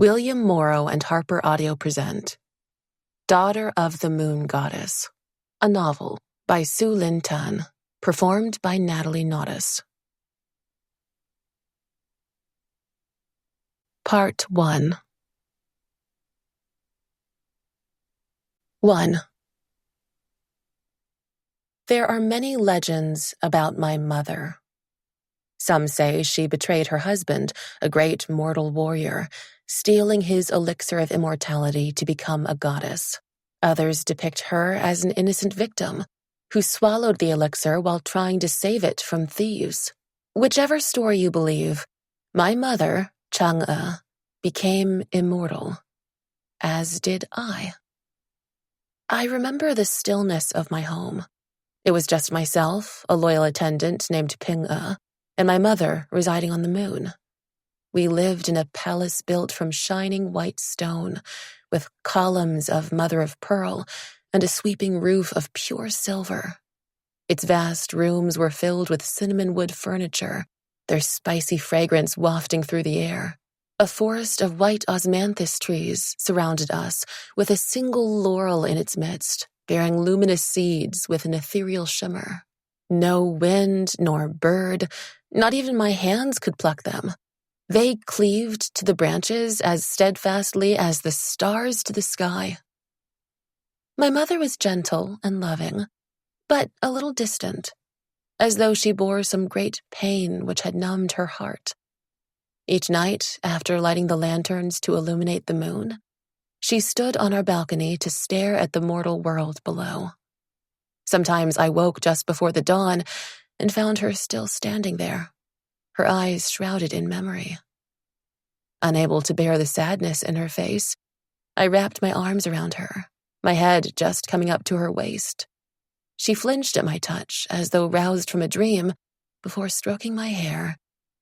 William Morrow and Harper Audio present Daughter of the Moon Goddess, a novel by Lynn Tan, performed by Natalie Naudus. Part 1. 1. There are many legends about my mother. Some say she betrayed her husband, a great mortal warrior, stealing his elixir of immortality to become a goddess. Others depict her as an innocent victim who swallowed the elixir while trying to save it from thieves. Whichever story you believe, my mother, Chang'e, became immortal, as did I. I remember the stillness of my home. It was just myself, a loyal attendant named Chang'e, and my mother residing on the moon. We lived in a palace built from shining white stone, with columns of mother-of-pearl and a sweeping roof of pure silver. Its vast rooms were filled with cinnamon wood furniture, their spicy fragrance wafting through the air. A forest of white osmanthus trees surrounded us, with a single laurel in its midst, bearing luminous seeds with an ethereal shimmer. No wind nor bird, not even my hands could pluck them. They cleaved to the branches as steadfastly as the stars to the sky. My mother was gentle and loving, but a little distant, as though she bore some great pain which had numbed her heart. Each night, after lighting the lanterns to illuminate the moon, she stood on our balcony to stare at the mortal world below. Sometimes I woke just before the dawn and found her still standing there, her eyes shrouded in memory. Unable to bear the sadness in her face, I wrapped my arms around her, my head just coming up to her waist. She flinched at my touch, as though roused from a dream, before stroking my hair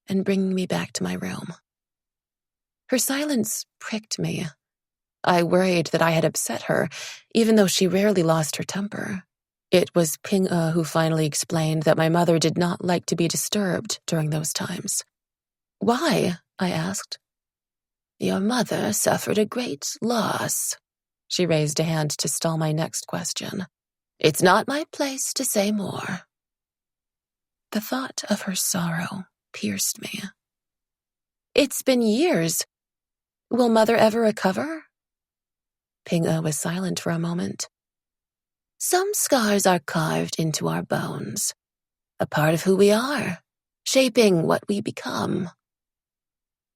and bringing me back to my room. Her silence pricked me. I worried that I had upset her, even though she rarely lost her temper. It was Chang'e who finally explained that my mother did not like to be disturbed during those times. "Why?" I asked. "Your mother suffered a great loss." She raised a hand to stall my next question. "It's not my place to say more." The thought of her sorrow pierced me. "It's been years. Will Mother ever recover?" Chang'e was silent for a moment. "Some scars are carved into our bones, a part of who we are, shaping what we become."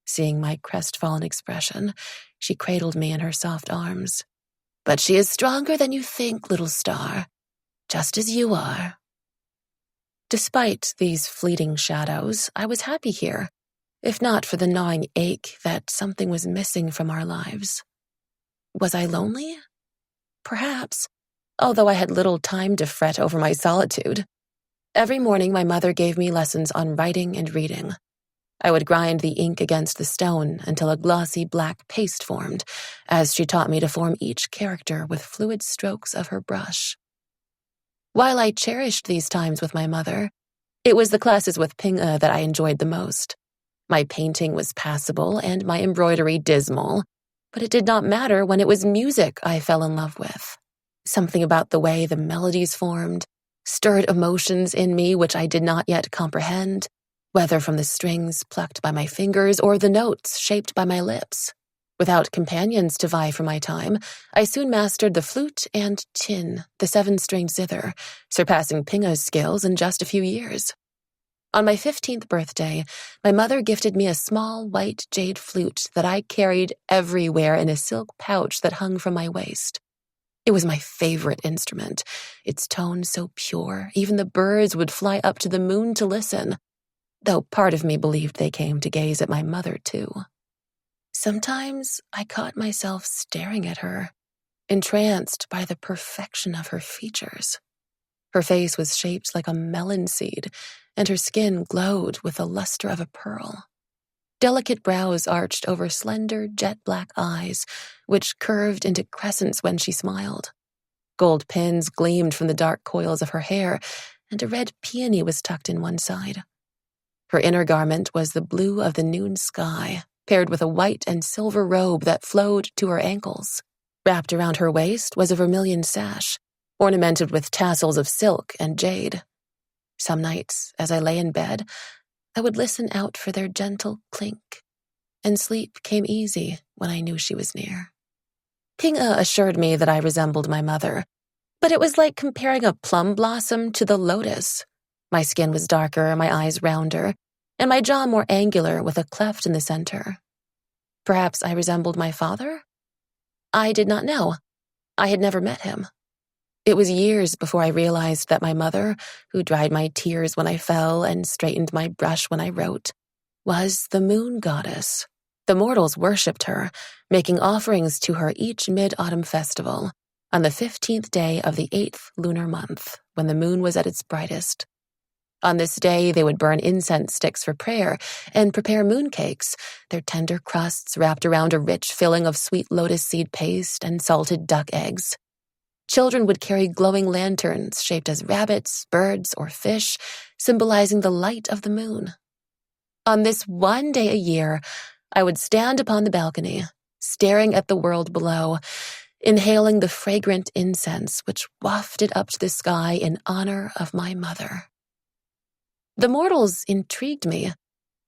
Seeing my crestfallen expression, she cradled me in her soft arms. "But she is stronger than you think, little star, just as you are." Despite these fleeting shadows, I was happy here, if not for the gnawing ache that something was missing from our lives. Was I lonely? Perhaps, although I had little time to fret over my solitude. Every morning my mother gave me lessons on writing and reading. I would grind the ink against the stone until a glossy black paste formed, as she taught me to form each character with fluid strokes of her brush. While I cherished these times with my mother, it was the classes with Chang'e that I enjoyed the most. My painting was passable and my embroidery dismal, but it did not matter when it was music I fell in love with. Something about the way the melodies formed stirred emotions in me which I did not yet comprehend, whether from the strings plucked by my fingers or the notes shaped by my lips. Without companions to vie for my time, I soon mastered the flute and chin, the 7-stringed zither, surpassing Chang'e's skills in just a few years. On my 15th birthday, my mother gifted me a small white jade flute that I carried everywhere in a silk pouch that hung from my waist. It was my favorite instrument, its tone so pure, even the birds would fly up to the moon to listen, though part of me believed they came to gaze at my mother too. Sometimes I caught myself staring at her, entranced by the perfection of her features. Her face was shaped like a melon seed, and her skin glowed with the luster of a pearl. Delicate brows arched over slender, jet-black eyes, which curved into crescents when she smiled. Gold pins gleamed from the dark coils of her hair, and a red peony was tucked in one side. Her inner garment was the blue of the noon sky, paired with a white and silver robe that flowed to her ankles. Wrapped around her waist was a vermilion sash, ornamented with tassels of silk and jade. Some nights, as I lay in bed, I would listen out for their gentle clink, and sleep came easy when I knew she was near. Chang'e assured me that I resembled my mother, but it was like comparing a plum blossom to the lotus. My skin was darker, my eyes rounder, and my jaw more angular with a cleft in the center. Perhaps I resembled my father? I did not know. I had never met him. It was years before I realized that my mother, who dried my tears when I fell and straightened my brush when I wrote, was the moon goddess. The mortals worshipped her, making offerings to her each mid-autumn festival, on the 15th day of the 8th lunar month, when the moon was at its brightest. On this day, they would burn incense sticks for prayer and prepare mooncakes, their tender crusts wrapped around a rich filling of sweet lotus seed paste and salted duck eggs. Children would carry glowing lanterns shaped as rabbits, birds, or fish, symbolizing the light of the moon. On this one day a year, I would stand upon the balcony, staring at the world below, inhaling the fragrant incense which wafted up to the sky in honor of my mother. The mortals intrigued me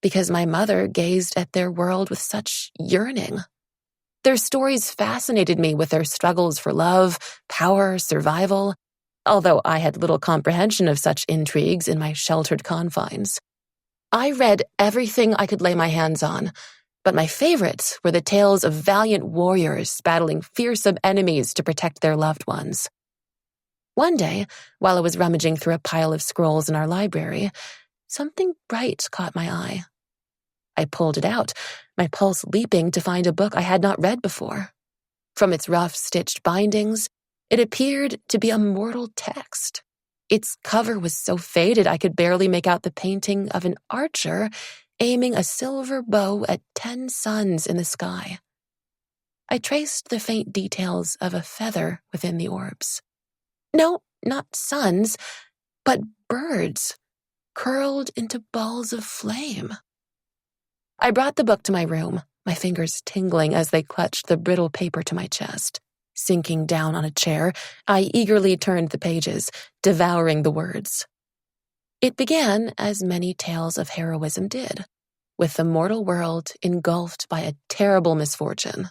because my mother gazed at their world with such yearning. Their stories fascinated me with their struggles for love, power, survival, although I had little comprehension of such intrigues in my sheltered confines. I read everything I could lay my hands on, but my favorites were the tales of valiant warriors battling fearsome enemies to protect their loved ones. One day, while I was rummaging through a pile of scrolls in our library, something bright caught my eye. I pulled it out, my pulse leaping to find a book I had not read before. From its rough, stitched bindings, it appeared to be a mortal text. Its cover was so faded I could barely make out the painting of an archer aiming a silver bow at 10 suns in the sky. I traced the faint details of a feather within the orbs. No, not suns, but birds, curled into balls of flame. I brought the book to my room, my fingers tingling as they clutched the brittle paper to my chest. Sinking down on a chair, I eagerly turned the pages, devouring the words. It began as many tales of heroism did, with the mortal world engulfed by a terrible misfortune.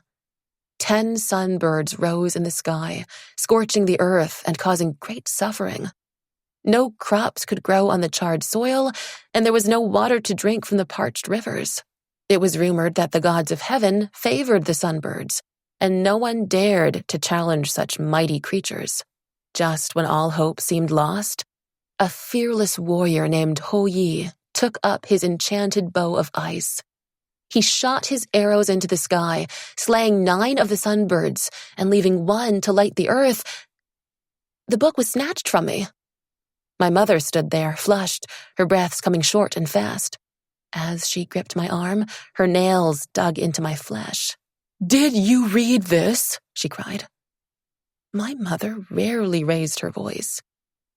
10 sunbirds rose in the sky, scorching the earth and causing great suffering. No crops could grow on the charred soil, and there was no water to drink from the parched rivers. It was rumored that the gods of heaven favored the sunbirds, and no one dared to challenge such mighty creatures. Just when all hope seemed lost, a fearless warrior named Yi took up his enchanted bow of ice. He shot his arrows into the sky, slaying 9 of the sunbirds and leaving 1 to light the earth. The book was snatched from me. My mother stood there, flushed, her breaths coming short and fast. As she gripped my arm, her nails dug into my flesh. "Did you read this?" she cried. My mother rarely raised her voice.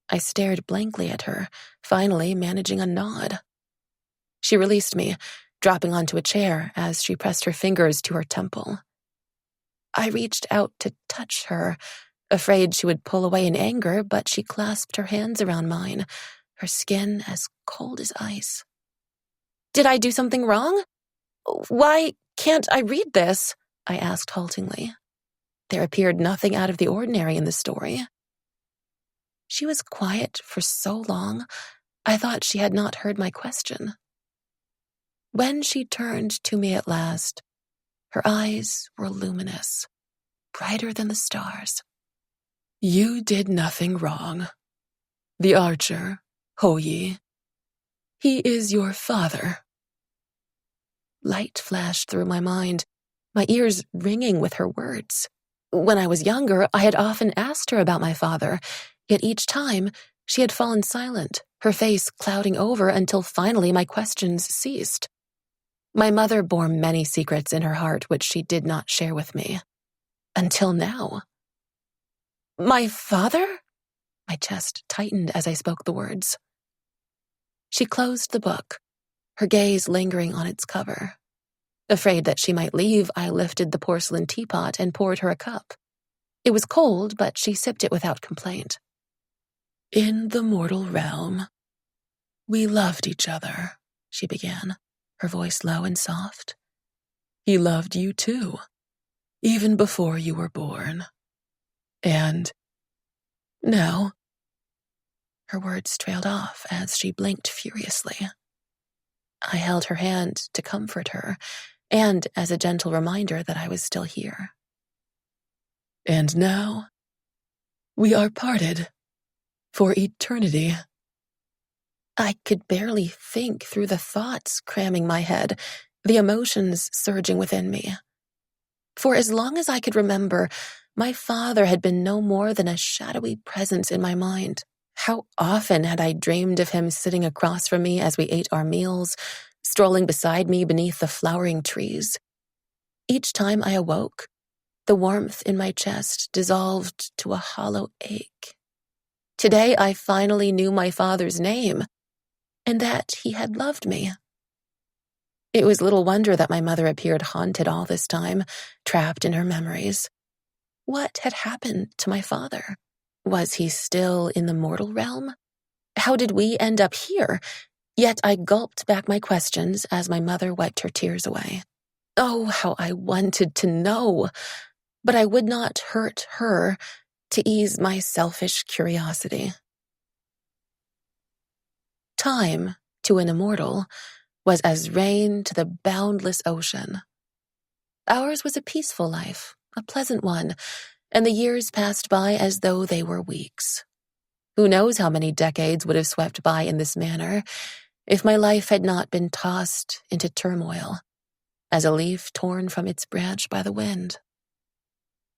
I stared blankly at her, finally managing a nod. She released me, dropping onto a chair as she pressed her fingers to her temple. I reached out to touch her, afraid she would pull away in anger, but she clasped her hands around mine, her skin as cold as ice. "Did I do something wrong? Why can't I read this?" I asked haltingly. There appeared nothing out of the ordinary in the story. She was quiet for so long, I thought she had not heard my question. When she turned to me at last, her eyes were luminous, brighter than the stars. "You did nothing wrong. The archer, Yi, he is your father." Light flashed through my mind, my ears ringing with her words. When I was younger, I had often asked her about my father, yet each time she had fallen silent, her face clouding over until finally my questions ceased. My mother bore many secrets in her heart which she did not share with me. Until now. "My father?" My chest tightened as I spoke the words. She closed the book, her gaze lingering on its cover. Afraid that she might leave, I lifted the porcelain teapot and poured her a cup. It was cold, but she sipped it without complaint. "In the mortal realm, we loved each other," she began, her voice low and soft. "He loved you too, even before you were born. And now..." Her words trailed off as she blinked furiously. I held her hand to comfort her, and as a gentle reminder that I was still here. "And now, we are parted for eternity." I could barely think through the thoughts cramming my head, the emotions surging within me. For as long as I could remember, my father had been no more than a shadowy presence in my mind. How often had I dreamed of him sitting across from me as we ate our meals, strolling beside me beneath the flowering trees. Each time I awoke, the warmth in my chest dissolved to a hollow ache. Today I finally knew my father's name, and that he had loved me. It was little wonder that my mother appeared haunted all this time, trapped in her memories. What had happened to my father? Was he still in the mortal realm? How did we end up here? Yet I gulped back my questions as my mother wiped her tears away. Oh, how I wanted to know, but I would not hurt her to ease my selfish curiosity. Time, to an immortal, was as rain to the boundless ocean. Ours was a peaceful life, a pleasant one, and the years passed by as though they were weeks. Who knows how many decades would have swept by in this manner if my life had not been tossed into turmoil, as a leaf torn from its branch by the wind.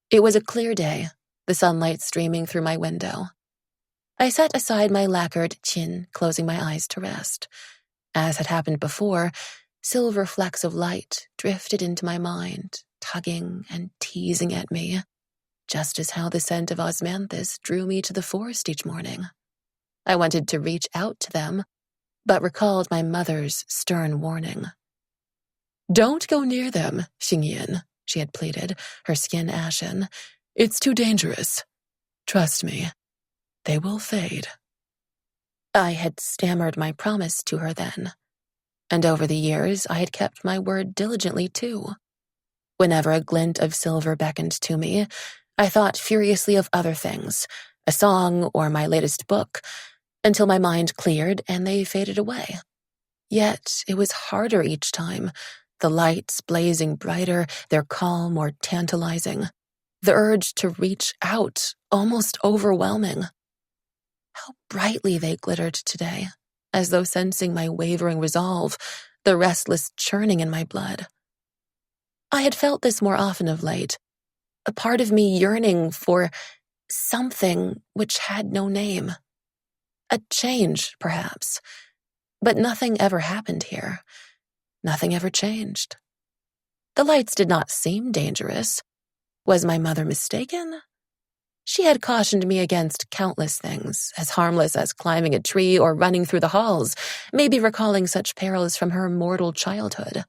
It was a clear day, the sunlight streaming through my window. I set aside my lacquered chin, closing my eyes to rest. As had happened before, silver flecks of light drifted into my mind, tugging and teasing at me, just as how the scent of osmanthus drew me to the forest each morning. I wanted to reach out to them, but recalled my mother's stern warning. "Don't go near them, Chang'e," she had pleaded, her skin ashen. "It's too dangerous. Trust me, they will fade." I had stammered my promise to her then, and over the years I had kept my word diligently too. Whenever a glint of silver beckoned to me, I thought furiously of other things, a song or my latest book, until my mind cleared and they faded away. Yet it was harder each time, the lights blazing brighter, their call more tantalizing, the urge to reach out almost overwhelming. How brightly they glittered today, as though sensing my wavering resolve, the restless churning in my blood. I had felt this more often of late, a part of me yearning for something which had no name. A change, perhaps. But nothing ever happened here. Nothing ever changed. The lights did not seem dangerous. Was my mother mistaken? She had cautioned me against countless things, as harmless as climbing a tree or running through the halls, maybe recalling such perils from her mortal childhood.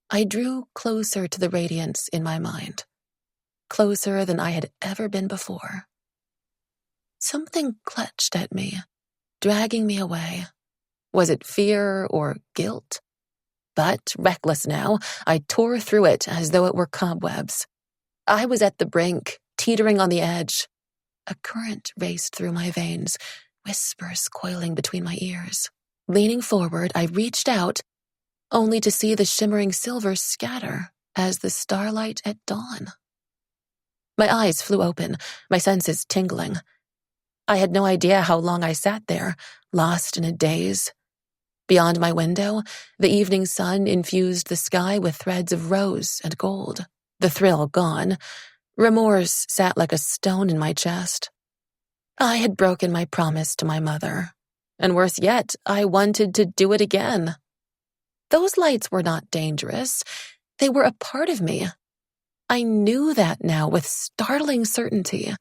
I drew closer to the radiance in my mind, closer than I had ever been before. Something clutched at me, dragging me away. Was it fear or guilt? But, reckless now, I tore through it as though it were cobwebs. I was at the brink, teetering on the edge. A current raced through my veins, whispers coiling between my ears. Leaning forward, I reached out, only to see the shimmering silver scatter as the starlight at dawn. My eyes flew open, my senses tingling. I had no idea how long I sat there, lost in a daze. Beyond my window, the evening sun infused the sky with threads of rose and gold. The thrill gone, remorse sat like a stone in my chest. I had broken my promise to my mother, and worse yet, I wanted to do it again. Those lights were not dangerous. They were a part of me. I knew that now with startling certainty.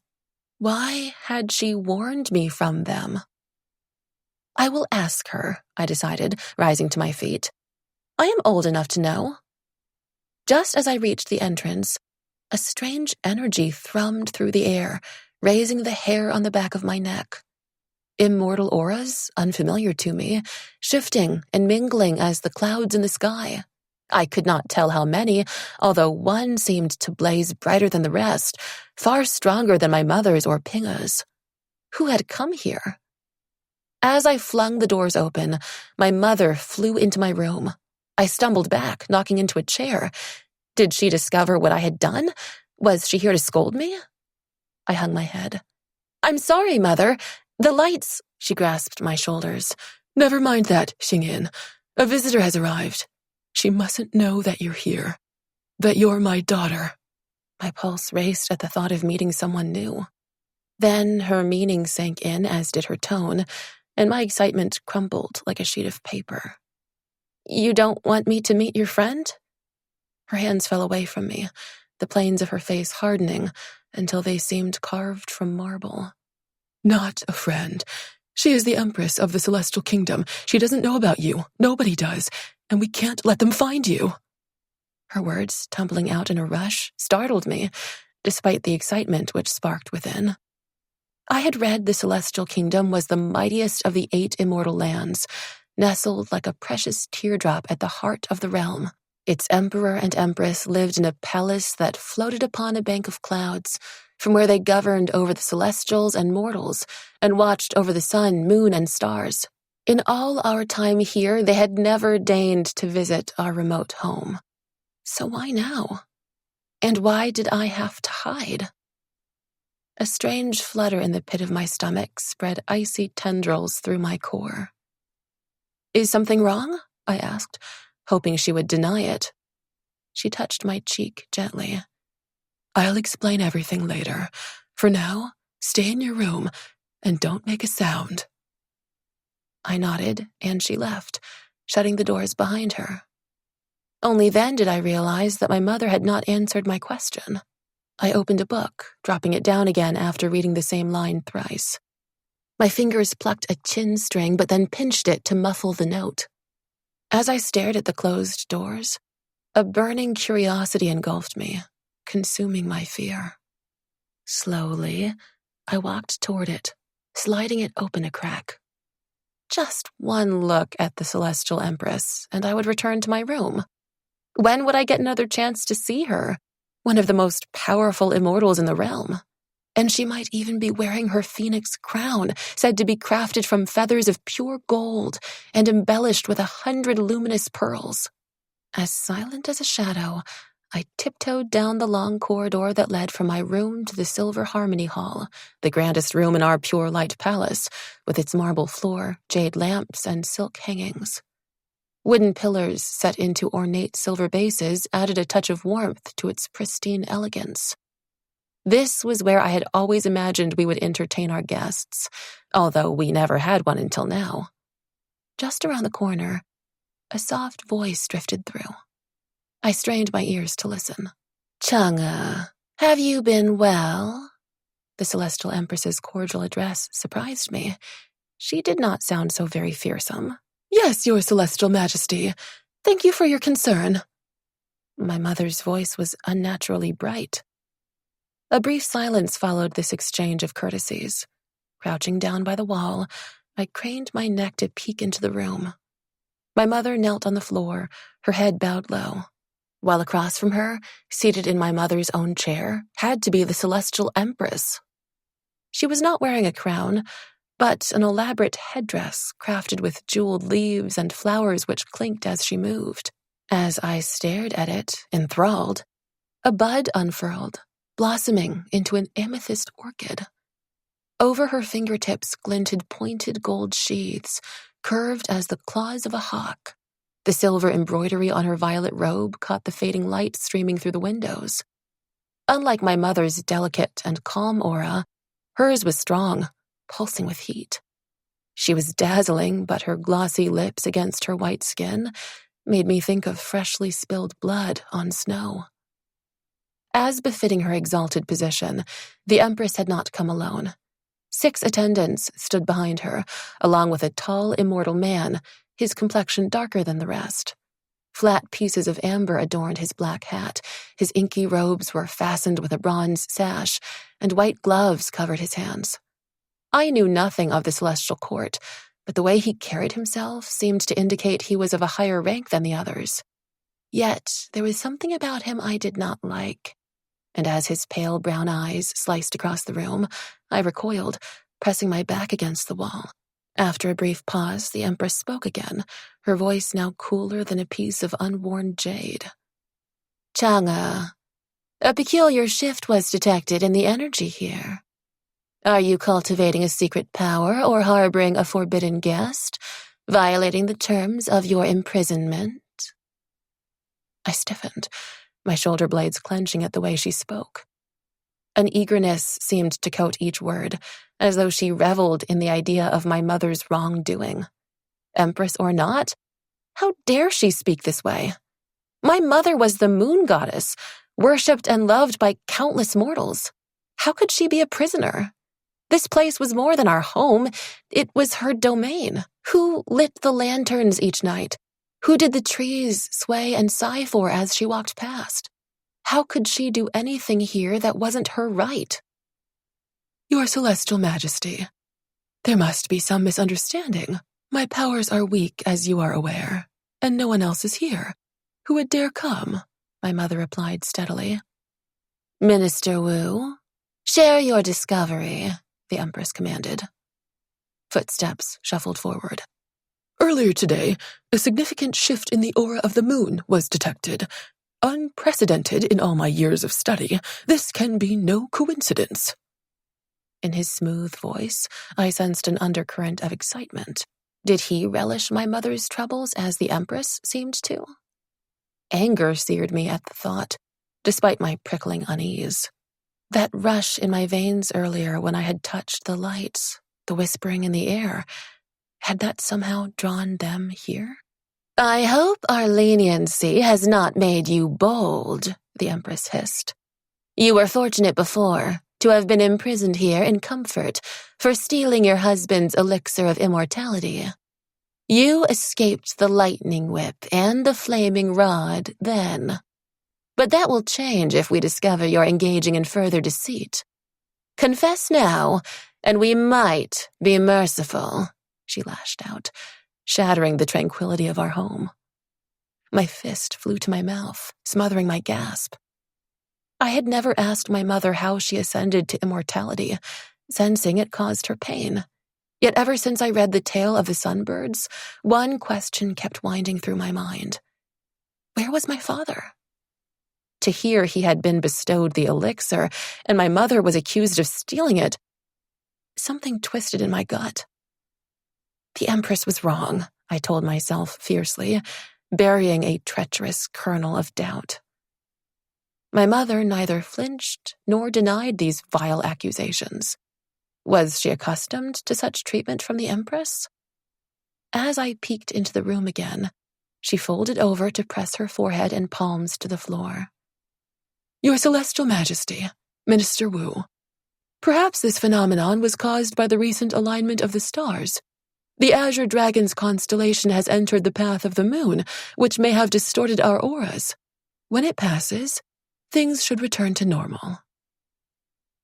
Why had she warned me from them? I will ask her, I decided, rising to my feet. I am old enough to know. Just as I reached the entrance, a strange energy thrummed through the air, raising the hair on the back of my neck. Immortal auras, unfamiliar to me, shifting and mingling as the clouds in the sky. I could not tell how many, although one seemed to blaze brighter than the rest, far stronger than my mother's or Pinga's. Who had come here? As I flung the doors open, my mother flew into my room. I stumbled back, knocking into a chair. Did she discover what I had done? Was she here to scold me? I hung my head. "I'm sorry, Mother. The lights," she grasped my shoulders. "Never mind that, Chang'e. A visitor has arrived. She mustn't know that you're here, that you're my daughter." My pulse raced at the thought of meeting someone new. Then her meaning sank in, as did her tone, and my excitement crumbled like a sheet of paper. "You don't want me to meet your friend?" Her hands fell away from me, the planes of her face hardening until they seemed carved from marble. "Not a friend. She is the Empress of the Celestial Kingdom. She doesn't know about you. Nobody does. And we can't let them find you." Her words, tumbling out in a rush, startled me, despite the excitement which sparked within. I had read the Celestial Kingdom was the mightiest of the 8 immortal lands, nestled like a precious teardrop at the heart of the realm. Its emperor and empress lived in a palace that floated upon a bank of clouds, from where they governed over the celestials and mortals, and watched over the sun, moon, and stars. In all our time here, they had never deigned to visit our remote home. So why now? And why did I have to hide? A strange flutter in the pit of my stomach spread icy tendrils through my core. "Is something wrong?" I asked, hoping she would deny it. She touched my cheek gently. "I'll explain everything later. For now, stay in your room and don't make a sound." I nodded, and she left, shutting the doors behind her. Only then did I realize that my mother had not answered my question. I opened a book, dropping it down again after reading the same line thrice. My fingers plucked a chin string, but then pinched it to muffle the note. As I stared at the closed doors, a burning curiosity engulfed me, consuming my fear. Slowly, I walked toward it, sliding it open a crack. Just one look at the Celestial Empress, and I would return to my room. When would I get another chance to see her? One of the most powerful immortals in the realm. And she might even be wearing her phoenix crown, said to be crafted from feathers of pure gold and embellished with 100 luminous pearls. As silent as a shadow, I tiptoed down the long corridor that led from my room to the Silver Harmony Hall, the grandest room in our pure light palace, with its marble floor, jade lamps, and silk hangings. Wooden pillars set into ornate silver bases added a touch of warmth to its pristine elegance. This was where I had always imagined we would entertain our guests, although we never had one until now. Just around the corner, a soft voice drifted through. I strained my ears to listen. "Chang'e, have you been well?" The Celestial Empress's cordial address surprised me. She did not sound so very fearsome. "Yes, your Celestial Majesty. Thank you for your concern." My mother's voice was unnaturally bright. A brief silence followed this exchange of courtesies. Crouching down by the wall, I craned my neck to peek into the room. My mother knelt on the floor, her head bowed low, while across from her, seated in my mother's own chair, had to be the Celestial Empress. She was not wearing a crown, but an elaborate headdress crafted with jeweled leaves and flowers which clinked as she moved. As I stared at it, enthralled, a bud unfurled, blossoming into an amethyst orchid. Over her fingertips glinted pointed gold sheaths, curved as the claws of a hawk. The silver embroidery on her violet robe caught the fading light streaming through the windows. Unlike my mother's delicate and calm aura, hers was strong, pulsing with heat. She was dazzling, but her glossy lips against her white skin made me think of freshly spilled blood on snow. As befitting her exalted position, the Empress had not come alone. 6 attendants stood behind her, along with a tall, immortal man, his complexion darker than the rest. Flat pieces of amber adorned his black hat, his inky robes were fastened with a bronze sash, and white gloves covered his hands. I knew nothing of the celestial court, but the way he carried himself seemed to indicate he was of a higher rank than the others. Yet there was something about him I did not like, and as his pale brown eyes sliced across the room, I recoiled, pressing my back against the wall. After a brief pause, the Empress spoke again, her voice now cooler than a piece of unworn jade. Chang'e, a peculiar shift was detected in the energy here. Are you cultivating a secret power or harboring a forbidden guest, violating the terms of your imprisonment? I stiffened, my shoulder blades clenching at the way she spoke. An eagerness seemed to coat each word, as though she reveled in the idea of my mother's wrongdoing. Empress or not, how dare she speak this way? My mother was the moon goddess, worshipped and loved by countless mortals. How could she be a prisoner? This place was more than our home. It was her domain. Who lit the lanterns each night? Who did the trees sway and sigh for as she walked past? How could she do anything here that wasn't her right? Your Celestial Majesty, there must be some misunderstanding. My powers are weak, as you are aware, and no one else is here. Who would dare come? My mother replied steadily. Minister Wu, share your discovery, the Empress commanded. Footsteps shuffled forward. Earlier today, a significant shift in the aura of the moon was detected. Unprecedented in all my years of study, this can be no coincidence. In his smooth voice, I sensed an undercurrent of excitement. Did he relish my mother's troubles as the Empress seemed to? Anger seared me at the thought, despite my prickling unease. That rush in my veins earlier when I had touched the lights, the whispering in the air, had that somehow drawn them here? I hope our leniency has not made you bold, the Empress hissed. You were fortunate before to have been imprisoned here in comfort for stealing your husband's elixir of immortality. You escaped the lightning whip and the flaming rod then. But that will change if we discover you're engaging in further deceit. Confess now, and we might be merciful, she lashed out, shattering the tranquility of our home. My fist flew to my mouth, smothering my gasp. I had never asked my mother how she ascended to immortality, sensing it caused her pain. Yet ever since I read the tale of the sunbirds, one question kept winding through my mind. Where was my father? To hear he had been bestowed the elixir, and my mother was accused of stealing it, something twisted in my gut. The Empress was wrong, I told myself fiercely, burying a treacherous kernel of doubt. My mother neither flinched nor denied these vile accusations. Was she accustomed to such treatment from the Empress? As I peeked into the room again, she folded over to press her forehead and palms to the floor. Your Celestial Majesty, Minister Wu. Perhaps this phenomenon was caused by the recent alignment of the stars. The Azure Dragon's constellation has entered the path of the moon, which may have distorted our auras. When it passes, things should return to normal.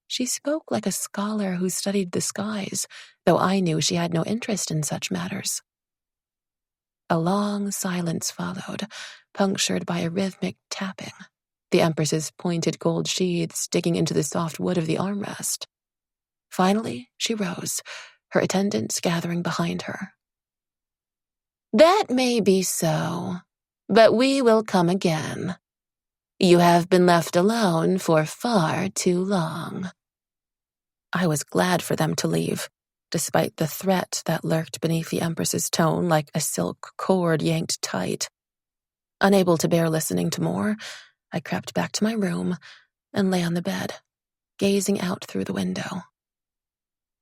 She spoke like a scholar who studied the skies, though I knew she had no interest in such matters. A long silence followed, punctured by a rhythmic tapping, the Empress's pointed gold sheaths digging into the soft wood of the armrest. Finally, she rose, her attendants gathering behind her. That may be so, but we will come again. You have been left alone for far too long. I was glad for them to leave, despite the threat that lurked beneath the Empress's tone like a silk cord yanked tight. Unable to bear listening to more, I crept back to my room and lay on the bed, gazing out through the window.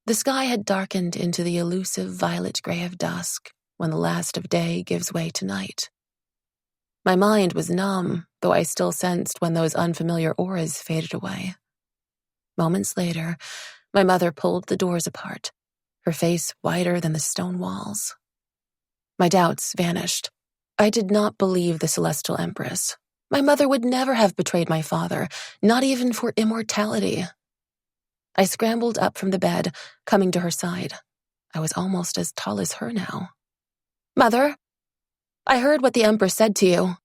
The sky had darkened into the elusive violet gray of dusk when the last of day gives way to night. My mind was numb, though I still sensed when those unfamiliar auras faded away. Moments later, my mother pulled the doors apart, her face whiter than the stone walls. My doubts vanished. I did not believe the Celestial Empress. My mother would never have betrayed my father, not even for immortality. I scrambled up from the bed, coming to her side. I was almost as tall as her now. "Mother, I heard what the Empress said to you."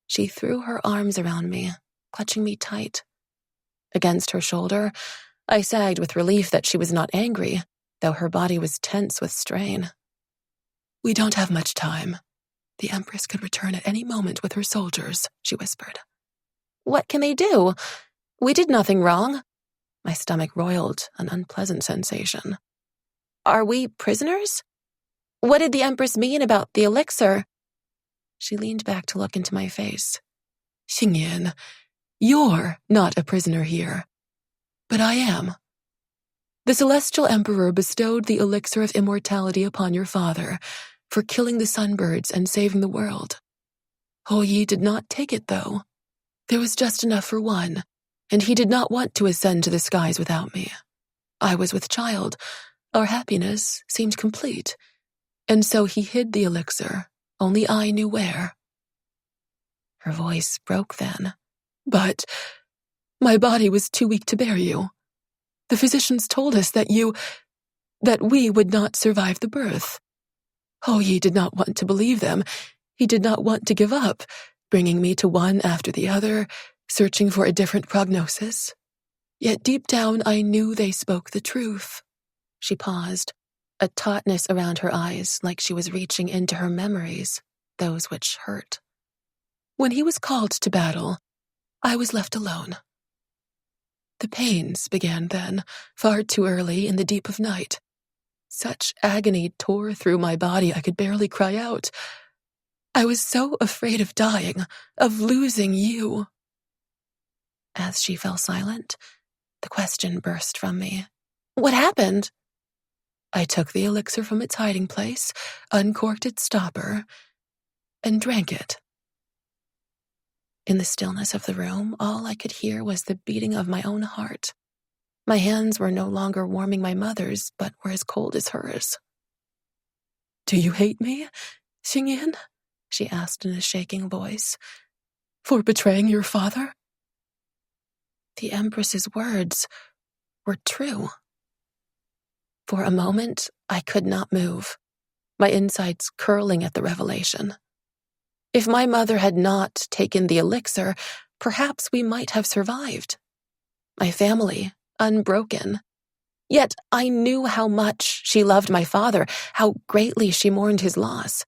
She threw her arms around me, clutching me tight. Against her shoulder, I sagged with relief that she was not angry, though her body was tense with strain. "We don't have much time. The Empress could return at any moment with her soldiers," she whispered. "What can they do? We did nothing wrong." My stomach roiled, an unpleasant sensation. "Are we prisoners? What did the Empress mean about the elixir?" She leaned back to look into my face. "Chang'e, you're not a prisoner here. But I am. The Celestial Emperor bestowed the elixir of immortality upon your father for killing the sunbirds and saving the world. Yi did not take it, though. There was just enough for one, and he did not want to ascend to the skies without me. I was with child. Our happiness seemed complete, and so he hid the elixir. Only I knew where." Her voice broke then. "But my body was too weak to bear you. The physicians told us that we would not survive the birth. Yi did not want to believe them. He did not want to give up, bringing me to one after the other, searching for a different prognosis. Yet deep down I knew they spoke the truth." She paused, a tautness around her eyes like she was reaching into her memories, those which hurt. "When he was called to battle, I was left alone. The pains began then, far too early in the deep of night. Such agony tore through my body I could barely cry out. I was so afraid of dying, of losing you." As she fell silent, the question burst from me. "What happened?" I took the elixir from its hiding place, uncorked its stopper, and drank it. In the stillness of the room, all I could hear was the beating of my own heart. My hands were no longer warming my mother's, but were as cold as hers. "Do you hate me, Chang'e?" she asked in a shaking voice. "For betraying your father?" The Empress's words were true. For a moment, I could not move, my insides curling at the revelation. If my mother had not taken the elixir, perhaps we might have survived. My family, unbroken. Yet I knew how much she loved my father, how greatly she mourned his loss.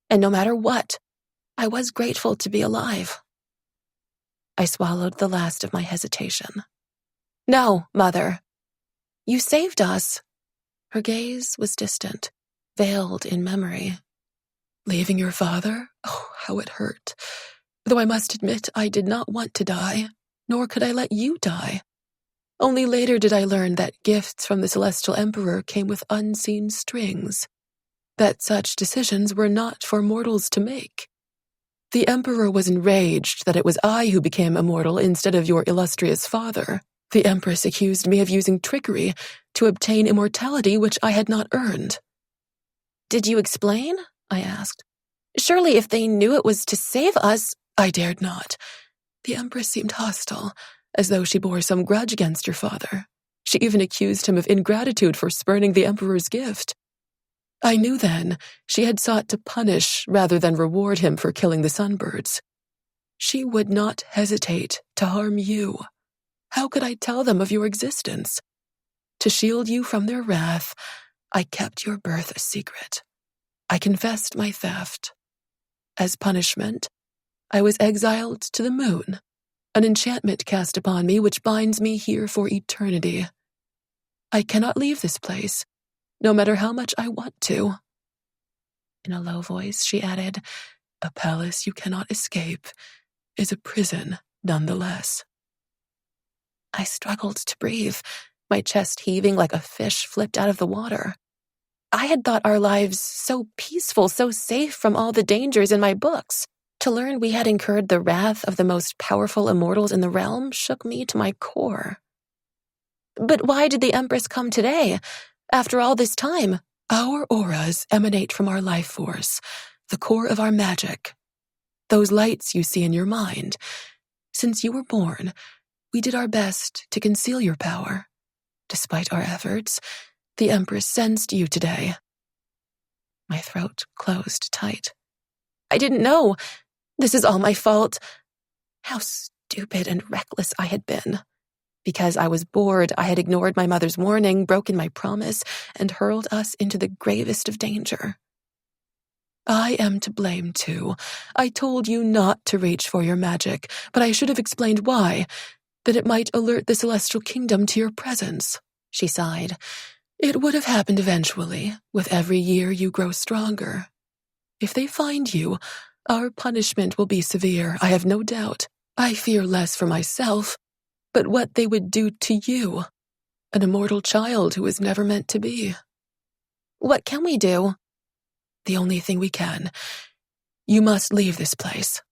And no matter what, I was grateful to be alive. I swallowed the last of my hesitation. "No, Mother. You saved us." Her gaze was distant, veiled in memory. "Leaving your father? Oh, how it hurt. Though I must admit I did not want to die, nor could I let you die. Only later did I learn that gifts from the Celestial Emperor came with unseen strings, that such decisions were not for mortals to make. The Emperor was enraged that it was I who became immortal instead of your illustrious father. The Empress accused me of using trickery to obtain immortality which I had not earned." "Did you explain?" I asked. "Surely if they knew it was to save us—" "I dared not. The Empress seemed hostile, as though she bore some grudge against your father. She even accused him of ingratitude for spurning the Emperor's gift. I knew then she had sought to punish rather than reward him for killing the sunbirds. She would not hesitate to harm you. How could I tell them of your existence? To shield you from their wrath, I kept your birth a secret. I confessed my theft. As punishment, I was exiled to the moon, an enchantment cast upon me which binds me here for eternity. I cannot leave this place, no matter how much I want to." In a low voice, she added, "A palace you cannot escape is a prison nonetheless." I struggled to breathe, my chest heaving like a fish flipped out of the water. I had thought our lives so peaceful, so safe from all the dangers in my books. To learn we had incurred the wrath of the most powerful immortals in the realm shook me to my core. "But why did the Empress come today, after all this time?" Our auras emanate from our life force, the core of our magic. Those lights you see in your mind. Since you were born, we did our best to conceal your power. Despite our efforts, the Empress sensed you today." My throat closed tight. "I didn't know. This is all my fault." How stupid and reckless I had been. Because I was bored, I had ignored my mother's warning, broken my promise, and hurled us into the gravest of danger. I am to blame, too. I told you not to reach for your magic, but I should have explained why, that it might alert the Celestial Kingdom to your presence, she sighed. It would have happened eventually. With every year you grow stronger. If they find you, our punishment will be severe, I have no doubt. I fear less for myself, but what they would do to you, an immortal child who was never meant to be. What can we do? The only thing we can. You must leave this place.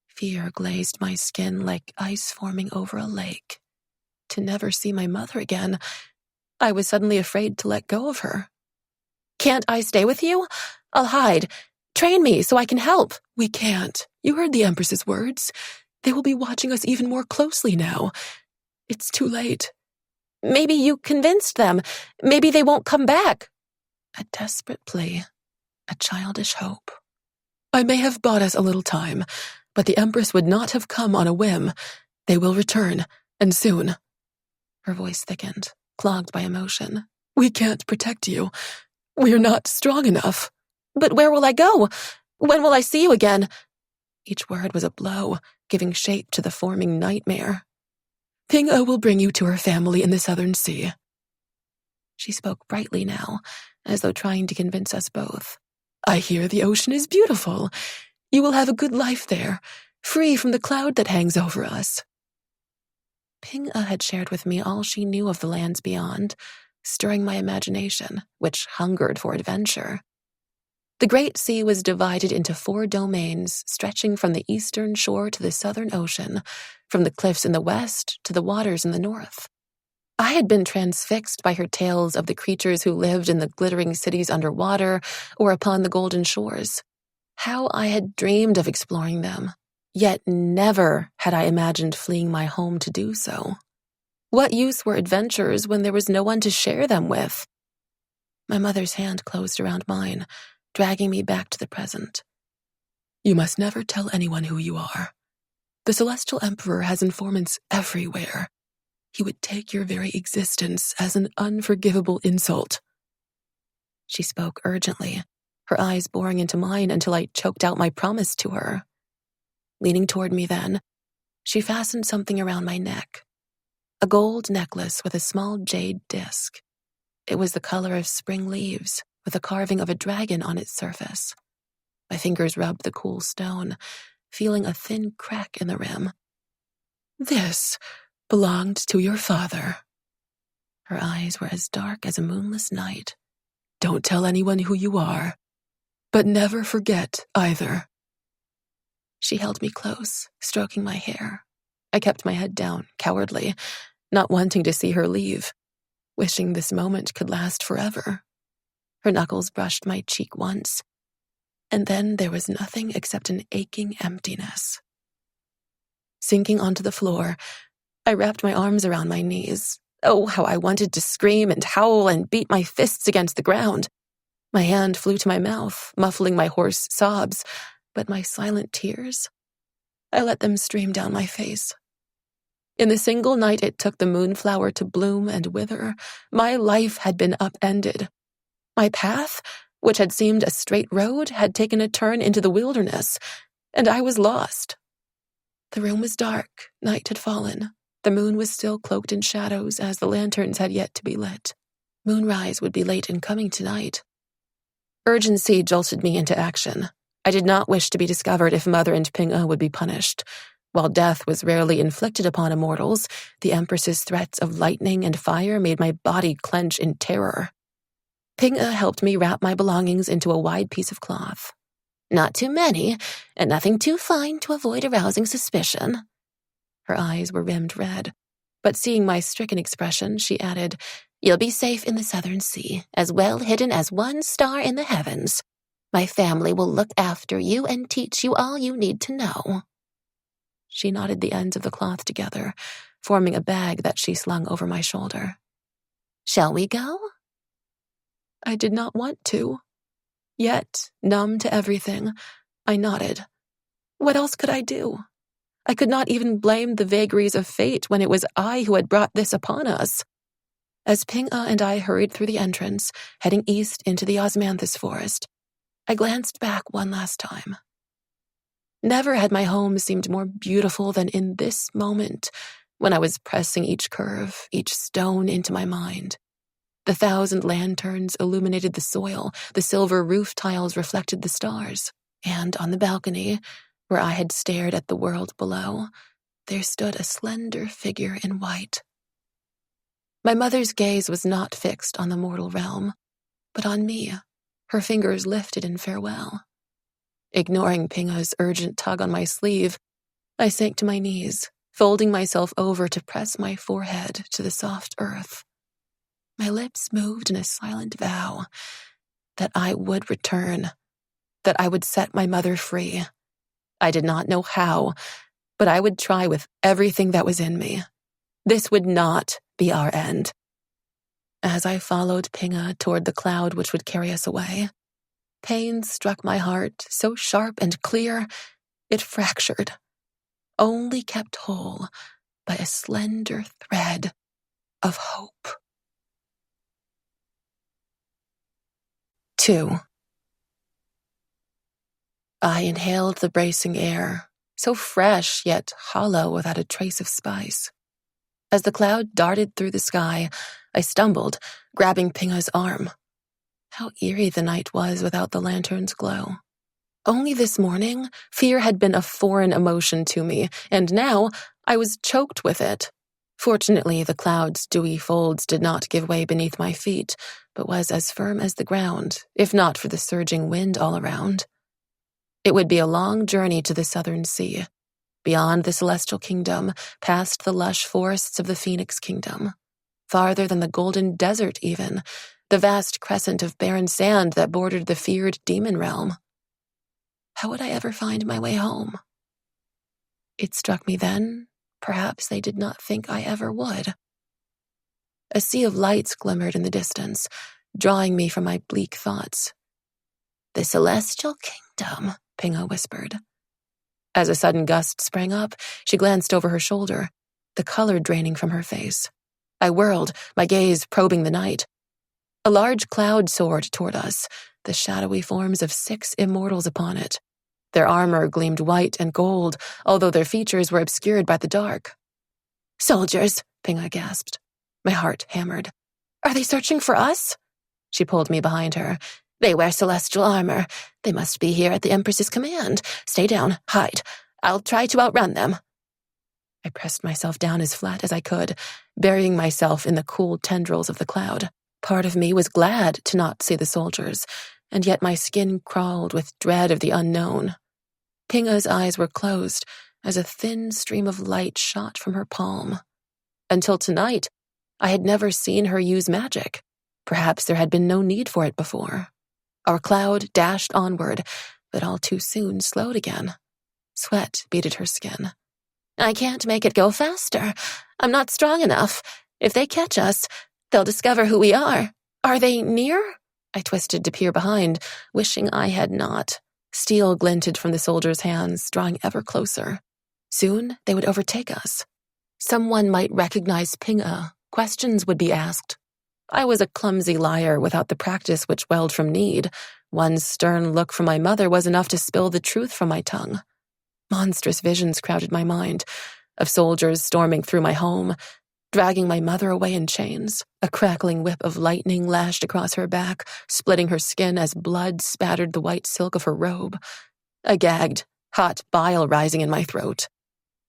Fear glazed my skin like ice forming over a lake. To never see my mother again, I was suddenly afraid to let go of her. Can't I stay with you? I'll hide. Train me so I can help. We can't. You heard the Empress's words. They will be watching us even more closely now. It's too late. Maybe you convinced them. Maybe they won't come back. A desperate plea. A childish hope. I may have bought us a little time, but the Empress would not have come on a whim. They will return, and soon. Her voice thickened, clogged by emotion. We can't protect you. We're not strong enough. But where will I go? When will I see you again? Each word was a blow, giving shape to the forming nightmare. Chang'e will bring you to her family in the Southern Sea. She spoke brightly now, as though trying to convince us both. I hear the ocean is beautiful. You will have a good life there, free from the cloud that hangs over us. Chang'e had shared with me all she knew of the lands beyond, stirring my imagination, which hungered for adventure. The Great Sea was divided into 4 domains, stretching from the eastern shore to the southern ocean, from the cliffs in the west to the waters in the north. I had been transfixed by her tales of the creatures who lived in the glittering cities underwater or upon the golden shores. How I had dreamed of exploring them, yet never had I imagined fleeing my home to do so. What use were adventures when there was no one to share them with? My mother's hand closed around mine, dragging me back to the present. You must never tell anyone who you are. The Celestial Emperor has informants everywhere. He would take your very existence as an unforgivable insult. She spoke urgently, her eyes boring into mine until I choked out my promise to her. Leaning toward me then, she fastened something around my neck. A gold necklace with a small jade disc. It was the color of spring leaves, with a carving of a dragon on its surface. My fingers rubbed the cool stone, feeling a thin crack in the rim. This belonged to your father. Her eyes were as dark as a moonless night. Don't tell anyone who you are, but never forget either. She held me close, stroking my hair. I kept my head down, cowardly, not wanting to see her leave, wishing this moment could last forever. Her knuckles brushed my cheek once, and then there was nothing except an aching emptiness. Sinking onto the floor, I wrapped my arms around my knees. Oh, how I wanted to scream and howl and beat my fists against the ground. My hand flew to my mouth, muffling my hoarse sobs, but my silent tears, I let them stream down my face. In the single night it took the moonflower to bloom and wither, my life had been upended. My path, which had seemed a straight road, had taken a turn into the wilderness, and I was lost. The room was dark, night had fallen. The moon was still cloaked in shadows as the lanterns had yet to be lit. Moonrise would be late in coming tonight. Urgency jolted me into action. I did not wish to be discovered if Mother and Chang'e would be punished. While death was rarely inflicted upon immortals, the Empress's threats of lightning and fire made my body clench in terror. Chang'e helped me wrap my belongings into a wide piece of cloth. Not too many, and nothing too fine to avoid arousing suspicion. Her eyes were rimmed red, but seeing my stricken expression, she added, You'll be safe in the Southern Sea, as well hidden as one star in the heavens. My family will look after you and teach you all you need to know." She knotted the ends of the cloth together, forming a bag that she slung over my shoulder. "Shall we go?" I did not want to. Yet, numb to everything, I nodded. What else could I do? I could not even blame the vagaries of fate when it was I who had brought this upon us. As Chang'e and I hurried through the entrance, heading east into the osmanthus forest, I glanced back one last time. Never had my home seemed more beautiful than in this moment, when I was pressing each curve, each stone into my mind. The 1,000 lanterns illuminated the soil, the silver roof tiles reflected the stars, and on the balcony, where I had stared at the world below, there stood a slender figure in white. My mother's gaze was not fixed on the mortal realm, but on me, her fingers lifted in farewell. Ignoring Chang'e's urgent tug on my sleeve, I sank to my knees, folding myself over to press my forehead to the soft earth. My lips moved in a silent vow that I would return, that I would set my mother free. I did not know how, but I would try with everything that was in me. This would not be our end. As I followed Chang'e toward the cloud which would carry us away, pain struck my heart so sharp and clear, it fractured, only kept whole by a slender thread of hope. 2. I inhaled the bracing air, so fresh yet hollow without a trace of spice. As the cloud darted through the sky, I stumbled, grabbing Chang'e's arm. How eerie the night was without the lantern's glow. Only this morning, fear had been a foreign emotion to me, and now I was choked with it. Fortunately, the cloud's dewy folds did not give way beneath my feet, but was as firm as the ground, if not for the surging wind all around. It would be a long journey to the southern sea, beyond the celestial kingdom, past the lush forests of the Phoenix Kingdom, farther than the golden desert even, the vast crescent of barren sand that bordered the feared demon realm. How would I ever find my way home? It struck me then, perhaps they did not think I ever would. A sea of lights glimmered in the distance, drawing me from my bleak thoughts. "The celestial kingdom," Chang'e whispered. As a sudden gust sprang up, she glanced over her shoulder, the color draining from her face. I whirled, my gaze probing the night. A large cloud soared toward us, the shadowy forms of 6 immortals upon it. Their armor gleamed white and gold, although their features were obscured by the dark. "Soldiers," Chang'e gasped. My heart hammered. "Are they searching for us?" She pulled me behind her. "They wear celestial armor. They must be here at the Empress's command. Stay down, hide. I'll try to outrun them." I pressed myself down as flat as I could, burying myself in the cool tendrils of the cloud. Part of me was glad to not see the soldiers, and yet my skin crawled with dread of the unknown. Chang'e's eyes were closed as a thin stream of light shot from her palm. Until tonight, I had never seen her use magic. Perhaps there had been no need for it before. Our cloud dashed onward, but all too soon slowed again. Sweat beaded her skin. "I can't make it go faster. I'm not strong enough. If they catch us, they'll discover who we are. Are they near?" I twisted to peer behind, wishing I had not. Steel glinted from the soldiers' hands, drawing ever closer. Soon they would overtake us. Someone might recognize Chang'e. Questions would be asked. I was a clumsy liar without the practice which welled from need. One stern look from my mother was enough to spill the truth from my tongue. Monstrous visions crowded my mind, of soldiers storming through my home, dragging my mother away in chains. A crackling whip of lightning lashed across her back, splitting her skin as blood spattered the white silk of her robe. I gagged, hot bile rising in my throat.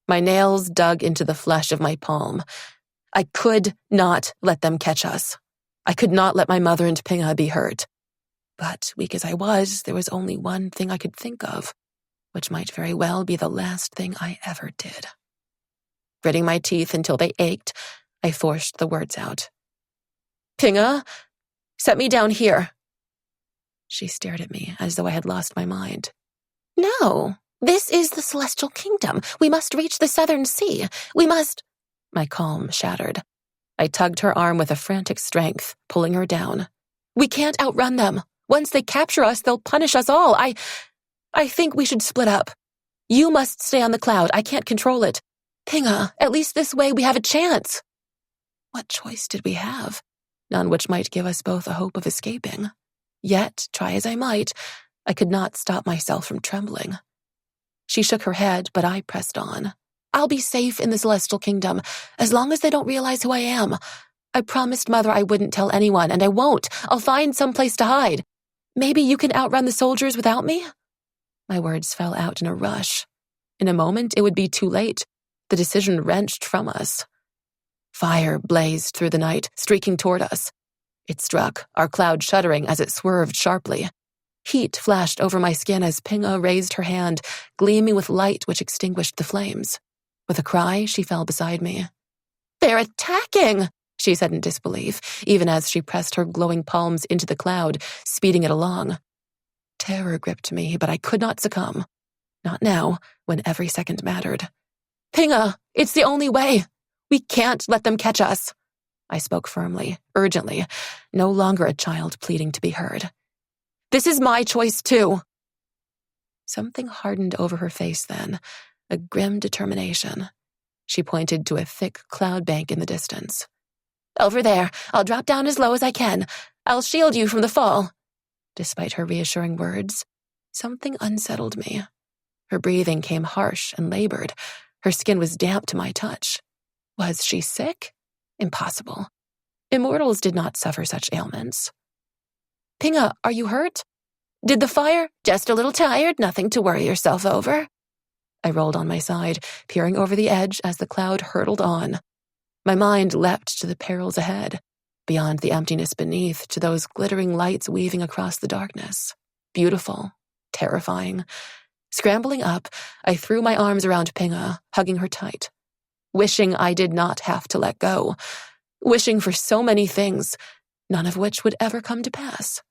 My nails dug into the flesh of my palm. I could not let them catch us. I could not let my mother and Chang'e be hurt. But, weak as I was, there was only one thing I could think of, which might very well be the last thing I ever did. Gritting my teeth until they ached, I forced the words out. "Chang'e, set me down here." She stared at me as though I had lost my mind. No, this is the Celestial Kingdom. We must reach the Southern Sea. We must... My calm shattered. I tugged her arm with a frantic strength, pulling her down. We can't outrun them. Once they capture us, they'll punish us all. I think we should split up. You must stay on the cloud. I can't control it. Pinga, at least this way we have a chance. What choice did we have? None which might give us both a hope of escaping. Yet, try as I might, I could not stop myself from trembling. She shook her head, but I pressed on. I'll be safe in the Celestial Kingdom, as long as they don't realize who I am. I promised Mother I wouldn't tell anyone, and I won't. I'll find some place to hide. Maybe you can outrun the soldiers without me? My words fell out in a rush. In a moment, it would be too late. The decision wrenched from us. Fire blazed through the night, streaking toward us. It struck, our cloud shuddering as it swerved sharply. Heat flashed over my skin as Pinga raised her hand, gleaming with light which extinguished the flames. With a cry, she fell beside me. They're attacking, she said in disbelief, even as she pressed her glowing palms into the cloud, speeding it along. Terror gripped me, but I could not succumb. Not now, when every second mattered. Pinga, it's the only way. We can't let them catch us. I spoke firmly, urgently, no longer a child pleading to be heard. This is my choice, too. Something hardened over her face then, a grim determination. She pointed to a thick cloud bank in the distance. Over there, I'll drop down as low as I can. I'll shield you from the fall. Despite her reassuring words, something unsettled me. Her breathing came harsh and labored. Her skin was damp to my touch. Was she sick? Impossible. Immortals did not suffer such ailments. Pinga, are you hurt? Did the fire? Just a little tired, nothing to worry yourself over. I rolled on my side, peering over the edge as the cloud hurtled on. My mind leapt to the perils ahead, beyond the emptiness beneath to those glittering lights weaving across the darkness. Beautiful, terrifying. Scrambling up, I threw my arms around Pinga, hugging her tight. Wishing I did not have to let go. Wishing for so many things, none of which would ever come to pass.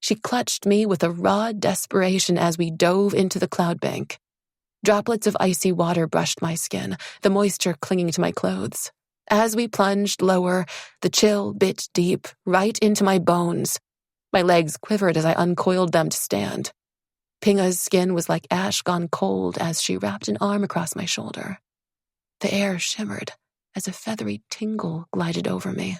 She clutched me with a raw desperation as we dove into the cloud bank. Droplets of icy water brushed my skin, the moisture clinging to my clothes. As we plunged lower, the chill bit deep, right into my bones. My legs quivered as I uncoiled them to stand. Pinga's skin was like ash gone cold as she wrapped an arm across my shoulder. The air shimmered as a feathery tingle glided over me.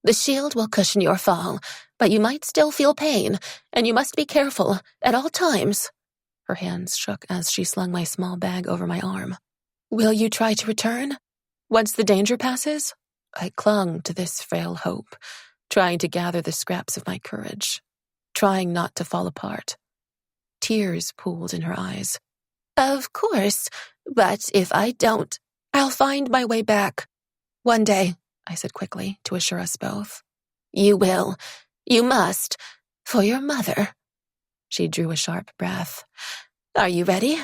The shield will cushion your fall, but you might still feel pain, and you must be careful at all times. Her hands shook as she slung my small bag over my arm. Will you try to return? Once the danger passes? I clung to this frail hope, trying to gather the scraps of my courage, trying not to fall apart. Tears pooled in her eyes. Of course, but if I don't, I'll find my way back. One day, I said quickly to assure us both. You will. You must. For your mother. She drew a sharp breath. Are you ready?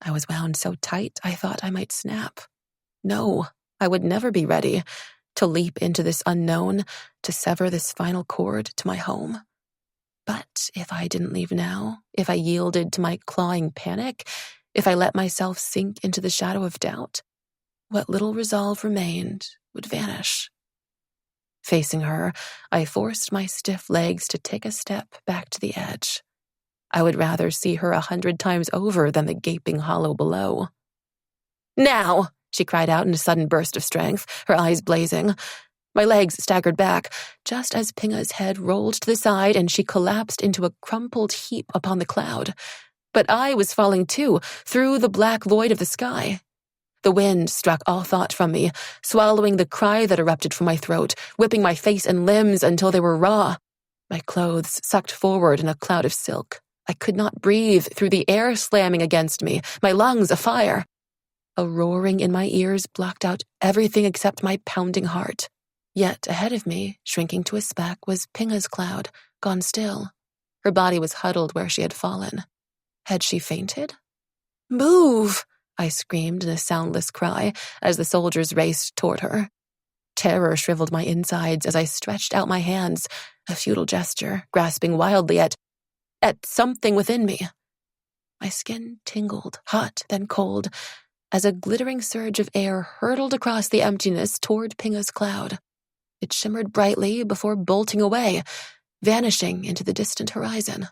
I was wound so tight I thought I might snap. No, I would never be ready to leap into this unknown, to sever this final cord to my home. But if I didn't leave now, if I yielded to my clawing panic, if I let myself sink into the shadow of doubt, what little resolve remained would vanish. Facing her, I forced my stiff legs to take a step back to the edge. I would rather see her 100 times over than the gaping hollow below. Now! She cried out in a sudden burst of strength, her eyes blazing. My legs staggered back, just as Pinga's head rolled to the side and she collapsed into a crumpled heap upon the cloud. But I was falling too, through the black void of the sky. The wind struck all thought from me, swallowing the cry that erupted from my throat, whipping my face and limbs until they were raw. My clothes sucked forward in a cloud of silk. I could not breathe through the air slamming against me, my lungs afire. A roaring in my ears blocked out everything except my pounding heart. Yet ahead of me, shrinking to a speck, was Pinga's cloud, gone still. Her body was huddled where she had fallen. Had she fainted? Move! I screamed in a soundless cry as the soldiers raced toward her. Terror shriveled my insides as I stretched out my hands, A futile gesture, grasping wildly at something within me. My skin tingled, hot then cold, as a glittering surge of air hurtled across the emptiness toward Pinga's cloud. It shimmered brightly before bolting away, vanishing into the distant horizon.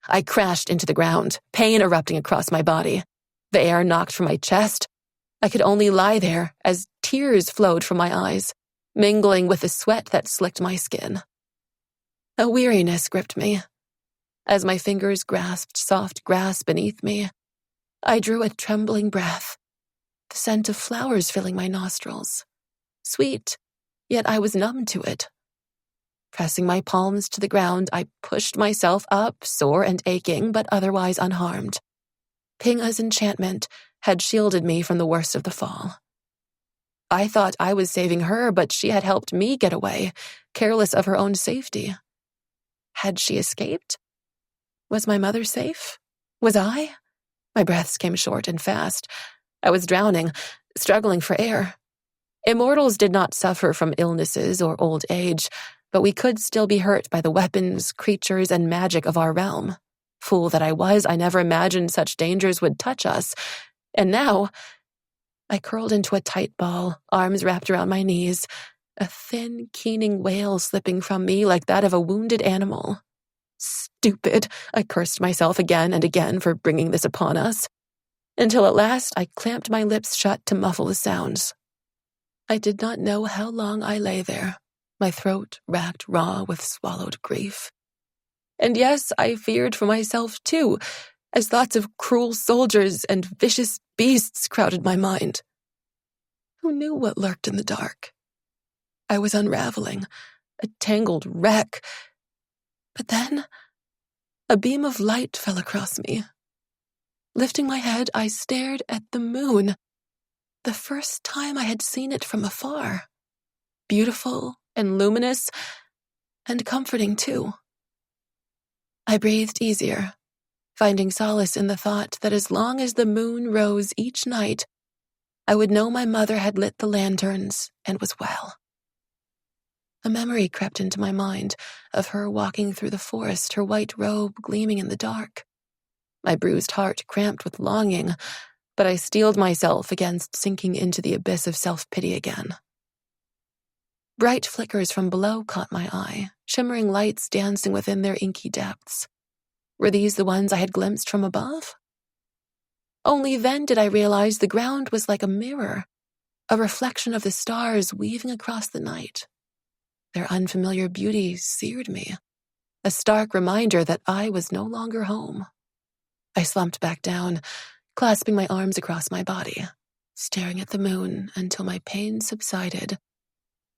I crashed into the ground, pain erupting across my body. The air knocked from my chest. I could only lie there as tears flowed from my eyes, mingling with the sweat that slicked my skin. A weariness gripped me. As my fingers grasped soft grass beneath me, I drew a trembling breath, the scent of flowers filling my nostrils. Sweet, yet I was numb to it. Pressing my palms to the ground, I pushed myself up, sore and aching, but otherwise unharmed. Pinga's enchantment had shielded me from the worst of the fall. I thought I was saving her, but she had helped me get away, careless of her own safety. Had she escaped? Was my mother safe? Was I? My breaths came short and fast. I was drowning, struggling for air. Immortals did not suffer from illnesses or old age, but we could still be hurt by the weapons, creatures, and magic of our realm. Fool that I was, I never imagined such dangers would touch us. And now, I curled into a tight ball, arms wrapped around my knees, a thin, keening wail slipping from me like that of a wounded animal. Stupid, I cursed myself again and again for bringing this upon us, until at last I clamped my lips shut to muffle the sounds. I did not know how long I lay there, my throat racked raw with swallowed grief. And yes, I feared for myself too, as thoughts of cruel soldiers and vicious beasts crowded my mind. Who knew what lurked in the dark? I was unraveling, a tangled wreck. But then, a beam of light fell across me. Lifting my head, I stared at the moon, the first time I had seen it from afar. Beautiful and luminous, and comforting too. I breathed easier, finding solace in the thought that as long as the moon rose each night, I would know my mother had lit the lanterns and was well. A memory crept into my mind of her walking through the forest, her white robe gleaming in the dark. My bruised heart cramped with longing, but I steeled myself against sinking into the abyss of self-pity again. Bright flickers from below caught my eye, shimmering lights dancing within their inky depths. Were these the ones I had glimpsed from above? Only then did I realize the ground was like a mirror, a reflection of the stars weaving across the night. Their unfamiliar beauty seared me, a stark reminder that I was no longer home. I slumped back down, clasping my arms across my body, staring at the moon until my pain subsided,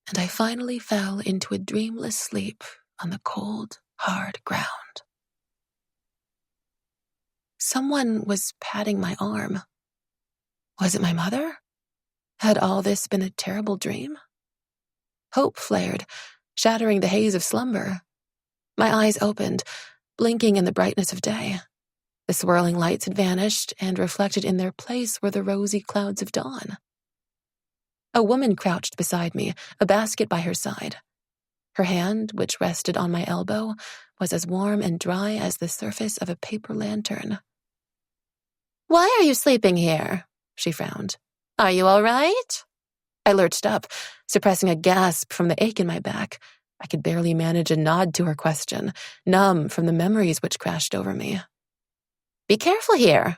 and I finally fell into a dreamless sleep on the cold, hard ground. Someone was patting my arm. Was it my mother? Had all this been a terrible dream? Hope flared, shattering the haze of slumber. My eyes opened, blinking in the brightness of day. The swirling lights had vanished, and reflected in their place were the rosy clouds of dawn. A woman crouched beside me, a basket by her side. Her hand, which rested on my elbow, was as warm and dry as the surface of a paper lantern. "Why are you sleeping here?" she frowned. "Are you all right?" I lurched up, suppressing a gasp from the ache in my back. I could barely manage a nod to her question, numb from the memories which crashed over me. "Be careful here.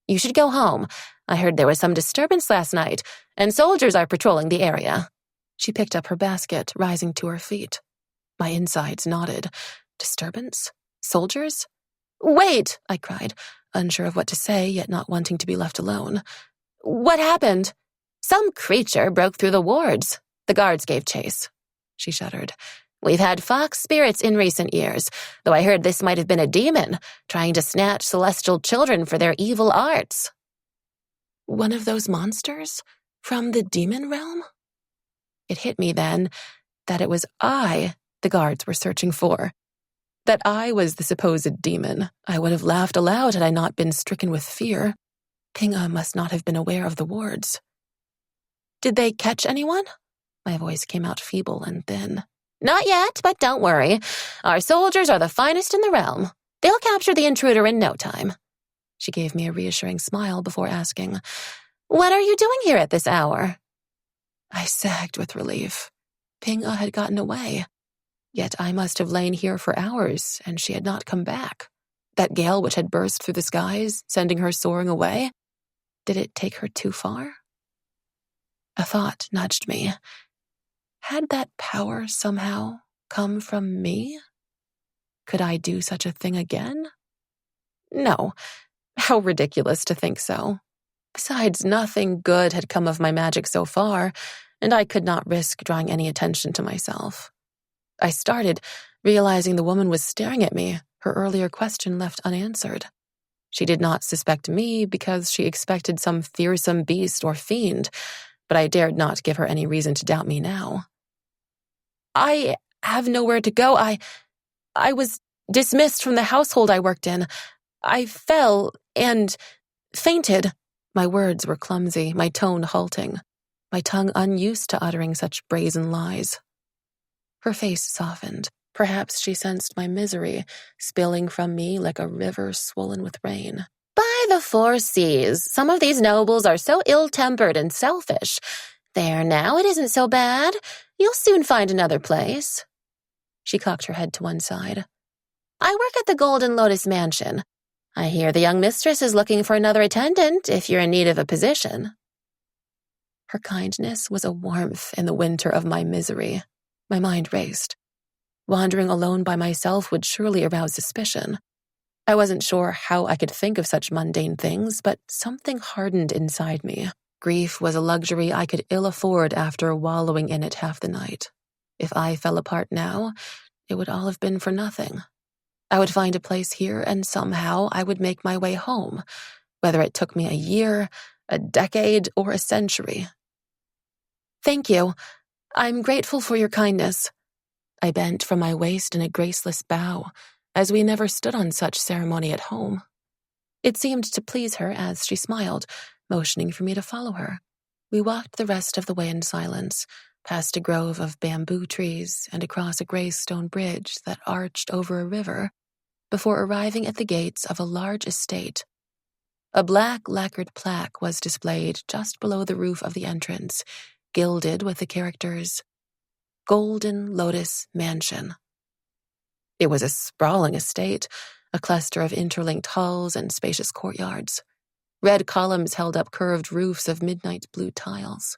You should go home. I heard there was some disturbance last night, and soldiers are patrolling the area." She picked up her basket, rising to her feet. My insides nodded. Disturbance? Soldiers? "Wait!" I cried, unsure of what to say, yet not wanting to be left alone. "What happened?" "Some creature broke through the wards. The guards gave chase." She shuddered. "We've had fox spirits in recent years, though I heard this might have been a demon, trying to snatch celestial children for their evil arts." One of those monsters? From the demon realm? It hit me then that it was I the guards were searching for. That I was the supposed demon. I would have laughed aloud had I not been stricken with fear. Pinga must not have been aware of the wards. "Did they catch anyone?" My voice came out feeble and thin. Not yet, but don't worry. Our soldiers are the finest in the realm. They'll capture the intruder in no time. She gave me a reassuring smile before asking, What are you doing here at this hour? I sagged with relief. Ping-a had gotten away. Yet I must have lain here for hours, and she had not come back. That gale which had burst through the skies, sending her soaring away, did it take her too far? A thought nudged me. Had that power somehow come from me? Could I do such a thing again? No. How ridiculous to think so. Besides, nothing good had come of my magic so far, and I could not risk drawing any attention to myself. I started, realizing the woman was staring at me, her earlier question left unanswered. She did not suspect me because she expected some fearsome beast or fiend, but I dared not give her any reason to doubt me now. I have nowhere to go. I was dismissed from the household I worked in. I fell and fainted. My words were clumsy, my tone halting, my tongue unused to uttering such brazen lies. Her face softened. Perhaps she sensed my misery, spilling from me like a river swollen with rain. By the four seas, some of these nobles are so ill-tempered and selfish. There now, it isn't so bad. You'll soon find another place. She cocked her head to one side. I work at the Golden Lotus Mansion. I hear the young mistress is looking for another attendant if you're in need of a position. Her kindness was a warmth in the winter of my misery. My mind raced. Wandering alone by myself would surely arouse suspicion. I wasn't sure how I could think of such mundane things, but something hardened inside me. Grief was a luxury I could ill afford after wallowing in it half the night. If I fell apart now, it would all have been for nothing. I would find a place here, and somehow I would make my way home, whether it took me a year, a decade, or a century. Thank you. I'm grateful for your kindness. I bent from my waist in a graceless bow, as we never stood on such ceremony at home. It seemed to please her as she smiled, motioning for me to follow her. We walked the rest of the way in silence, past a grove of bamboo trees and across a gray stone bridge that arched over a river, before arriving at the gates of a large estate. A black lacquered plaque was displayed just below the roof of the entrance, gilded with the characters, Golden Lotus Mansion. It was a sprawling estate, a cluster of interlinked halls and spacious courtyards. Red columns held up curved roofs of midnight blue tiles.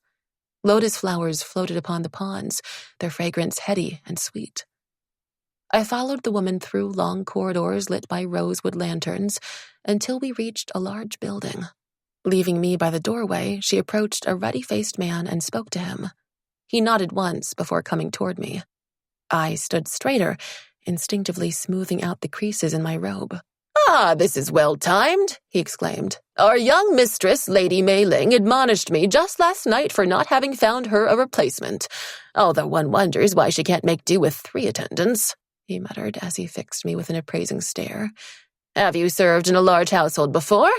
Lotus flowers floated upon the ponds, their fragrance heady and sweet. I followed the woman through long corridors lit by rosewood lanterns until we reached a large building. Leaving me by the doorway, she approached a ruddy-faced man and spoke to him. He nodded once before coming toward me. I stood straighter, instinctively smoothing out the creases in my robe. "Ah, this is well-timed," he exclaimed. "Our young mistress, Lady Mei Ling, admonished me just last night for not having found her a replacement, although one wonders why she can't make do with 3 attendants," he muttered as he fixed me with an appraising stare. "Have you served in a large household before?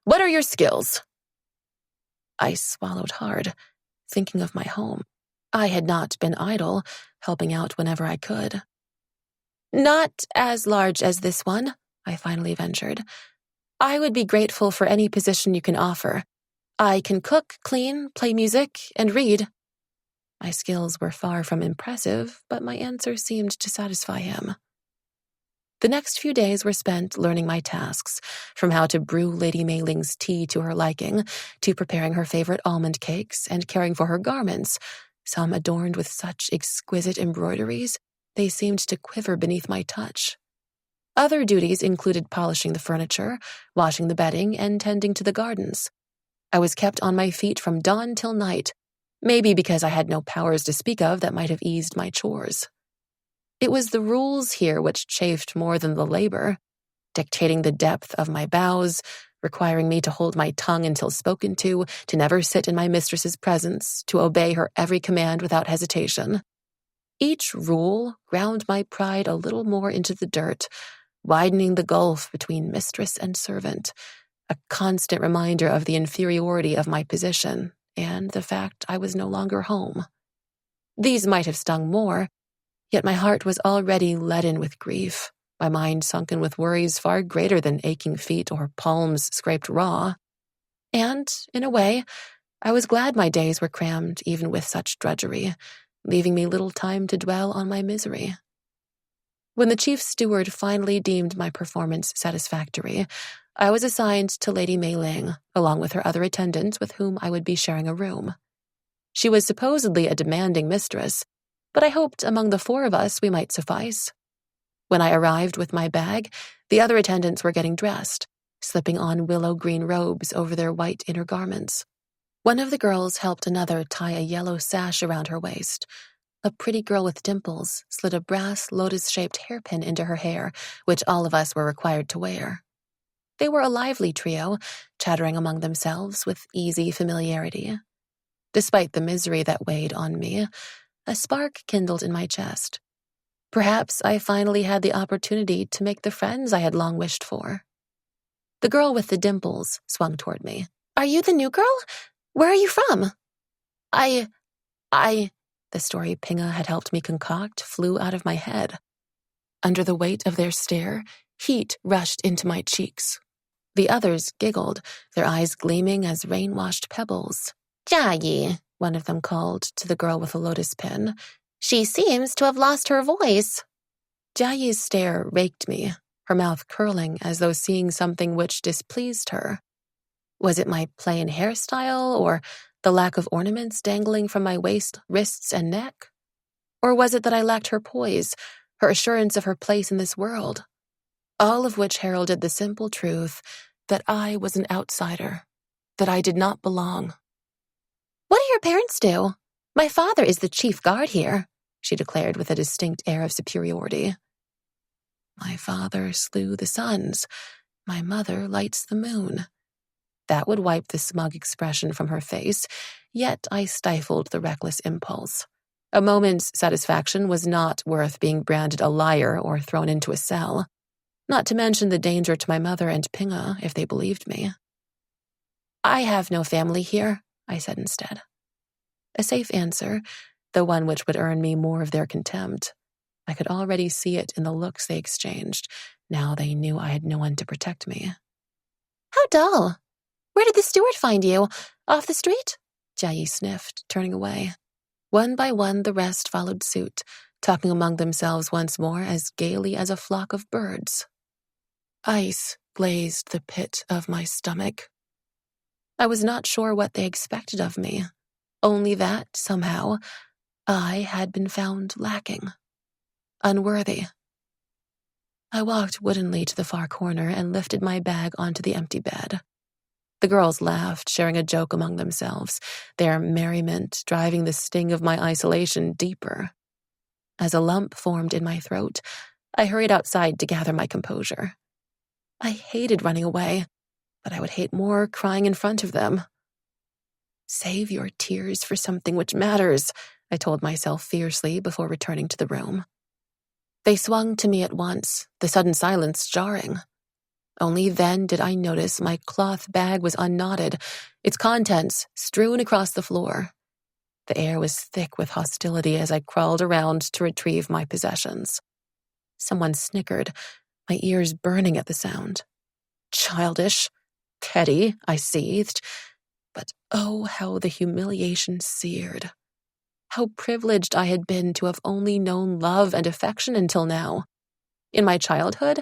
What are your skills?" I swallowed hard, thinking of my home. I had not been idle, helping out whenever I could. "Not as large as this one," I finally ventured. "I would be grateful for any position you can offer. I can cook, clean, play music, and read." My skills were far from impressive, but my answer seemed to satisfy him. The next few days were spent learning my tasks, from how to brew Lady Mei Ling's tea to her liking, to preparing her favorite almond cakes and caring for her garments, some adorned with such exquisite embroideries they seemed to quiver beneath my touch. Other duties included polishing the furniture, washing the bedding, and tending to the gardens. I was kept on my feet from dawn till night, maybe because I had no powers to speak of that might have eased my chores. It was the rules here which chafed more than the labor, dictating the depth of my bows, requiring me to hold my tongue until spoken to never sit in my mistress's presence, to obey her every command without hesitation. Each rule ground my pride a little more into the dirt, widening the gulf between mistress and servant, a constant reminder of the inferiority of my position and the fact I was no longer home. These might have stung more, Yet my heart was already leaden with grief, my mind sunken with worries far greater than aching feet or palms scraped raw. And, in a way, I was glad my days were crammed even with such drudgery, leaving me little time to dwell on my misery. When the chief steward finally deemed my performance satisfactory, I was assigned to Lady Mei Ling, along with her other attendants with whom I would be sharing a room. She was supposedly a demanding mistress, but I hoped among the four of us we might suffice. When I arrived with my bag, the other attendants were getting dressed, slipping on willow green robes over their white inner garments. One of the girls helped another tie a yellow sash around her waist. A pretty girl with dimples slid a brass lotus-shaped hairpin into her hair, which all of us were required to wear. They were a lively trio, chattering among themselves with easy familiarity. Despite the misery that weighed on me, a spark kindled in my chest. Perhaps I finally had the opportunity to make the friends I had long wished for. The girl with the dimples swung toward me. "Are you the new girl? Where are you from?" I, the story Pinga had helped me concoct flew out of my head. Under the weight of their stare, heat rushed into my cheeks. The others giggled, their eyes gleaming as rain-washed pebbles. "Jiayi," one of them called to the girl with the lotus pin. "She seems to have lost her voice." Jiayi's stare raked me, her mouth curling as though seeing something which displeased her. Was it my plain hairstyle, or the lack of ornaments dangling from my waist, wrists, and neck? Or was it that I lacked her poise, her assurance of her place in this world? All of which heralded the simple truth that I was an outsider, that I did not belong. "What do your parents do? My father is the chief guard here," she declared with a distinct air of superiority. "My father slew the suns. My mother lights the moon." That would wipe the smug expression from her face, yet I stifled the reckless impulse. A moment's satisfaction was not worth being branded a liar or thrown into a cell, not to mention the danger to my mother and Pinga if they believed me. "I have no family here," I said instead. A safe answer, though one which would earn me more of their contempt. I could already see it in the looks they exchanged. Now they knew I had no one to protect me. "How dull. Where did the steward find you? Off the street?" Jiayi sniffed, turning away. One by one, the rest followed suit, talking among themselves once more as gaily as a flock of birds. Ice glazed the pit of my stomach. I was not sure what they expected of me, only that, somehow, I had been found lacking, unworthy. I walked woodenly to the far corner and lifted my bag onto the empty bed. The girls laughed, sharing a joke among themselves, their merriment driving the sting of my isolation deeper. As a lump formed in my throat, I hurried outside to gather my composure. I hated running away, but I would hate more crying in front of them. "Save your tears for something which matters," I told myself fiercely before returning to the room. They swung to me at once, the sudden silence jarring. Only then did I notice my cloth bag was unknotted, its contents strewn across the floor. The air was thick with hostility as I crawled around to retrieve my possessions. Someone snickered, my ears burning at the sound. Childish, petty, I seethed, but oh, how the humiliation seared. How privileged I had been to have only known love and affection until now. In my childhood,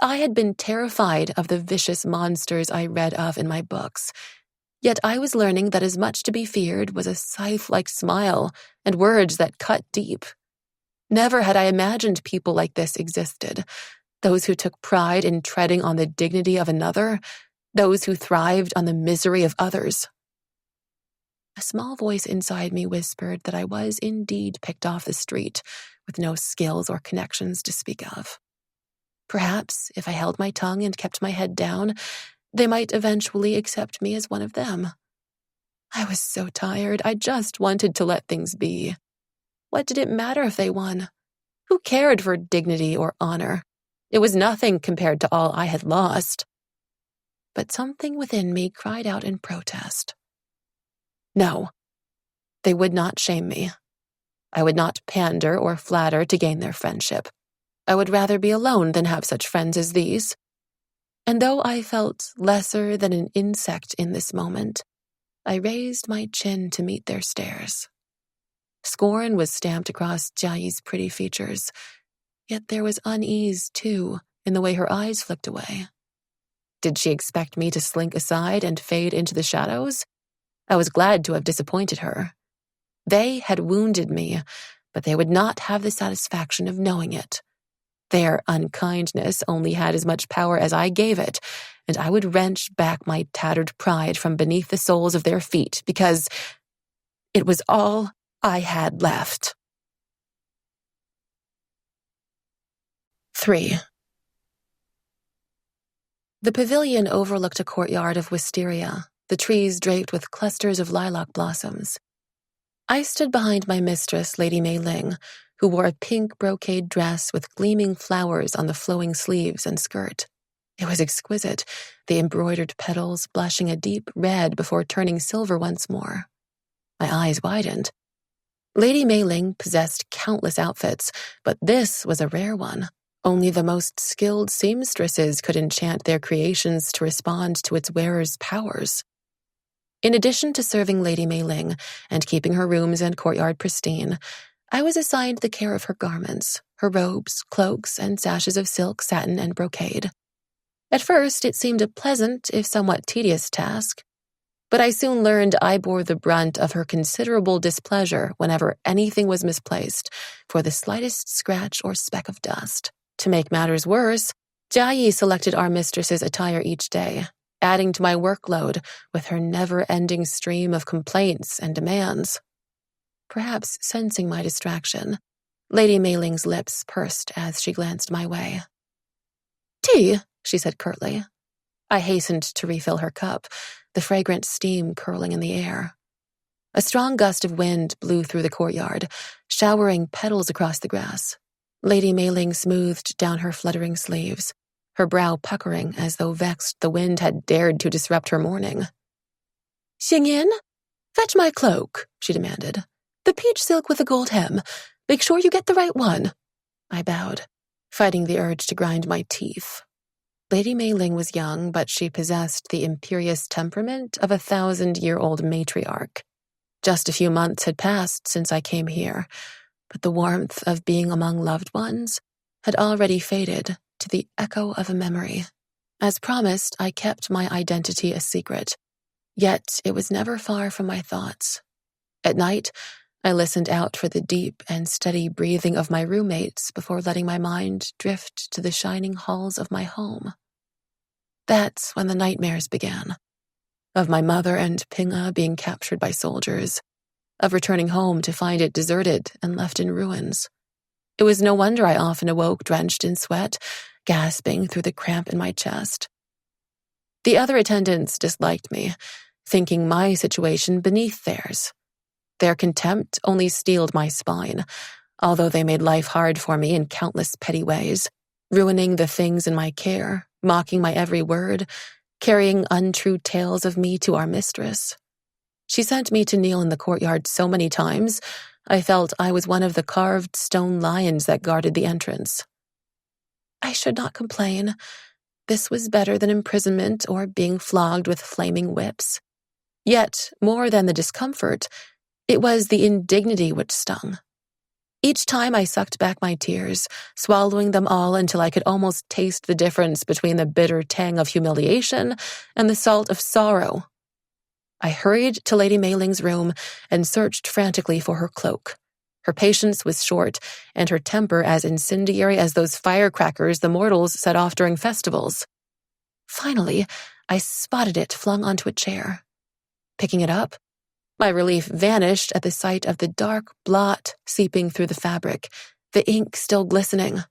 I had been terrified of the vicious monsters I read of in my books, yet I was learning that as much to be feared was a scythe-like smile and words that cut deep. Never had I imagined people like this existed, those who took pride in treading on the dignity of another, those who thrived on the misery of others. A small voice inside me whispered that I was indeed picked off the street, with no skills or connections to speak of. Perhaps, if I held my tongue and kept my head down, they might eventually accept me as one of them. I was so tired, I just wanted to let things be. What did it matter if they won? Who cared for dignity or honor? It was nothing compared to all I had lost. But something within me cried out in protest. No, they would not shame me. I would not pander or flatter to gain their friendship. I would rather be alone than have such friends as these. And though I felt lesser than an insect in this moment, I raised my chin to meet their stares. Scorn was stamped across Jiayi's pretty features, yet there was unease, too, in the way her eyes flicked away. Did she expect me to slink aside and fade into the shadows? I was glad to have disappointed her. They had wounded me, but they would not have the satisfaction of knowing it. Their unkindness only had as much power as I gave it, and I would wrench back my tattered pride from beneath the soles of their feet because it was all I had left. 3. The pavilion overlooked a courtyard of wisteria, the trees draped with clusters of lilac blossoms. I stood behind my mistress, Lady Mei Ling, who wore a pink brocade dress with gleaming flowers on the flowing sleeves and skirt. It was exquisite, the embroidered petals blushing a deep red before turning silver once more. My eyes widened. Lady Mei Ling possessed countless outfits, but this was a rare one. Only the most skilled seamstresses could enchant their creations to respond to its wearer's powers. In addition to serving Lady Mei Ling and keeping her rooms and courtyard pristine, I was assigned the care of her garments, her robes, cloaks, and sashes of silk, satin, and brocade. At first, it seemed a pleasant, if somewhat tedious task, but I soon learned I bore the brunt of her considerable displeasure whenever anything was misplaced, for the slightest scratch or speck of dust. To make matters worse, Jiayi selected our mistress's attire each day, adding to my workload with her never-ending stream of complaints and demands. Perhaps sensing my distraction, Lady Mei Ling's lips pursed as she glanced my way. "Tea," she said curtly. I hastened to refill her cup, the fragrant steam curling in the air. A strong gust of wind blew through the courtyard, showering petals across the grass. Lady Mei Ling smoothed down her fluttering sleeves, her brow puckering as though vexed the wind had dared to disrupt her morning. "Xingyan, fetch my cloak," she demanded. "The peach silk with the gold hem. Make sure you get the right one." I bowed, fighting the urge to grind my teeth. Lady Mei Ling was young, but she possessed the imperious temperament of a 1,000-year-old matriarch. Just a few months had passed since I came here, but the warmth of being among loved ones had already faded to the echo of a memory. As promised, I kept my identity a secret, yet it was never far from my thoughts. At night, I listened out for the deep and steady breathing of my roommates before letting my mind drift to the shining halls of my home. That's when the nightmares began. Of my mother and Ping'e being captured by soldiers, of returning home to find it deserted and left in ruins. It was no wonder I often awoke drenched in sweat, gasping through the cramp in my chest. The other attendants disliked me, thinking my situation beneath theirs. Their contempt only steeled my spine, although they made life hard for me in countless petty ways, ruining the things in my care, mocking my every word, carrying untrue tales of me to our mistress. She sent me to kneel in the courtyard so many times, I felt I was one of the carved stone lions that guarded the entrance. I should not complain. This was better than imprisonment or being flogged with flaming whips. Yet, more than the discomfort, it was the indignity which stung. Each time I sucked back my tears, swallowing them all until I could almost taste the difference between the bitter tang of humiliation and the salt of sorrow. I hurried to Lady Mei Ling's room and searched frantically for her cloak. Her patience was short, and her temper as incendiary as those firecrackers the mortals set off during festivals. Finally, I spotted it flung onto a chair. Picking it up, my relief vanished at the sight of the dark blot seeping through the fabric, the ink still glistening.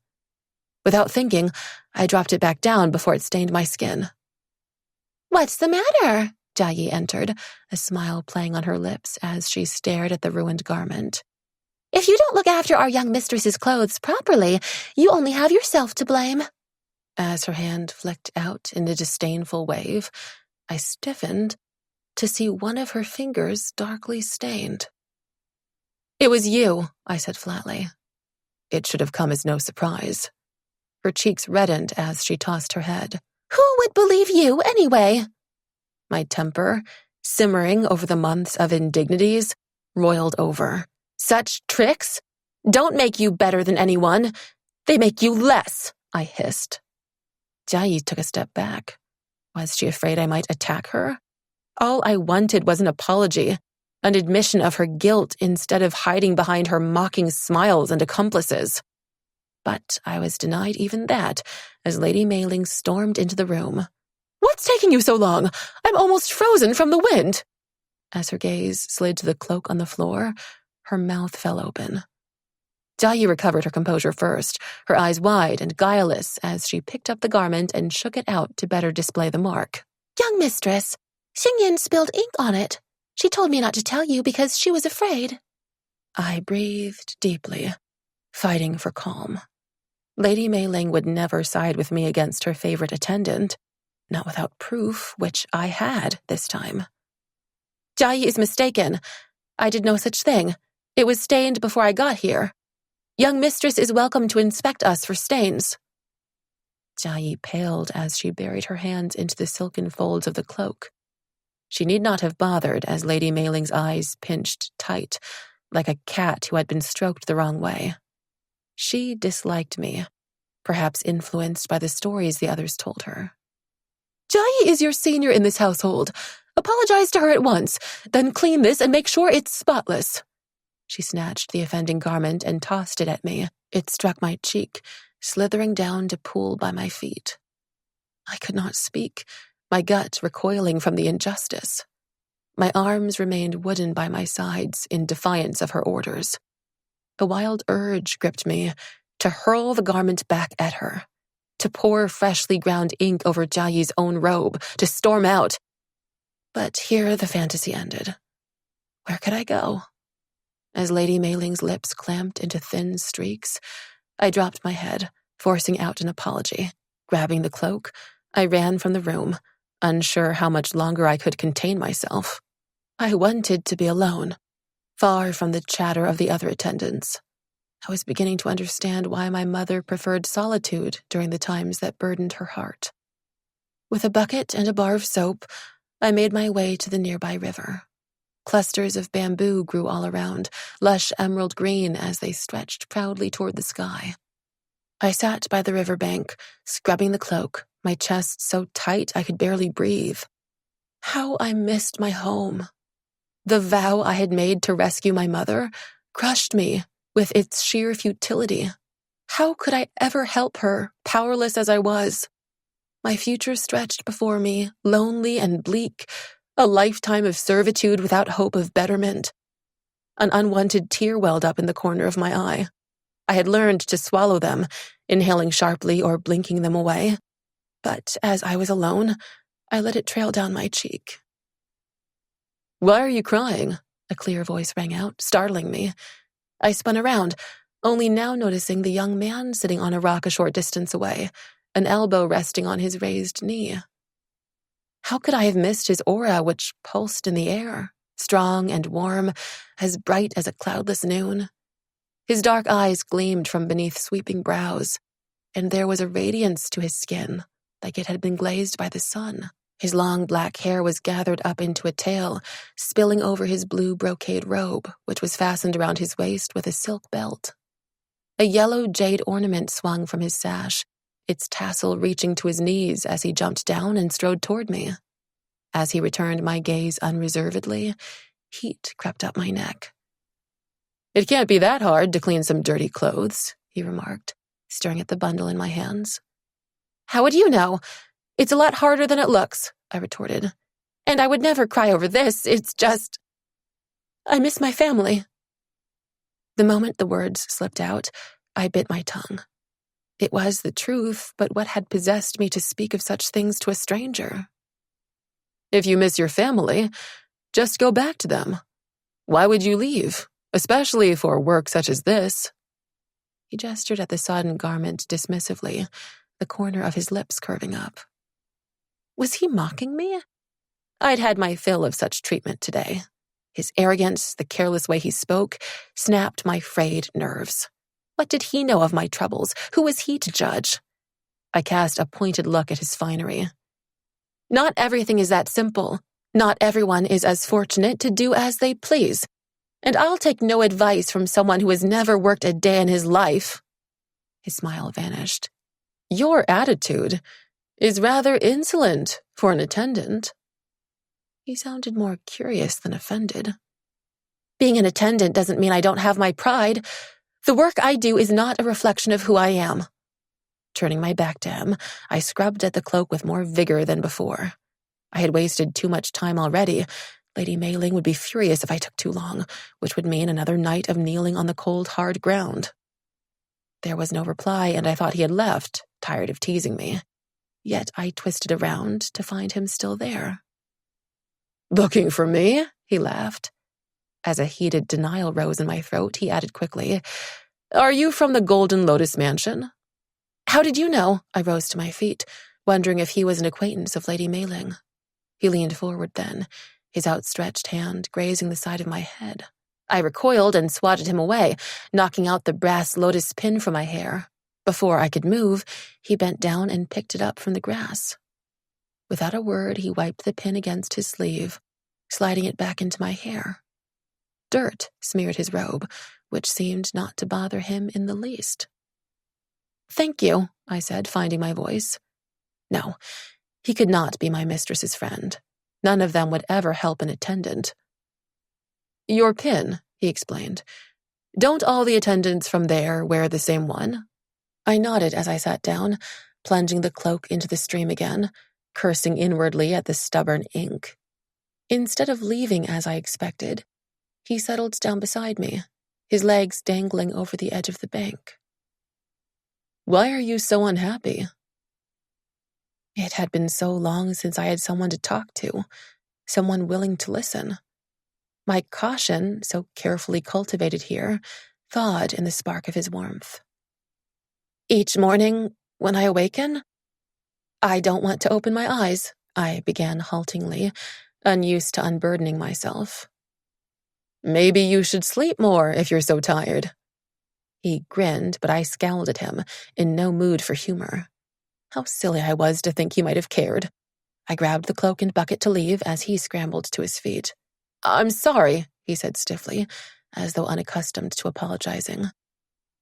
Without thinking, I dropped it back down before it stained my skin. "What's the matter?" Jiayi entered, a smile playing on her lips as she stared at the ruined garment. "If you don't look after our young mistress's clothes properly, you only have yourself to blame." As her hand flicked out in a disdainful wave, I stiffened to see one of her fingers darkly stained. It was you, I said flatly. It should have come as no surprise. Her cheeks reddened as she tossed her head. Who would believe you, anyway? My temper, simmering over the months of indignities, roiled over. Such tricks don't make you better than anyone. They make you less, I hissed. Chang'e took a step back. Was she afraid I might attack her? All I wanted was an apology, an admission of her guilt instead of hiding behind her mocking smiles and accomplices. But I was denied even that as Lady Mei-ling stormed into the room. What's taking you so long? I'm almost frozen from the wind. As her gaze slid to the cloak on the floor, her mouth fell open. Chang'e recovered her composure first, her eyes wide and guileless as she picked up the garment and shook it out to better display the mark. Young mistress, Xingyin spilled ink on it. She told me not to tell you because she was afraid. I breathed deeply, fighting for calm. Lady Mei-ling would never side with me against her favorite attendant, not without proof, which I had this time. Chang'e is mistaken. I did no such thing. It was stained before I got here. Young mistress is welcome to inspect us for stains. Chang'e paled as she buried her hands into the silken folds of the cloak. She need not have bothered as Lady Mei-ling's eyes pinched tight, like a cat who had been stroked the wrong way. She disliked me, perhaps influenced by the stories the others told her. Chang'e is your senior in this household. Apologize to her at once, then clean this and make sure it's spotless. She snatched the offending garment and tossed it at me. It struck my cheek, slithering down to pool by my feet. I could not speak, my gut recoiling from the injustice. My arms remained wooden by my sides in defiance of her orders. A wild urge gripped me to hurl the garment back at her, to pour freshly ground ink over Chang'e's own robe, to storm out. But here the fantasy ended. Where could I go? As Lady Mei-ling's lips clamped into thin streaks, I dropped my head, forcing out an apology. Grabbing the cloak, I ran from the room, unsure how much longer I could contain myself. I wanted to be alone, far from the chatter of the other attendants. I was beginning to understand why my mother preferred solitude during the times that burdened her heart. With a bucket and a bar of soap, I made my way to the nearby river. Clusters of bamboo grew all around, lush emerald green as they stretched proudly toward the sky. I sat by the riverbank, scrubbing the cloak, my chest so tight I could barely breathe. How I missed my home. The vow I had made to rescue my mother crushed me with its sheer futility. How could I ever help her, powerless as I was? My future stretched before me, lonely and bleak, a lifetime of servitude without hope of betterment. An unwanted tear welled up in the corner of my eye. I had learned to swallow them, inhaling sharply or blinking them away. But as I was alone, I let it trail down my cheek. Why are you crying? A clear voice rang out, startling me. I spun around, only now noticing the young man sitting on a rock a short distance away, an elbow resting on his raised knee. How could I have missed his aura, which pulsed in the air, strong and warm, as bright as a cloudless noon? His dark eyes gleamed from beneath sweeping brows, and there was a radiance to his skin, like it had been glazed by the sun. His long black hair was gathered up into a tail, spilling over his blue brocade robe, which was fastened around his waist with a silk belt. A yellow jade ornament swung from his sash, its tassel reaching to his knees as he jumped down and strode toward me. As he returned my gaze unreservedly, heat crept up my neck. It can't be that hard to clean some dirty clothes, he remarked, staring at the bundle in my hands. How would you know? It's a lot harder than it looks, I retorted. And I would never cry over this, it's just... I miss my family. The moment the words slipped out, I bit my tongue. It was the truth, but what had possessed me to speak of such things to a stranger? If you miss your family, just go back to them. Why would you leave, especially for work such as this? He gestured at the sodden garment dismissively, the corner of his lips curving up. Was he mocking me? I'd had my fill of such treatment today. His arrogance, the careless way he spoke, snapped my frayed nerves. What did he know of my troubles? Who was he to judge? I cast a pointed look at his finery. Not everything is that simple. Not everyone is as fortunate to do as they please. And I'll take no advice from someone who has never worked a day in his life. His smile vanished. Your attitude is rather insolent for an attendant. He sounded more curious than offended. Being an attendant doesn't mean I don't have my pride. The work I do is not a reflection of who I am. Turning my back to him, I scrubbed at the cloak with more vigor than before. I had wasted too much time already. Lady Mei Ling would be furious if I took too long, which would mean another night of kneeling on the cold, hard ground. There was no reply, and I thought he had left, tired of teasing me. Yet I twisted around to find him still there. Looking for me? He laughed. As a heated denial rose in my throat, he added quickly, Are you from the Golden Lotus Mansion? How did you know? I rose to my feet, wondering if he was an acquaintance of Lady Mei Ling. He leaned forward then, his outstretched hand grazing the side of my head. I recoiled and swatted him away, knocking out the brass lotus pin from my hair. Before I could move, he bent down and picked it up from the grass. Without a word, he wiped the pin against his sleeve, sliding it back into my hair. Dirt smeared his robe, which seemed not to bother him in the least. Thank you, I said, finding my voice. No, he could not be my mistress's friend. None of them would ever help an attendant. Your pin, he explained. Don't all the attendants from there wear the same one? I nodded as I sat down, plunging the cloak into the stream again, cursing inwardly at the stubborn ink. Instead of leaving as I expected, he settled down beside me, his legs dangling over the edge of the bank. Why are you so unhappy? It had been so long since I had someone to talk to, someone willing to listen. My caution, so carefully cultivated here, thawed in the spark of his warmth. Each morning, when I awaken, I don't want to open my eyes, I began haltingly, unused to unburdening myself. Maybe you should sleep more if you're so tired. He grinned, but I scowled at him, in no mood for humor. How silly I was to think he might have cared. I grabbed the cloak and bucket to leave as he scrambled to his feet. I'm sorry, he said stiffly, as though unaccustomed to apologizing.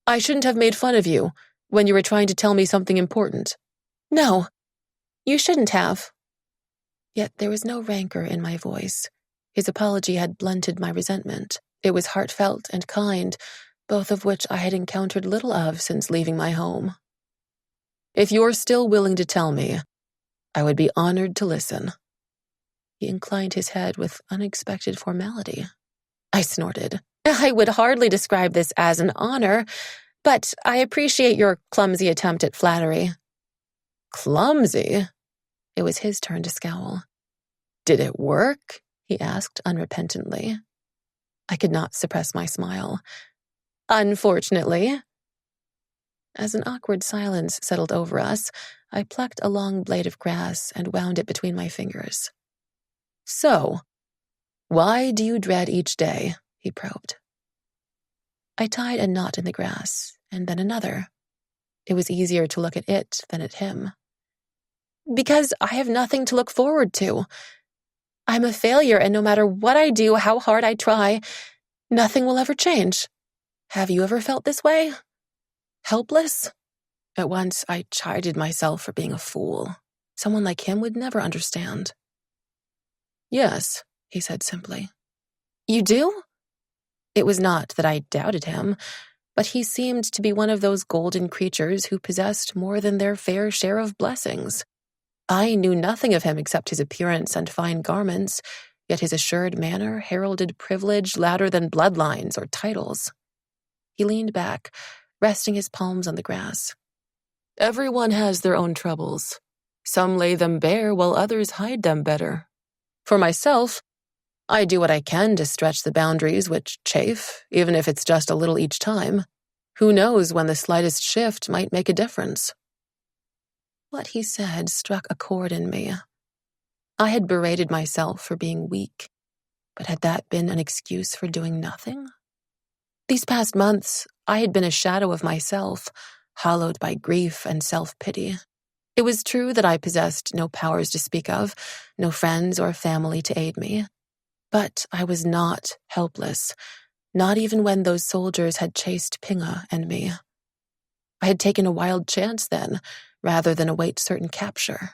I shouldn't have made fun of you when you were trying to tell me something important. No, you shouldn't have. Yet there was no rancor in my voice. His apology had blunted my resentment. It was heartfelt and kind, both of which I had encountered little of since leaving my home. If you're still willing to tell me, I would be honored to listen. He inclined his head with unexpected formality. I snorted. I would hardly describe this as an honor, but I appreciate your clumsy attempt at flattery. Clumsy? It was his turn to scowl. Did it work? He asked unrepentantly. I could not suppress my smile. Unfortunately. As an awkward silence settled over us, I plucked a long blade of grass and wound it between my fingers. So, why do you dread each day? He probed. I tied a knot in the grass, and then another. It was easier to look at it than at him. Because I have nothing to look forward to. I'm a failure, and no matter what I do, how hard I try, nothing will ever change. Have you ever felt this way? Helpless? At once, I chided myself for being a fool. Someone like him would never understand. Yes, he said simply. You do? It was not that I doubted him, but he seemed to be one of those golden creatures who possessed more than their fair share of blessings. I knew nothing of him except his appearance and fine garments, yet his assured manner heralded privilege louder than bloodlines or titles. He leaned back, resting his palms on the grass. Everyone has their own troubles. Some lay them bare while others hide them better. For myself, I do what I can to stretch the boundaries which chafe, even if it's just a little each time. Who knows when the slightest shift might make a difference? What he said struck a chord in me. I had berated myself for being weak. But had that been an excuse for doing nothing? These past months, I had been a shadow of myself, hollowed by grief and self-pity. It was true that I possessed no powers to speak of, no friends or family to aid me. But I was not helpless, not even when those soldiers had chased Chang'e and me. I had taken a wild chance then, rather than await certain capture.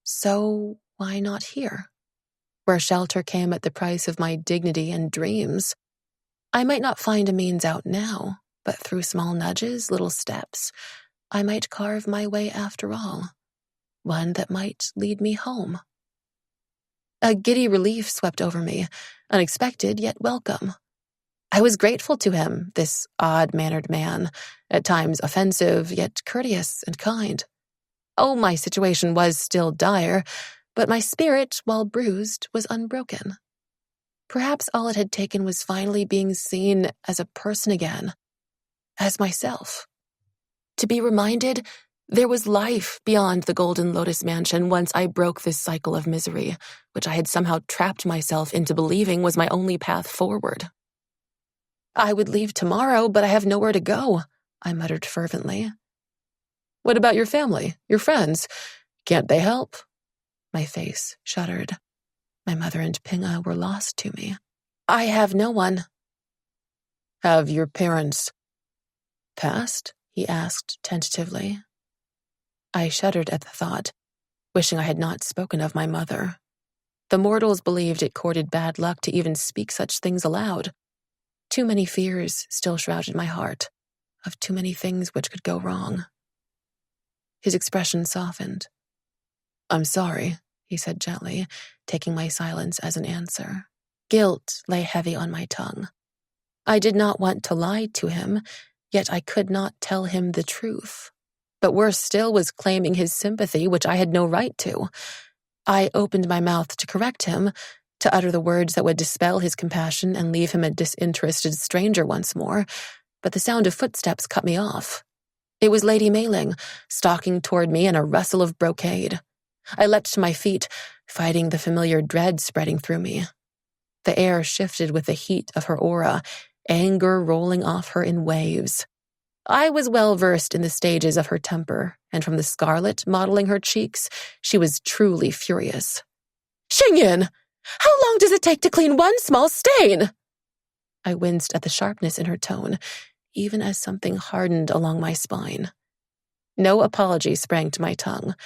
So why not here, where shelter came at the price of my dignity and dreams? I might not find a means out now, but through small nudges, little steps, I might carve my way after all, one that might lead me home. A giddy relief swept over me, unexpected yet welcome. I was grateful to him, this odd-mannered man, at times offensive yet courteous and kind. Oh, my situation was still dire, but my spirit, while bruised, was unbroken. Perhaps all it had taken was finally being seen as a person again, as myself. To be reminded there was life beyond the Golden Lotus Mansion once I broke this cycle of misery, which I had somehow trapped myself into believing was my only path forward. I would leave tomorrow, but I have nowhere to go, I muttered fervently. What about your family, your friends? Can't they help? My face shuddered. My mother and Chang'e were lost to me. I have no one. Have your parents passed? He asked tentatively. I shuddered at the thought, wishing I had not spoken of my mother. The mortals believed it courted bad luck to even speak such things aloud. Too many fears still shrouded my heart, of too many things which could go wrong. His expression softened. I'm sorry, he said gently, taking my silence as an answer. Guilt lay heavy on my tongue. I did not want to lie to him, yet I could not tell him the truth. But worse still was claiming his sympathy, which I had no right to. I opened my mouth to correct him, to utter the words that would dispel his compassion and leave him a disinterested stranger once more, but the sound of footsteps cut me off. It was Lady Mei-ling, stalking toward me in a rustle of brocade. I leapt to my feet, fighting the familiar dread spreading through me. The air shifted with the heat of her aura, anger rolling off her in waves. I was well versed in the stages of her temper, and from the scarlet modeling her cheeks, she was truly furious. Xingyan! How long does it take to clean one small stain? I winced at the sharpness in her tone, even as something hardened along my spine. No apology sprang to my tongue,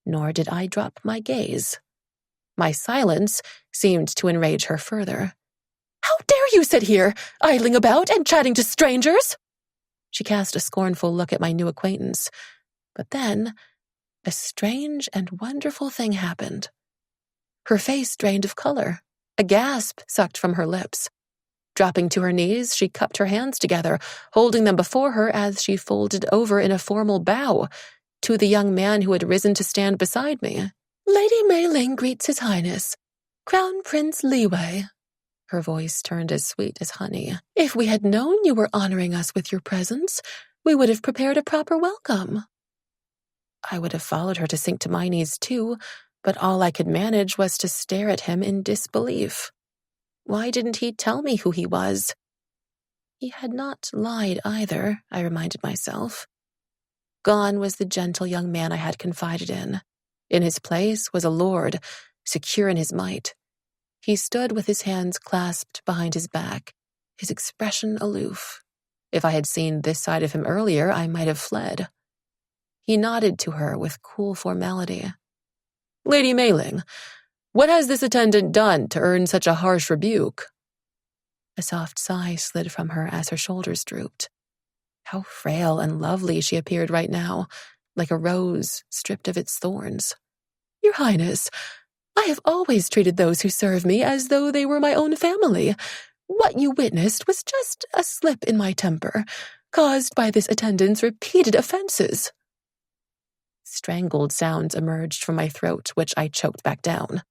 nor did I drop my gaze. My silence seemed to enrage her further. How dare you sit here, idling about and chatting to strangers? She cast a scornful look at my new acquaintance, but then a strange and wonderful thing happened. Her face drained of color. A gasp sucked from her lips. Dropping to her knees, she cupped her hands together, holding them before her as she folded over in a formal bow to the young man who had risen to stand beside me. Lady Mei-ling greets His Highness, Crown Prince Li Wei. Her voice turned as sweet as honey. If we had known you were honoring us with your presence, we would have prepared a proper welcome. I would have followed her to sink to my knees too, but all I could manage was to stare at him in disbelief. Why didn't he tell me who he was? He had not lied either, I reminded myself. Gone was the gentle young man I had confided in. In his place was a lord, secure in his might. He stood with his hands clasped behind his back, his expression aloof. If I had seen this side of him earlier, I might have fled. He nodded to her with cool formality. Lady Mei-ling, what has this attendant done to earn such a harsh rebuke? A soft sigh slid from her as her shoulders drooped. How frail and lovely she appeared right now, like a rose stripped of its thorns. Your Highness, I have always treated those who serve me as though they were my own family. What you witnessed was just a slip in my temper, caused by this attendant's repeated offenses. Strangled sounds emerged from my throat, which I choked back down.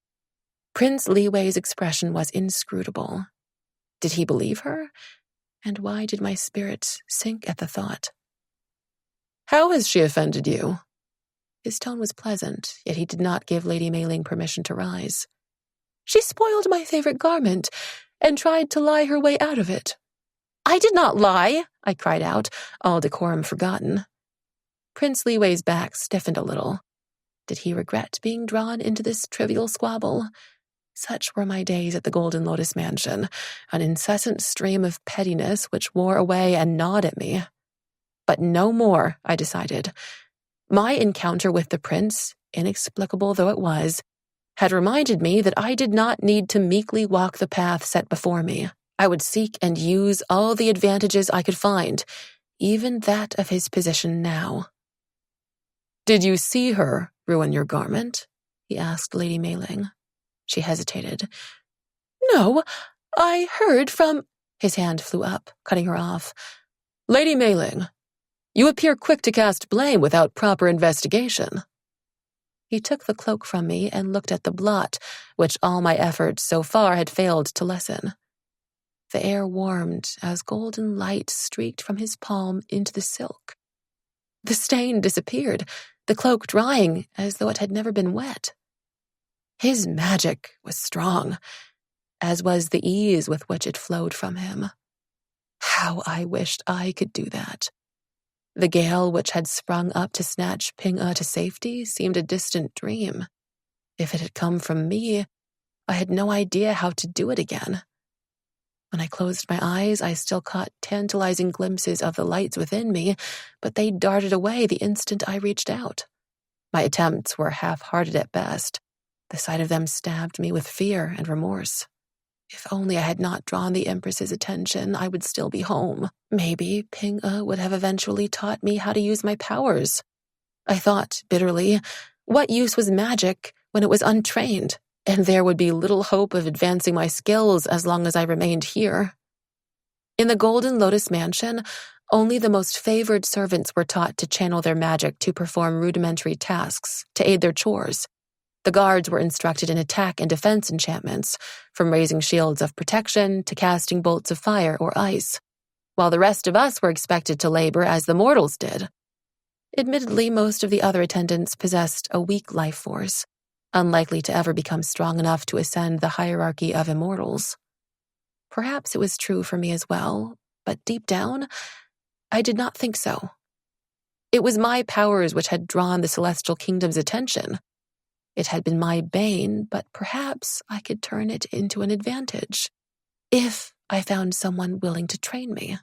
Prince Li Wei's expression was inscrutable. Did he believe her? And why did my spirit sink at the thought? How has she offended you? His tone was pleasant, yet he did not give Lady Mei-ling permission to rise. She spoiled my favorite garment and tried to lie her way out of it. I did not lie, I cried out, all decorum forgotten. Prince Liwei's back stiffened a little. Did he regret being drawn into this trivial squabble? Such were my days at the Golden Lotus Mansion, an incessant stream of pettiness which wore away and gnawed at me. But no more, I decided. My encounter with the prince, inexplicable though it was, had reminded me that I did not need to meekly walk the path set before me. I would seek and use all the advantages I could find, even that of his position now. "Did you see her ruin your garment?" he asked Lady Mei-ling. She hesitated. "No, I heard from—" His hand flew up, cutting her off. "Lady Mei-ling, you appear quick to cast blame without proper investigation." He took the cloak from me and looked at the blot, which all my efforts so far had failed to lessen. The air warmed as golden light streaked from his palm into the silk. The stain disappeared, the cloak drying as though it had never been wet. His magic was strong, as was the ease with which it flowed from him. How I wished I could do that. The gale which had sprung up to snatch Ping-e to safety seemed a distant dream. If it had come from me, I had no idea how to do it again. When I closed my eyes, I still caught tantalizing glimpses of the lights within me, but they darted away the instant I reached out. My attempts were half-hearted at best. The sight of them stabbed me with fear and remorse. If only I had not drawn the Empress's attention, I would still be home. Maybe Ping-e would have eventually taught me how to use my powers. I thought, bitterly, what use was magic when it was untrained? And there would be little hope of advancing my skills as long as I remained here. In the Golden Lotus Mansion, only the most favored servants were taught to channel their magic to perform rudimentary tasks, to aid their chores. The guards were instructed in attack and defense enchantments, from raising shields of protection to casting bolts of fire or ice, while the rest of us were expected to labor as the mortals did. Admittedly, most of the other attendants possessed a weak life force, unlikely to ever become strong enough to ascend the hierarchy of immortals. Perhaps it was true for me as well, but deep down, I did not think so. It was my powers which had drawn the Celestial Kingdom's attention. It had been my bane, but perhaps I could turn it into an advantage, if I found someone willing to train me.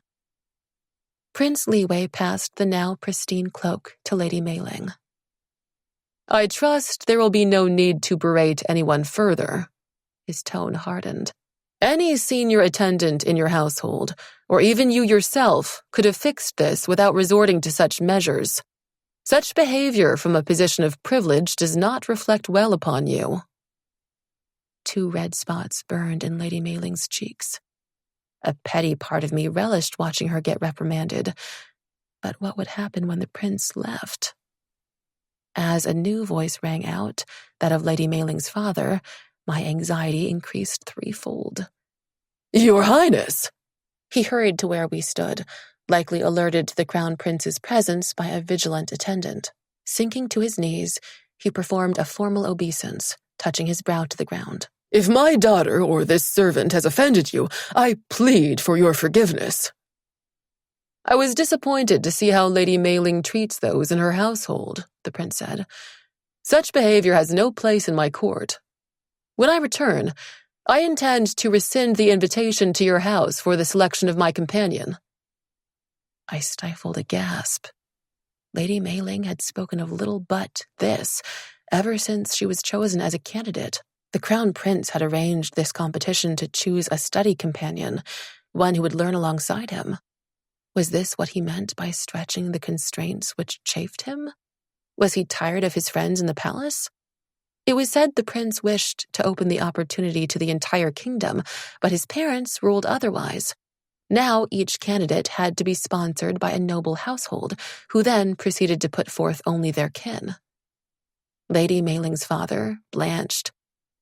Prince Liwei passed the now pristine cloak to Lady Mei-ling. "I trust there will be no need to berate anyone further." His tone hardened. "Any senior attendant in your household, or even you yourself, could have fixed this without resorting to such measures. Such behavior from a position of privilege does not reflect well upon you." 2 red spots burned in Lady Mei-ling's cheeks. A petty part of me relished watching her get reprimanded. But what would happen when the prince left? As a new voice rang out, that of Lady Mei-ling's father, my anxiety increased 3-fold. "Your Highness!" He hurried to where we stood, likely alerted to the Crown Prince's presence by a vigilant attendant. Sinking to his knees, he performed a formal obeisance, touching his brow to the ground. "If my daughter or this servant has offended you, I plead for your forgiveness." "I was disappointed to see how Lady Mei-ling treats those in her household," the prince said. "Such behavior has no place in my court. When I return, I intend to rescind the invitation to your house for the selection of my companion." I stifled a gasp. Lady Mei-ling had spoken of little but this ever since she was chosen as a candidate. The Crown Prince had arranged this competition to choose a study companion, one who would learn alongside him. Was this what he meant by stretching the constraints which chafed him? Was he tired of his friends in the palace? It was said the prince wished to open the opportunity to the entire kingdom, but his parents ruled otherwise. Now each candidate had to be sponsored by a noble household, who then proceeded to put forth only their kin. Lady Mei-ling's father blanched.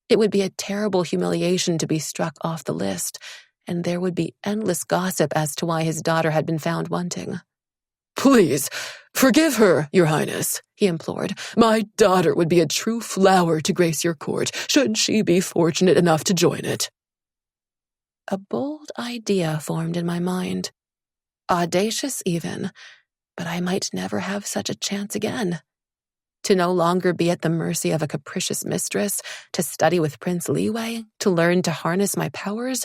It would be a terrible humiliation to be struck off the list, and there would be endless gossip as to why his daughter had been found wanting. Please, forgive her, Your Highness, he implored. My daughter would be a true flower to grace your court, should she be fortunate enough to join it. A bold idea formed in my mind. Audacious even, but I might never have such a chance again. To no longer be at the mercy of a capricious mistress, to study with Prince Liwei, to learn to harness my powers.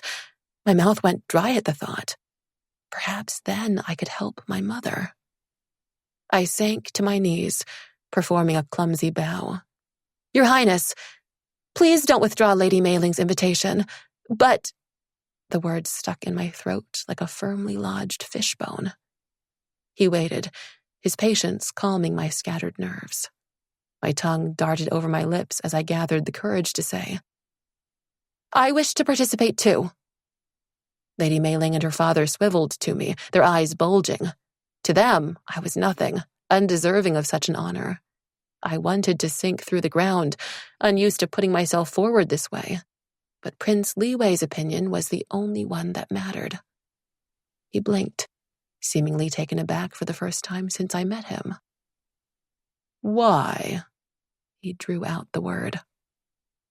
My mouth went dry at the thought. Perhaps then I could help my mother. I sank to my knees, performing a clumsy bow. Your Highness, please don't withdraw Lady Mei Ling's invitation, but... The words stuck in my throat like a firmly lodged fishbone. He waited, his patience calming my scattered nerves. My tongue darted over my lips as I gathered the courage to say, I wish to participate too. Lady Mei Ling and her father swiveled to me, their eyes bulging. To them, I was nothing, undeserving of such an honor. I wanted to sink through the ground, unused to putting myself forward this way. But Prince Liwei's opinion was the only one that mattered. He blinked, seemingly taken aback for the first time since I met him. Why? He drew out the word.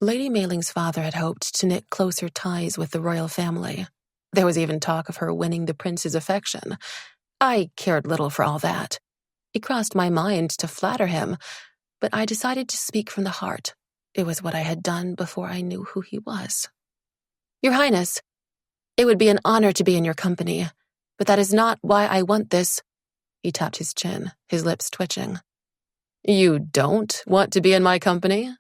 Lady Mei Ling's father had hoped to knit closer ties with the royal family. There was even talk of her winning the prince's affection. I cared little for all that. It crossed my mind to flatter him, but I decided to speak from the heart. It was what I had done before I knew who he was. Your Highness, it would be an honor to be in your company, but that is not why I want this. He tapped his chin, his lips twitching. You don't want to be in my company?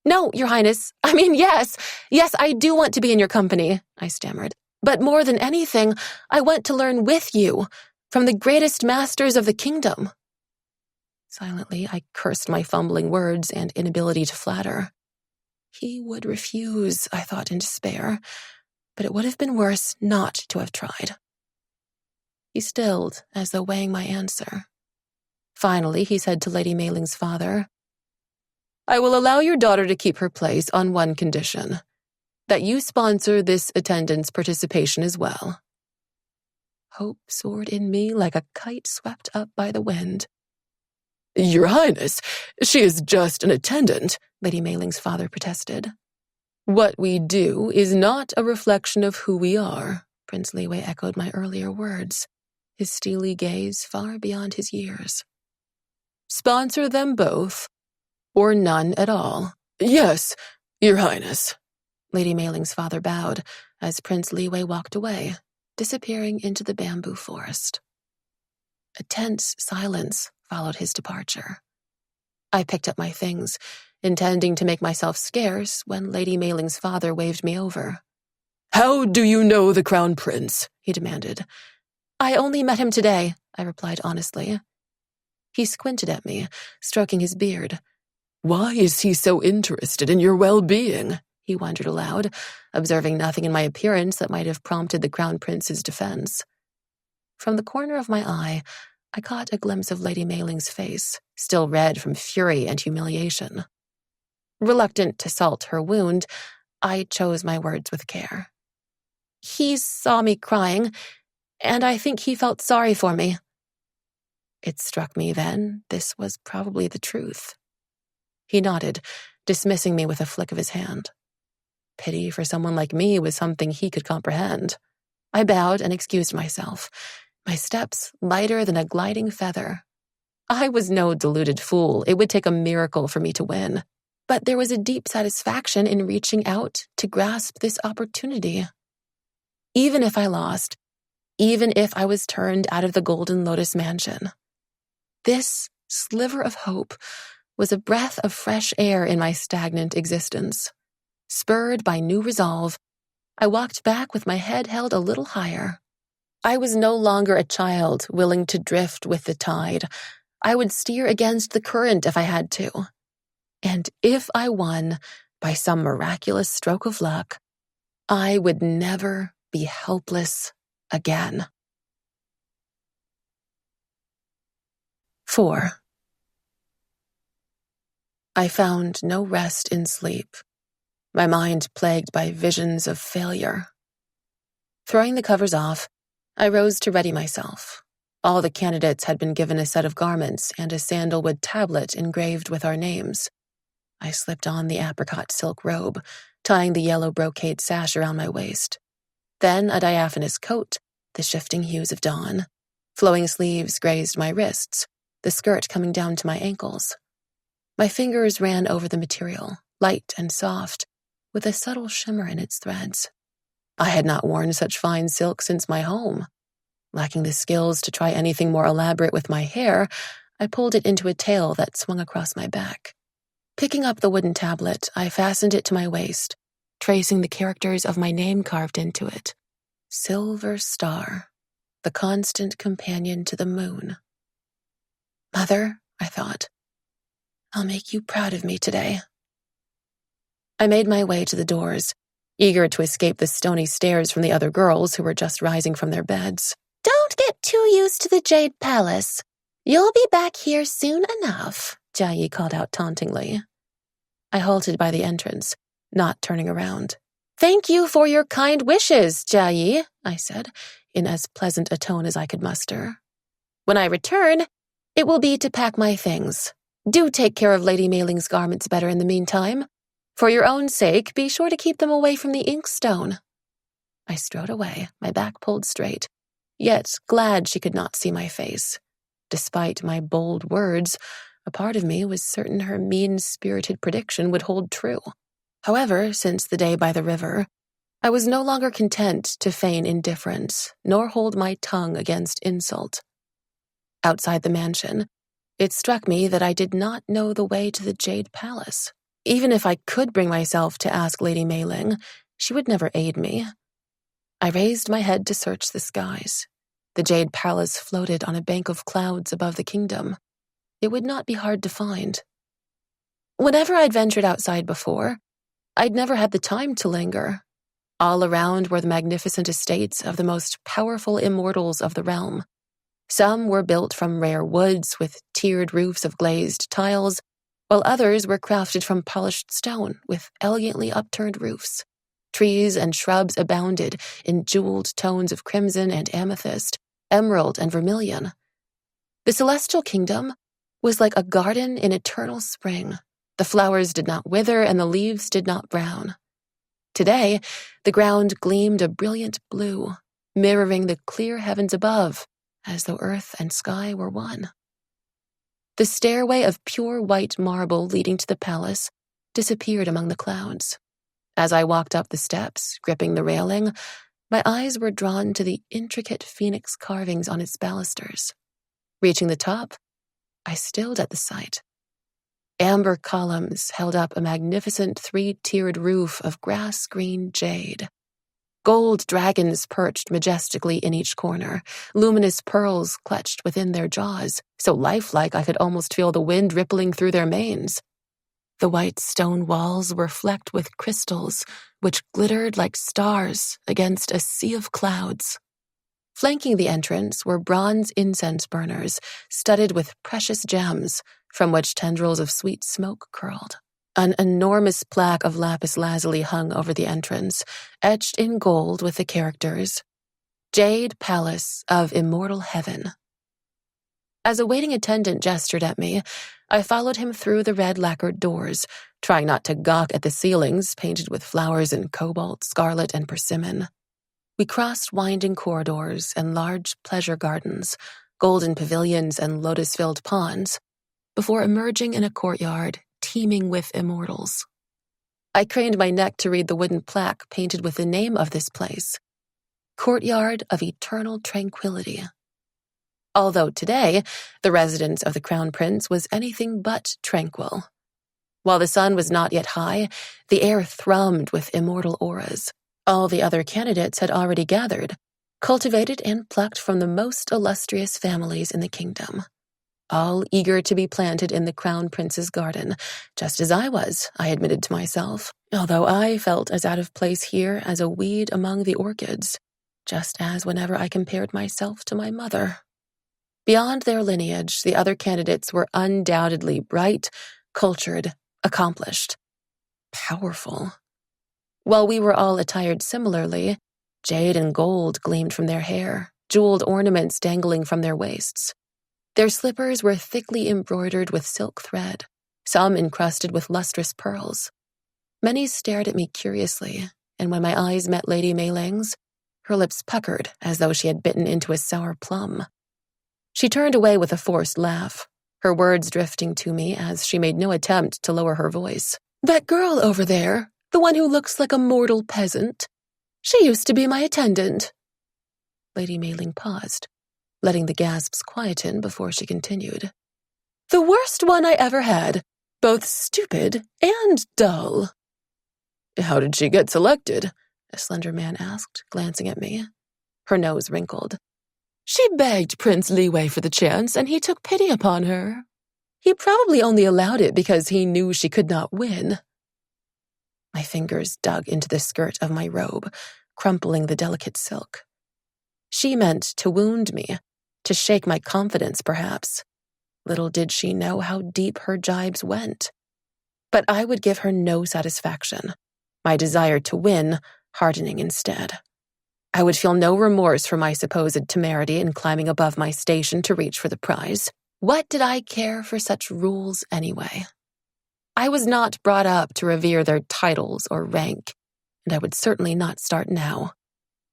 No, Your Highness. I mean, yes. Yes, I do want to be in your company, I stammered. But more than anything, I want to learn with you, from the greatest masters of the kingdom. Silently, I cursed my fumbling words and inability to flatter. He would refuse, I thought in despair, but it would have been worse not to have tried. He stilled, as though weighing my answer. Finally, he said to Lady Mei Ling's father, I will allow your daughter to keep her place on one condition, that you sponsor this attendant's participation as well. Hope soared in me like a kite swept up by the wind. Your Highness, she is just an attendant, Lady Mei Ling's father protested. What we do is not a reflection of who we are, Prince Liwei echoed my earlier words, his steely gaze far beyond his years. Sponsor them both, or none at all. Yes, Your Highness. Lady Mei Ling's father bowed as Prince Liwei walked away, disappearing into the bamboo forest. A tense silence followed his departure. I picked up my things, intending to make myself scarce when Lady Mei Ling's father waved me over. How do you know the Crown Prince? He demanded. I only met him today, I replied honestly. He squinted at me, stroking his beard. Why is he so interested in your well-being? He wondered aloud, observing nothing in my appearance that might have prompted the Crown Prince's defense. From the corner of my eye, I caught a glimpse of Lady Mei Ling's face, still red from fury and humiliation. Reluctant to salt her wound, I chose my words with care. He saw me crying, and I think he felt sorry for me. It struck me then this was probably the truth. He nodded, dismissing me with a flick of his hand. Pity for someone like me was something he could comprehend. I bowed and excused myself, my steps lighter than a gliding feather. I was no deluded fool. It would take a miracle for me to win. But there was a deep satisfaction in reaching out to grasp this opportunity. Even if I lost, even if I was turned out of the Golden Lotus Mansion, this sliver of hope was a breath of fresh air in my stagnant existence. Spurred by new resolve, I walked back with my head held a little higher. I was no longer a child willing to drift with the tide. I would steer against the current if I had to. And if I won, by some miraculous stroke of luck, I would never be helpless again. 4. I found no rest in sleep, my mind plagued by visions of failure. Throwing the covers off, I rose to ready myself. All the candidates had been given a set of garments and a sandalwood tablet engraved with our names. I slipped on the apricot silk robe, tying the yellow brocade sash around my waist. Then a diaphanous coat, the shifting hues of dawn. Flowing sleeves grazed my wrists, the skirt coming down to my ankles. My fingers ran over the material, light and soft, with a subtle shimmer in its threads. I had not worn such fine silk since my home. Lacking the skills to try anything more elaborate with my hair, I pulled it into a tail that swung across my back. Picking up the wooden tablet, I fastened it to my waist, tracing the characters of my name carved into it. Silver Star, the constant companion to the moon. Mother, I thought, I'll make you proud of me today. I made my way to the doors, eager to escape the stony stares from the other girls who were just rising from their beds. Don't get too used to the Jade Palace. You'll be back here soon enough, Chang'e called out tauntingly. I halted by the entrance, not turning around. Thank you for your kind wishes, Chang'e, I said, in as pleasant a tone as I could muster. When I return, it will be to pack my things. Do take care of Lady Mailing's garments better in the meantime. For your own sake, be sure to keep them away from the inkstone. I strode away, my back pulled straight, yet glad she could not see my face. Despite my bold words, a part of me was certain her mean-spirited prediction would hold true. However, since the day by the river, I was no longer content to feign indifference, nor hold my tongue against insult. Outside the mansion, it struck me that I did not know the way to the Jade Palace. Even if I could bring myself to ask Lady Mailing, she would never aid me. I raised my head to search the skies. The Jade Palace floated on a bank of clouds above the kingdom. It would not be hard to find. Whenever I'd ventured outside before, I'd never had the time to linger. All around were the magnificent estates of the most powerful immortals of the realm. Some were built from rare woods with tiered roofs of glazed tiles, while others were crafted from polished stone with elegantly upturned roofs. Trees and shrubs abounded in jeweled tones of crimson and amethyst, emerald and vermilion. The celestial kingdom was like a garden in eternal spring. The flowers did not wither and the leaves did not brown. Today, the ground gleamed a brilliant blue, mirroring the clear heavens above, as though earth and sky were one. The stairway of pure white marble leading to the palace disappeared among the clouds. As I walked up the steps, gripping the railing, my eyes were drawn to the intricate phoenix carvings on its balusters. Reaching the top, I stilled at the sight. Amber columns held up a magnificent three-tiered roof of grass-green jade. Gold dragons perched majestically in each corner, luminous pearls clutched within their jaws, so lifelike I could almost feel the wind rippling through their manes. The white stone walls were flecked with crystals, which glittered like stars against a sea of clouds. Flanking the entrance were bronze incense burners, studded with precious gems, from which tendrils of sweet smoke curled. An enormous plaque of lapis lazuli hung over the entrance, etched in gold with the characters, Jade Palace of Immortal Heaven. As a waiting attendant gestured at me, I followed him through the red lacquered doors, trying not to gawk at the ceilings painted with flowers in cobalt, scarlet, and persimmon. We crossed winding corridors and large pleasure gardens, golden pavilions and lotus-filled ponds, before emerging in a courtyard teeming with immortals. I craned my neck to read the wooden plaque painted with the name of this place, Courtyard of Eternal Tranquility. Although today, the residence of the Crown Prince was anything but tranquil. While the sun was not yet high, the air thrummed with immortal auras. All the other candidates had already gathered, cultivated and plucked from the most illustrious families in the kingdom. All eager to be planted in the Crown Prince's garden, just as I was, I admitted to myself, although I felt as out of place here as a weed among the orchids, just as whenever I compared myself to my mother. Beyond their lineage, the other candidates were undoubtedly bright, cultured, accomplished, powerful. While we were all attired similarly, jade and gold gleamed from their hair, jeweled ornaments dangling from their waists. Their slippers were thickly embroidered with silk thread, some encrusted with lustrous pearls. Many stared at me curiously, and when my eyes met Lady Mei Ling's, her lips puckered as though she had bitten into a sour plum. She turned away with a forced laugh, her words drifting to me as she made no attempt to lower her voice. "That girl over there, the one who looks like a mortal peasant, she used to be my attendant." Lady Mei Ling paused, letting the gasps quieten before she continued. "The worst one I ever had, both stupid and dull." "How did she get selected?" a slender man asked, glancing at me. Her nose wrinkled. "She begged Prince Liwei for the chance, and he took pity upon her. He probably only allowed it because he knew she could not win." My fingers dug into the skirt of my robe, crumpling the delicate silk. She meant to wound me, to shake my confidence, perhaps. Little did she know how deep her jibes went. But I would give her no satisfaction, my desire to win hardening instead. I would feel no remorse for my supposed temerity in climbing above my station to reach for the prize. What did I care for such rules anyway? I was not brought up to revere their titles or rank, and I would certainly not start now.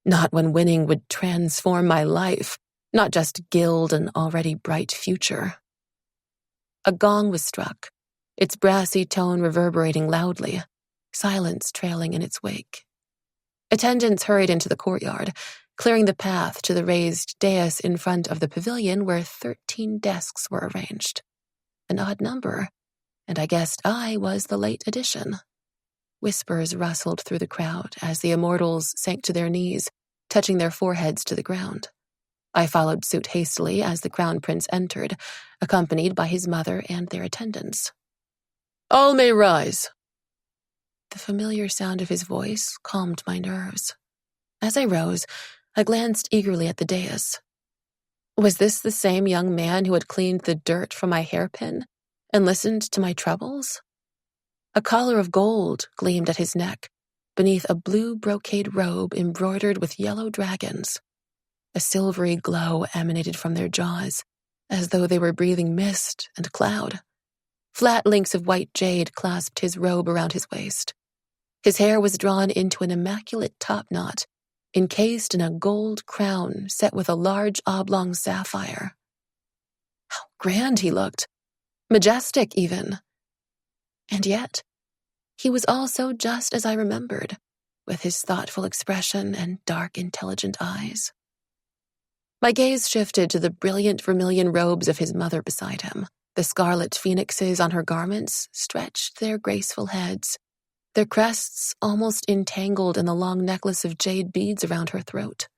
Not when winning would transform my life, not just gild an already bright future. A gong was struck, its brassy tone reverberating loudly, silence trailing in its wake. Attendants hurried into the courtyard, clearing the path to the raised dais in front of the pavilion where 13 desks were arranged. An odd number, and I guessed I was the late addition. Whispers rustled through the crowd as the immortals sank to their knees, touching their foreheads to the ground. I followed suit hastily as the crown prince entered, accompanied by his mother and their attendants. "All may rise." The familiar sound of his voice calmed my nerves. As I rose, I glanced eagerly at the dais. Was this the same young man who had cleaned the dirt from my hairpin and listened to my troubles? A collar of gold gleamed at his neck, beneath a blue brocade robe embroidered with yellow dragons. A silvery glow emanated from their jaws, as though they were breathing mist and cloud. Flat links of white jade clasped his robe around his waist. His hair was drawn into an immaculate topknot, encased in a gold crown set with a large oblong sapphire. How grand he looked, majestic even. And yet, he was also just as I remembered, with his thoughtful expression and dark, intelligent eyes. My gaze shifted to the brilliant vermilion robes of his mother beside him. The scarlet phoenixes on her garments stretched their graceful heads, their crests almost entangled in the long necklace of jade beads around her throat.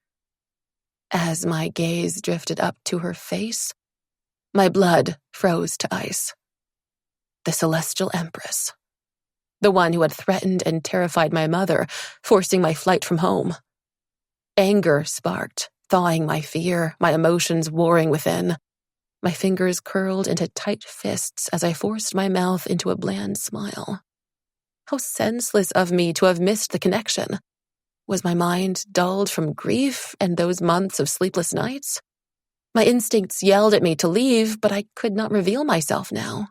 As my gaze drifted up to her face, my blood froze to ice. The Celestial Empress. The one who had threatened and terrified my mother, forcing my flight from home. Anger sparked, thawing my fear, my emotions warring within. My fingers curled into tight fists as I forced my mouth into a bland smile. How senseless of me to have missed the connection. Was my mind dulled from grief and those months of sleepless nights? My instincts yelled at me to leave, but I could not reveal myself now.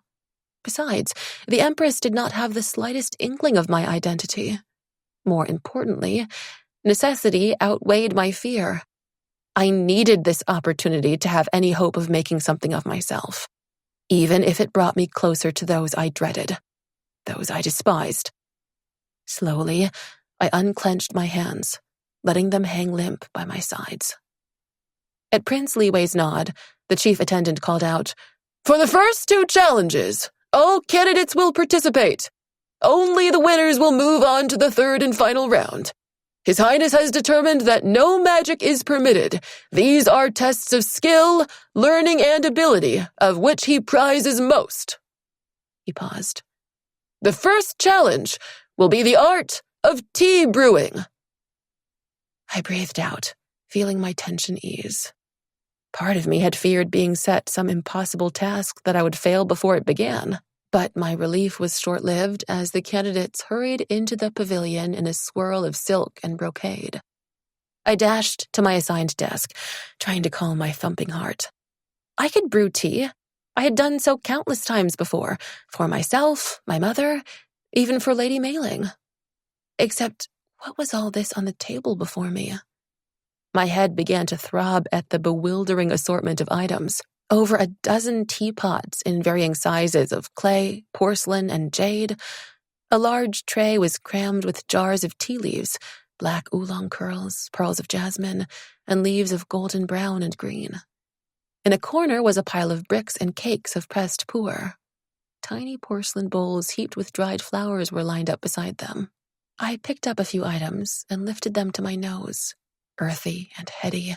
Besides, the Empress did not have the slightest inkling of my identity. More importantly, necessity outweighed my fear. I needed this opportunity to have any hope of making something of myself, even if it brought me closer to those I dreaded, those I despised. Slowly, I unclenched my hands, letting them hang limp by my sides. At Prince Liwei's nod, the chief attendant called out, "For the first 2 challenges, all candidates will participate. Only the winners will move on to the 3rd and final round. His Highness has determined that no magic is permitted. These are tests of skill, learning, and ability, of which he prizes most." He paused. "The first challenge will be the art of tea brewing." I breathed out, feeling my tension ease. Part of me had feared being set some impossible task that I would fail before it began. But my relief was short-lived as the candidates hurried into the pavilion in a swirl of silk and brocade. I dashed to my assigned desk, trying to calm my thumping heart. I could brew tea. I had done so countless times before, for myself, my mother, even for Lady Mailing. Except, what was all this on the table before me? My head began to throb at the bewildering assortment of items. Over a dozen teapots in varying sizes of clay, porcelain, and jade. A large tray was crammed with jars of tea leaves, black oolong curls, pearls of jasmine, and leaves of golden brown and green. In a corner was a pile of bricks and cakes of pressed pu'er. Tiny porcelain bowls heaped with dried flowers were lined up beside them. I picked up a few items and lifted them to my nose. Earthy and heady,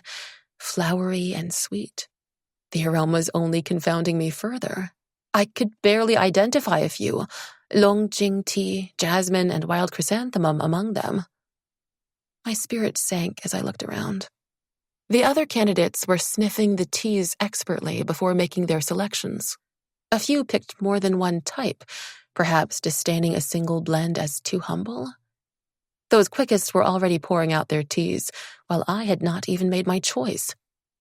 flowery and sweet. The aromas only confounding me further. I could barely identify a few, Longjing tea, jasmine, and wild chrysanthemum among them. My spirit sank as I looked around. The other candidates were sniffing the teas expertly before making their selections. A few picked more than one type, perhaps disdaining a single blend as too humble. Those quickest were already pouring out their teas, while I had not even made my choice.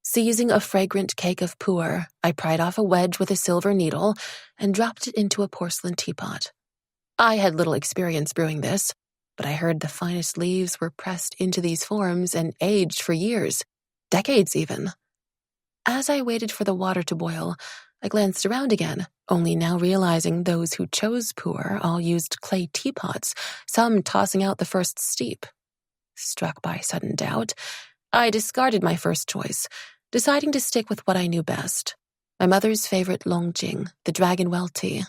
Seizing a fragrant cake of pu'er, I pried off a wedge with a silver needle and dropped it into a porcelain teapot. I had little experience brewing this, but I heard the finest leaves were pressed into these forms and aged for years, decades even. As I waited for the water to boil, I glanced around again, only now realizing those who chose pu'er all used clay teapots, some tossing out the first steep. Struck by sudden doubt, I discarded my first choice, deciding to stick with what I knew best, my mother's favorite Longjing, the dragon well tea.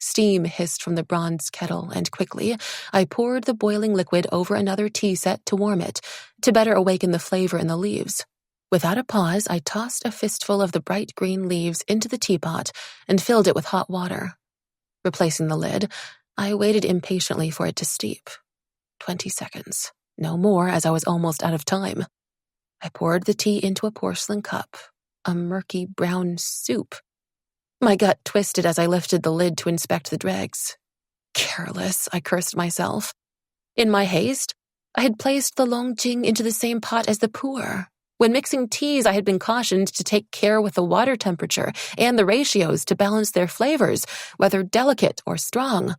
Steam hissed from the bronze kettle, and quickly, I poured the boiling liquid over another tea set to warm it, to better awaken the flavor in the leaves. Without a pause, I tossed a fistful of the bright green leaves into the teapot and filled it with hot water. Replacing the lid, I waited impatiently for it to steep. 20 seconds. No more, as I was almost out of time. I poured the tea into a porcelain cup, a murky brown soup. My gut twisted as I lifted the lid to inspect the dregs. Careless, I cursed myself. In my haste, I had placed the Longjing into the same pot as the pu'er. When mixing teas, I had been cautioned to take care with the water temperature and the ratios to balance their flavors, whether delicate or strong.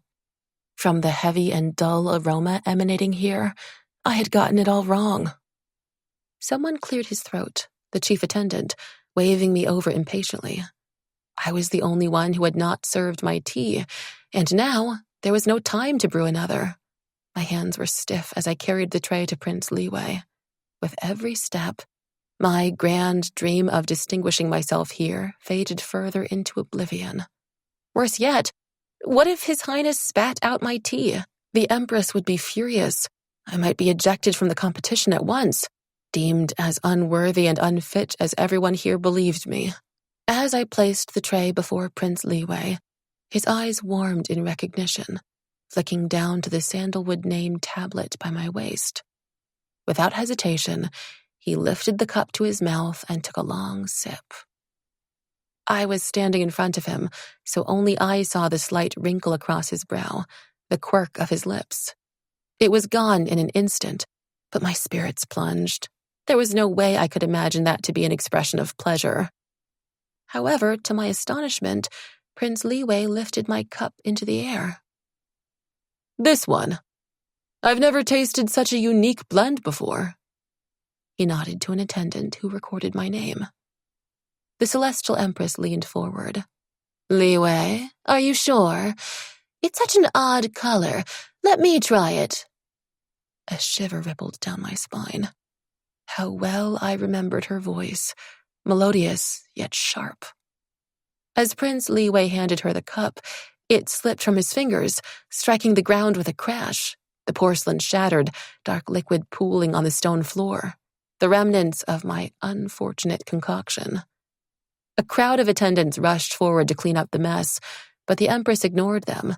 From the heavy and dull aroma emanating here, I had gotten it all wrong. Someone cleared his throat, the chief attendant, waving me over impatiently. I was the only one who had not served my tea, and now there was no time to brew another. My hands were stiff as I carried the tray to Prince Liwei. With every step, my grand dream of distinguishing myself here faded further into oblivion. Worse yet, what if His Highness spat out my tea? The Empress would be furious. I might be ejected from the competition at once, deemed as unworthy and unfit as everyone here believed me. As I placed the tray before Prince Liwei, his eyes warmed in recognition, flicking down to the sandalwood name tablet by my waist. Without hesitation, he lifted the cup to his mouth and took a long sip. I was standing in front of him, so only I saw the slight wrinkle across his brow, the quirk of his lips. It was gone in an instant, but my spirits plunged. There was no way I could imagine that to be an expression of pleasure. However, to my astonishment, Prince Liwei lifted my cup into the air. This one. I've never tasted such a unique blend before. He nodded to an attendant who recorded my name. The Celestial Empress leaned forward. Liwei, are you sure? It's such an odd color. Let me try it. A shiver rippled down my spine. How well I remembered her voice, melodious yet sharp. As Prince Liwei handed her the cup, it slipped from his fingers, striking the ground with a crash. The porcelain shattered, dark liquid pooling on the stone floor, the remnants of my unfortunate concoction. A crowd of attendants rushed forward to clean up the mess, but the Empress ignored them,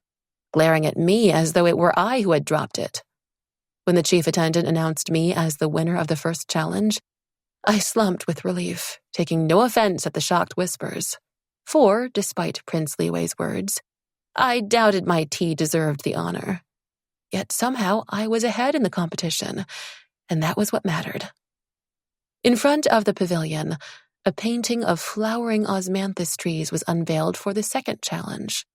glaring at me as though it were I who had dropped it. When the chief attendant announced me as the winner of the first challenge, I slumped with relief, taking no offense at the shocked whispers. For, despite Prince Liwei's words, I doubted my tea deserved the honor. Yet somehow I was ahead in the competition, And that was what mattered. In front of the pavilion, a painting of flowering osmanthus trees was unveiled for the second challenge.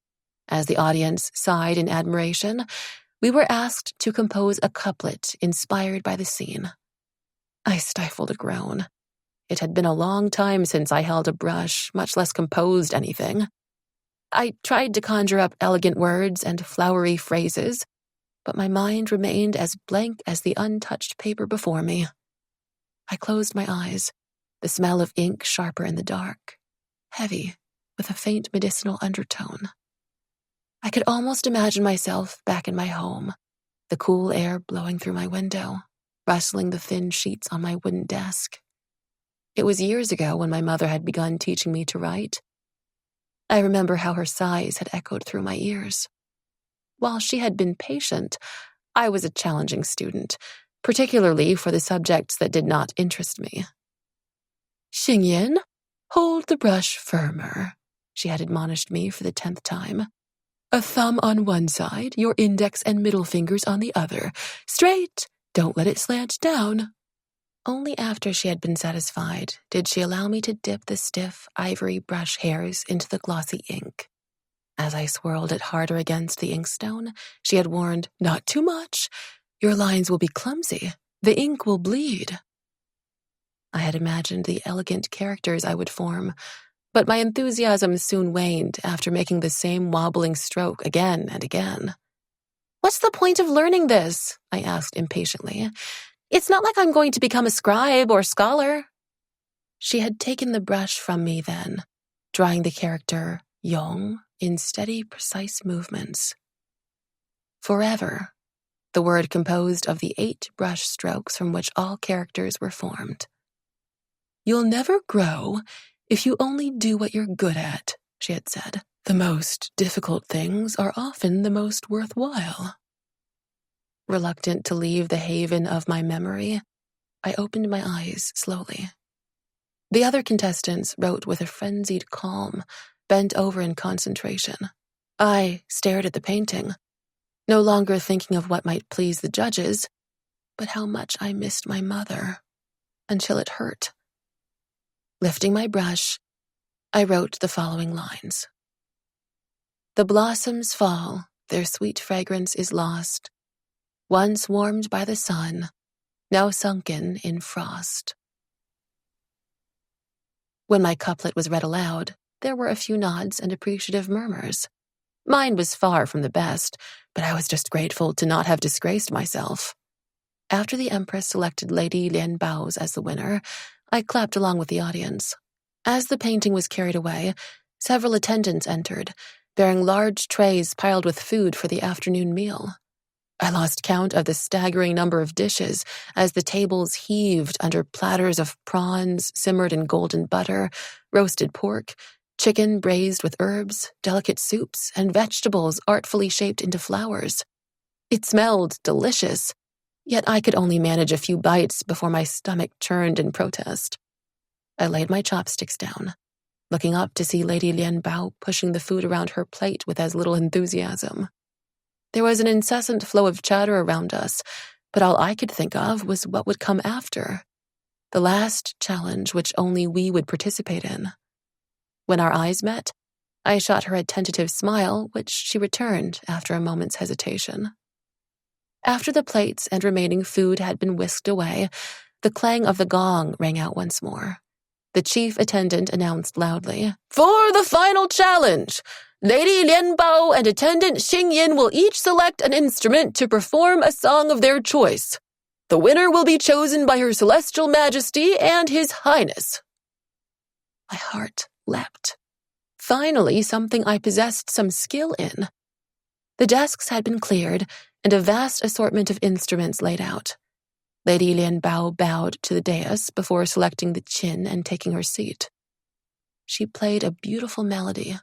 As the audience sighed in admiration, we were asked to compose a couplet inspired by the scene. I stifled a groan. It had been a long time since I held a brush, much less composed anything. I tried to conjure up elegant words and flowery phrases, but my mind remained as blank as the untouched paper before me. I closed my eyes, the smell of ink sharper in the dark, heavy, with a faint medicinal undertone. I could almost imagine myself back in my home, the cool air blowing through my window, rustling the thin sheets on my wooden desk. It was years ago when my mother had begun teaching me to write. I remember how her sighs had echoed through my ears. While she had been patient, I was a challenging student, particularly for the subjects that did not interest me. Xingyan, hold the brush firmer, she had admonished me for the 10th time. A thumb on one side, your index and middle fingers on the other. Straight, don't let it slant down. Only after she had been satisfied did she allow me to dip the stiff ivory brush hairs into the glossy ink. As I swirled it harder against the inkstone, she had warned, "Not too much. Your lines will be clumsy. The ink will bleed." I had imagined the elegant characters I would form, but my enthusiasm soon waned after making the same wobbling stroke again and again. "What's the point of learning this?" I asked impatiently. "It's not like I'm going to become a scribe or scholar." She had taken the brush from me then, drawing the character Yong in steady, precise movements. Forever, the word composed of the 8 brush strokes from which all characters were formed. You'll never grow if you only do what you're good at, she had said. The most difficult things are often the most worthwhile. Reluctant to leave the haven of my memory, I opened my eyes slowly. The other contestants wrote with a frenzied calm, bent over in concentration. I stared at the painting, no longer thinking of what might please the judges, but how much I missed my mother, until it hurt. Lifting my brush, I wrote the following lines. The blossoms fall, their sweet fragrance is lost, once warmed by the sun, now sunken in frost. When my couplet was read aloud, there were a few nods and appreciative murmurs. Mine was far from the best, but I was just grateful to not have disgraced myself. After the Empress selected Lady Lin Bao's as the winner, I clapped along with the audience. As the painting was carried away, several attendants entered, bearing large trays piled with food for the afternoon meal. I lost count of the staggering number of dishes as the tables heaved under platters of prawns simmered in golden butter, roasted pork, chicken braised with herbs, delicate soups, and vegetables artfully shaped into flowers. It smelled delicious, yet I could only manage a few bites before my stomach churned in protest. I laid my chopsticks down, looking up to see Lady Lin Bao pushing the food around her plate with as little enthusiasm. There was an incessant flow of chatter around us, but all I could think of was what would come after, the last challenge which only we would participate in. When our eyes met, I shot her a tentative smile, which she returned after a moment's hesitation. After the plates and remaining food had been whisked away, the clang of the gong rang out once more. The chief attendant announced loudly, "For the final challenge, Lady Lin Bao and attendant Xingyan will each select an instrument to perform a song of their choice. The winner will be chosen by Her Celestial Majesty and His Highness." My heart leapt. Finally, something I possessed some skill in. The desks had been cleared, and a vast assortment of instruments laid out. Lady Lin Bao bowed to the dais before selecting the chin and taking her seat. She played a beautiful melody,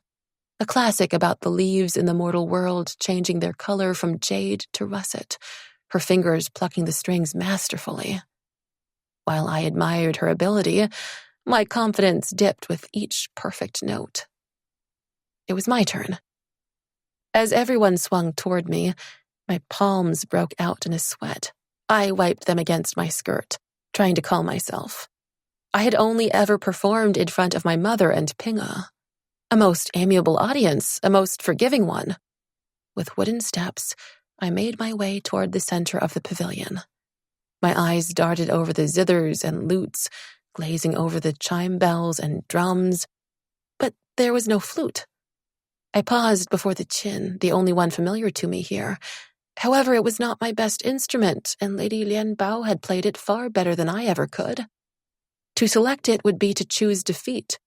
a classic about the leaves in the mortal world changing their color from jade to russet, her fingers plucking the strings masterfully. While I admired her ability, my confidence dipped with each perfect note. It was my turn. As everyone swung toward me, my palms broke out in a sweat. I wiped them against my skirt, trying to calm myself. I had only ever performed in front of my mother and Pinga. A most amiable audience, a most forgiving one. With wooden steps, I made my way toward the center of the pavilion. My eyes darted over the zithers and lutes, glazing over the chime bells and drums, but there was no flute. I paused before the chin, the only one familiar to me here. However, it was not my best instrument, and Lady Lian Bao had played it far better than I ever could. To select it would be to choose defeat,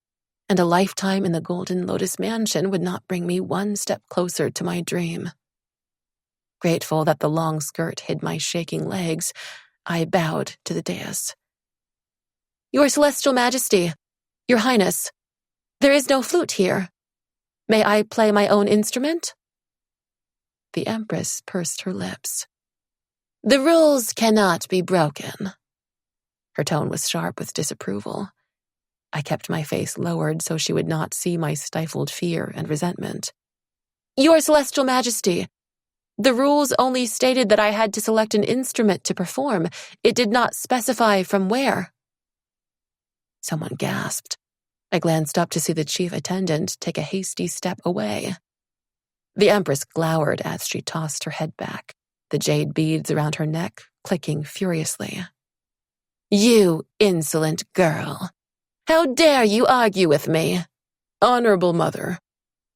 and a lifetime in the Golden Lotus Mansion would not bring me one step closer to my dream. Grateful that the long skirt hid my shaking legs, I bowed to the dais. Your Celestial Majesty, Your Highness, there is no flute here. May I play my own instrument? The Empress pursed her lips. The rules cannot be broken. Her tone was sharp with disapproval. I kept my face lowered so she would not see my stifled fear and resentment. Your Celestial Majesty, the rules only stated that I had to select an instrument to perform. It did not specify from where. Someone gasped. I glanced up to see the chief attendant take a hasty step away. The Empress glowered as she tossed her head back, the jade beads around her neck clicking furiously. You insolent girl! How dare you argue with me? Honorable Mother,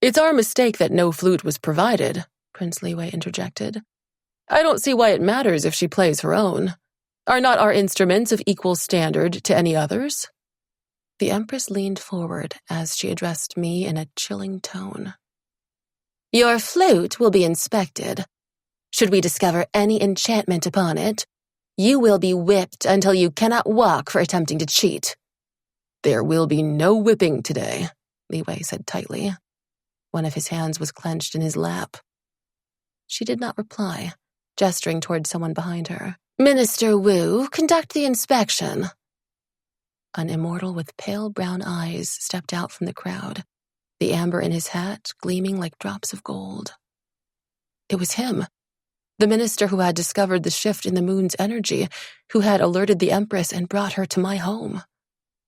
it's our mistake that no flute was provided, Prince Li Wei interjected. I don't see why it matters if she plays her own. Are not our instruments of equal standard to any others? The Empress leaned forward as she addressed me in a chilling tone. Your flute will be inspected. Should we discover any enchantment upon it, you will be whipped until you cannot walk for attempting to cheat. There will be no whipping today, Li Wei said tightly. One of his hands was clenched in his lap. She did not reply, gesturing toward someone behind her. Minister Wu, conduct the inspection. An immortal with pale brown eyes stepped out from the crowd, the amber in his hat gleaming like drops of gold. It was him, the minister who had discovered the shift in the moon's energy, who had alerted the Empress and brought her to my home.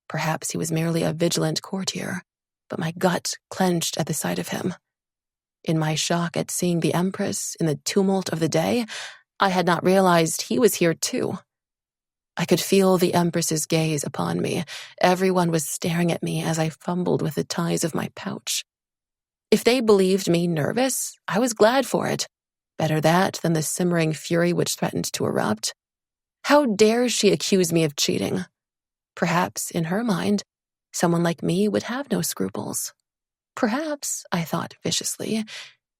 Perhaps he was merely a vigilant courtier, but my gut clenched at the sight of him. In my shock at seeing the Empress in the tumult of the day, I had not realized he was here too. I could feel the Empress's gaze upon me. Everyone was staring at me as I fumbled with the ties of my pouch. If they believed me nervous, I was glad for it. Better that than the simmering fury which threatened to erupt. How dare she accuse me of cheating? Perhaps, in her mind, someone like me would have no scruples. Perhaps, I thought viciously,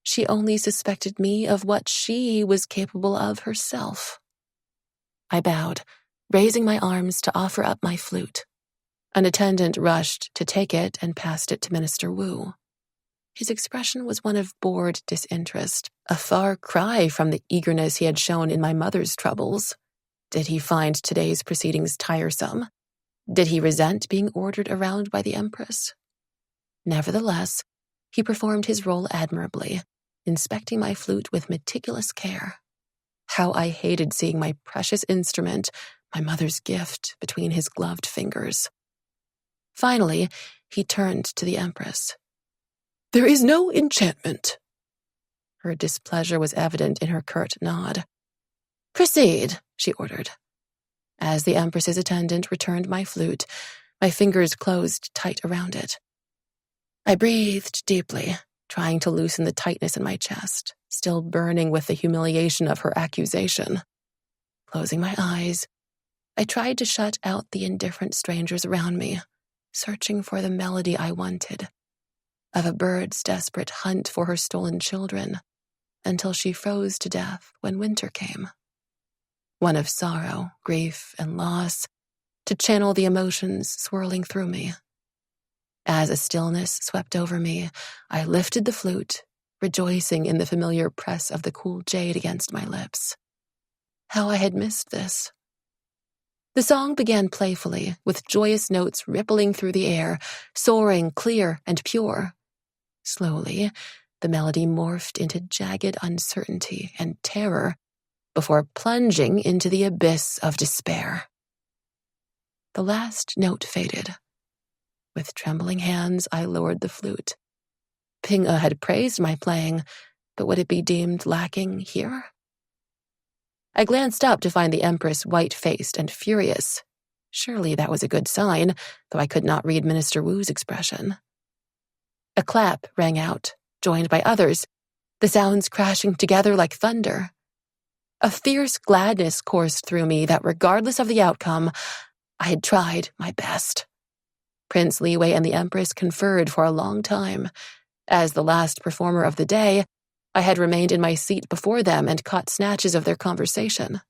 she only suspected me of what she was capable of herself. I bowed, raising my arms to offer up my flute. An attendant rushed to take it and passed it to Minister Wu. His expression was one of bored disinterest, a far cry from the eagerness he had shown in my mother's troubles. Did he find today's proceedings tiresome? Did he resent being ordered around by the Empress? Nevertheless, he performed his role admirably, inspecting my flute with meticulous care. How I hated seeing my precious instrument, my mother's gift, between his gloved fingers. Finally, he turned to the Empress. There is no enchantment. Her displeasure was evident in her curt nod. Proceed, she ordered. As the Empress's attendant returned my flute, my fingers closed tight around it. I breathed deeply, trying to loosen the tightness in my chest, still burning with the humiliation of her accusation. Closing my eyes, I tried to shut out the indifferent strangers around me, searching for the melody I wanted, of a bird's desperate hunt for her stolen children, until she froze to death when winter came. One of sorrow, grief, and loss, to channel the emotions swirling through me. As a stillness swept over me, I lifted the flute, rejoicing in the familiar press of the cool jade against my lips. How I had missed this. The song began playfully, with joyous notes rippling through the air, soaring clear and pure. Slowly, the melody morphed into jagged uncertainty and terror, before plunging into the abyss of despair. The last note faded. With trembling hands, I lowered the flute. Ping-e had praised my playing, but would it be deemed lacking here? I glanced up to find the Empress white-faced and furious. Surely that was a good sign, though I could not read Minister Wu's expression. A clap rang out, joined by others, the sounds crashing together like thunder. A fierce gladness coursed through me that regardless of the outcome, I had tried my best. Prince Liwei and the Empress conferred for a long time. As the last performer of the day, I had remained in my seat before them and caught snatches of their conversation.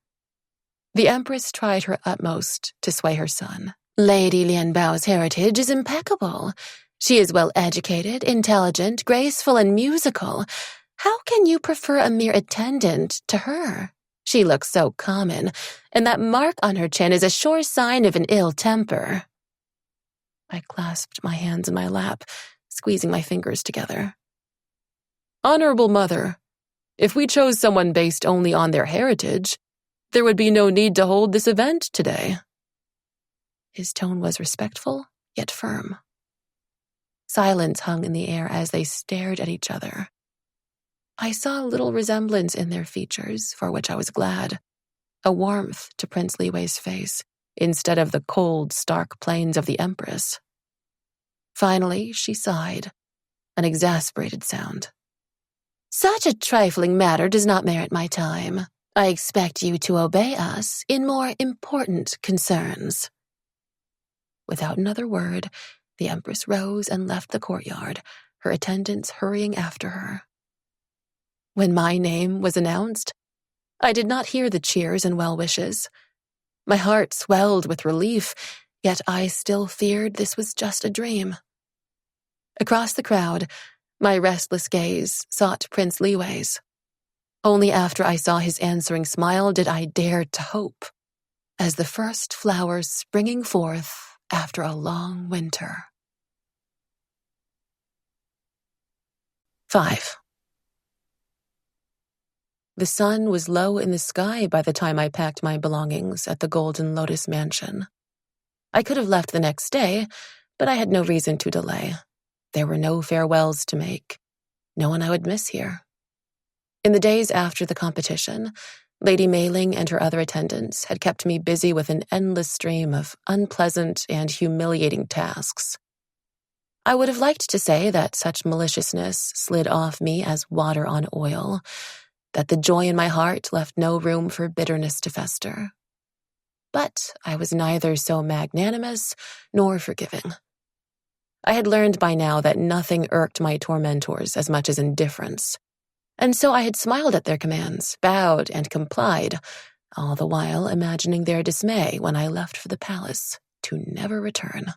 The Empress tried her utmost to sway her son. Lady Lianbao's heritage is impeccable. She is well educated, intelligent, graceful, and musical. How can you prefer a mere attendant to her? She looks so common, and that mark on her chin is a sure sign of an ill temper. I clasped my hands in my lap, squeezing my fingers together. Honorable Mother, if we chose someone based only on their heritage, there would be no need to hold this event today. His tone was respectful, yet firm. Silence hung in the air as they stared at each other. I saw little resemblance in their features, for which I was glad. A warmth to Prince Liwei's face, instead of the cold, stark plains of the Empress. Finally, she sighed, an exasperated sound. Such a trifling matter does not merit my time. I expect you to obey us in more important concerns. Without another word, the Empress rose and left the courtyard, her attendants hurrying after her. When my name was announced, I did not hear the cheers and well wishes. My heart swelled with relief, yet I still feared this was just a dream. Across the crowd, my restless gaze sought Prince Liwei's. Only after I saw his answering smile did I dare to hope, as the first flowers springing forth after a long winter. 5. The sun was low in the sky by the time I packed my belongings at the Golden Lotus Mansion. I could have left the next day, but I had no reason to delay. There were no farewells to make, no one I would miss here. In the days after the competition, Lady Mei-ling and her other attendants had kept me busy with an endless stream of unpleasant and humiliating tasks. I would have liked to say that such maliciousness slid off me as water on oil, that the joy in my heart left no room for bitterness to fester. But I was neither so magnanimous nor forgiving. I had learned by now that nothing irked my tormentors as much as indifference, and so I had smiled at their commands, bowed, and complied, all the while imagining their dismay when I left for the palace to never return.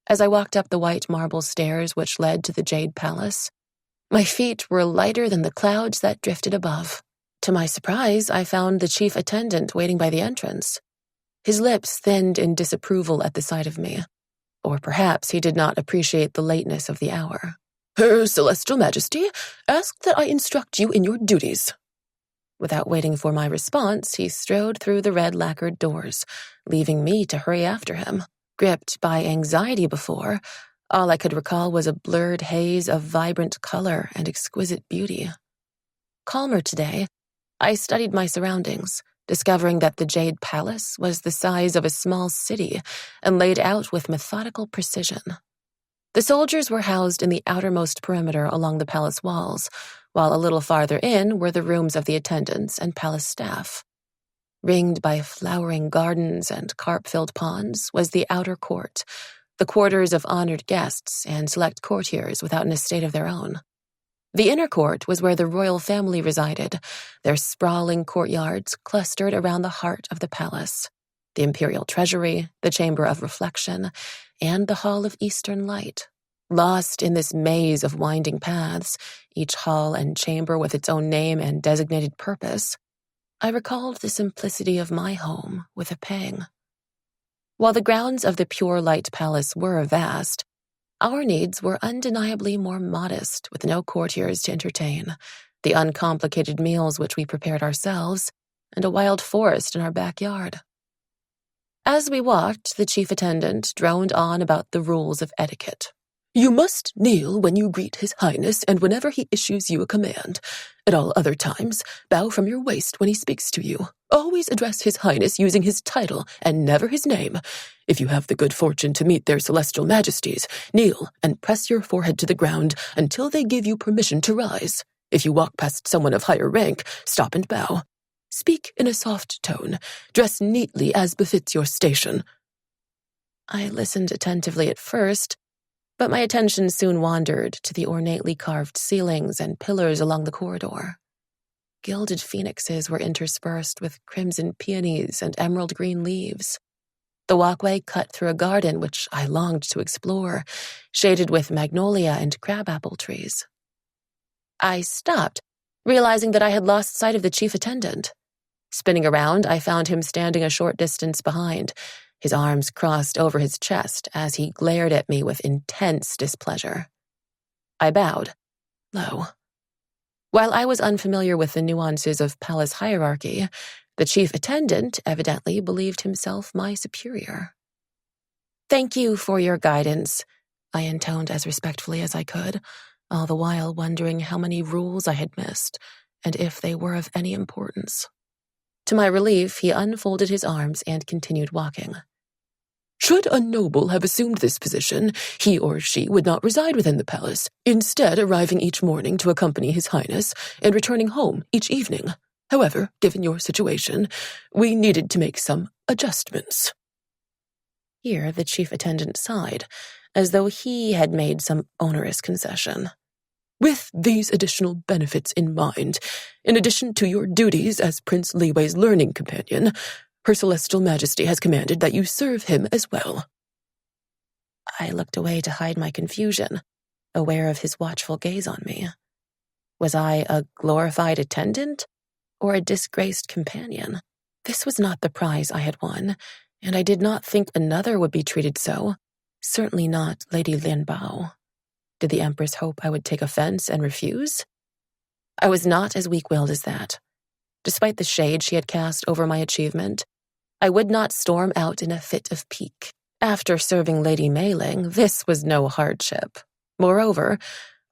As I walked up the white marble stairs which led to the Jade Palace, my feet were lighter than the clouds that drifted above. To my surprise, I found the chief attendant waiting by the entrance. His lips thinned in disapproval at the sight of me, or perhaps he did not appreciate the lateness of the hour. Her Celestial Majesty asked that I instruct you in your duties. Without waiting for my response, he strode through the red lacquered doors, leaving me to hurry after him. Gripped by anxiety before, all I could recall was a blurred haze of vibrant color and exquisite beauty. Calmer today, I studied my surroundings, discovering that the Jade Palace was the size of a small city and laid out with methodical precision. The soldiers were housed in the outermost perimeter along the palace walls, while a little farther in were the rooms of the attendants and palace staff. Ringed by flowering gardens and carp-filled ponds was the outer court, the quarters of honored guests and select courtiers without an estate of their own. The inner court was where the royal family resided, their sprawling courtyards clustered around the heart of the palace, the imperial treasury, the chamber of reflection, and the hall of eastern light. Lost in this maze of winding paths, each hall and chamber with its own name and designated purpose, I recalled the simplicity of my home with a pang. While the grounds of the Pure Light Palace were vast, our needs were undeniably more modest with no courtiers to entertain, the uncomplicated meals which we prepared ourselves, and a wild forest in our backyard. As we walked, the chief attendant droned on about the rules of etiquette. You must kneel when you greet His Highness and whenever he issues you a command. At all other times, bow from your waist when he speaks to you. Always address His Highness using his title and never his name. If you have the good fortune to meet their celestial majesties, kneel and press your forehead to the ground until they give you permission to rise. If you walk past someone of higher rank, stop and bow. Speak in a soft tone. Dress neatly as befits your station. I listened attentively at first, but my attention soon wandered to the ornately carved ceilings and pillars along the corridor. Gilded phoenixes were interspersed with crimson peonies and emerald green leaves. The walkway cut through a garden which I longed to explore, shaded with magnolia and crabapple trees. I stopped, realizing that I had lost sight of the chief attendant. Spinning around, I found him standing a short distance behind, his arms crossed over his chest as he glared at me with intense displeasure. I bowed, low. While I was unfamiliar with the nuances of palace hierarchy, the chief attendant evidently believed himself my superior. "Thank you for your guidance," I intoned as respectfully as I could, all the while wondering how many rules I had missed and if they were of any importance. To my relief, he unfolded his arms and continued walking. Should a noble have assumed this position, he or she would not reside within the palace, instead arriving each morning to accompany His Highness and returning home each evening. However, given your situation, we needed to make some adjustments. Here the chief attendant sighed, as though he had made some onerous concession. With these additional benefits in mind, in addition to your duties as Prince Liwei's learning companion, Her Celestial Majesty has commanded that you serve him as well. I looked away to hide my confusion, aware of his watchful gaze on me. Was I a glorified attendant or a disgraced companion? This was not the prize I had won, and I did not think another would be treated so, certainly not Lady Lin Bao. Did the Empress hope I would take offense and refuse? I was not as weak-willed as that. Despite the shade she had cast over my achievement, I would not storm out in a fit of pique. After serving Lady Mei Ling, this was no hardship. Moreover,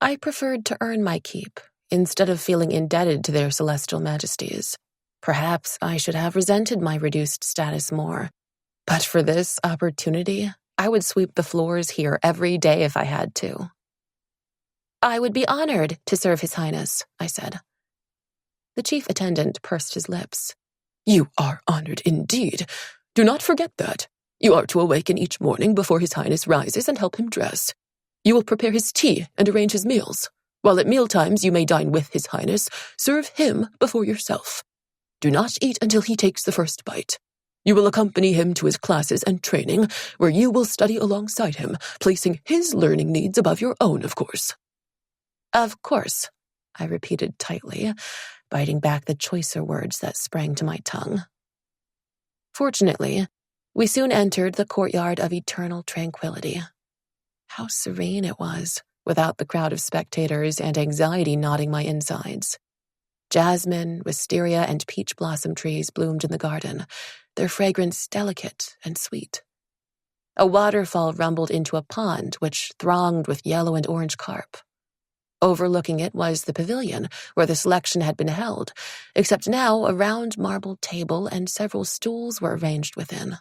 I preferred to earn my keep, instead of feeling indebted to their celestial majesties. Perhaps I should have resented my reduced status more. But for this opportunity, I would sweep the floors here every day if I had to. "I would be honored to serve His Highness," I said. The chief attendant pursed his lips. You are honored indeed. Do not forget that. You are to awaken each morning before His Highness rises and help him dress. You will prepare his tea and arrange his meals. While at mealtimes you may dine with His Highness, serve him before yourself. Do not eat until he takes the first bite. You will accompany him to his classes and training, where you will study alongside him, placing his learning needs above your own, of course. "Of course," I repeated tightly, biting back the choicer words that sprang to my tongue. Fortunately, we soon entered the courtyard of eternal tranquility. How serene it was, without the crowd of spectators and anxiety knotting my insides. Jasmine, wisteria, and peach blossom trees bloomed in the garden, their fragrance delicate and sweet. A waterfall rumbled into a pond which thronged with yellow and orange carp. Overlooking it was the pavilion, where the selection had been held, except now a round marble table and several stools were arranged within.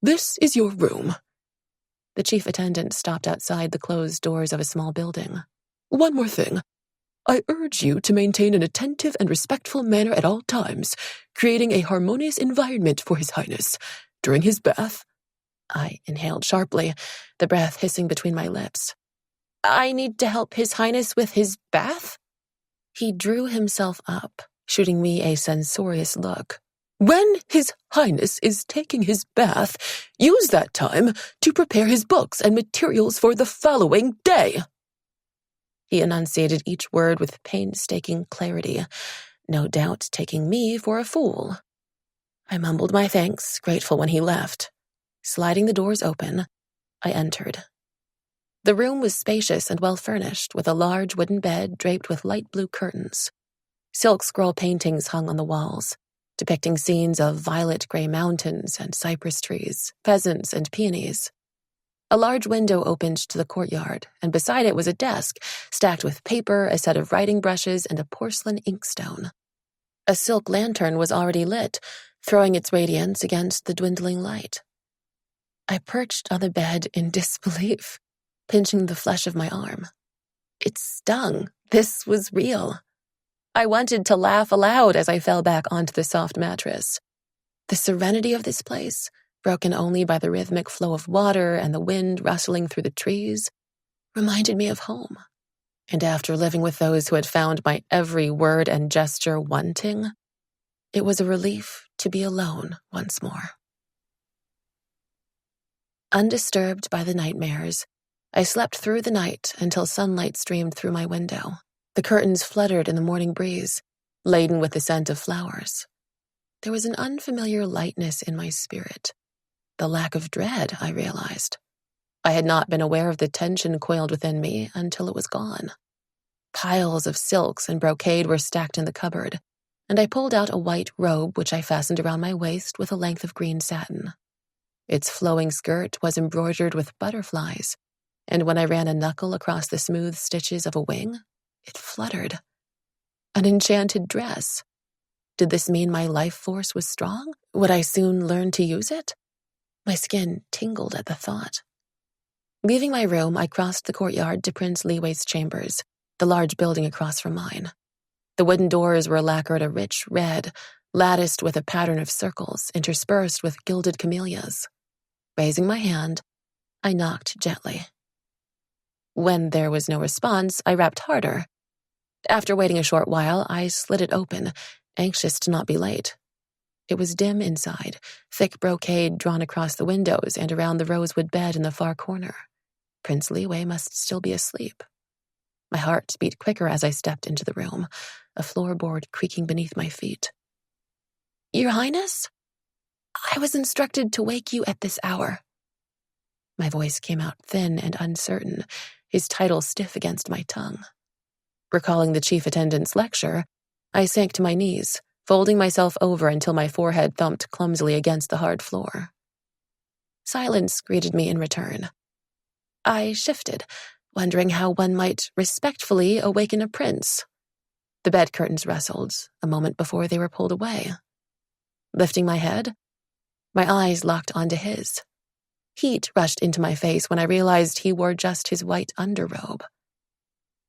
This is your room. The chief attendant stopped outside the closed doors of a small building. One more thing. I urge you to maintain an attentive and respectful manner at all times, creating a harmonious environment for His Highness. During his bath, I inhaled sharply, the breath hissing between my lips. "I need to help His Highness with his bath?" He drew himself up, shooting me a censorious look. When His Highness is taking his bath, use that time to prepare his books and materials for the following day. He enunciated each word with painstaking clarity, no doubt taking me for a fool. I mumbled my thanks, grateful when he left. Sliding the doors open, I entered. The room was spacious and well-furnished, with a large wooden bed draped with light blue curtains. Silk scroll paintings hung on the walls, depicting scenes of violet-gray mountains and cypress trees, pheasants and peonies. A large window opened to the courtyard, and beside it was a desk, stacked with paper, a set of writing brushes, and a porcelain inkstone. A silk lantern was already lit, throwing its radiance against the dwindling light. I perched on the bed in disbelief, pinching the flesh of my arm. It stung. This was real. I wanted to laugh aloud as I fell back onto the soft mattress. The serenity of this place, broken only by the rhythmic flow of water and the wind rustling through the trees, reminded me of home. And after living with those who had found my every word and gesture wanting, it was a relief to be alone once more. Undisturbed by the nightmares, I slept through the night until sunlight streamed through my window. The curtains fluttered in the morning breeze, laden with the scent of flowers. There was an unfamiliar lightness in my spirit. The lack of dread, I realized. I had not been aware of the tension coiled within me until it was gone. Piles of silks and brocade were stacked in the cupboard, and I pulled out a white robe which I fastened around my waist with a length of green satin. Its flowing skirt was embroidered with butterflies, and when I ran a knuckle across the smooth stitches of a wing, it fluttered. An enchanted dress. Did this mean my life force was strong? Would I soon learn to use it? My skin tingled at the thought. Leaving my room, I crossed the courtyard to Prince Liwei's chambers, the large building across from mine. The wooden doors were lacquered a rich red, latticed with a pattern of circles interspersed with gilded camellias. Raising my hand, I knocked gently. When there was no response, I rapped harder. After waiting a short while, I slid it open, anxious to not be late. It was dim inside, thick brocade drawn across the windows and around the rosewood bed in the far corner. Prince Liwei must still be asleep. My heart beat quicker as I stepped into the room, a floorboard creaking beneath my feet. "Your Highness? I was instructed to wake you at this hour." My voice came out thin and uncertain, his title stiff against my tongue. Recalling the chief attendant's lecture, I sank to my knees, folding myself over until my forehead thumped clumsily against the hard floor. Silence greeted me in return. I shifted, wondering how one might respectfully awaken a prince. The bed curtains rustled, a moment before they were pulled away. Lifting my head, my eyes locked onto his. Heat rushed into my face when I realized he wore just his white underrobe.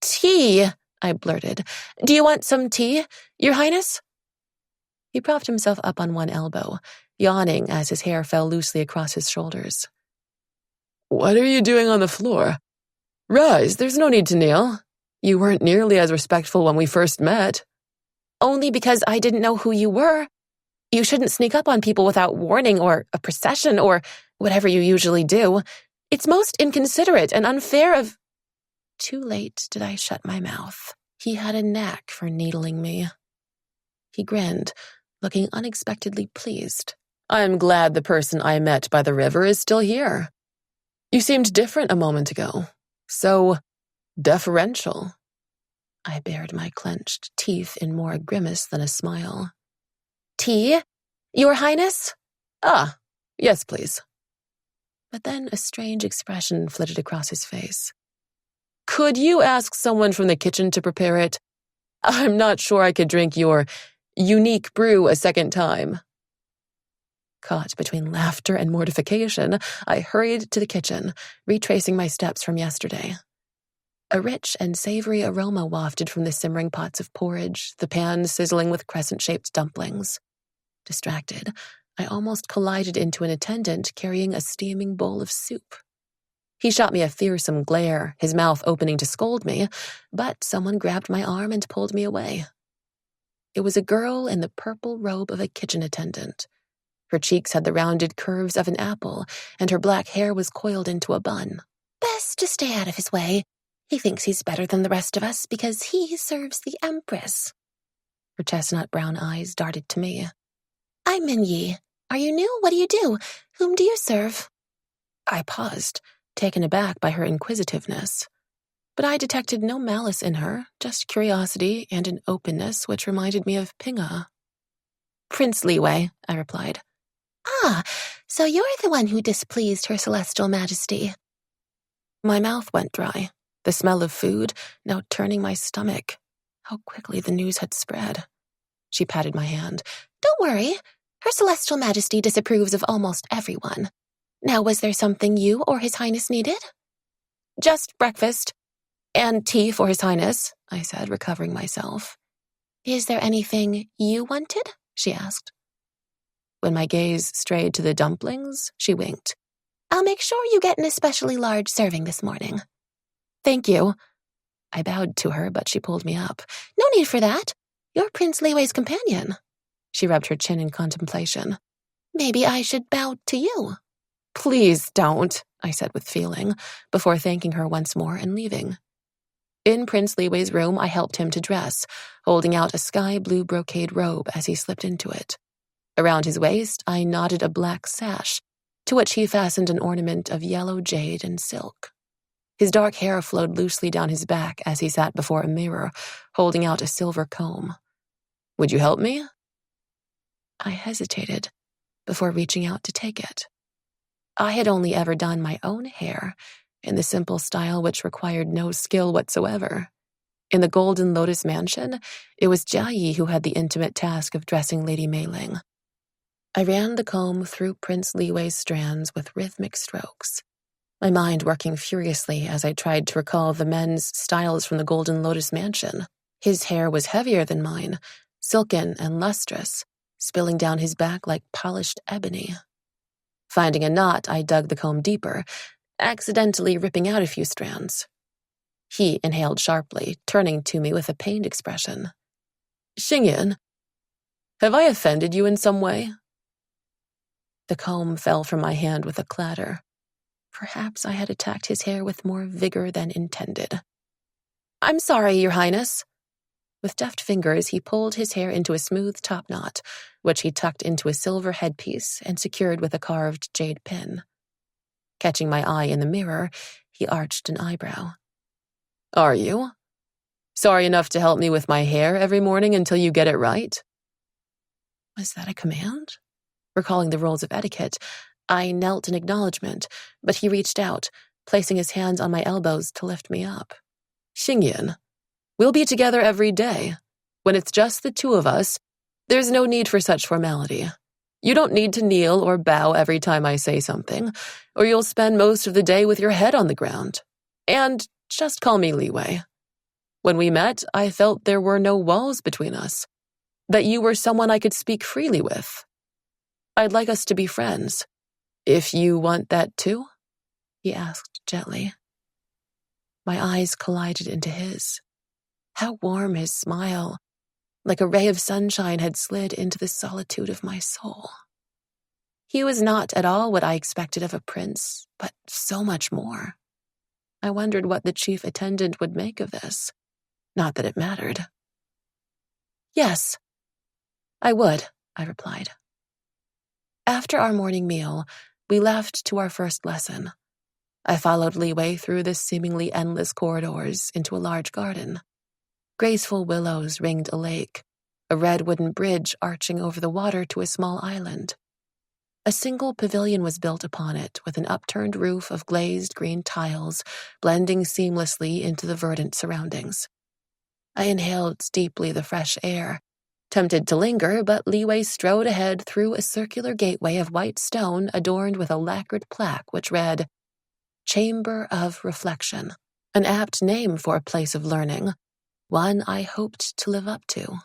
"Tea," I blurted. "Do you want some tea, Your Highness?" He propped himself up on one elbow, yawning as his hair fell loosely across his shoulders. "What are you doing on the floor? Rise, there's no need to kneel. You weren't nearly as respectful when we first met." "Only because I didn't know who you were. You shouldn't sneak up on people without warning or a procession or whatever you usually do. It's most inconsiderate and unfair of—" Too late did I shut my mouth. He had a knack for needling me. He grinned, looking unexpectedly pleased. "I'm glad the person I met by the river is still here. You seemed different a moment ago. So deferential." I bared my clenched teeth in more a grimace than a smile. "Tea, Your Highness?" "Ah, yes, please." But then a strange expression flitted across his face. "Could you ask someone from the kitchen to prepare it? I'm not sure I could drink your unique brew a second time." Caught between laughter and mortification, I hurried to the kitchen, retracing my steps from yesterday. A rich and savory aroma wafted from the simmering pots of porridge, the pans sizzling with crescent-shaped dumplings. Distracted, I almost collided into an attendant carrying a steaming bowl of soup. He shot me a fearsome glare, his mouth opening to scold me, but someone grabbed my arm and pulled me away. It was a girl in the purple robe of a kitchen attendant. Her cheeks had the rounded curves of an apple, and her black hair was coiled into a bun. "Best to stay out of his way. He thinks he's better than the rest of us because he serves the Empress." Her chestnut brown eyes darted to me. "I'm Min Yi. Are you new? What do you do? Whom do you serve?" I paused, taken aback by her inquisitiveness. But I detected no malice in her, just curiosity and an openness which reminded me of Pinga. "Prince Liwei," I replied. "Ah, so you're the one who displeased Her Celestial Majesty." My mouth went dry, the smell of food now turning my stomach. How quickly the news had spread. She patted my hand. "Don't worry. Her Celestial Majesty disapproves of almost everyone. Now, was there something you or His Highness needed?" "Just breakfast. And tea for His Highness," I said, recovering myself. "Is there anything you wanted?" she asked. When my gaze strayed to the dumplings, she winked. "I'll make sure you get an especially large serving this morning." "Thank you." I bowed to her, but she pulled me up. "No need for that. You're Prince Liwei's companion." She rubbed her chin in contemplation. "Maybe I should bow to you." "Please don't," I said with feeling, before thanking her once more and leaving. In Prince Liwei's room, I helped him to dress, holding out a sky-blue brocade robe as he slipped into it. Around his waist, I knotted a black sash, to which he fastened an ornament of yellow jade and silk. His dark hair flowed loosely down his back as he sat before a mirror, holding out a silver comb. "Would you help me?" I hesitated before reaching out to take it. I had only ever done my own hair, in the simple style which required no skill whatsoever. In the Golden Lotus Mansion, it was Jia Yi who had the intimate task of dressing Lady Mei Ling. I ran the comb through Prince Liwei's strands with rhythmic strokes, my mind working furiously as I tried to recall the men's styles from the Golden Lotus Mansion. His hair was heavier than mine, silken and lustrous, spilling down his back like polished ebony. Finding a knot, I dug the comb deeper, accidentally ripping out a few strands. He inhaled sharply, turning to me with a pained expression. "Xingyan, have I offended you in some way?" The comb fell from my hand with a clatter. Perhaps I had attacked his hair with more vigor than intended. "I'm sorry, Your Highness." With deft fingers, he pulled his hair into a smooth top knot, which he tucked into a silver headpiece and secured with a carved jade pin. Catching my eye in the mirror, he arched an eyebrow. "Are you? Sorry enough to help me with my hair every morning until you get it right?" Was that a command? Recalling the rules of etiquette, I knelt in acknowledgement, but he reached out, placing his hands on my elbows to lift me up. "Xingyan, we'll be together every day. When it's just the two of us, there's no need for such formality. You don't need to kneel or bow every time I say something, or you'll spend most of the day with your head on the ground. And just call me Liwei. When we met, I felt there were no walls between us, that you were someone I could speak freely with. I'd like us to be friends. If you want that too?" he asked gently. My eyes collided into his. How warm his smile, like a ray of sunshine, had slid into the solitude of my soul. He was not at all what I expected of a prince, but so much more. I wondered what the chief attendant would make of this. Not that it mattered. "Yes, I would," I replied. After our morning meal, we left to our first lesson. I followed Liwei through the seemingly endless corridors into a large garden. Graceful willows ringed a lake, a red wooden bridge arching over the water to a small island. A single pavilion was built upon it with an upturned roof of glazed green tiles blending seamlessly into the verdant surroundings. I inhaled deeply the fresh air, tempted to linger, but Liwei strode ahead through a circular gateway of white stone adorned with a lacquered plaque which read, "Chamber of Reflection," an apt name for a place of learning, one I hoped to live up to.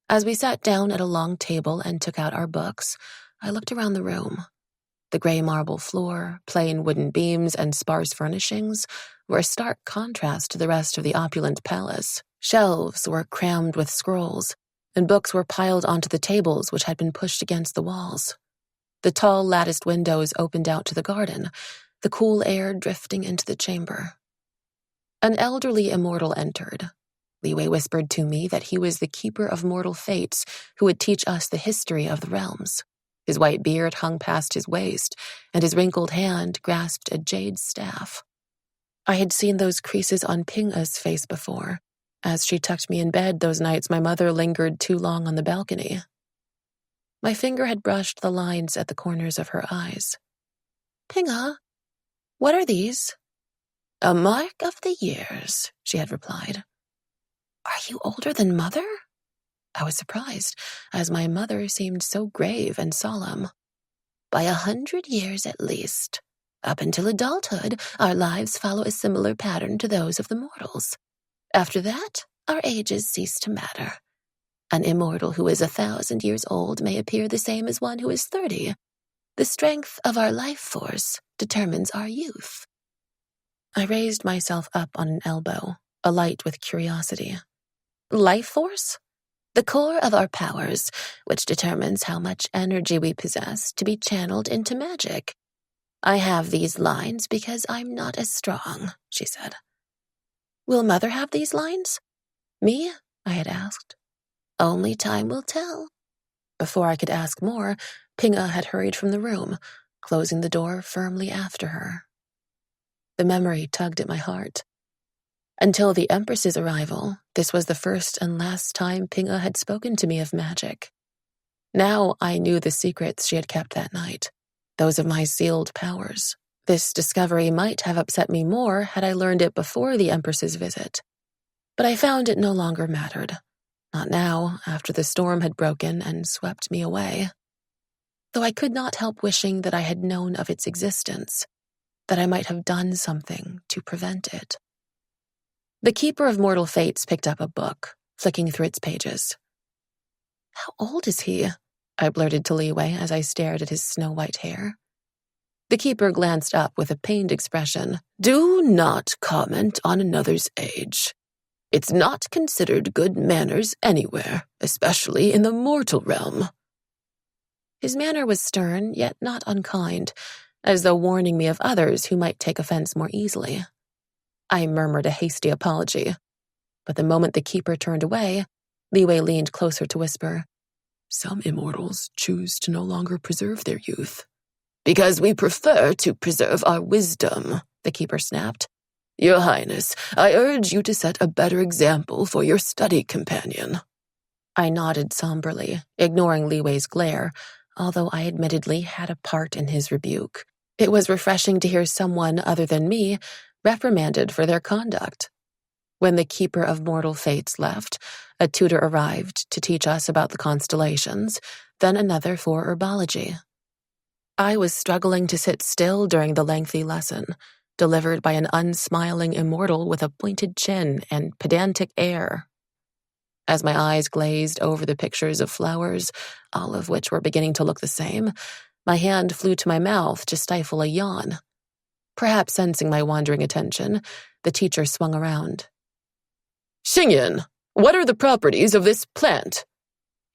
As we sat down at a long table and took out our books, I looked around the room. The gray marble floor, plain wooden beams, and sparse furnishings were a stark contrast to the rest of the opulent palace. Shelves were crammed with scrolls, and books were piled onto the tables which had been pushed against the walls. The tall latticed windows opened out to the garden, the cool air drifting into the chamber. An elderly immortal entered. Liwei whispered to me that he was the keeper of mortal fates who would teach us the history of the realms. His white beard hung past his waist, and his wrinkled hand grasped a jade staff. I had seen those creases on Ping'a's face before, as she tucked me in bed those nights my mother lingered too long on the balcony. My finger had brushed the lines at the corners of her eyes. Ping'e, what are these? A mark of the years, she had replied. Are you older than Mother? I was surprised, as my mother seemed so grave and solemn. By 100 years at least. Up until adulthood, our lives follow a similar pattern to those of the mortals. After that, our ages cease to matter. An immortal who is 1,000 years old may appear the same as one who is 30. The strength of our life force determines our youth. I raised myself up on an elbow, alight with curiosity. Life force? The core of our powers, which determines how much energy we possess to be channeled into magic. I have these lines because I'm not as strong, she said. Will Mother have these lines? Me? I had asked. Only time will tell. Before I could ask more, Ping'e had hurried from the room, closing the door firmly after her. The memory tugged at my heart. Until the Empress's arrival, this was the first and last time Ping'e had spoken to me of magic. Now I knew the secrets she had kept that night, those of my sealed powers. This discovery might have upset me more had I learned it before the Empress's visit. But I found it no longer mattered. Not now, after the storm had broken and swept me away. Though I could not help wishing that I had known of its existence, that I might have done something to prevent it. The Keeper of Mortal Fates picked up a book, flicking through its pages. How old is he? I blurted to Liwei as I stared at his snow-white hair. The Keeper glanced up with a pained expression. Do not comment on another's age. It's not considered good manners anywhere, especially in the mortal realm. His manner was stern, yet not unkind, as though warning me of others who might take offense more easily. I murmured a hasty apology, but the moment the Keeper turned away, Liwei leaned closer to whisper, Some immortals choose to no longer preserve their youth. Because we prefer to preserve our wisdom, the Keeper snapped. Your Highness, I urge you to set a better example for your study companion. I nodded somberly, ignoring Liwei's glare, although I admittedly had a part in his rebuke. It was refreshing to hear someone other than me reprimanded for their conduct. When the Keeper of Mortal Fates left, a tutor arrived to teach us about the constellations, then another for herbology. I was struggling to sit still during the lengthy lesson, delivered by an unsmiling immortal with a pointed chin and pedantic air. As my eyes glazed over the pictures of flowers, all of which were beginning to look the same, my hand flew to my mouth to stifle a yawn. Perhaps sensing my wandering attention, the teacher swung around. Chang'e, what are the properties of this plant?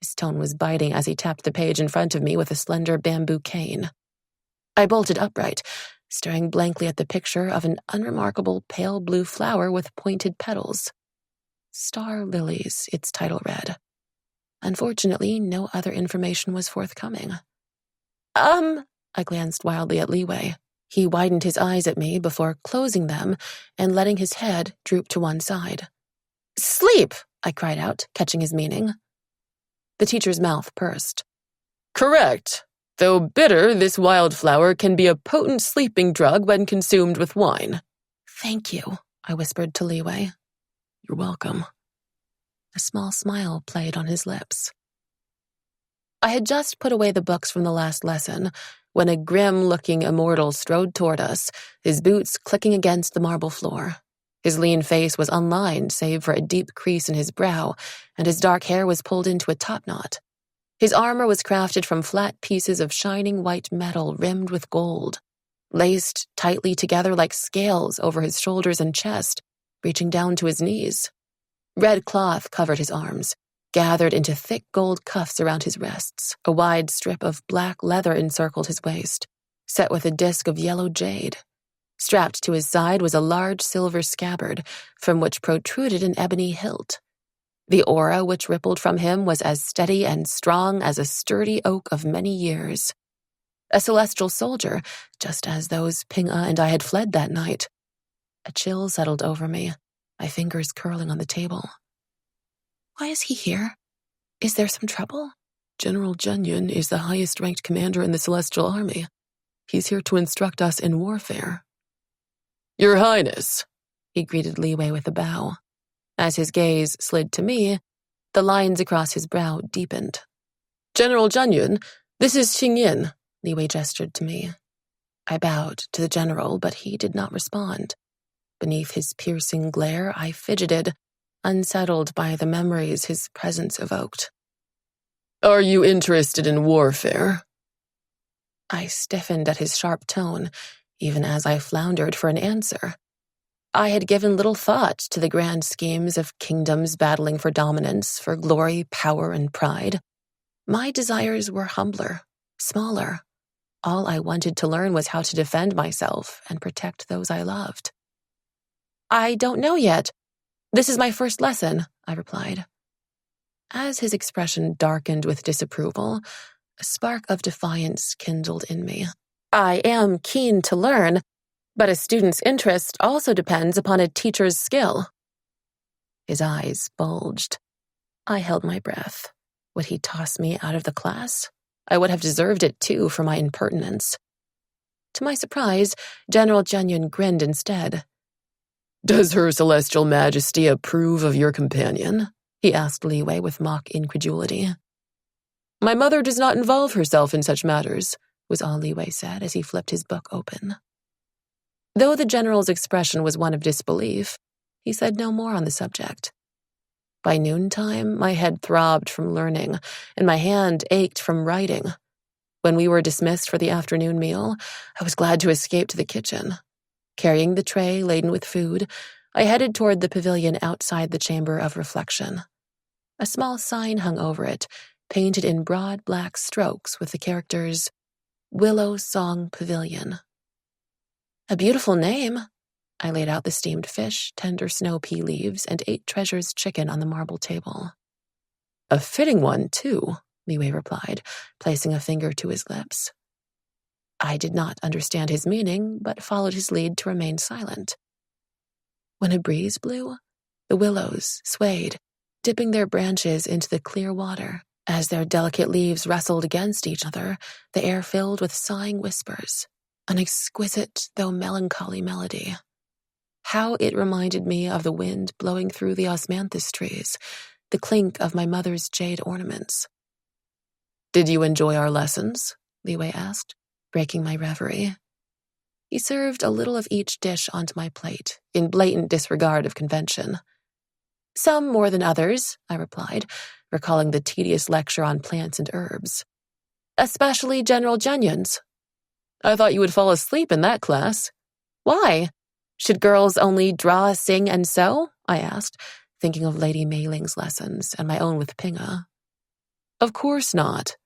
His tone was biting as he tapped the page in front of me with a slender bamboo cane. I bolted upright, staring blankly at the picture of an unremarkable pale blue flower with pointed petals. Star Lilies, its title read. Unfortunately, no other information was forthcoming. I glanced wildly at Liwei. He widened his eyes at me before closing them and letting his head droop to one side. Sleep, I cried out, catching his meaning. The teacher's mouth pursed. Correct. Though bitter, this wildflower can be a potent sleeping drug when consumed with wine. Thank you, I whispered to Liwei. You're welcome. A small smile played on his lips. I had just put away the books from the last lesson when a grim-looking immortal strode toward us, his boots clicking against the marble floor. His lean face was unlined save for a deep crease in his brow, and his dark hair was pulled into a topknot. His armor was crafted from flat pieces of shining white metal rimmed with gold, laced tightly together like scales over his shoulders and chest, reaching down to his knees. Red cloth covered his arms, gathered into thick gold cuffs around his wrists. A wide strip of black leather encircled his waist, set with a disc of yellow jade. Strapped to his side was a large silver scabbard, from which protruded an ebony hilt. The aura which rippled from him was as steady and strong as a sturdy oak of many years. A celestial soldier, just as those Ping'e and I had fled that night. A chill settled over me, my fingers curling on the table. Why is he here? Is there some trouble? General Chang'e is the highest-ranked commander in the Celestial Army. He's here to instruct us in warfare. Your Highness, he greeted Li Wei with a bow. As his gaze slid to me, the lines across his brow deepened. General Chang'e, this is Xingyin, Li Wei gestured to me. I bowed to the general, but he did not respond. Beneath his piercing glare, I fidgeted, unsettled by the memories his presence evoked. Are you interested in warfare? I stiffened at his sharp tone, even as I floundered for an answer. I had given little thought to the grand schemes of kingdoms battling for dominance, for glory, power, and pride. My desires were humbler, smaller. All I wanted to learn was how to defend myself and protect those I loved. I don't know yet. This is my first lesson, I replied. As his expression darkened with disapproval, a spark of defiance kindled in me. I am keen to learn, but a student's interest also depends upon a teacher's skill. His eyes bulged. I held my breath. Would he toss me out of the class? I would have deserved it too for my impertinence. To my surprise, General Chang'e grinned instead. Does Her Celestial Majesty approve of your companion? He asked Li Wei with mock incredulity. My mother does not involve herself in such matters, was all Li Wei said as he flipped his book open. Though the general's expression was one of disbelief, he said no more on the subject. By noontime, my head throbbed from learning, and my hand ached from writing. When we were dismissed for the afternoon meal, I was glad to escape to the kitchen. Carrying the tray laden with food, I headed toward the pavilion outside the Chamber of Reflection. A small sign hung over it, painted in broad black strokes with the characters, Willow Song Pavilion. A beautiful name. I laid out the steamed fish, tender snow pea leaves, and 8 treasures chicken on the marble table. A fitting one, too, Li Wei replied, placing a finger to his lips. I did not understand his meaning, but followed his lead to remain silent. When a breeze blew, the willows swayed, dipping their branches into the clear water. As their delicate leaves rustled against each other, the air filled with sighing whispers, an exquisite though melancholy melody. How it reminded me of the wind blowing through the osmanthus trees, the clink of my mother's jade ornaments. Did you enjoy our lessons? Li Wei asked, breaking my reverie. He served a little of each dish onto my plate, in blatant disregard of convention. Some more than others, I replied, recalling the tedious lecture on plants and herbs. Especially General Chang'e's. I thought you would fall asleep in that class. Why? Should girls only draw, sing, and sew? I asked, thinking of Lady Mei Ling's lessons and my own with Ping'e. Of course not.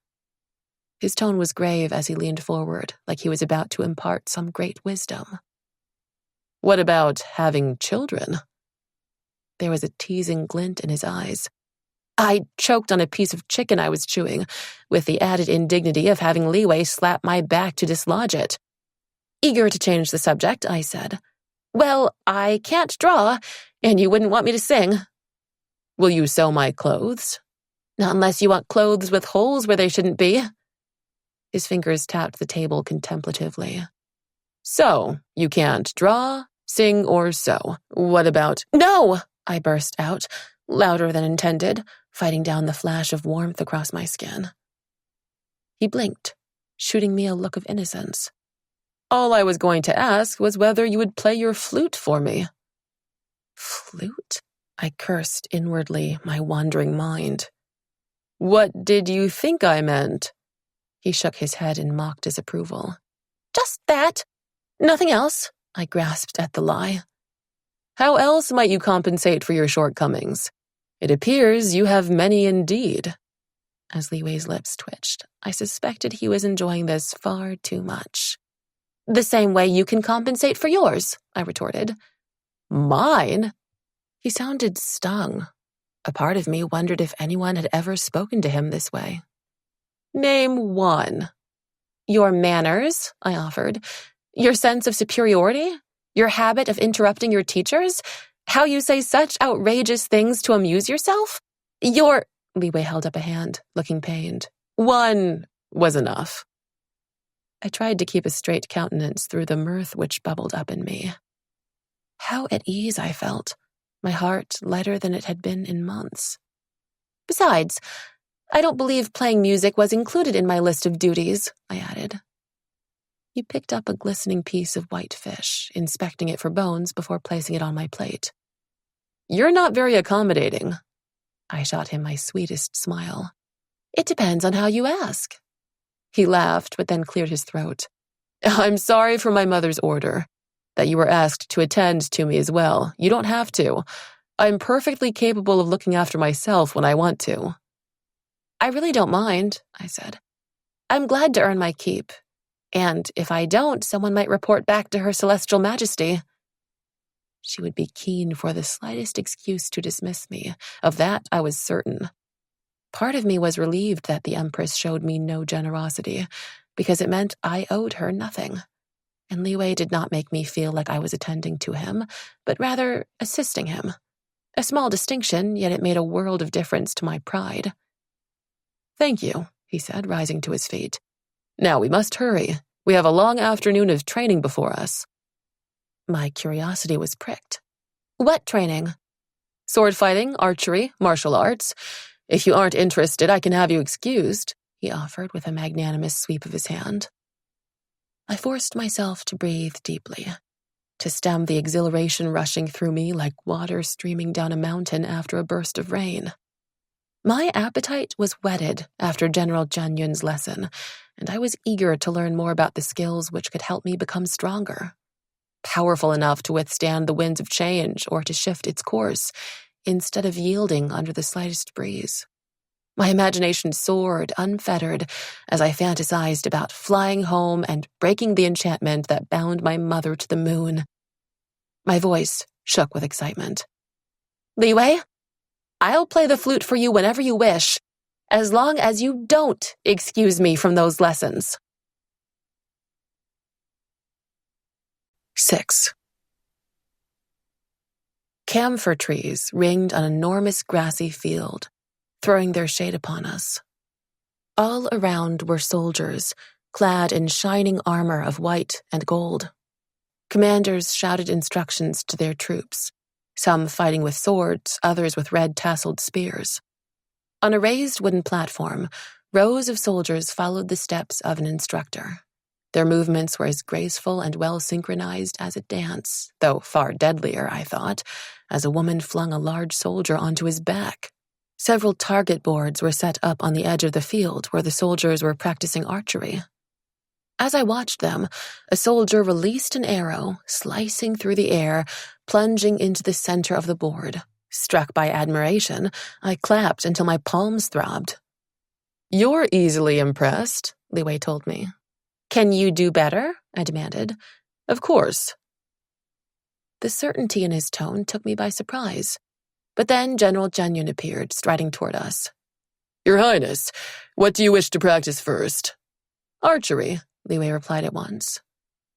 His tone was grave as he leaned forward, like he was about to impart some great wisdom. What about having children? There was a teasing glint in his eyes. I choked on a piece of chicken I was chewing, with the added indignity of having Li Wei slap my back to dislodge it. Eager to change the subject, I said, Well, I can't draw, and you wouldn't want me to sing. Will you sew my clothes? Not unless you want clothes with holes where they shouldn't be. His fingers tapped the table contemplatively. So, you can't draw, sing, or sew. What about— No! I burst out, louder than intended, fighting down the flash of warmth across my skin. He blinked, shooting me a look of innocence. All I was going to ask was whether you would play your flute for me. Flute? I cursed inwardly, my wandering mind. What did you think I meant? He shook his head in mock disapproval. Just that. Nothing else, I grasped at the lie. How else might you compensate for your shortcomings? It appears you have many indeed. As Li Wei's lips twitched, I suspected he was enjoying this far too much. The same way you can compensate for yours, I retorted. Mine? He sounded stung. A part of me wondered if anyone had ever spoken to him this way. Name one. Your manners, I offered. Your sense of superiority? Your habit of interrupting your teachers? How you say such outrageous things to amuse yourself? Li Wei held up a hand, looking pained. One was enough. I tried to keep a straight countenance through the mirth which bubbled up in me. How at ease I felt, my heart lighter than it had been in months. Besides, I don't believe playing music was included in my list of duties, I added. He picked up a glistening piece of white fish, inspecting it for bones before placing it on my plate. You're not very accommodating. I shot him my sweetest smile. It depends on how you ask. He laughed, but then cleared his throat. I'm sorry for my mother's order, that you were asked to attend to me as well. You don't have to. I'm perfectly capable of looking after myself when I want to. I really don't mind, I said. I'm glad to earn my keep. And if I don't, someone might report back to Her Celestial Majesty. She would be keen for the slightest excuse to dismiss me. Of that, I was certain. Part of me was relieved that the Empress showed me no generosity, because it meant I owed her nothing. And Li Wei did not make me feel like I was attending to him, but rather assisting him. A small distinction, yet it made a world of difference to my pride. Thank you, he said, rising to his feet. Now we must hurry. We have a long afternoon of training before us. My curiosity was pricked. What training? Sword fighting, archery, martial arts. If you aren't interested, I can have you excused, he offered with a magnanimous sweep of his hand. I forced myself to breathe deeply, to stem the exhilaration rushing through me like water streaming down a mountain after a burst of rain. My appetite was whetted after General Zhang Yun's lesson, and I was eager to learn more about the skills which could help me become stronger. Powerful enough to withstand the winds of change or to shift its course, instead of yielding under the slightest breeze. My imagination soared, unfettered, as I fantasized about flying home and breaking the enchantment that bound my mother to the moon. My voice shook with excitement. Li Wei, I'll play the flute for you whenever you wish, as long as you don't excuse me from those lessons. 6. Camphor trees ringed an enormous grassy field, throwing their shade upon us. All around were soldiers, clad in shining armor of white and gold. Commanders shouted instructions to their troops, some fighting with swords, others with red tasseled spears. On a raised wooden platform, rows of soldiers followed the steps of an instructor. Their movements were as graceful and well-synchronized as a dance, though far deadlier, I thought, as a woman flung a large soldier onto his back. Several target boards were set up on the edge of the field where the soldiers were practicing archery. As I watched them, a soldier released an arrow, slicing through the air, plunging into the center of the board. Struck by admiration, I clapped until my palms throbbed. You're easily impressed, Li Wei told me. Can you do better? I demanded. Of course. The certainty in his tone took me by surprise. But then General Zhang Yun appeared, striding toward us. Your Highness, what do you wish to practice first? Archery, Li Wei replied at once.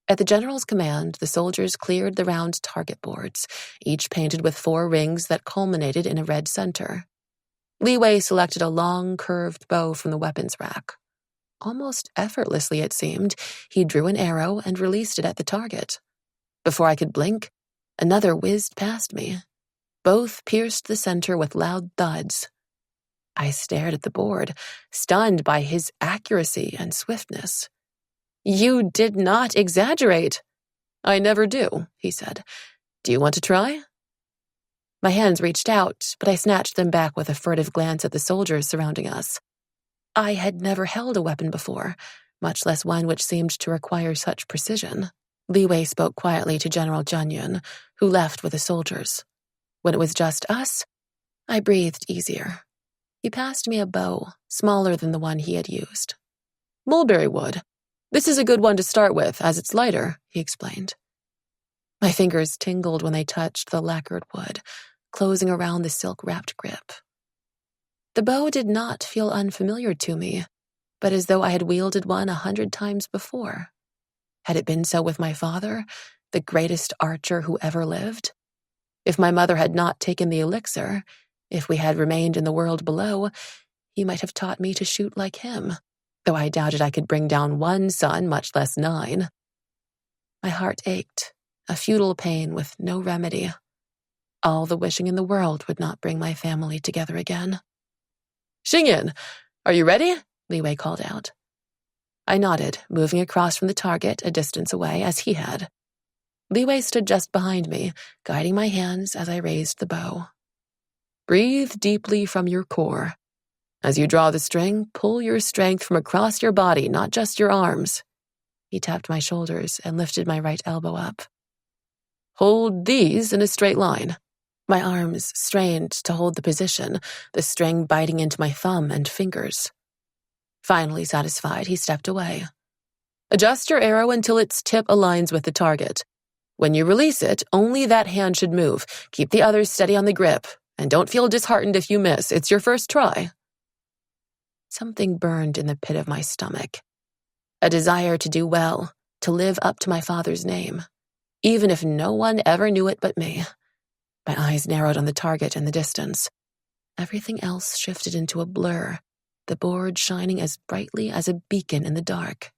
At the general's command, the soldiers cleared the round target boards, each painted with 4 rings that culminated in a red center. Li Wei selected a long, curved bow from the weapons rack. Almost effortlessly, it seemed, he drew an arrow and released it at the target. Before I could blink, another whizzed past me. Both pierced the center with loud thuds. I stared at the board, stunned by his accuracy and swiftness. You did not exaggerate. I never do, he said. Do you want to try? My hands reached out, but I snatched them back with a furtive glance at the soldiers surrounding us. I had never held a weapon before, much less one which seemed to require such precision. Li Wei spoke quietly to General Zhang Yun, who left with the soldiers. When it was just us, I breathed easier. He passed me a bow, smaller than the one he had used. Mulberry wood. This is a good one to start with, as it's lighter, he explained. My fingers tingled when they touched the lacquered wood, closing around the silk-wrapped grip. The bow did not feel unfamiliar to me, but as though I had wielded one 100 times before. Had it been so with my father, the greatest archer who ever lived? If my mother had not taken the elixir, if we had remained in the world below, he might have taught me to shoot like him, though I doubted I could bring down one son, much less 9. My heart ached, a futile pain with no remedy. All the wishing in the world would not bring my family together again. Chang'e, are you ready? Li Wei called out. I nodded, moving across from the target a distance away as he had. Li Wei stood just behind me, guiding my hands as I raised the bow. Breathe deeply from your core. As you draw the string, pull your strength from across your body, not just your arms. He tapped my shoulders and lifted my right elbow up. Hold these in a straight line. My arms strained to hold the position, the string biting into my thumb and fingers. Finally satisfied, he stepped away. Adjust your arrow until its tip aligns with the target. When you release it, only that hand should move. Keep the others steady on the grip, and don't feel disheartened if you miss. It's your first try. Something burned in the pit of my stomach. A desire to do well, to live up to my father's name, even if no one ever knew it but me. My eyes narrowed on the target in the distance. Everything else shifted into a blur, the board shining as brightly as a beacon in the dark.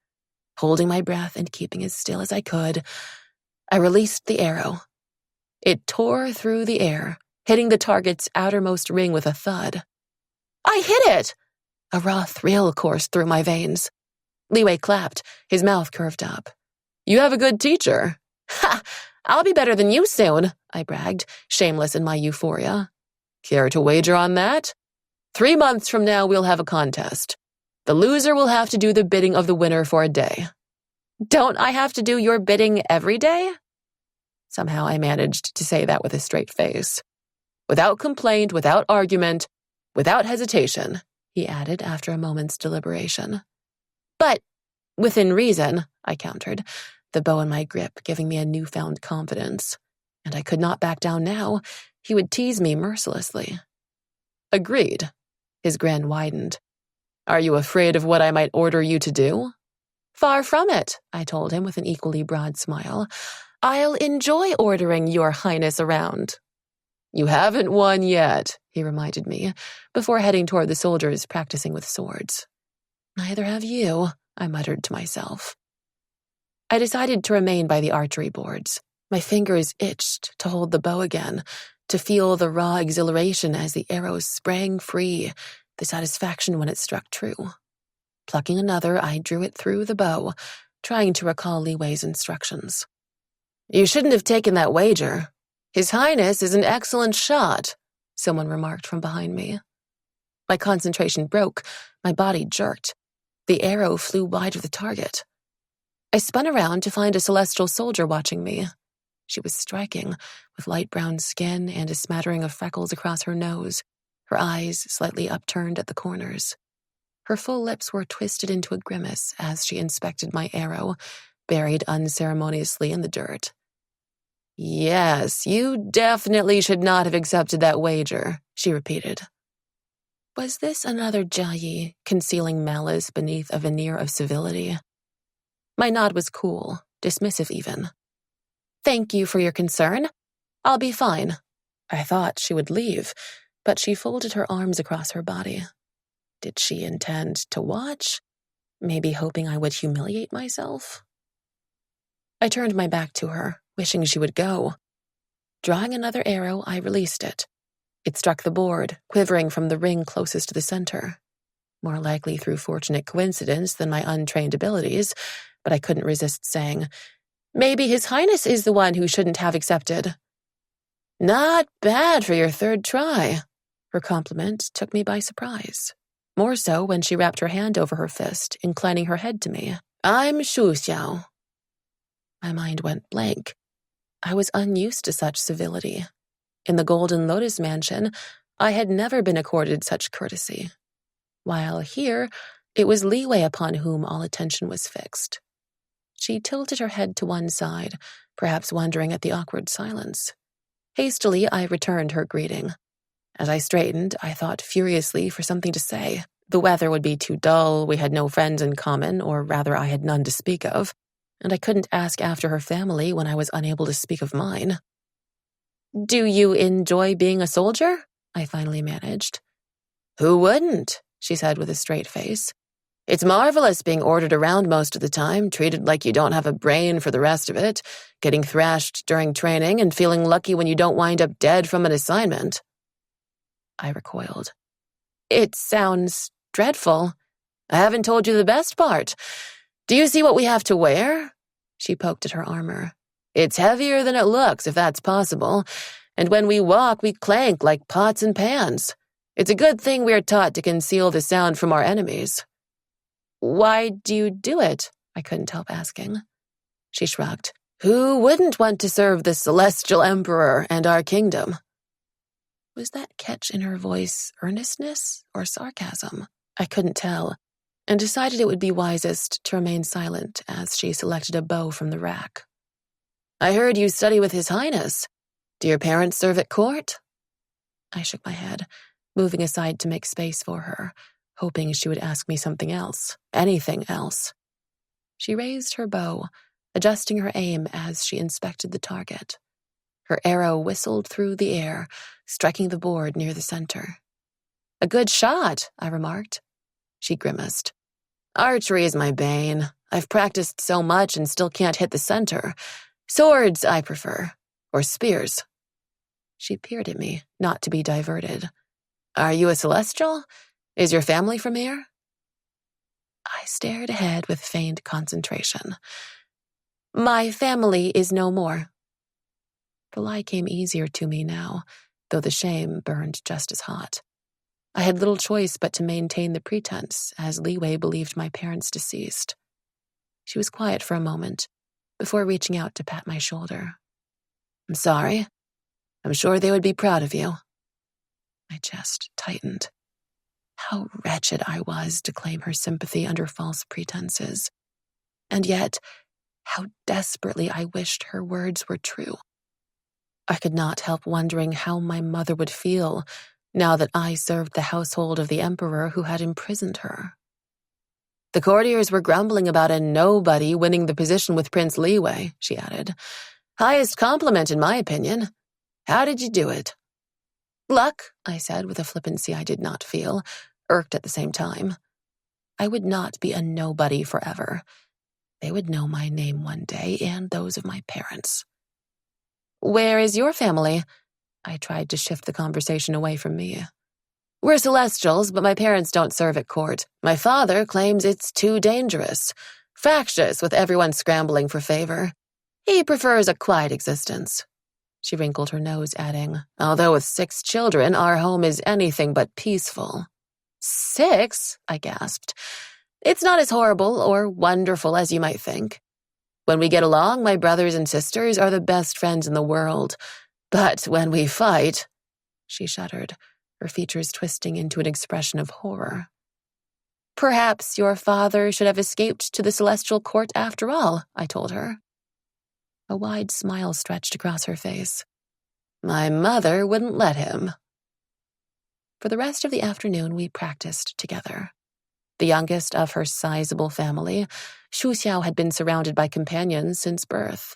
Holding my breath and keeping as still as I could, I released the arrow. It tore through the air, hitting the target's outermost ring with a thud. I hit it! A raw thrill coursed through my veins. Li Wei clapped, his mouth curved up. You have a good teacher. Ha! I'll be better than you soon, I bragged, shameless in my euphoria. Care to wager on that? 3 months from now, we'll have a contest. The loser will have to do the bidding of the winner for a day. Don't I have to do your bidding every day? Somehow I managed to say that with a straight face. Without complaint, without argument, without hesitation, he added after a moment's deliberation. But within reason, I countered, the bow in my grip giving me a newfound confidence. And I could not back down now. He would tease me mercilessly. Agreed. His grin widened. Are you afraid of what I might order you to do? Far from it, I told him with an equally broad smile. I'll enjoy ordering your highness around. You haven't won yet, he reminded me, before heading toward the soldiers practicing with swords. Neither have you, I muttered to myself. I decided to remain by the archery boards. My fingers itched to hold the bow again, to feel the raw exhilaration as the arrows sprang free, the satisfaction when it struck true. Plucking another, I drew it through the bow, trying to recall Li Wei's instructions. You shouldn't have taken that wager. His Highness is an excellent shot, someone remarked from behind me. My concentration broke, my body jerked. The arrow flew wide of the target. I spun around to find a celestial soldier watching me. She was striking, with light brown skin and a smattering of freckles across her nose, her eyes slightly upturned at the corners. Her full lips were twisted into a grimace as she inspected my arrow, buried unceremoniously in the dirt. Yes, you definitely should not have accepted that wager, she repeated. Was this another Jia concealing malice beneath a veneer of civility? My nod was cool, dismissive even. Thank you for your concern. I'll be fine. I thought she would leave, but she folded her arms across her body. Did she intend to watch? Maybe hoping I would humiliate myself? I turned my back to her, wishing she would go. Drawing another arrow, I released it. It struck the board, quivering from the ring closest to the center. More likely through fortunate coincidence than my untrained abilities, but I couldn't resist saying, maybe His Highness is the one who shouldn't have accepted. Not bad for your third try. Her compliment took me by surprise. More so when she wrapped her hand over her fist, inclining her head to me. I'm Shu Xiao. My mind went blank. I was unused to such civility. In the Golden Lotus Mansion, I had never been accorded such courtesy. While here, it was Li Wei upon whom all attention was fixed. She tilted her head to one side, perhaps wondering at the awkward silence. Hastily, I returned her greeting. As I straightened, I thought furiously for something to say. The weather would be too dull, we had no friends in common, or rather I had none to speak of, and I couldn't ask after her family when I was unable to speak of mine. "Do you enjoy being a soldier?" I finally managed. "Who wouldn't?" she said with a straight face. "It's marvelous being ordered around most of the time, treated like you don't have a brain for the rest of it, getting thrashed during training and feeling lucky when you don't wind up dead from an assignment." I recoiled. "It sounds dreadful. I haven't told you the best part. Do you see what we have to wear?" She poked at her armor. "It's heavier than it looks, if that's possible, and when we walk, we clank like pots and pans. It's a good thing we're taught to conceal the sound from our enemies." "Why do you do it?" I couldn't help asking. She shrugged. "Who wouldn't want to serve the celestial emperor and our kingdom?" Was that catch in her voice earnestness or sarcasm? I couldn't tell, and decided it would be wisest to remain silent as she selected a bow from the rack. "I heard you study with His Highness. Do your parents serve at court?" I shook my head, moving aside to make space for her, hoping she would ask me something else, anything else. She raised her bow, adjusting her aim as she inspected the target. Her arrow whistled through the air, striking the board near the center. "A good shot," I remarked. She grimaced. "Archery is my bane. I've practiced so much and still can't hit the center. Swords I prefer, or spears." She peered at me, not to be diverted. "Are you a celestial? Is your family from here?" I stared ahead with feigned concentration. "My family is no more." The lie came easier to me now, though the shame burned just as hot. I had little choice but to maintain the pretense, as Li believed my parents deceased. She was quiet for a moment, before reaching out to pat my shoulder. "I'm sorry. I'm sure they would be proud of you." My chest tightened. How wretched I was to claim her sympathy under false pretenses. And yet, how desperately I wished her words were true. I could not help wondering how my mother would feel now that I served the household of the emperor who had imprisoned her. "The courtiers were grumbling about a nobody winning the position with Prince Li," she added. "Highest compliment, in my opinion. How did you do it?" "Luck," I said with a flippancy I did not feel, irked at the same time. I would not be a nobody forever. They would know my name one day and those of my parents. "Where is your family?" I tried to shift the conversation away from me. "We're celestials, but my parents don't serve at court. My father claims it's too dangerous, factious with everyone scrambling for favor. He prefers a quiet existence." She wrinkled her nose, adding, "Although with 6 children, our home is anything but peaceful." "6?" I gasped. "It's not as horrible or wonderful as you might think. When we get along, my brothers and sisters are the best friends in the world. But when we fight—" She shuddered, her features twisting into an expression of horror. "Perhaps your father should have escaped to the celestial court after all," I told her. A wide smile stretched across her face. "My mother wouldn't let him." For the rest of the afternoon, we practiced together. The youngest of her sizable family, Shu Xiao had been surrounded by companions since birth.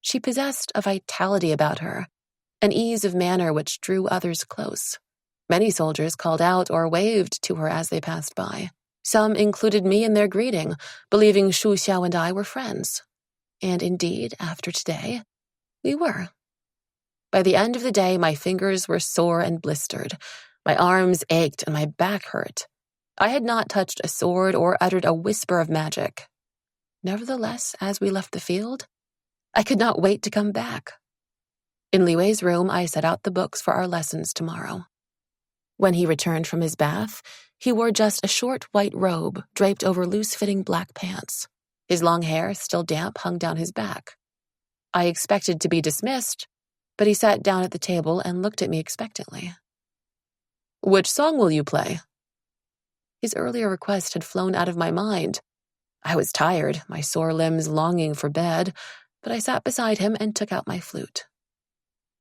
She possessed a vitality about her, an ease of manner which drew others close. Many soldiers called out or waved to her as they passed by. Some included me in their greeting, believing Shu Xiao and I were friends. And indeed, after today, we were. By the end of the day, my fingers were sore and blistered. My arms ached and my back hurt. I had not touched a sword or uttered a whisper of magic. Nevertheless, as we left the field, I could not wait to come back. In Liwei's room, I set out the books for our lessons tomorrow. When he returned from his bath, he wore just a short white robe draped over loose-fitting black pants. His long hair, still damp, hung down his back. I expected to be dismissed, but he sat down at the table and looked at me expectantly. "Which song will you play?" His earlier request had flown out of my mind. I was tired, my sore limbs longing for bed, but I sat beside him and took out my flute.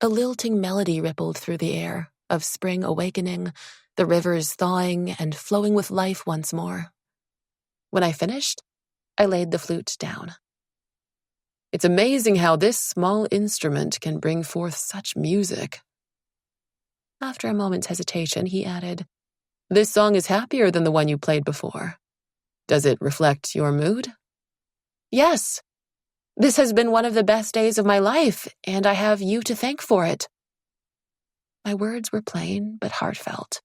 A lilting melody rippled through the air, of spring awakening, the rivers thawing and flowing with life once more. When I finished, I laid the flute down. It's amazing how this small instrument can bring forth such music. After a moment's hesitation, he added, This song is happier than the one you played before. Does it reflect your mood? Yes. This has been one of the best days of my life, and I have you to thank for it. My words were plain but heartfelt.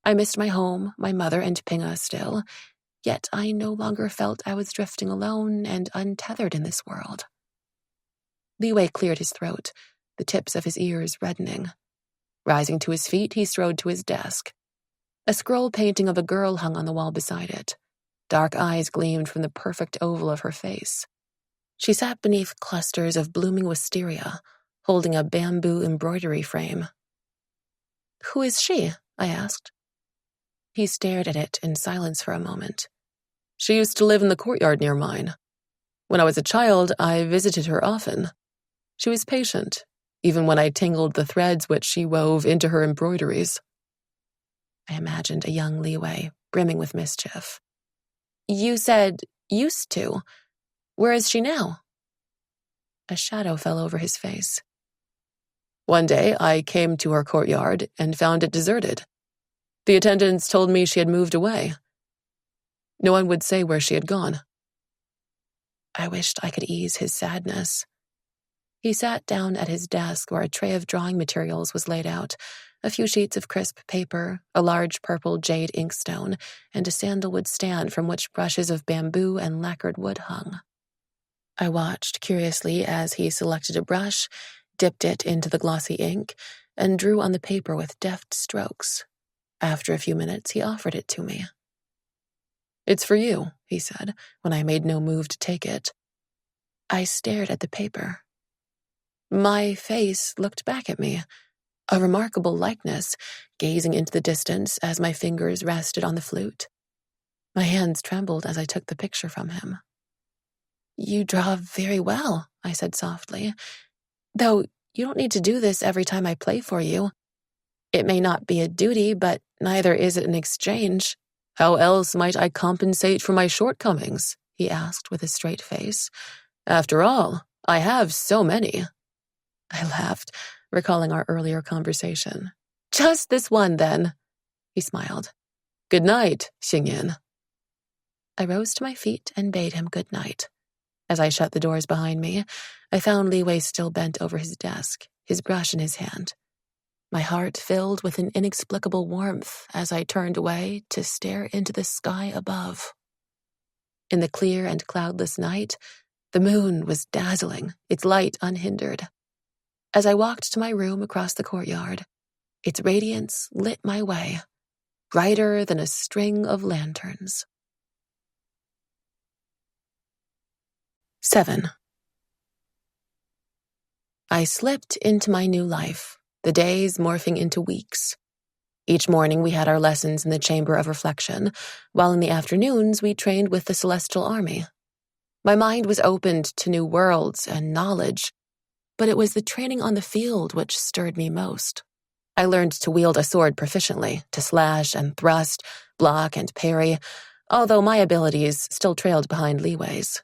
I missed my home, my mother, and Pinga still, yet I no longer felt I was drifting alone and untethered in this world. Li Wei cleared his throat, the tips of his ears reddening. Rising to his feet, he strode to his desk. A scroll painting of a girl hung on the wall beside it. Dark eyes gleamed from the perfect oval of her face. She sat beneath clusters of blooming wisteria, holding a bamboo embroidery frame. "Who is she?" I asked. He stared at it in silence for a moment. She used to live in the courtyard near mine. When I was a child, I visited her often. She was patient, even when I tangled the threads which she wove into her embroideries. I imagined a young Li Wei, brimming with mischief. "You said used to. Where is she now?" A shadow fell over his face. One day, I came to her courtyard and found it deserted. The attendants told me she had moved away. No one would say where she had gone. I wished I could ease his sadness. He sat down at his desk where a tray of drawing materials was laid out, a few sheets of crisp paper, a large purple jade inkstone, and a sandalwood stand from which brushes of bamboo and lacquered wood hung. I watched curiously as he selected a brush, dipped it into the glossy ink, and drew on the paper with deft strokes. After a few minutes, he offered it to me. "It's for you," he said, when I made no move to take it. I stared at the paper. My face looked back at me, a remarkable likeness, gazing into the distance as my fingers rested on the flute. My hands trembled as I took the picture from him. "You draw very well," I said softly. "Though you don't need to do this every time I play for you. It may not be a duty, but neither is it an exchange." "How else might I compensate for my shortcomings?" he asked with a straight face. "After all, I have so many." I laughed, recalling our earlier conversation. "Just this one, then." He smiled. "Good night, Chang'e." I rose to my feet and bade him good night. As I shut the doors behind me, I found Li Wei still bent over his desk, his brush in his hand. My heart filled with an inexplicable warmth as I turned away to stare into the sky above. In the clear and cloudless night, the moon was dazzling, its light unhindered. As I walked to my room across the courtyard, its radiance lit my way, brighter than a string of lanterns. 7. I slipped into my new life, the days morphing into weeks. Each morning we had our lessons in the Chamber of Reflection, while in the afternoons we trained with the Celestial Army. My mind was opened to new worlds and knowledge, but it was the training on the field which stirred me most. I learned to wield a sword proficiently, to slash and thrust, block and parry, although my abilities still trailed behind Li Wei's.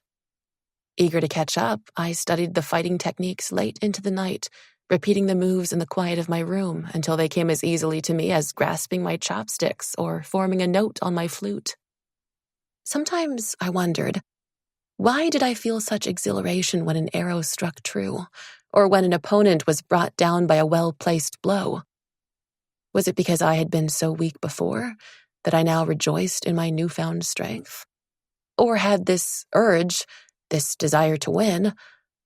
Eager to catch up, I studied the fighting techniques late into the night, repeating the moves in the quiet of my room until they came as easily to me as grasping my chopsticks or forming a note on my flute. Sometimes I wondered, why did I feel such exhilaration when an arrow struck true, or when an opponent was brought down by a well-placed blow? Was it because I had been so weak before that I now rejoiced in my newfound strength? Or had this urge, this desire to win,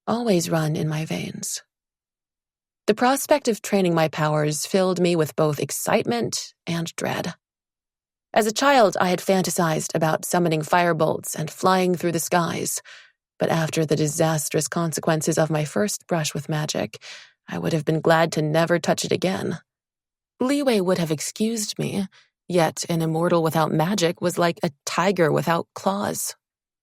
always run in my veins? The prospect of training my powers filled me with both excitement and dread. As a child, I had fantasized about summoning firebolts and flying through the skies, but after the disastrous consequences of my first brush with magic, I would have been glad to never touch it again. Li Wei would have excused me, yet an immortal without magic was like a tiger without claws.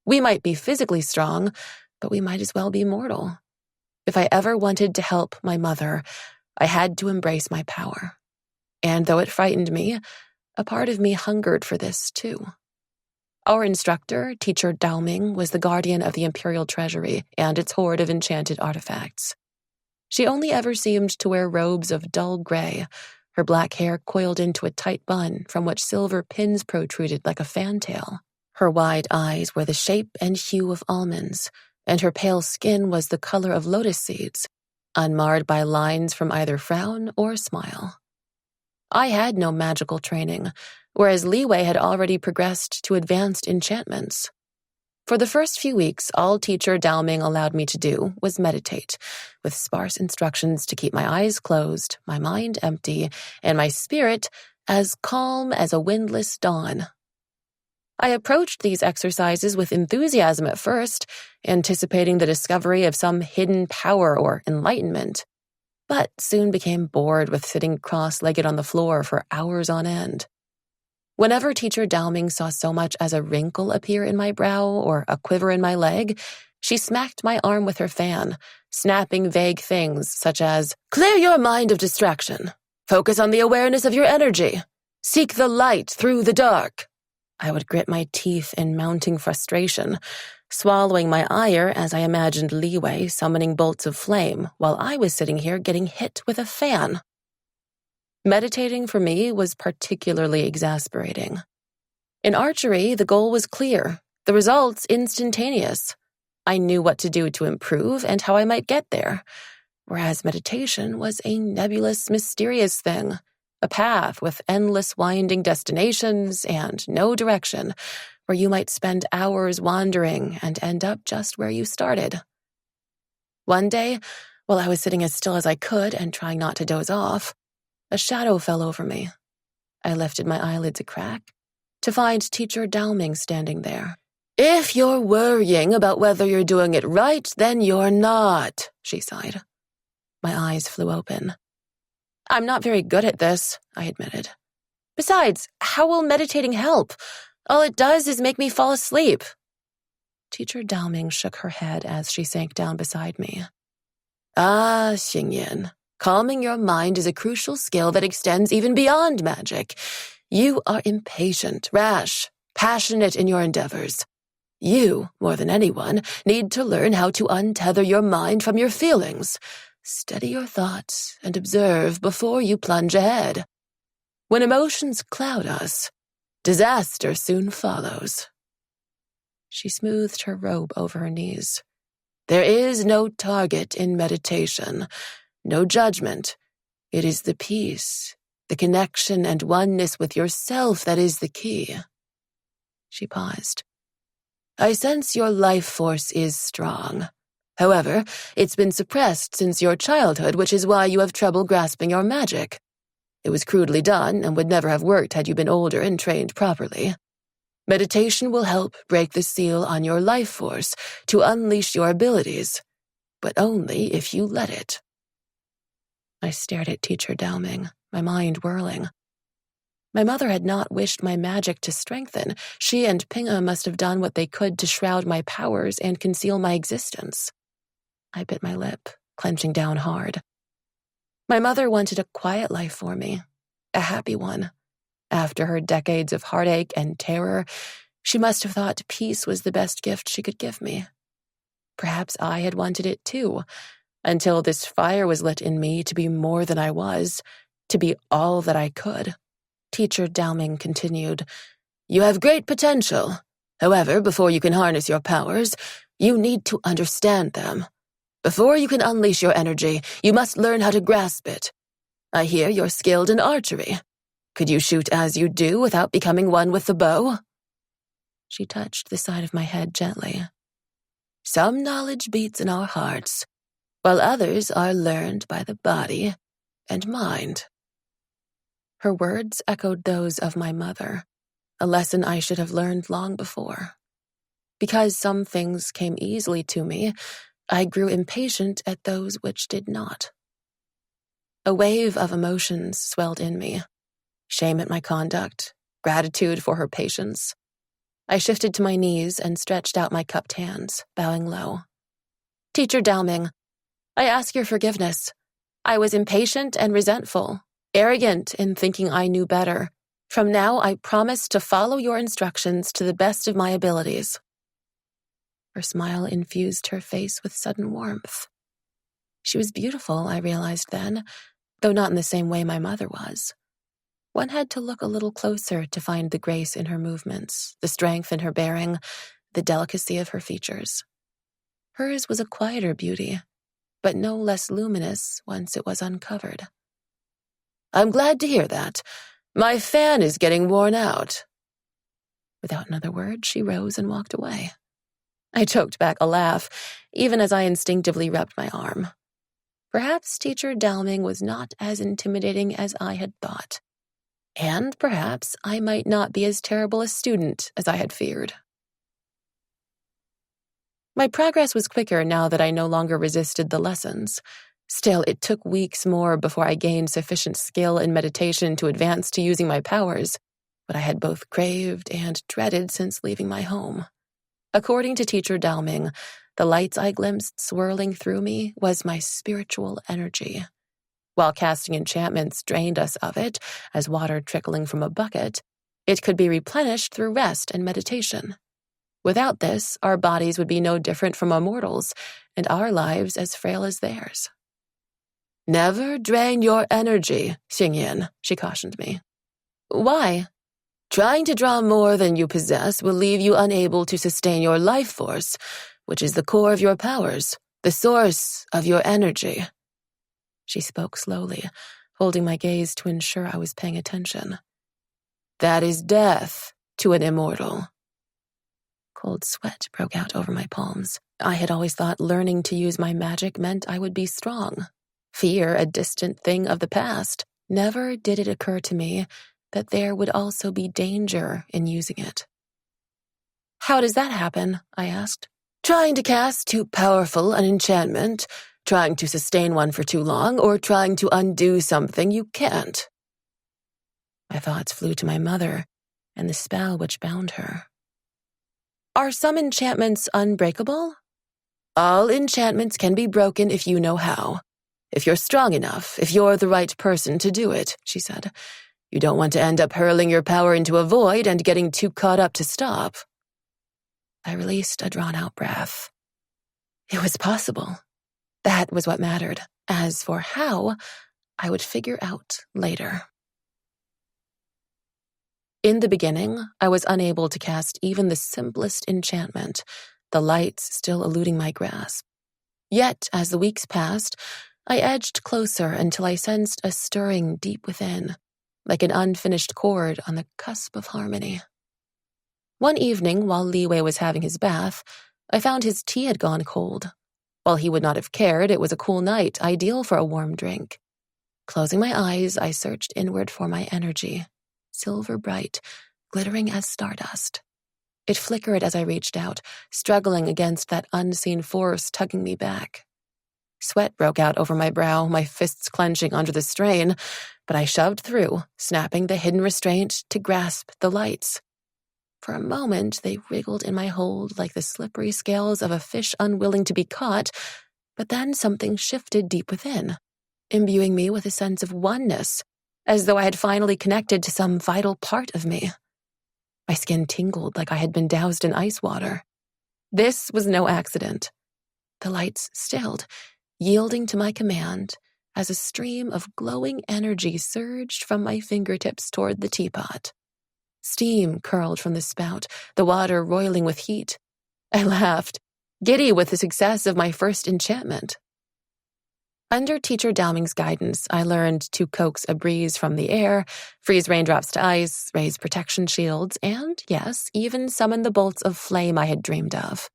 We might be physically strong, but we might as well be mortal. If I ever wanted to help my mother, I had to embrace my power. And though it frightened me, a part of me hungered for this too. Our instructor, Teacher Daoming, was the guardian of the Imperial Treasury and its hoard of enchanted artifacts. She only ever seemed to wear robes of dull gray, her black hair coiled into a tight bun from which silver pins protruded like a fantail. Her wide eyes were the shape and hue of almonds, and her pale skin was the color of lotus seeds, unmarred by lines from either frown or smile. I had no magical training, whereas Li Wei had already progressed to advanced enchantments. For the first few weeks, all Teacher Daoming allowed me to do was meditate, with sparse instructions to keep my eyes closed, my mind empty, and my spirit as calm as a windless dawn. I approached these exercises with enthusiasm at first, anticipating the discovery of some hidden power or enlightenment, but soon became bored with sitting cross-legged on the floor for hours on end. Whenever Teacher Daoming saw so much as a wrinkle appear in my brow or a quiver in my leg, she smacked my arm with her fan, snapping vague things such as, "Clear your mind of distraction. Focus on the awareness of your energy. Seek the light through the dark." I would grit my teeth in mounting frustration, swallowing my ire as I imagined Li Wei summoning bolts of flame while I was sitting here getting hit with a fan. Meditating for me was particularly exasperating. In archery, the goal was clear, the results instantaneous. I knew what to do to improve and how I might get there, whereas meditation was a nebulous, mysterious thing, a path with endless winding destinations and no direction, where you might spend hours wandering and end up just where you started. One day, while I was sitting as still as I could and trying not to doze off, a shadow fell over me. I lifted my eyelids a crack to find Teacher Daoming standing there. "If you're worrying about whether you're doing it right, then you're not," she sighed. My eyes flew open. "I'm not very good at this," I admitted. "Besides, how will meditating help? All it does is make me fall asleep." Teacher Daoming shook her head as she sank down beside me. "Ah, Xingyan. Calming your mind is a crucial skill that extends even beyond magic. You are impatient, rash, passionate in your endeavors. You, more than anyone, need to learn how to untether your mind from your feelings. Steady your thoughts and observe before you plunge ahead. When emotions cloud us, disaster soon follows." She smoothed her robe over her knees. "There is no target in meditation. No judgment. It is the peace, the connection and oneness with yourself that is the key." She paused. "I sense your life force is strong. However, it's been suppressed since your childhood, which is why you have trouble grasping your magic. It was crudely done and would never have worked had you been older and trained properly. Meditation will help break the seal on your life force to unleash your abilities, but only if you let it." I stared at Teacher Daoming, my mind whirling. My mother had not wished my magic to strengthen. She and Ping'e must have done what they could to shroud my powers and conceal my existence. I bit my lip, clenching down hard. My mother wanted a quiet life for me, a happy one. After her decades of heartache and terror, she must have thought peace was the best gift she could give me. Perhaps I had wanted it too, until this fire was lit in me to be more than I was, to be all that I could. Teacher Daoming continued, "You have great potential. However, before you can harness your powers, you need to understand them. Before you can unleash your energy, you must learn how to grasp it. I hear you're skilled in archery. Could you shoot as you do without becoming one with the bow?" She touched the side of my head gently. "Some knowledge beats in our hearts, while others are learned by the body and mind." Her words echoed those of my mother, a lesson I should have learned long before. Because some things came easily to me, I grew impatient at those which did not. A wave of emotions swelled in me. Shame at my conduct, gratitude for her patience. I shifted to my knees and stretched out my cupped hands, bowing low. "Teacher Daoming, I ask your forgiveness. I was impatient and resentful, arrogant in thinking I knew better. From now, I promise to follow your instructions to the best of my abilities." Her smile infused her face with sudden warmth. She was beautiful, I realized then, though not in the same way my mother was. One had to look a little closer to find the grace in her movements, the strength in her bearing, the delicacy of her features. Hers was a quieter beauty, but no less luminous once it was uncovered. "I'm glad to hear that. My fan is getting worn out." Without another word, she rose and walked away. I choked back a laugh, even as I instinctively rubbed my arm. Perhaps Teacher Dowming was not as intimidating as I had thought. And perhaps I might not be as terrible a student as I had feared. My progress was quicker now that I no longer resisted the lessons. Still, it took weeks more before I gained sufficient skill in meditation to advance to using my powers, what I had both craved and dreaded since leaving my home. According to Teacher Dowming, the lights I glimpsed swirling through me was my spiritual energy. While casting enchantments drained us of it, as water trickling from a bucket, it could be replenished through rest and meditation. Without this, our bodies would be no different from a mortal's, and our lives as frail as theirs. "Never drain your energy, Chang'e," she cautioned me. "Why?" "Trying to draw more than you possess will leave you unable to sustain your life force, which is the core of your powers, the source of your energy." She spoke slowly, holding my gaze to ensure I was paying attention. "That is death to an immortal." Cold sweat broke out over my palms. I had always thought learning to use my magic meant I would be strong. Fear, a distant thing of the past. Never did it occur to me that there would also be danger in using it. "How does that happen?" I asked. "Trying to cast too powerful an enchantment, trying to sustain one for too long, or trying to undo something you can't." My thoughts flew to my mother and the spell which bound her. "Are some enchantments unbreakable?" "All enchantments can be broken if you know how. If you're strong enough, if you're the right person to do it," she said. "You don't want to end up hurling your power into a void and getting too caught up to stop." I released a drawn-out breath. It was possible. That was what mattered. As for how, I would figure out later. In the beginning, I was unable to cast even the simplest enchantment, the lights still eluding my grasp. Yet, as the weeks passed, I edged closer until I sensed a stirring deep within, like an unfinished chord on the cusp of harmony. One evening, while Li Wei was having his bath, I found his tea had gone cold. While he would not have cared, it was a cool night, ideal for a warm drink. Closing my eyes, I searched inward for my energy, silver bright, glittering as stardust. It flickered as I reached out, struggling against that unseen force tugging me back. Sweat broke out over my brow, my fists clenching under the strain, but I shoved through, snapping the hidden restraint to grasp the lights. For a moment, they wriggled in my hold like the slippery scales of a fish unwilling to be caught, but then something shifted deep within, imbuing me with a sense of oneness, as though I had finally connected to some vital part of me. My skin tingled like I had been doused in ice water. This was no accident. The lights stilled, yielding to my command, as a stream of glowing energy surged from my fingertips toward the teapot. Steam curled from the spout, the water roiling with heat. I laughed, giddy with the success of my first enchantment. Under Teacher Dowming's guidance, I learned to coax a breeze from the air, freeze raindrops to ice, raise protection shields, and, yes, even summon the bolts of flame I had dreamed of.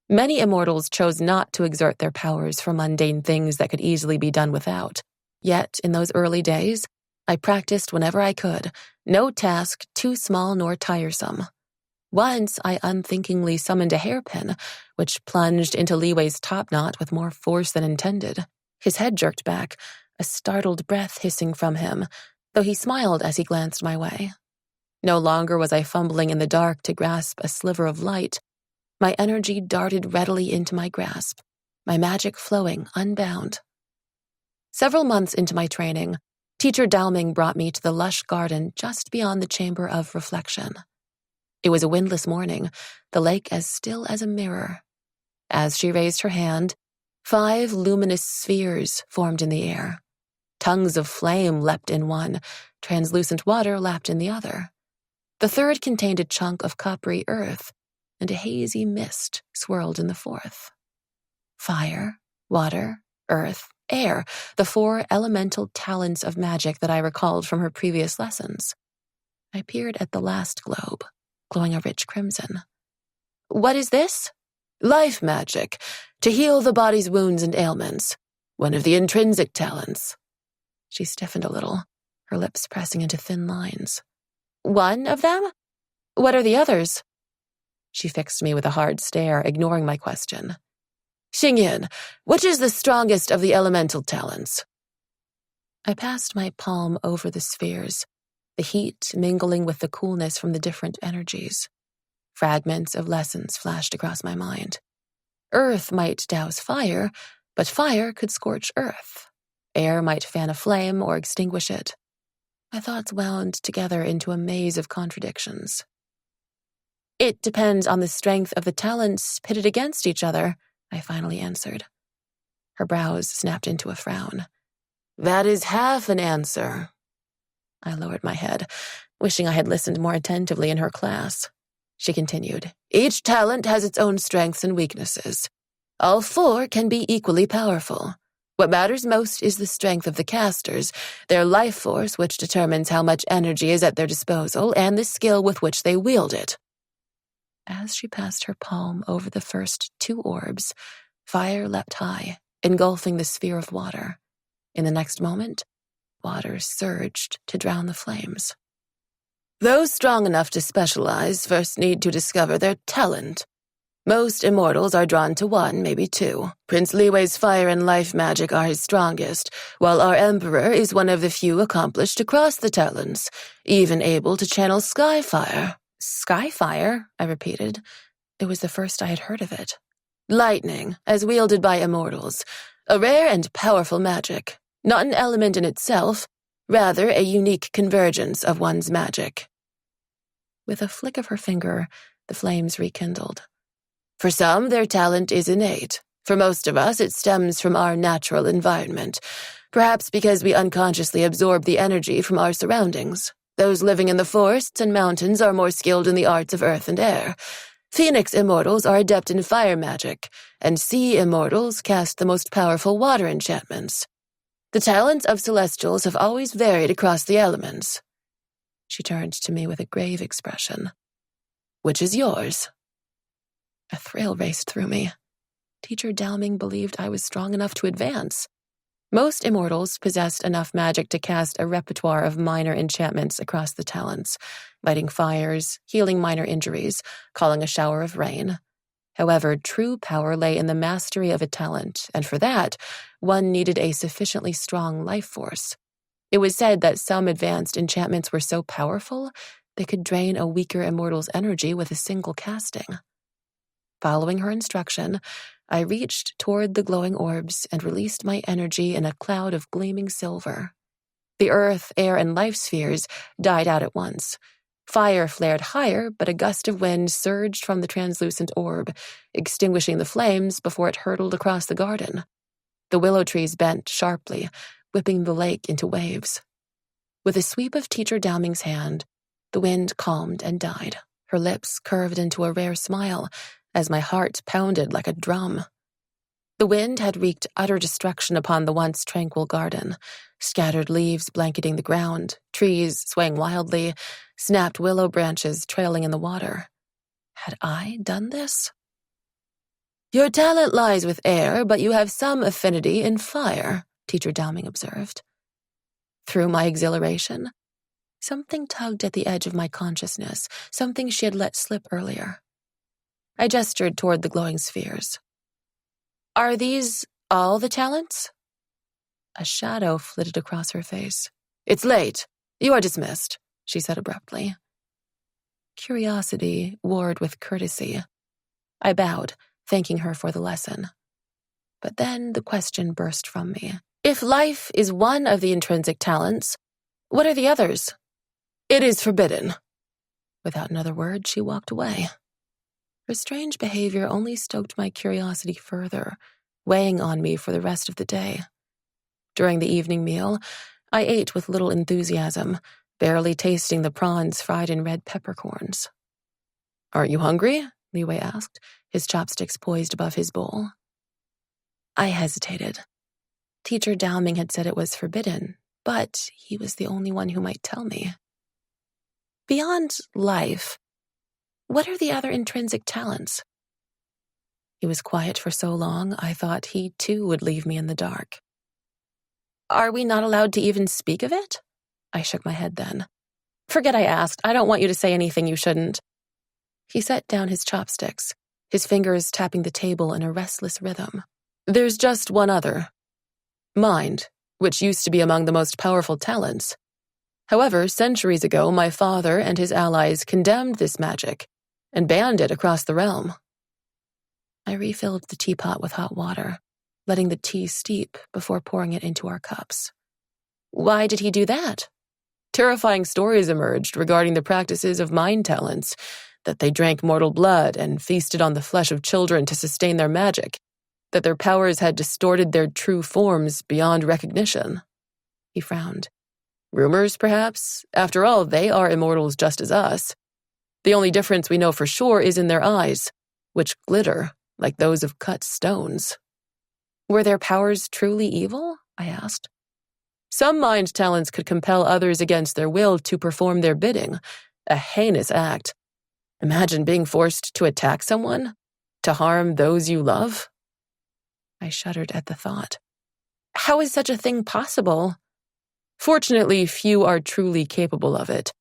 Many immortals chose not to exert their powers for mundane things that could easily be done without. Yet, in those early days, I practiced whenever I could, no task too small nor tiresome. Once, I unthinkingly summoned a hairpin, which plunged into Li Wei's topknot with more force than intended. His head jerked back, a startled breath hissing from him, though he smiled as he glanced my way. No longer was I fumbling in the dark to grasp a sliver of light. My energy darted readily into my grasp. my magic flowing unbound. Several months into my training, Teacher Dowming brought me to the lush garden just beyond the Chamber of Reflection. It was a windless morning, the lake as still as a mirror. As she raised her hand, 5 luminous spheres formed in the air. Tongues of flame leapt in one, translucent water lapped in the other. The third contained a chunk of coppery earth, and a hazy mist swirled in the fourth. Fire, water, earth, air, the 4 elemental talents of magic that I recalled from her previous lessons. I peered at the last globe, glowing a rich crimson. "What is this?" "Life magic, to heal the body's wounds and ailments. One of the intrinsic talents." She stiffened a little, her lips pressing into thin lines. "One of them? What are the others?" She fixed me with a hard stare, ignoring my question. "Chang'e, which is the strongest of the elemental talents?" I passed my palm over the spheres, the heat mingling with the coolness from the different energies. Fragments of lessons flashed across my mind. Earth might douse fire, but fire could scorch earth. Air might fan a flame or extinguish it. My thoughts wound together into a maze of contradictions. "It depends on the strength of the talents pitted against each other," I finally answered. Her brows snapped into a frown. "That is half an answer." I lowered my head, wishing I had listened more attentively in her class. She continued, "Each talent has its own strengths and weaknesses. All 4 can be equally powerful. What matters most is the strength of the casters, their life force, which determines how much energy is at their disposal, and the skill with which they wield it." As she passed her palm over the first 2 orbs, fire leapt high, engulfing the sphere of water. In the next moment, water surged to drown the flames. "Those strong enough to specialize first need to discover their talent. Most immortals are drawn to 1, maybe 2. Prince Liwei's fire and life magic are his strongest, while our emperor is one of the few accomplished across the talents, even able to channel skyfire." "Skyfire?" I repeated. It was the first I had heard of it. "Lightning, as wielded by immortals. A rare and powerful magic. Not an element in itself, rather a unique convergence of one's magic." With a flick of her finger, the flames rekindled. "For some, their talent is innate. For most of us, it stems from our natural environment, perhaps because we unconsciously absorb the energy from our surroundings. Those living in the forests and mountains are more skilled in the arts of earth and air. Phoenix immortals are adept in fire magic, and sea immortals cast the most powerful water enchantments. The talents of celestials have always varied across the elements." She turned to me with a grave expression. "Which is yours?" A thrill raced through me. Teacher Dowming believed I was strong enough to advance. Most immortals possessed enough magic to cast a repertoire of minor enchantments across the talents, lighting fires, healing minor injuries, calling a shower of rain. However, true power lay in the mastery of a talent, and for that, one needed a sufficiently strong life force. It was said that some advanced enchantments were so powerful, they could drain a weaker immortal's energy with a single casting. Following her instruction, I reached toward the glowing orbs and released my energy in a cloud of gleaming silver. The earth, air, and life spheres died out at once. Fire flared higher, but a gust of wind surged from the translucent orb, extinguishing the flames before it hurtled across the garden. The willow trees bent sharply, whipping the lake into waves. With a sweep of Teacher Dowming's hand, the wind calmed and died. Her lips curved into a rare smile as my heart pounded like a drum. The wind had wreaked utter destruction upon the once tranquil garden, scattered leaves blanketing the ground, trees swaying wildly, snapped willow branches trailing in the water. Had I done this? "Your talent lies with air, but you have some affinity in fire," Teacher Dowming observed. Through my exhilaration, something tugged at the edge of my consciousness, something she had let slip earlier. I gestured toward the glowing spheres. "Are these all the talents?" A shadow flitted across her face. "It's late. You are dismissed," she said abruptly. Curiosity warred with courtesy. I bowed, thanking her for the lesson. But then the question burst from me. If life is one of the intrinsic talents, what are the others? It is forbidden. Without another word, she walked away. Her strange behavior only stoked my curiosity further, weighing on me for the rest of the day. During the evening meal, I ate with little enthusiasm, barely tasting the prawns fried in red peppercorns. Aren't you hungry? Li Wei asked, his chopsticks poised above his bowl. I hesitated. Teacher Dowming had said it was forbidden, but he was the only one who might tell me. Beyond life, what are the other intrinsic talents? He was quiet for so long, I thought he too would leave me in the dark. Are we not allowed to even speak of it? I shook my head then. Forget I asked. I don't want you to say anything you shouldn't. He set down his chopsticks, his fingers tapping the table in a restless rhythm. There's just one other. Mind, which used to be among the most powerful talents. However, centuries ago, my father and his allies condemned this magic and banned it across the realm. I refilled the teapot with hot water, letting the tea steep before pouring it into our cups. Why did he do that? Terrifying stories emerged regarding the practices of mind talents, that they drank mortal blood and feasted on the flesh of children to sustain their magic, that their powers had distorted their true forms beyond recognition. He frowned. Rumors, perhaps? After all, they are immortals just as us. The only difference we know for sure is in their eyes, which glitter like those of cut stones. Were their powers truly evil? I asked. Some mind talents could compel others against their will to perform their bidding, a heinous act. Imagine being forced to attack someone, to harm those you love. I shuddered at the thought. How is such a thing possible? Fortunately, few are truly capable of it.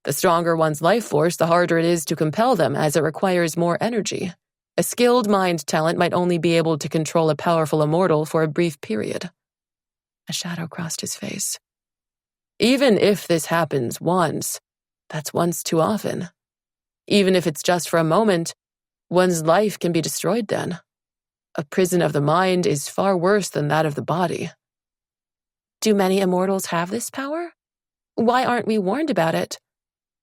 The stronger one's life force, the harder it is to compel them, as it requires more energy. A skilled mind talent might only be able to control a powerful immortal for a brief period. A shadow crossed his face. Even if this happens once, that's once too often. Even if it's just for a moment, one's life can be destroyed then. A prison of the mind is far worse than that of the body. Do many immortals have this power? Why aren't we warned about it?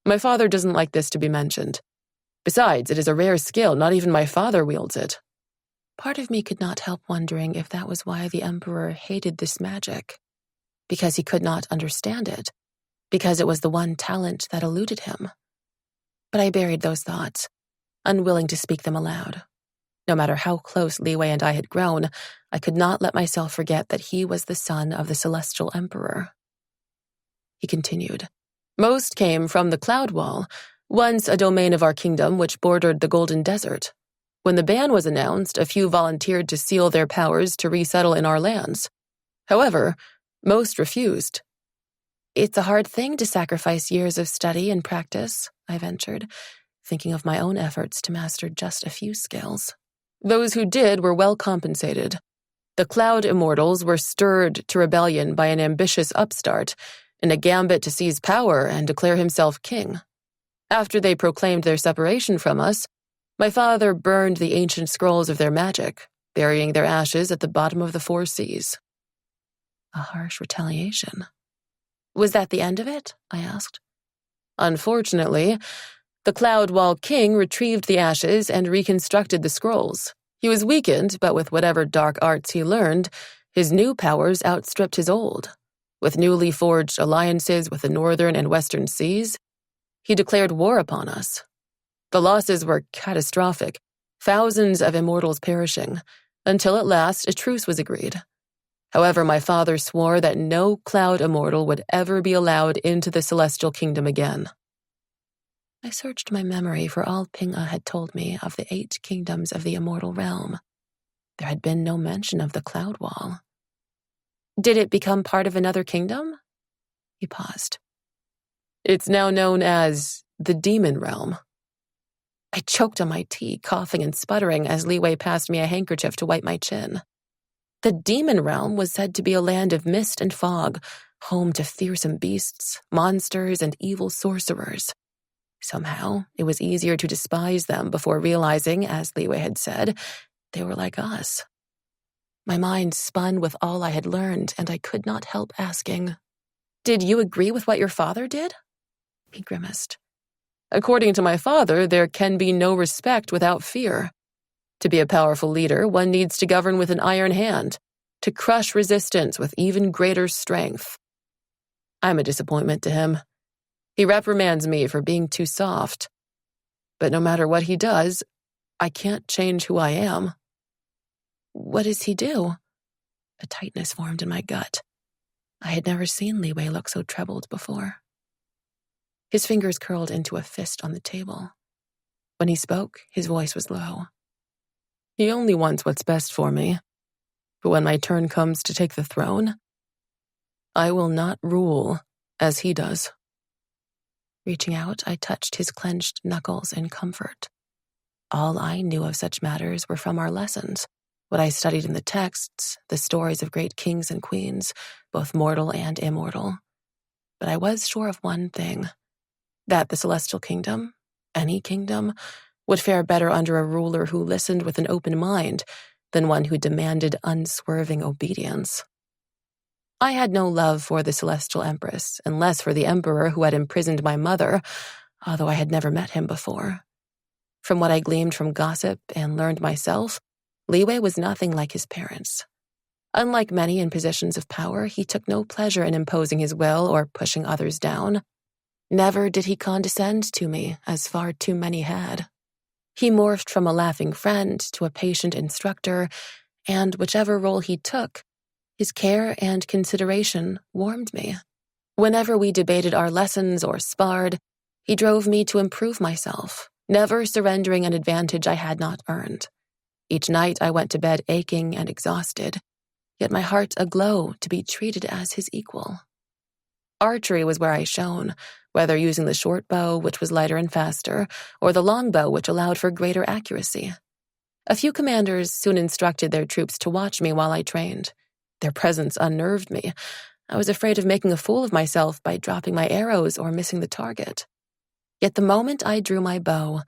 My father doesn't like this to be mentioned. Besides, it is a rare skill. Not even my father wields it. Part of me could not help wondering if that was why the Emperor hated this magic. Because he could not understand it. Because it was the one talent that eluded him. But I buried those thoughts, unwilling to speak them aloud. No matter how close Li Wei and I had grown, I could not let myself forget that he was the son of the Celestial Emperor. He continued. Most came from the Cloud Wall, once a domain of our kingdom which bordered the Golden Desert. When the ban was announced, a few volunteered to seal their powers to resettle in our lands. However, most refused. It's a hard thing to sacrifice years of study and practice, I ventured, thinking of my own efforts to master just a few skills. Those who did were well compensated. The Cloud Immortals were stirred to rebellion by an ambitious upstart in a gambit to seize power and declare himself king. After they proclaimed their separation from us, my father burned the ancient scrolls of their magic, burying their ashes at the bottom of the 4 seas. A harsh retaliation. Was that the end of it? I asked. Unfortunately, the Cloud Wall King retrieved the ashes and reconstructed the scrolls. He was weakened, but with whatever dark arts he learned, his new powers outstripped his old. With newly forged alliances with the northern and western seas, he declared war upon us. The losses were catastrophic, thousands of immortals perishing, until at last a truce was agreed. However, my father swore that no Cloud Immortal would ever be allowed into the Celestial Kingdom again. I searched my memory for all Ping-a had told me of the 8 kingdoms of the immortal realm. There had been no mention of the Cloud Wall. Did it become part of another kingdom? He paused. It's now known as the Demon Realm. I choked on my tea, coughing and sputtering as Li Wei passed me a handkerchief to wipe my chin. The Demon Realm was said to be a land of mist and fog, home to fearsome beasts, monsters, and evil sorcerers. Somehow, it was easier to despise them before realizing, as Li Wei had said, they were like us. My mind spun with all I had learned, and I could not help asking, "Did you agree with what your father did?" He grimaced. According to my father, there can be no respect without fear. To be a powerful leader, one needs to govern with an iron hand, to crush resistance with even greater strength. I'm a disappointment to him. He reprimands me for being too soft. But no matter what he does, I can't change who I am. What does he do? A tightness formed in my gut. I had never seen Li Wei look so troubled before. His fingers curled into a fist on the table. When he spoke, his voice was low. He only wants what's best for me. But when my turn comes to take the throne, I will not rule as he does. Reaching out, I touched his clenched knuckles in comfort. All I knew of such matters were from our lessons, what I studied in the texts, the stories of great kings and queens, both mortal and immortal. But I was sure of one thing, that the Celestial Kingdom, any kingdom, would fare better under a ruler who listened with an open mind than one who demanded unswerving obedience. I had no love for the Celestial Empress, and less for the Emperor who had imprisoned my mother, although I had never met him before. From what I gleaned from gossip and learned myself, Li Wei was nothing like his parents. Unlike many in positions of power, he took no pleasure in imposing his will or pushing others down. Never did he condescend to me, as far too many had. He morphed from a laughing friend to a patient instructor, and whichever role he took, his care and consideration warmed me. Whenever we debated our lessons or sparred, he drove me to improve myself, never surrendering an advantage I had not earned. Each night I went to bed aching and exhausted, yet my heart aglow to be treated as his equal. Archery was where I shone, whether using the short bow, which was lighter and faster, or the long bow, which allowed for greater accuracy. A few commanders soon instructed their troops to watch me while I trained. Their presence unnerved me. I was afraid of making a fool of myself by dropping my arrows or missing the target. Yet the moment I drew my bow,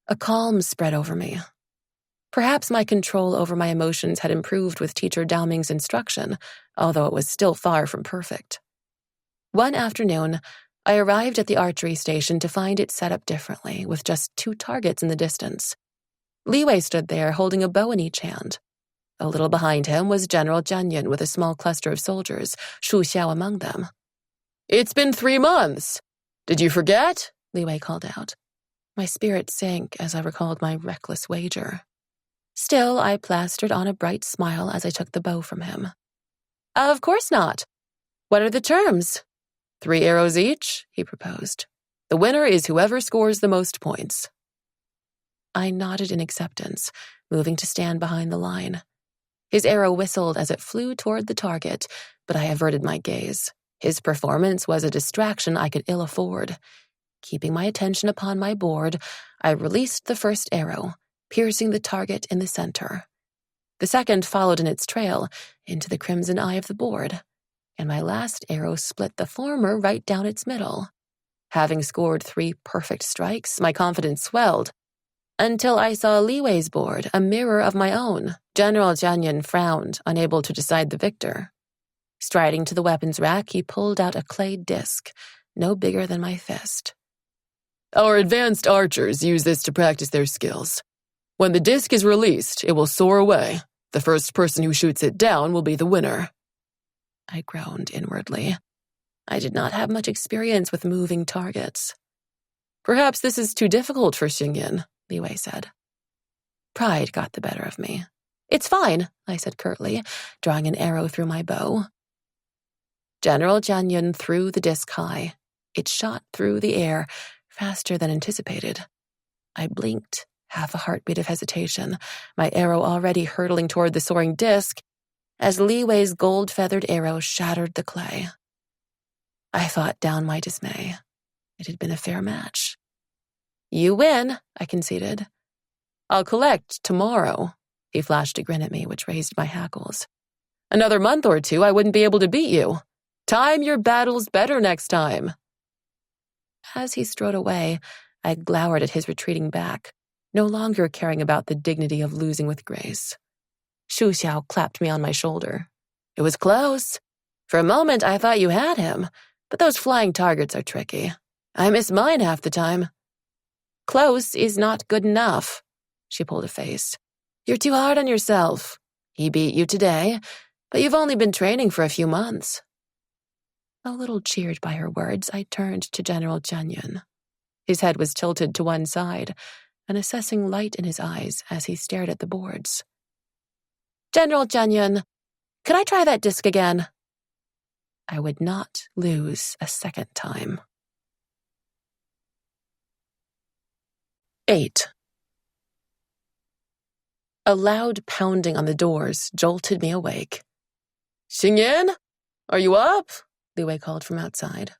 a calm spread over me. Perhaps my control over my emotions had improved with Teacher Daoming's instruction, although it was still far from perfect. One afternoon, I arrived at the archery station to find it set up differently, with just 2 targets in the distance. Li Wei stood there holding a bow in each hand. A little behind him was General Jianyan with a small cluster of soldiers, Shu Xiao among them. "It's been 3 months. Did you forget?" Li Wei called out. My spirit sank as I recalled my reckless wager. Still, I plastered on a bright smile as I took the bow from him. "Of course not. What are the terms?" 3 arrows each, he proposed. The winner is whoever scores the most points. I nodded in acceptance, moving to stand behind the line. His arrow whistled as it flew toward the target, but I averted my gaze. His performance was a distraction I could ill afford. Keeping my attention upon my board, I released the first arrow, piercing the target in the center. The second followed in its trail into the crimson eye of the board, and my last arrow split the former right down its middle. Having scored 3 perfect strikes, my confidence swelled, until I saw Li Wei's board, a mirror of my own. General Jianyan frowned, unable to decide the victor. Striding to the weapons rack, he pulled out a clay disc, no bigger than my fist. Our advanced archers use this to practice their skills. When the disc is released, it will soar away. The first person who shoots it down will be the winner. I groaned inwardly. I did not have much experience with moving targets. Perhaps this is too difficult for Xingyin, Li Wei said. Pride got the better of me. It's fine, I said curtly, drawing an arrow through my bow. General Jianyan threw the disc high. It shot through the air, faster than anticipated. I blinked, half a heartbeat of hesitation, my arrow already hurtling toward the soaring disc, as Li Wei's gold-feathered arrow shattered the clay. I fought down my dismay. It had been a fair match. You win, I conceded. I'll collect tomorrow. He flashed a grin at me, which raised my hackles. Another month or 2, I wouldn't be able to beat you. Time your battles better next time. As he strode away, I glowered at his retreating back, no longer caring about the dignity of losing with grace. Shu Xiao clapped me on my shoulder. It was close. For a moment, I thought you had him, but those flying targets are tricky. I miss mine half the time. Close is not good enough. She pulled a face. You're too hard on yourself. He beat you today, but you've only been training for a few months. A little cheered by her words, I turned to General Chang'e. His head was tilted to one side, an assessing light in his eyes as he stared at the boards. General Chang'e, could I try that disc again? I would not lose a second time. 8. A loud pounding on the doors jolted me awake. Xingyan, are you up? Li Wei called from outside.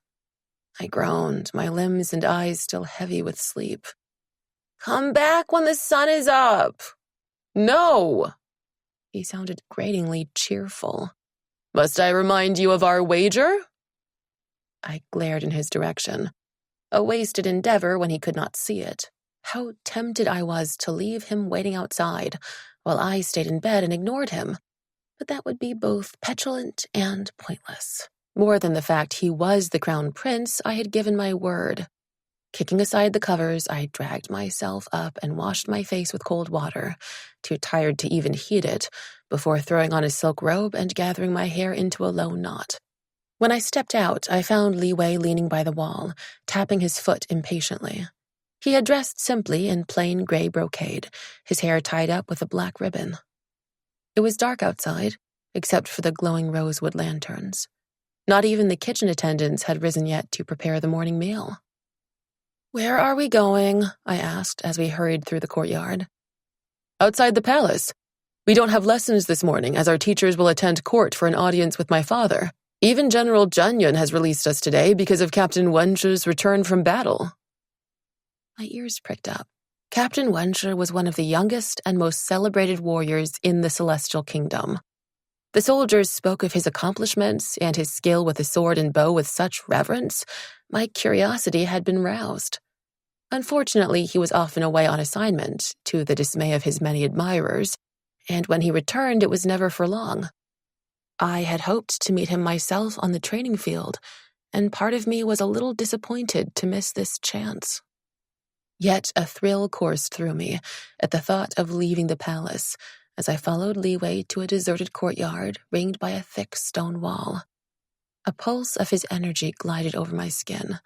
I groaned, my limbs and eyes still heavy with sleep. Come back when the sun is up. No! He sounded gratingly cheerful. Must I remind you of our wager? I glared in his direction. A wasted endeavor when he could not see it. How tempted I was to leave him waiting outside, while I stayed in bed and ignored him. But that would be both petulant and pointless. More than the fact he was the crown prince, I had given my word. Kicking aside the covers, I dragged myself up and washed my face with cold water, too tired to even heat it, before throwing on a silk robe and gathering my hair into a low knot. When I stepped out, I found Li Wei leaning by the wall, tapping his foot impatiently. He had dressed simply in plain gray brocade, his hair tied up with a black ribbon. It was dark outside, except for the glowing rosewood lanterns. Not even the kitchen attendants had risen yet to prepare the morning meal. Where are we going? I asked as we hurried through the courtyard. Outside the palace. We don't have lessons this morning, as our teachers will attend court for an audience with my father. Even General Chang'e has released us today because of Captain Wen's return from battle. My ears pricked up. Captain Wen was one of the youngest and most celebrated warriors in the Celestial Kingdom. The soldiers spoke of his accomplishments and his skill with the sword and bow with such reverence, my curiosity had been roused. Unfortunately, he was often away on assignment, to the dismay of his many admirers, and when he returned, it was never for long. I had hoped to meet him myself on the training field, and part of me was a little disappointed to miss this chance. Yet a thrill coursed through me at the thought of leaving the palace, as I followed Li Wei to a deserted courtyard ringed by a thick stone wall. A pulse of his energy glided over my skin,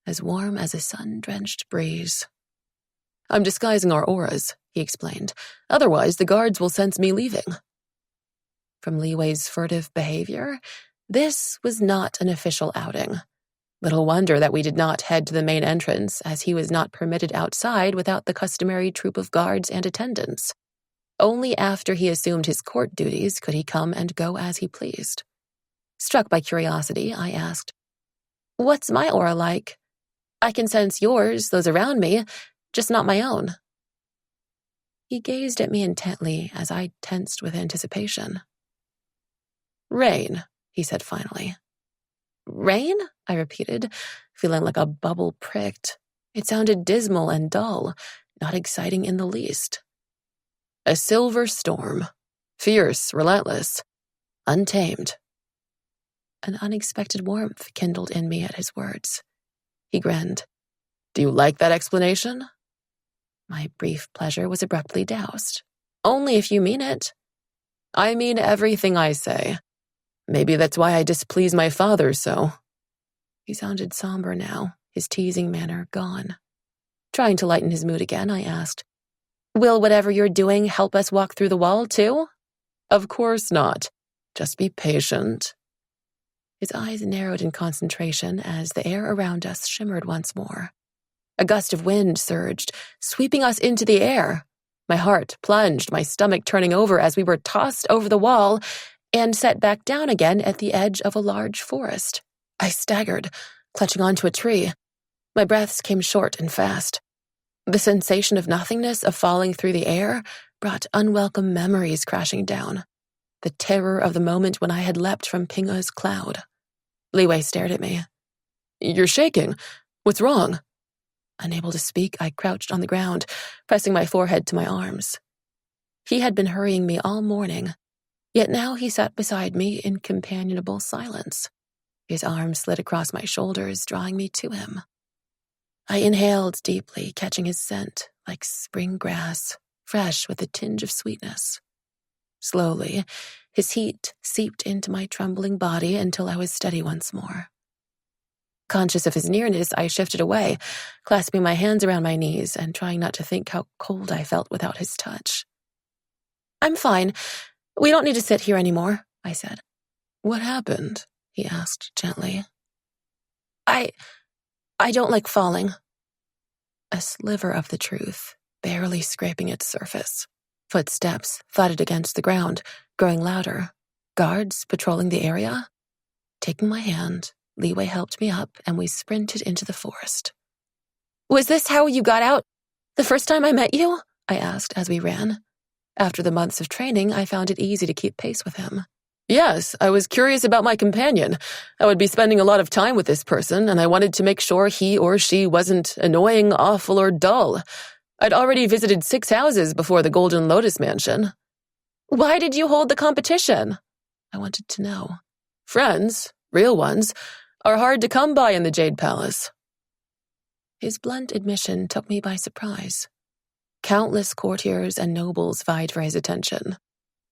as warm as a sun-drenched breeze. I'm disguising our auras, he explained. Otherwise, the guards will sense me leaving. From Li Wei's furtive behavior, this was not an official outing. Little wonder that we did not head to the main entrance, as he was not permitted outside without the customary troop of guards and attendants. Only after he assumed his court duties could he come and go as he pleased. Struck by curiosity, I asked, What's my aura like? I can sense yours, those around me, just not my own. He gazed at me intently as I tensed with anticipation. Rain, he said finally. Rain? I repeated, feeling like a bubble pricked. It sounded dismal and dull, not exciting in the least. A silver storm. Fierce, relentless, untamed. An unexpected warmth kindled in me at his words. He grinned. Do you like that explanation? My brief pleasure was abruptly doused. Only if you mean it. I mean everything I say. Maybe that's why I displease my father so. He sounded somber now, his teasing manner gone. Trying to lighten his mood again, I asked, Will whatever you're doing help us walk through the wall too? Of course not. Just be patient. His eyes narrowed in concentration as the air around us shimmered once more. A gust of wind surged, sweeping us into the air. My heart plunged, my stomach turning over as we were tossed over the wall and set back down again at the edge of a large forest. I staggered, clutching onto a tree. My breaths came short and fast. The sensation of nothingness of falling through the air brought unwelcome memories crashing down. The terror of the moment when I had leapt from Ping'e's cloud. Li Wei stared at me. You're shaking. What's wrong? Unable to speak, I crouched on the ground, pressing my forehead to my arms. He had been hurrying me all morning, yet now he sat beside me in companionable silence. His arm slid across my shoulders, drawing me to him. I inhaled deeply, catching his scent like spring grass, fresh with a tinge of sweetness. Slowly, his heat seeped into my trembling body until I was steady once more. Conscious of his nearness, I shifted away, clasping my hands around my knees and trying not to think how cold I felt without his touch. "I'm fine. We don't need to sit here anymore," I said. "What happened?" he asked gently. I don't like falling." A sliver of the truth, barely scraping its surface. Footsteps thudded against the ground, growing louder. Guards patrolling the area? Taking my hand, Liwei helped me up and we sprinted into the forest. "Was this how you got out the first time I met you?" I asked as we ran. After the months of training, I found it easy to keep pace with him. "Yes, I was curious about my companion. I would be spending a lot of time with this person, and I wanted to make sure he or she wasn't annoying, awful, or dull. I'd already visited 6 houses before the Golden Lotus Mansion." "Why did you hold the competition?" I wanted to know. "Friends, real ones, are hard to come by in the Jade Palace." His blunt admission took me by surprise. Countless courtiers and nobles vied for his attention.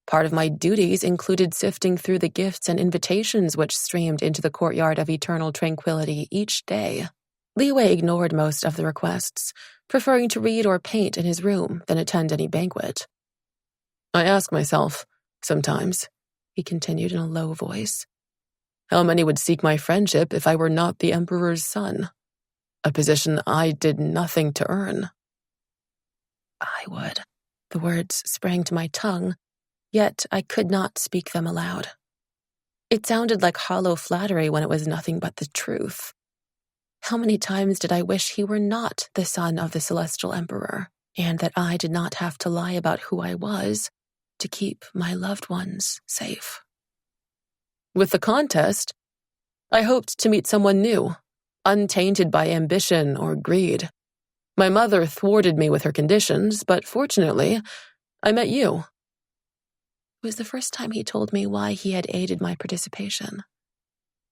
Part of my duties included sifting through the gifts and invitations which streamed into the courtyard of eternal tranquility each day. Liwei ignored most of the requests, preferring to read or paint in his room than attend any banquet. "I ask myself, sometimes," he continued in a low voice, "how many would seek my friendship if I were not the Emperor's son? A position I did nothing to earn." I would. The words sprang to my tongue, yet I could not speak them aloud. It sounded like hollow flattery when it was nothing but the truth. How many times did I wish he were not the son of the Celestial Emperor, and that I did not have to lie about who I was to keep my loved ones safe. With the contest, I hoped to meet someone new, untainted by ambition or greed. My mother thwarted me with her conditions, but fortunately, I met you. It was the first time he told me why he had aided my participation.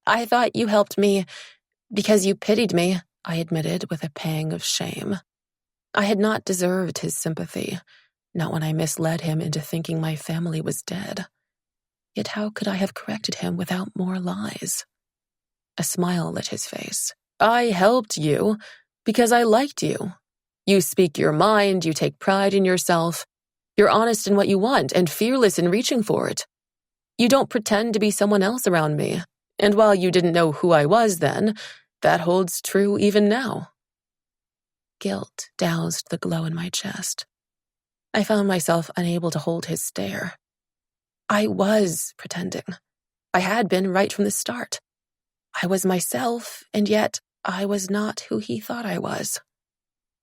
"I thought you helped me because you pitied me," I admitted with a pang of shame. I had not deserved his sympathy, not when I misled him into thinking my family was dead. Yet how could I have corrected him without more lies? A smile lit his face. "I helped you because I liked you. You speak your mind, you take pride in yourself. You're honest in what you want and fearless in reaching for it. You don't pretend to be someone else around me. And while you didn't know who I was then, that holds true even now." Guilt doused the glow in my chest. I found myself unable to hold his stare. I was pretending. I had been right from the start. I was myself, and yet I was not who he thought I was.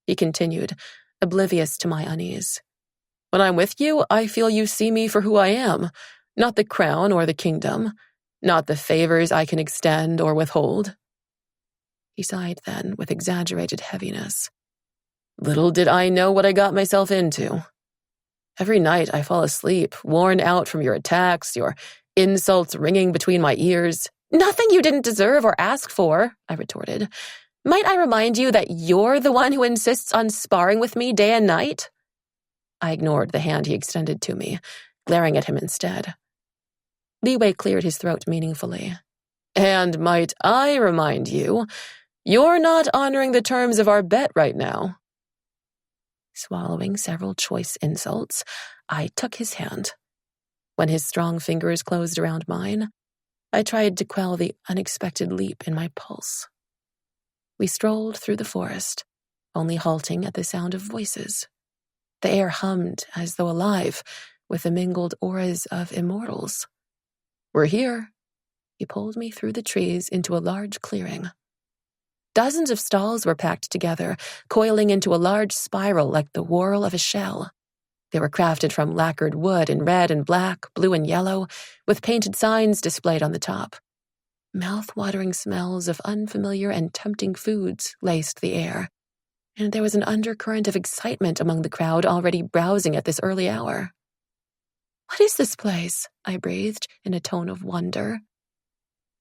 He continued, oblivious to my unease. "When I'm with you, I feel you see me for who I am, not the crown or the kingdom, not the favors I can extend or withhold." He sighed then with exaggerated heaviness. "Little did I know what I got myself into. Every night I fall asleep, worn out from your attacks, your insults ringing between my ears." "Nothing you didn't deserve or ask for," I retorted. "Might I remind you that you're the one who insists on sparring with me day and night?" I ignored the hand he extended to me, glaring at him instead. Liwei cleared his throat meaningfully. "And might I remind you, you're not honoring the terms of our bet right now." Swallowing several choice insults, I took his hand. When his strong fingers closed around mine, I tried to quell the unexpected leap in my pulse. We strolled through the forest, only halting at the sound of voices. The air hummed as though alive, with the mingled auras of immortals. "We're here." He pulled me through the trees into a large clearing. Dozens of stalls were packed together, coiling into a large spiral like the whorl of a shell. They were crafted from lacquered wood in red and black, blue and yellow, with painted signs displayed on the top. Mouth-watering smells of unfamiliar and tempting foods laced the air, and there was an undercurrent of excitement among the crowd already browsing at this early hour. What is this place? I breathed in a tone of wonder.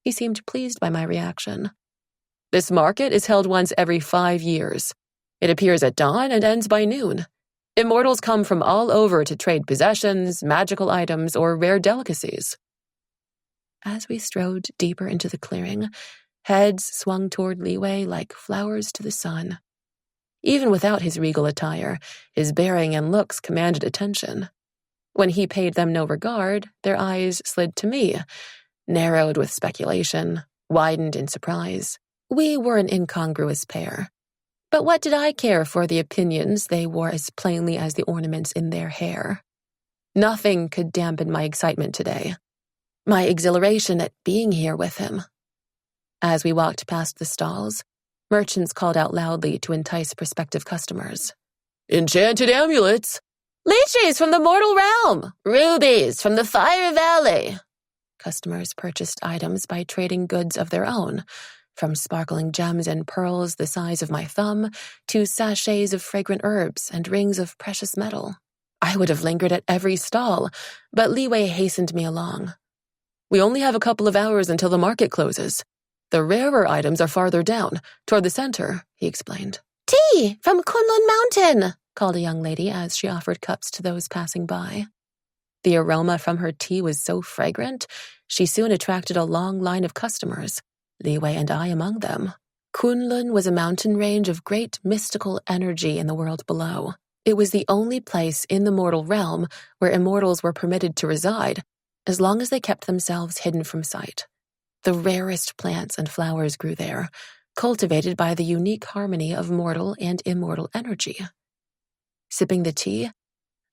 He seemed pleased by my reaction. This market is held once every 5 years. It appears at dawn and ends by noon. Immortals come from all over to trade possessions, magical items, or rare delicacies. As we strode deeper into the clearing, heads swung toward Liwei like flowers to the sun. Even without his regal attire, his bearing and looks commanded attention. When he paid them no regard, their eyes slid to me, narrowed with speculation, widened in surprise. We were an incongruous pair. But what did I care for the opinions they wore as plainly as the ornaments in their hair? Nothing could dampen my excitement today, my exhilaration at being here with him. As we walked past the stalls, merchants called out loudly to entice prospective customers. Enchanted amulets! Leeches from the mortal realm! Rubies from the Fire Valley! Customers purchased items by trading goods of their own, from sparkling gems and pearls the size of my thumb to sachets of fragrant herbs and rings of precious metal. I would have lingered at every stall, but Liwei hastened me along. We only have a couple of hours until the market closes. The rarer items are farther down, toward the center, he explained. Tea from Kunlun Mountain, called a young lady as she offered cups to those passing by. The aroma from her tea was so fragrant, she soon attracted a long line of customers, Liwei and I among them. Kunlun was a mountain range of great mystical energy in the world below. It was the only place in the mortal realm where immortals were permitted to reside, as long as they kept themselves hidden from sight. The rarest plants and flowers grew there, cultivated by the unique harmony of mortal and immortal energy. Sipping the tea,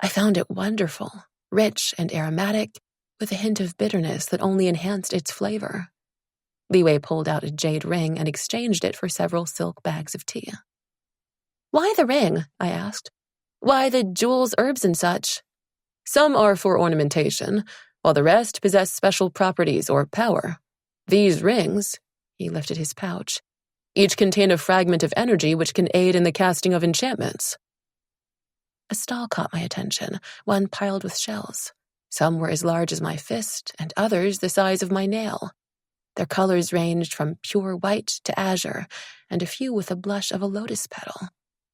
I found it wonderful, rich and aromatic, with a hint of bitterness that only enhanced its flavor. Liwei pulled out a jade ring and exchanged it for several silk bags of tea. Why the ring? I asked. Why the jewels, herbs, and such? Some are for ornamentation, while the rest possess special properties or power. These rings, he lifted his pouch, each contain a fragment of energy which can aid in the casting of enchantments. A stall caught my attention, one piled with shells. Some were as large as my fist, and others the size of my nail. Their colors ranged from pure white to azure, and a few with a blush of a lotus petal.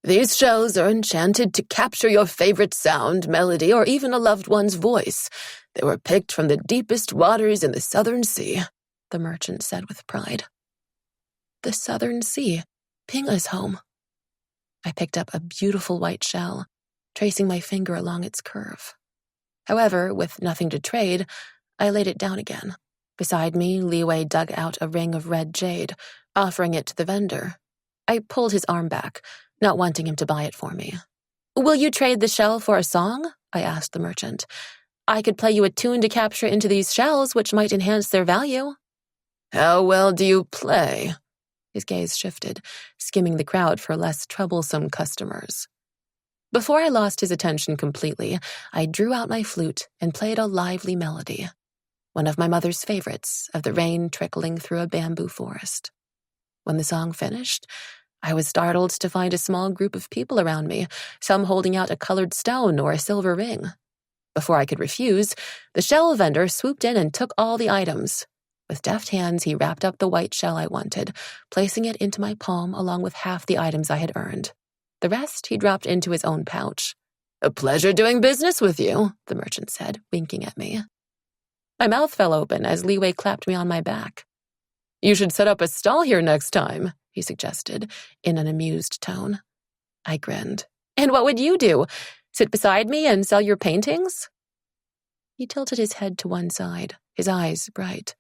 These shells are enchanted to capture your favorite sound, melody, or even a loved one's voice. They were picked from the deepest waters in the Southern Sea, the merchant said with pride. The Southern Sea, Pinga's home. I picked up a beautiful white shell, tracing my finger along its curve. However, with nothing to trade, I laid it down again. Beside me, Liwei dug out a ring of red jade, offering it to the vendor. I pulled his arm back, not wanting him to buy it for me. Will you trade the shell for a song? I asked the merchant. I could play you a tune to capture into these shells, which might enhance their value. How well do you play? His gaze shifted, skimming the crowd for less troublesome customers. Before I lost his attention completely, I drew out my flute and played a lively melody, one of my mother's favorites, of the rain trickling through a bamboo forest. When the song finished, I was startled to find a small group of people around me, some holding out a colored stone or a silver ring. Before I could refuse, the shell vendor swooped in and took all the items. With deft hands, he wrapped up the white shell I wanted, placing it into my palm along with half the items I had earned. The rest he dropped into his own pouch. A pleasure doing business with you, the merchant said, winking at me. My mouth fell open as Liwei clapped me on my back. You should set up a stall here next time, he suggested, in an amused tone. I grinned. And what would you do? Sit beside me and sell your paintings? He tilted his head to one side, his eyes bright.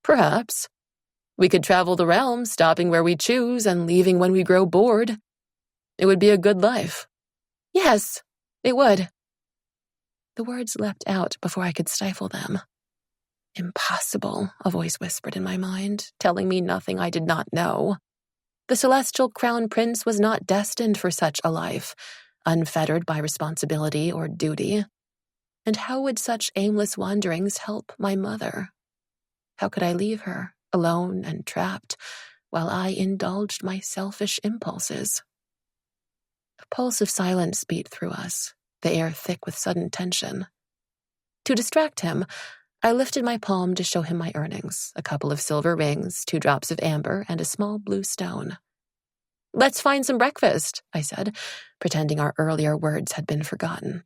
Perhaps. We could travel the realm, stopping where we choose and leaving when we grow bored. It would be a good life. Yes, it would. The words leapt out before I could stifle them. Impossible, a voice whispered in my mind, telling me nothing I did not know. The celestial crown prince was not destined for such a life, unfettered by responsibility or duty. And how would such aimless wanderings help my mother? How could I leave her, alone and trapped, while I indulged my selfish impulses? A pulse of silence beat through us, the air thick with sudden tension. To distract him, I lifted my palm to show him my earnings, a couple of silver rings, 2 drops of amber, and a small blue stone. "Let's find some breakfast," I said, pretending our earlier words had been forgotten.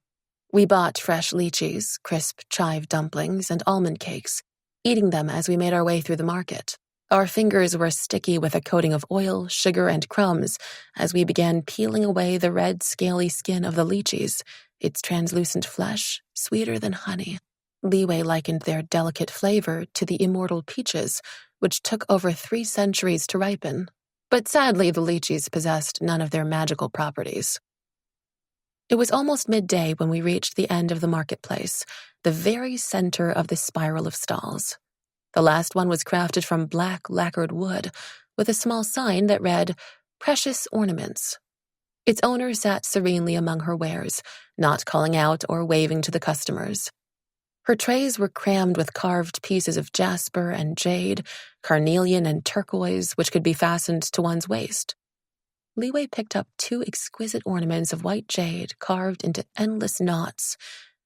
We bought fresh lychees, crisp chive dumplings, and almond cakes, eating them as we made our way through the market. Our fingers were sticky with a coating of oil, sugar, and crumbs as we began peeling away the red, scaly skin of the lychees, its translucent flesh sweeter than honey. Li Wei likened their delicate flavor to the immortal peaches, which took over 3 centuries to ripen. But sadly, the lychees possessed none of their magical properties. It was almost midday when we reached the end of the marketplace, the very center of the spiral of stalls. The last one was crafted from black lacquered wood, with a small sign that read, "Precious Ornaments." Its owner sat serenely among her wares, not calling out or waving to the customers. Her trays were crammed with carved pieces of jasper and jade, carnelian and turquoise, which could be fastened to one's waist. Li Wei picked up 2 exquisite ornaments of white jade carved into endless knots,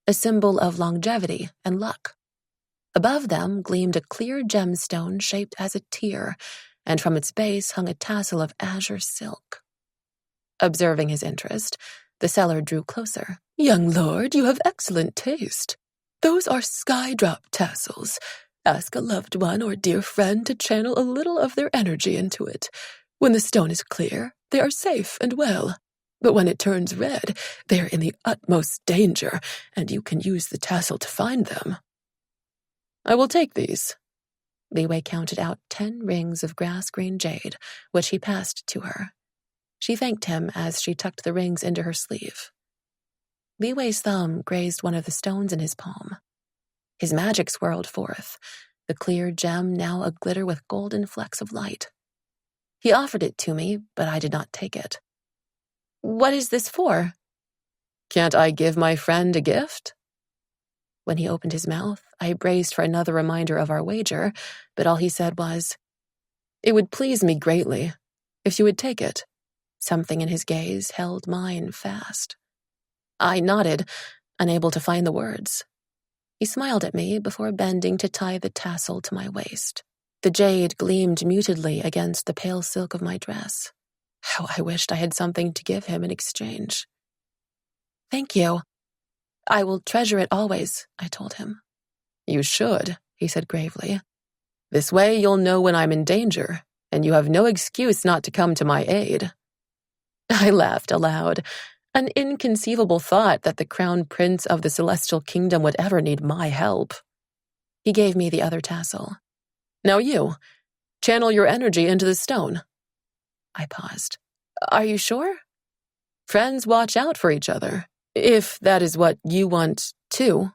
a symbol of longevity and luck. Above them gleamed a clear gemstone shaped as a tear, and from its base hung a tassel of azure silk. Observing his interest, the seller drew closer. "Young lord, you have excellent taste. Those are sky-drop tassels. Ask a loved one or dear friend to channel a little of their energy into it. When the stone is clear, they are safe and well. But when it turns red, they are in the utmost danger, and you can use the tassel to find them." "I will take these." Li Wei counted out 10 rings of grass-green jade, which he passed to her. She thanked him as she tucked the rings into her sleeve. Li Wei's thumb grazed one of the stones in his palm. His magic swirled forth, the clear gem now aglitter with golden flecks of light. He offered it to me, but I did not take it. "What is this for?" "Can't I give my friend a gift?" When he opened his mouth, I braced for another reminder of our wager, but all he said was, "It would please me greatly if you would take it." Something in his gaze held mine fast. I nodded, unable to find the words. He smiled at me before bending to tie the tassel to my waist. The jade gleamed mutedly against the pale silk of my dress. How I wished I had something to give him in exchange. "Thank you. I will treasure it always," I told him. "You should," he said gravely. "This way you'll know when I'm in danger, and you have no excuse not to come to my aid." I laughed aloud. An inconceivable thought that the crown prince of the celestial kingdom would ever need my help. He gave me the other tassel. "Now you, channel your energy into the stone." I paused. "Are you sure?" "Friends watch out for each other, if that is what you want too."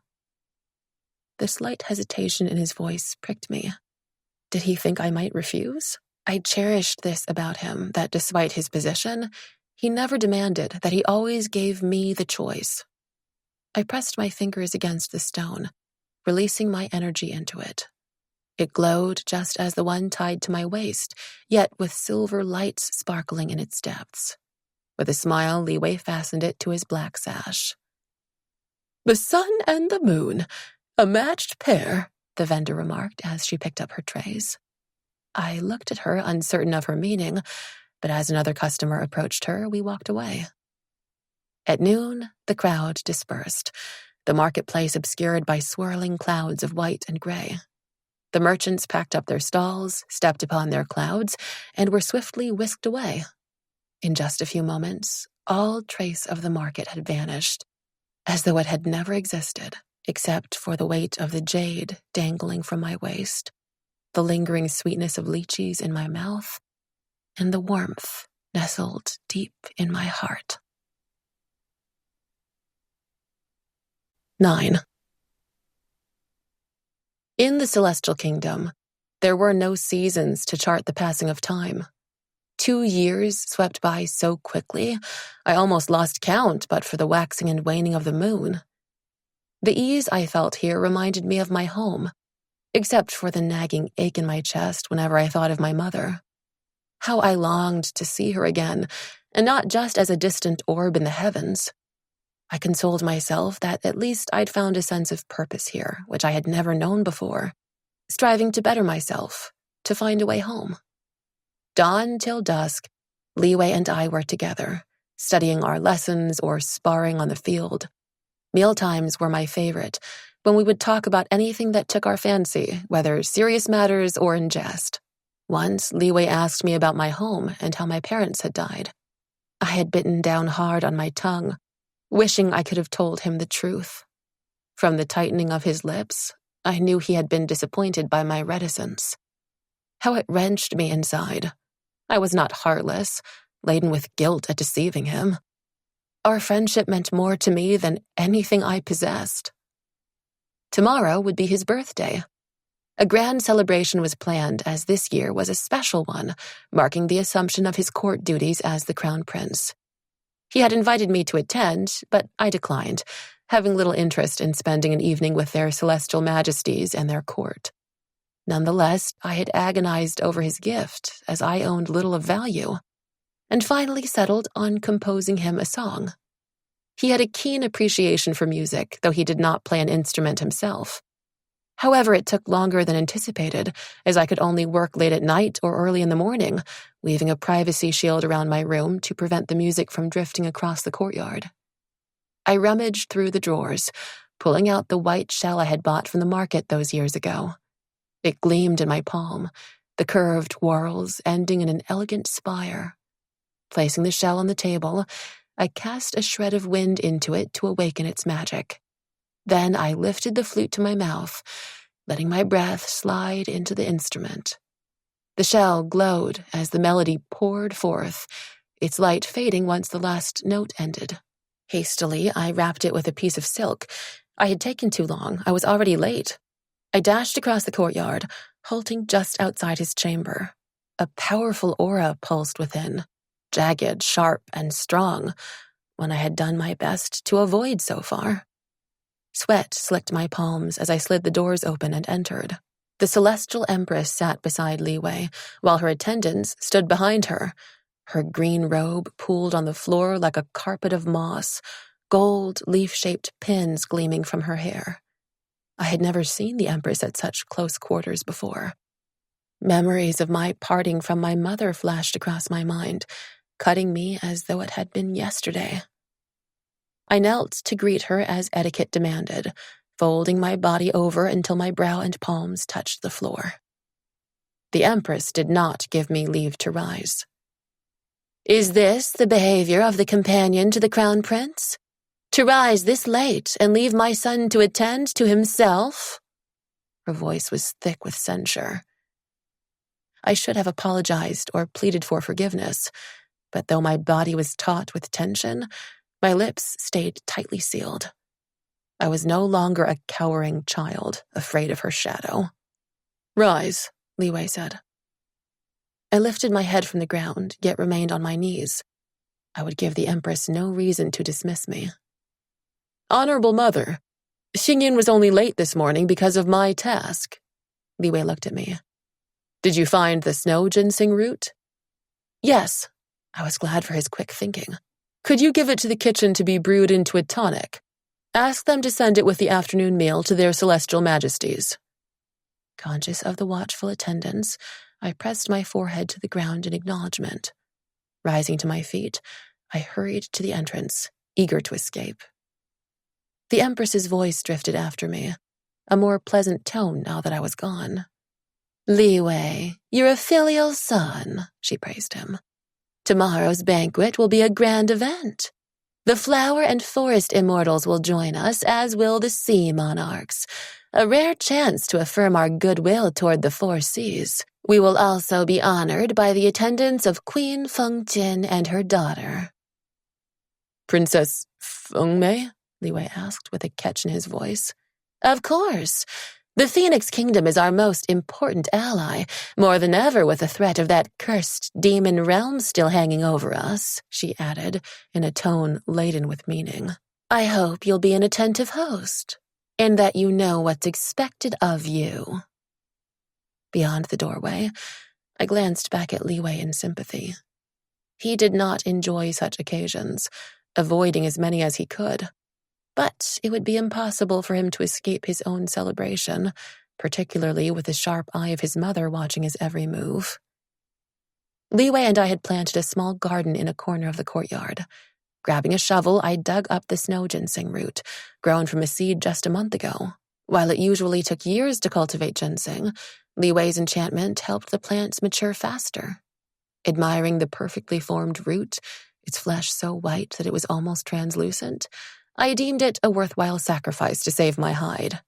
The slight hesitation in his voice pricked me. Did he think I might refuse? I cherished this about him, that despite his position, he never demanded, that he always gave me the choice. I pressed my fingers against the stone, releasing my energy into it. It glowed just as the one tied to my waist, yet with silver lights sparkling in its depths. With a smile, Li Wei fastened it to his black sash. "The sun and the moon, a matched pair," the vendor remarked as she picked up her trays. I looked at her, uncertain of her meaning, but as another customer approached her, we walked away. At noon, the crowd dispersed, the marketplace obscured by swirling clouds of white and gray. The merchants packed up their stalls, stepped upon their clouds, and were swiftly whisked away. In just a few moments, all trace of the market had vanished, as though it had never existed, except for the weight of the jade dangling from my waist, the lingering sweetness of lychees in my mouth, and the warmth nestled deep in my heart. 9. In the celestial kingdom, there were no seasons to chart the passing of time. 2 years swept by so quickly, I almost lost count but for the waxing and waning of the moon. The ease I felt here reminded me of my home, except for the nagging ache in my chest whenever I thought of my mother. How I longed to see her again, and not just as a distant orb in the heavens. I consoled myself that at least I'd found a sense of purpose here, which I had never known before, striving to better myself, to find a way home. Dawn till dusk, Liwei and I were together, studying our lessons or sparring on the field. Mealtimes were my favorite, when we would talk about anything that took our fancy, whether serious matters or in jest. Once, Liwei asked me about my home and how my parents had died. I had bitten down hard on my tongue, wishing I could have told him the truth. From the tightening of his lips, I knew he had been disappointed by my reticence. How it wrenched me inside. I was not heartless, laden with guilt at deceiving him. Our friendship meant more to me than anything I possessed. Tomorrow would be his birthday. A grand celebration was planned, as this year was a special one, marking the assumption of his court duties as the crown prince. He had invited me to attend, but I declined, having little interest in spending an evening with their celestial majesties and their court. Nonetheless, I had agonized over his gift, as I owned little of value, and finally settled on composing him a song. He had a keen appreciation for music, though he did not play an instrument himself. However, it took longer than anticipated, as I could only work late at night or early in the morning, weaving a privacy shield around my room to prevent the music from drifting across the courtyard. I rummaged through the drawers, pulling out the white shell I had bought from the market those years ago. It gleamed in my palm, the curved whorls ending in an elegant spire. Placing the shell on the table, I cast a shred of wind into it to awaken its magic. Then I lifted the flute to my mouth, letting my breath slide into the instrument. The shell glowed as the melody poured forth, its light fading once the last note ended. Hastily, I wrapped it with a piece of silk. I had taken too long. I was already late. I dashed across the courtyard, halting just outside his chamber. A powerful aura pulsed within, jagged, sharp, and strong, one I had done my best to avoid so far. Sweat slicked my palms as I slid the doors open and entered. The Celestial Empress sat beside Liwei, while her attendants stood behind her. Her green robe pooled on the floor like a carpet of moss, gold, leaf-shaped pins gleaming from her hair. I had never seen the Empress at such close quarters before. Memories of my parting from my mother flashed across my mind, cutting me as though it had been yesterday. I knelt to greet her as etiquette demanded, folding my body over until my brow and palms touched the floor. The Empress did not give me leave to rise. "Is this the behavior of the companion to the Crown Prince? To rise this late and leave my son to attend to himself?" Her voice was thick with censure. I should have apologized or pleaded for forgiveness, but though my body was taut with tension, my lips stayed tightly sealed. I was no longer a cowering child, afraid of her shadow. "Rise," Liwei said. I lifted my head from the ground, yet remained on my knees. I would give the Empress no reason to dismiss me. "Honorable Mother, Xingyin was only late this morning because of my task." Liwei looked at me. "Did you find the snow ginseng root?" "Yes." I was glad for his quick thinking. "Could you give it to the kitchen to be brewed into a tonic? Ask them to send it with the afternoon meal to their celestial majesties." Conscious of the watchful attendants, I pressed my forehead to the ground in acknowledgement. Rising to my feet, I hurried to the entrance, eager to escape. The Empress's voice drifted after me, a more pleasant tone now that I was gone. "Liwei, you're a filial son," she praised him. "Tomorrow's banquet will be a grand event. The flower and forest immortals will join us, as will the sea monarchs. A rare chance to affirm our goodwill toward the four seas. We will also be honored by the attendance of Queen Fengtian and her daughter." "Princess Fengmei?" Liwei asked with a catch in his voice. "Of course. The Phoenix Kingdom is our most important ally, more than ever with the threat of that cursed demon realm still hanging over us," she added, in a tone laden with meaning. "I hope you'll be an attentive host, and that you know what's expected of you." Beyond the doorway, I glanced back at Liwei in sympathy. He did not enjoy such occasions, avoiding as many as he could. But it would be impossible for him to escape his own celebration, particularly with the sharp eye of his mother watching his every move. Li Wei and I had planted a small garden in a corner of the courtyard. Grabbing a shovel, I dug up the snow ginseng root, grown from a seed just a month ago. While it usually took years to cultivate ginseng, Li Wei's enchantment helped the plants mature faster. Admiring the perfectly formed root, its flesh so white that it was almost translucent, I deemed it a worthwhile sacrifice to save my hide.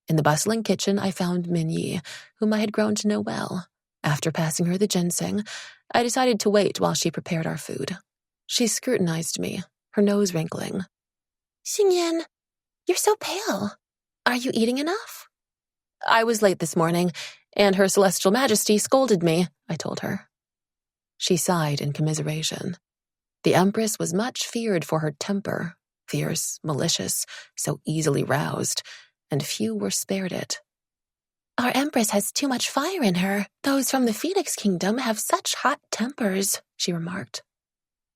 In the bustling kitchen, I found Minyi, whom I had grown to know well. After passing her the ginseng, I decided to wait while she prepared our food. She scrutinized me, her nose wrinkling. Xingyan, you're so pale. Are you eating enough? I was late this morning, and Her Celestial Majesty scolded me, I told her. She sighed in commiseration. The Empress was much feared for her temper, fierce, malicious, so easily roused, and few were spared it. Our Empress has too much fire in her. Those from the Phoenix Kingdom have such hot tempers, she remarked.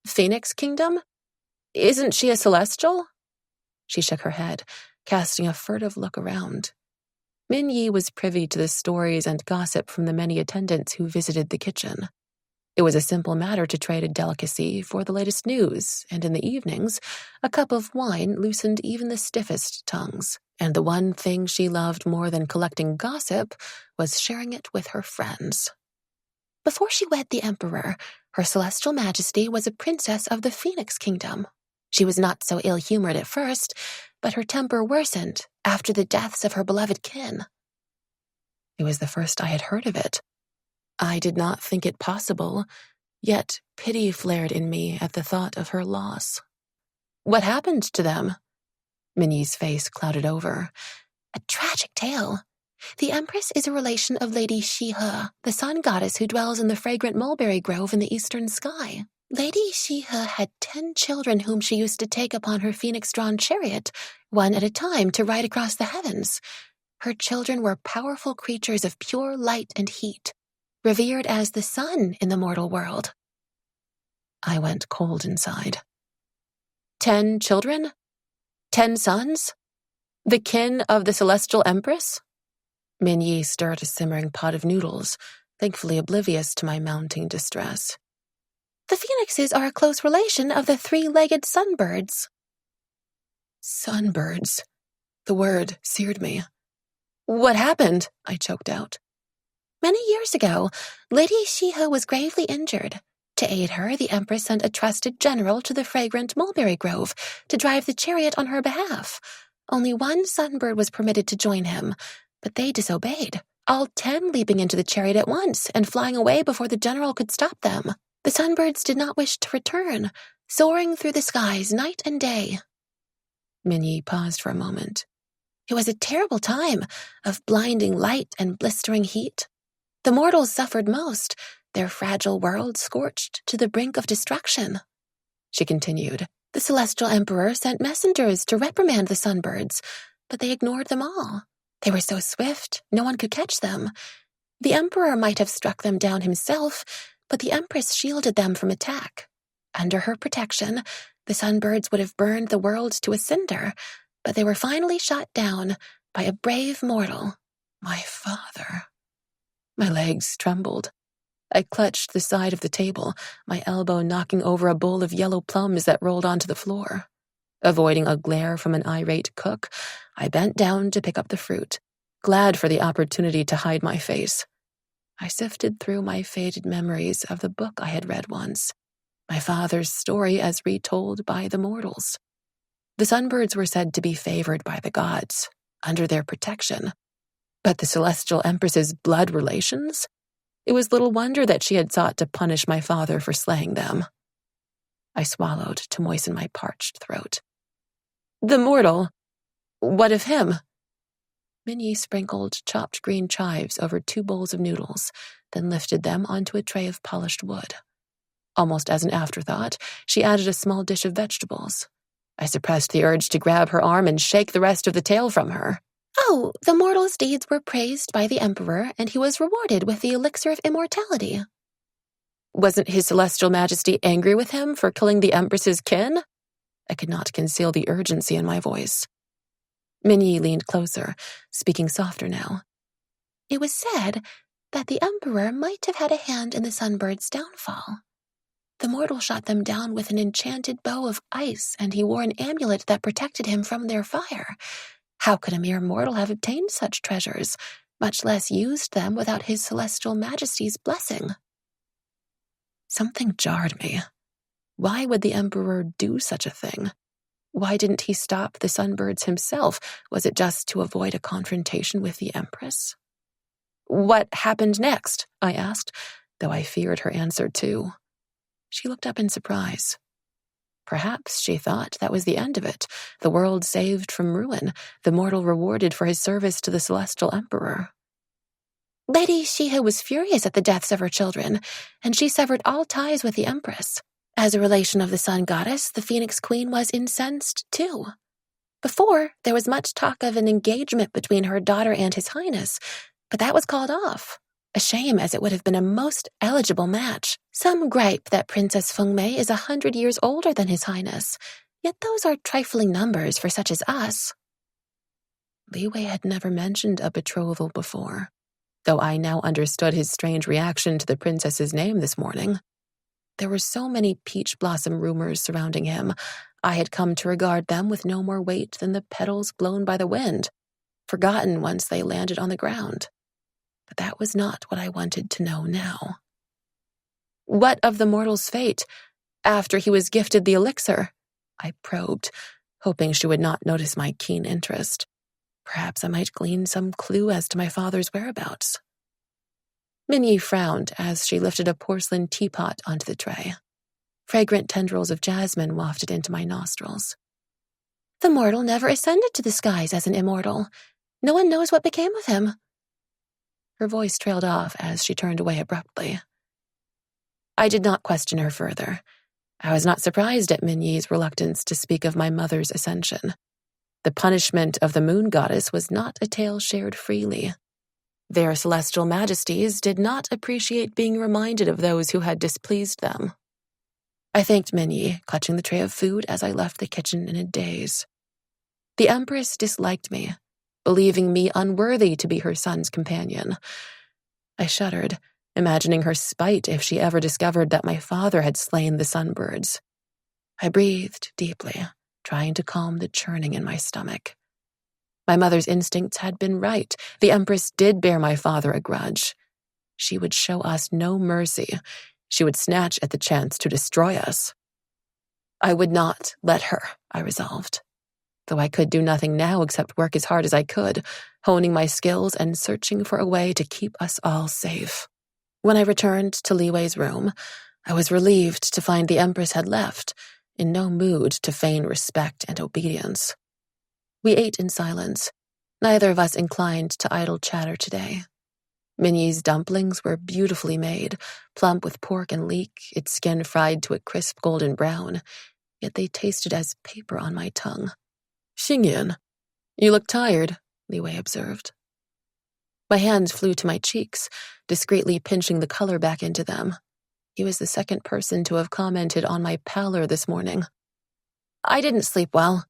Phoenix Kingdom? Isn't she a celestial? She shook her head, casting a furtive look around. Minyi was privy to the stories and gossip from the many attendants who visited the kitchen. It was a simple matter to trade a delicacy for the latest news, and in the evenings, a cup of wine loosened even the stiffest tongues. And the one thing she loved more than collecting gossip was sharing it with her friends. Before she wed the Emperor, Her Celestial Majesty was a princess of the Phoenix Kingdom. She was not so ill-humored at first, but her temper worsened after the deaths of her beloved kin. It was the first I had heard of it. I did not think it possible, yet pity flared in me at the thought of her loss. What happened to them? Minnie's face clouded over. A tragic tale. The Empress is a relation of Lady Chang'e, the sun goddess who dwells in the fragrant mulberry grove in the eastern sky. Lady Chang'e had 10 children whom she used to take upon her phoenix-drawn chariot, one at a time, to ride across the heavens. Her children were powerful creatures of pure light and heat, revered as the sun in the mortal world. I went cold inside. 10 children? 10 sons? The kin of the Celestial Empress? Minyi stirred a simmering pot of noodles, thankfully oblivious to my mounting distress. The phoenixes are a close relation of the 3-legged sunbirds. Sunbirds. The word seared me. What happened? I choked out. Many years ago, Lady Chang'e was gravely injured. To aid her, the Empress sent a trusted general to the fragrant mulberry grove to drive the chariot on her behalf. Only one sunbird was permitted to join him, but they disobeyed, all 10 leaping into the chariot at once and flying away before the general could stop them. The sunbirds did not wish to return, soaring through the skies night and day. Minyi paused for a moment. It was a terrible time of blinding light and blistering heat. The mortals suffered most, their fragile world scorched to the brink of destruction. She continued. The Celestial Emperor sent messengers to reprimand the sunbirds, but they ignored them all. They were so swift, no one could catch them. The Emperor might have struck them down himself, but the Empress shielded them from attack. Under her protection, the sunbirds would have burned the world to a cinder, but they were finally shot down by a brave mortal. My father. My legs trembled. I clutched the side of the table, my elbow knocking over a bowl of yellow plums that rolled onto the floor. Avoiding a glare from an irate cook, I bent down to pick up the fruit, glad for the opportunity to hide my face. I sifted through my faded memories of the book I had read once, my father's story as retold by the mortals. The sunbirds were said to be favored by the gods, under their protection. But the Celestial Empress's blood relations? It was little wonder that she had sought to punish my father for slaying them. I swallowed to moisten my parched throat. The mortal? What of him? Minyi sprinkled chopped green chives over 2 bowls of noodles, then lifted them onto a tray of polished wood. Almost as an afterthought, she added a small dish of vegetables. I suppressed the urge to grab her arm and shake the rest of the tale from her. Oh, the mortal's deeds were praised by the Emperor, and he was rewarded with the elixir of immortality. Wasn't His Celestial Majesty angry with him for killing the Empress's kin? I could not conceal the urgency in my voice. Minyi leaned closer, speaking softer now. It was said that the Emperor might have had a hand in the Sunbird's downfall. The mortal shot them down with an enchanted bow of ice, and he wore an amulet that protected him from their fire. How could a mere mortal have obtained such treasures, much less used them without his celestial majesty's blessing? Something jarred me. Why would the Emperor do such a thing? Why didn't he stop the Sunbirds himself? Was it just to avoid a confrontation with the Empress? What happened next? I asked, though I feared her answer too. She looked up in surprise. Perhaps she thought that was the end of it, the world saved from ruin, the mortal rewarded for his service to the Celestial Emperor. Lady Shiha was furious at the deaths of her children, and she severed all ties with the Empress. As a relation of the Sun Goddess, the Phoenix Queen was incensed too. Before, there was much talk of an engagement between her daughter and His Highness, but that was called off. A shame, as it would have been a most eligible match. Some gripe that Princess Fengmei is 100 years older than His Highness, yet those are trifling numbers for such as us. Li Wei had never mentioned a betrothal before, though I now understood his strange reaction to the princess's name this morning. There were so many peach blossom rumors surrounding him, I had come to regard them with no more weight than the petals blown by the wind, forgotten once they landed on the ground. But that was not what I wanted to know now. What of the mortal's fate after he was gifted the elixir? I probed, hoping she would not notice my keen interest. Perhaps I might glean some clue as to my father's whereabouts. Minyi frowned as she lifted a porcelain teapot onto the tray. Fragrant tendrils of jasmine wafted into my nostrils. The mortal never ascended to the skies as an immortal. No one knows what became of him. Her voice trailed off as she turned away abruptly. I did not question her further. I was not surprised at Minyi's reluctance to speak of my mother's ascension. The punishment of the moon goddess was not a tale shared freely. Their celestial majesties did not appreciate being reminded of those who had displeased them. I thanked Minyi, clutching the tray of food as I left the kitchen in a daze. The Empress disliked me, believing me unworthy to be her son's companion. I shuddered, imagining her spite if she ever discovered that my father had slain the Sunbirds. I breathed deeply, trying to calm the churning in my stomach. My mother's instincts had been right. The Empress did bear my father a grudge. She would show us no mercy. She would snatch at the chance to destroy us. I would not let her, I resolved. Though I could do nothing now except work as hard as I could, honing my skills and searching for a way to keep us all safe. When I returned to Li Wei's room, I was relieved to find the Empress had left, in no mood to feign respect and obedience. We ate in silence, neither of us inclined to idle chatter today. Minyi's dumplings were beautifully made, plump with pork and leek, its skin fried to a crisp golden brown, yet they tasted as paper on my tongue. Xingyan, you look tired, Li Wei observed. My hand flew to my cheeks, discreetly pinching the color back into them. He was the second person to have commented on my pallor this morning. I didn't sleep well.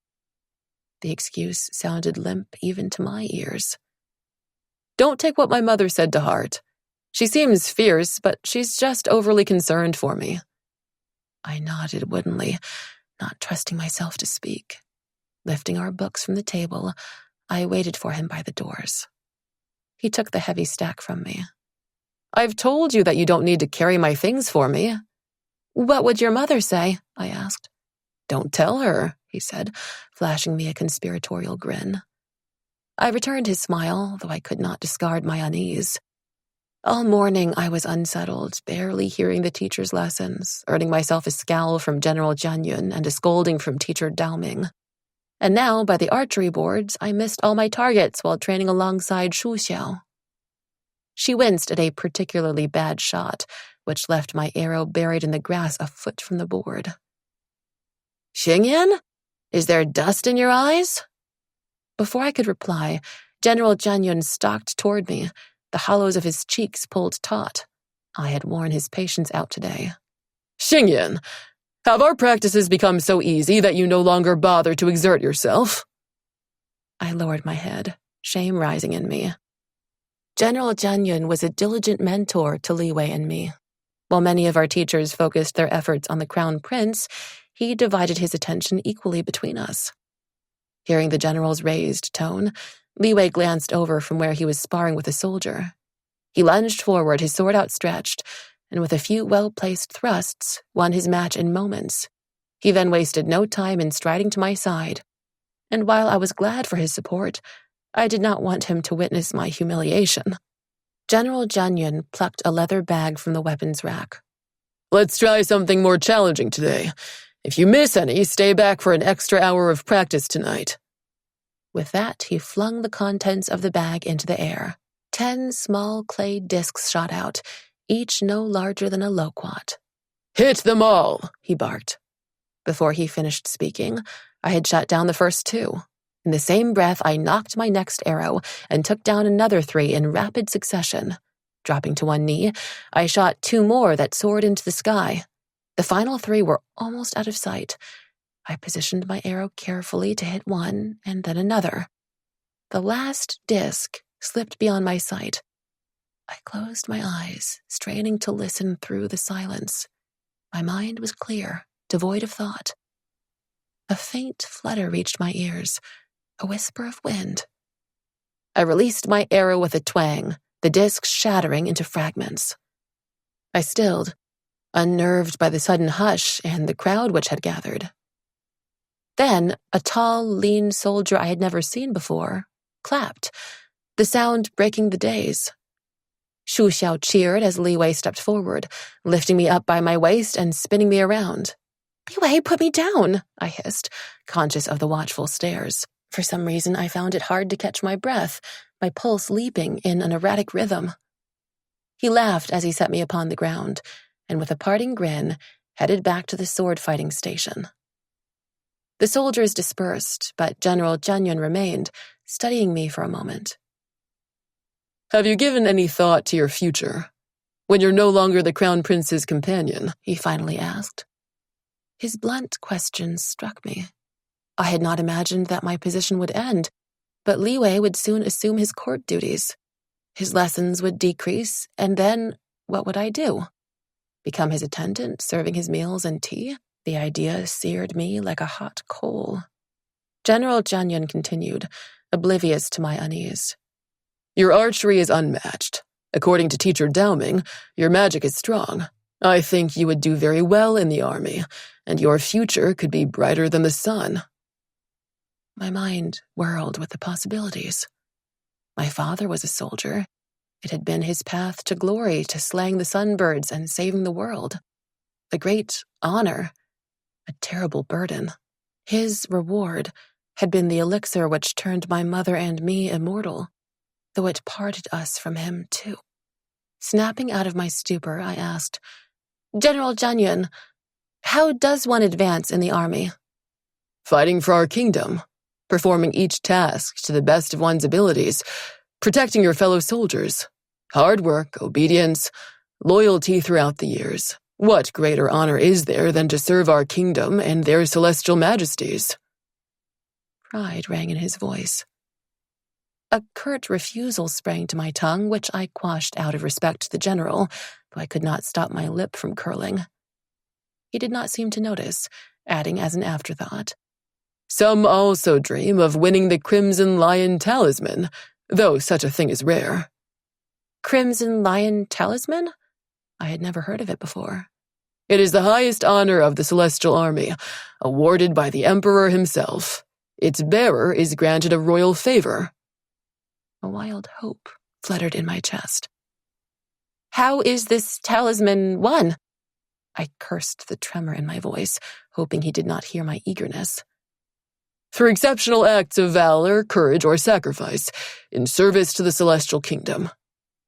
The excuse sounded limp even to my ears. Don't take what my mother said to heart. She seems fierce, but she's just overly concerned for me. I nodded woodenly, not trusting myself to speak. Lifting our books from the table, I waited for him by the doors. He took the heavy stack from me. I've told you that you don't need to carry my things for me. What would your mother say? I asked. Don't tell her, he said, flashing me a conspiratorial grin. I returned his smile, though I could not discard my unease. All morning I was unsettled, barely hearing the teacher's lessons, earning myself a scowl from General Jianyun and a scolding from Teacher Daoming. And now, by the archery boards, I missed all my targets while training alongside Shu Xiao. She winced at a particularly bad shot, which left my arrow buried in the grass a foot from the board. Xingyan? Is there dust in your eyes? Before I could reply, General Jianyun stalked toward me, the hollows of his cheeks pulled taut. I had worn his patience out today. Xingyan, Have our practices become so easy that you no longer bother to exert yourself? I lowered my head, shame rising in me. General Jianyun was a diligent mentor to Li Wei and me. While many of our teachers focused their efforts on the crown prince, he divided his attention equally between us. Hearing the general's raised tone, Li Wei glanced over from where he was sparring with a soldier. He lunged forward, his sword outstretched, and with a few well-placed thrusts, won his match in moments. He then wasted no time in striding to my side, and while I was glad for his support, I did not want him to witness my humiliation. General Jianyun plucked a leather bag from the weapons rack. Let's try something more challenging today. If you miss any, stay back for an extra hour of practice tonight. With that, he flung the contents of the bag into the air. 10 small clay discs shot out, each no larger than a loquat. Hit them all, he barked. Before he finished speaking, I had shot down the first 2. In the same breath, I knocked my next arrow and took down another 3 in rapid succession. Dropping to one knee, I shot 2 more that soared into the sky. The final 3 were almost out of sight. I positioned my arrow carefully to hit one and then another. The last disc slipped beyond my sight. I closed my eyes, straining to listen through the silence. My mind was clear, devoid of thought. A faint flutter reached my ears, a whisper of wind. I released my arrow with a twang, the disc shattering into fragments. I stilled, unnerved by the sudden hush and the crowd which had gathered. Then, a tall, lean soldier I had never seen before clapped, the sound breaking the daze. Shu Xiao cheered as Li Wei stepped forward, lifting me up by my waist and spinning me around. "Li Wei, put me down," I hissed, conscious of the watchful stares. For some reason, I found it hard to catch my breath, my pulse leaping in an erratic rhythm. He laughed as he set me upon the ground, and with a parting grin, headed back to the sword-fighting station. The soldiers dispersed, but General Jianyun remained, studying me for a moment. Have you given any thought to your future? When you're no longer the Crown Prince's companion, he finally asked. His blunt question struck me. I had not imagined that my position would end, but Li Wei would soon assume his court duties. His lessons would decrease, and then what would I do? Become his attendant, serving his meals and tea? The idea seared me like a hot coal. General Jianyun continued, oblivious to my unease. Your archery is unmatched. According to Teacher Daoming, your magic is strong. I think you would do very well in the army, and your future could be brighter than the sun. My mind whirled with the possibilities. My father was a soldier. It had been his path to glory, to slaying the sunbirds and saving the world. A great honor, a terrible burden. His reward had been the elixir which turned my mother and me immortal, though it parted us from him too. Snapping out of my stupor, I asked, "General Jianyun, how does one advance in the army?" Fighting for our kingdom, performing each task to the best of one's abilities, protecting your fellow soldiers. Hard work, obedience, loyalty throughout the years. What greater honor is there than to serve our kingdom and their celestial majesties? Pride rang in his voice. A curt refusal sprang to my tongue, which I quashed out of respect to the general, though I could not stop my lip from curling. He did not seem to notice, adding as an afterthought, Some also dream of winning the Crimson Lion Talisman, though such a thing is rare. Crimson Lion Talisman? I had never heard of it before. It is the highest honor of the Celestial Army, awarded by the Emperor himself. Its bearer is granted a royal favor. A wild hope fluttered in my chest. How is this talisman won? I cursed the tremor in my voice, hoping he did not hear my eagerness. Through exceptional acts of valor, courage, or sacrifice, in service to the Celestial Kingdom.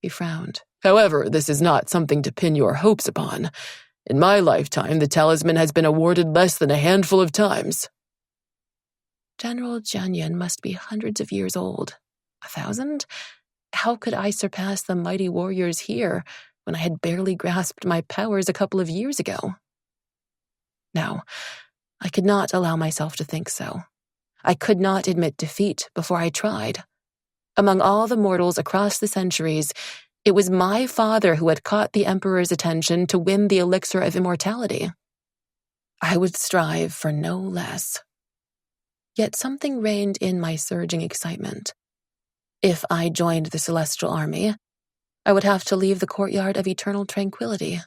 He frowned. However, this is not something to pin your hopes upon. In my lifetime, the talisman has been awarded less than a handful of times. General Jianyun must be hundreds of years old. 1,000? How could I surpass the mighty warriors here when I had barely grasped my powers a couple of years ago? No, I could not allow myself to think so. I could not admit defeat before I tried. Among all the mortals across the centuries, it was my father who had caught the Emperor's attention to win the elixir of immortality. I would strive for no less. Yet something reigned in my surging excitement. If I joined the Celestial Army, I would have to leave the courtyard of eternal tranquility.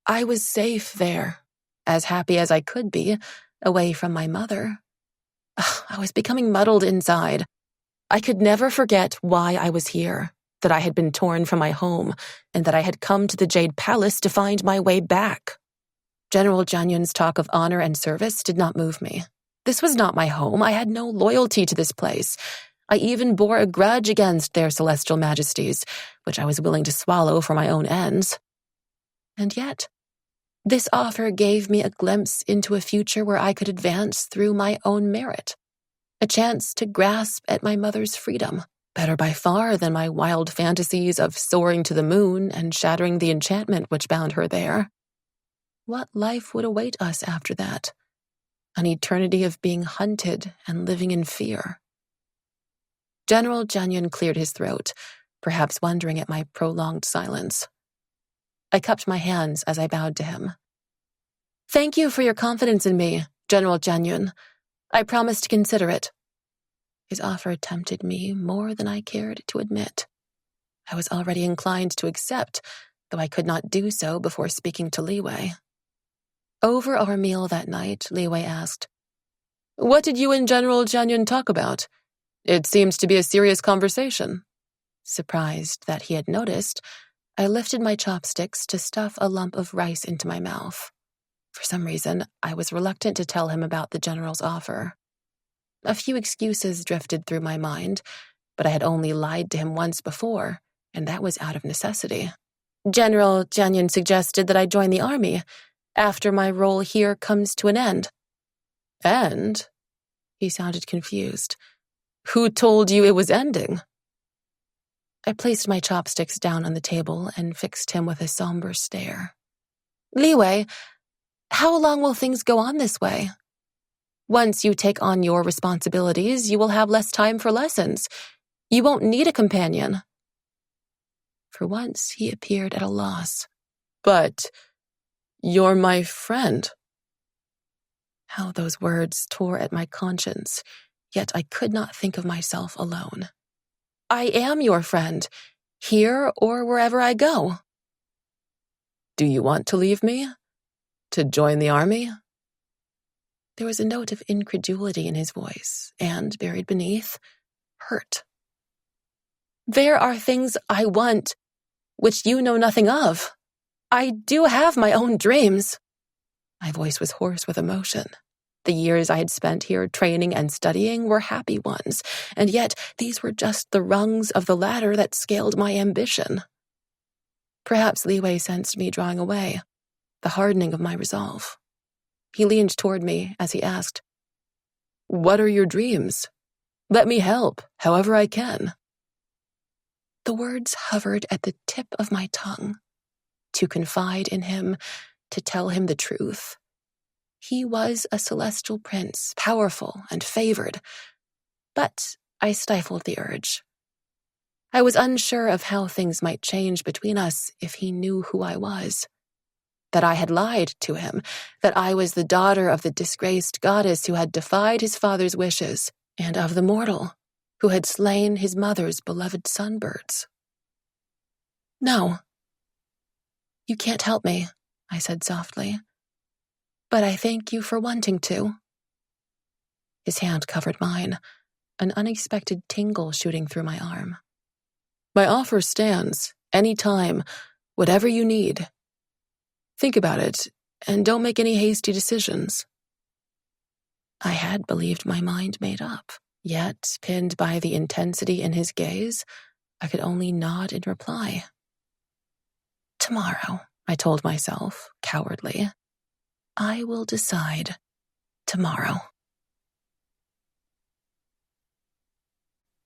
I was safe there, as happy as I could be, away from my mother. I was becoming muddled inside. I could never forget why I was here, that I had been torn from my home, and that I had come to the Jade Palace to find my way back. General Jianyun's talk of honor and service did not move me. This was not my home. I had no loyalty to this place. I even bore a grudge against their celestial majesties, which I was willing to swallow for my own ends. And yet, this offer gave me a glimpse into a future where I could advance through my own merit, a chance to grasp at my mother's freedom, better by far than my wild fantasies of soaring to the moon and shattering the enchantment which bound her there. What life would await us after that? An eternity of being hunted and living in fear. General Jianyun cleared his throat, perhaps wondering at my prolonged silence. I cupped my hands as I bowed to him. Thank you for your confidence in me, General Jianyun. I promise to consider it. His offer tempted me more than I cared to admit. I was already inclined to accept, though I could not do so before speaking to Li Wei. Over our meal that night, Li Wei asked, "What did you and General Jianyun talk about? It seems to be a serious conversation." Surprised that he had noticed, I lifted my chopsticks to stuff a lump of rice into my mouth. For some reason, I was reluctant to tell him about the general's offer. A few excuses drifted through my mind, but I had only lied to him once before, and that was out of necessity. General Jianyun suggested that I join the army after my role here comes to an end. And? He sounded confused. Who told you it was ending? I placed my chopsticks down on the table and fixed him with a somber stare. Li Wei, how long will things go on this way? Once you take on your responsibilities, you will have less time for lessons. You won't need a companion. For once, he appeared at a loss. But you're my friend. How those words tore at my conscience, yet I could not think of myself alone. I am your friend, here or wherever I go. Do you want to leave me? To join the army? There was a note of incredulity in his voice, and buried beneath, hurt. There are things I want, which you know nothing of. I do have my own dreams. My voice was hoarse with emotion. The years I had spent here training and studying were happy ones, and yet these were just the rungs of the ladder that scaled my ambition. Perhaps Li Wei sensed me drawing away, the hardening of my resolve. He leaned toward me as he asked, "What are your dreams? Let me help, however I can." The words hovered at the tip of my tongue. To confide in him, to tell him the truth. He was a celestial prince, powerful and favored. But I stifled the urge. I was unsure of how things might change between us if he knew who I was. That I had lied to him, that I was the daughter of the disgraced goddess who had defied his father's wishes, and of the mortal who had slain his mother's beloved sunbirds. No. You can't help me, I said softly. But I thank you for wanting to. His hand covered mine, an unexpected tingle shooting through my arm. My offer stands, any time, whatever you need. Think about it, and don't make any hasty decisions. I had believed my mind made up, yet, pinned by the intensity in his gaze, I could only nod in reply. Tomorrow, I told myself, cowardly. I will decide tomorrow.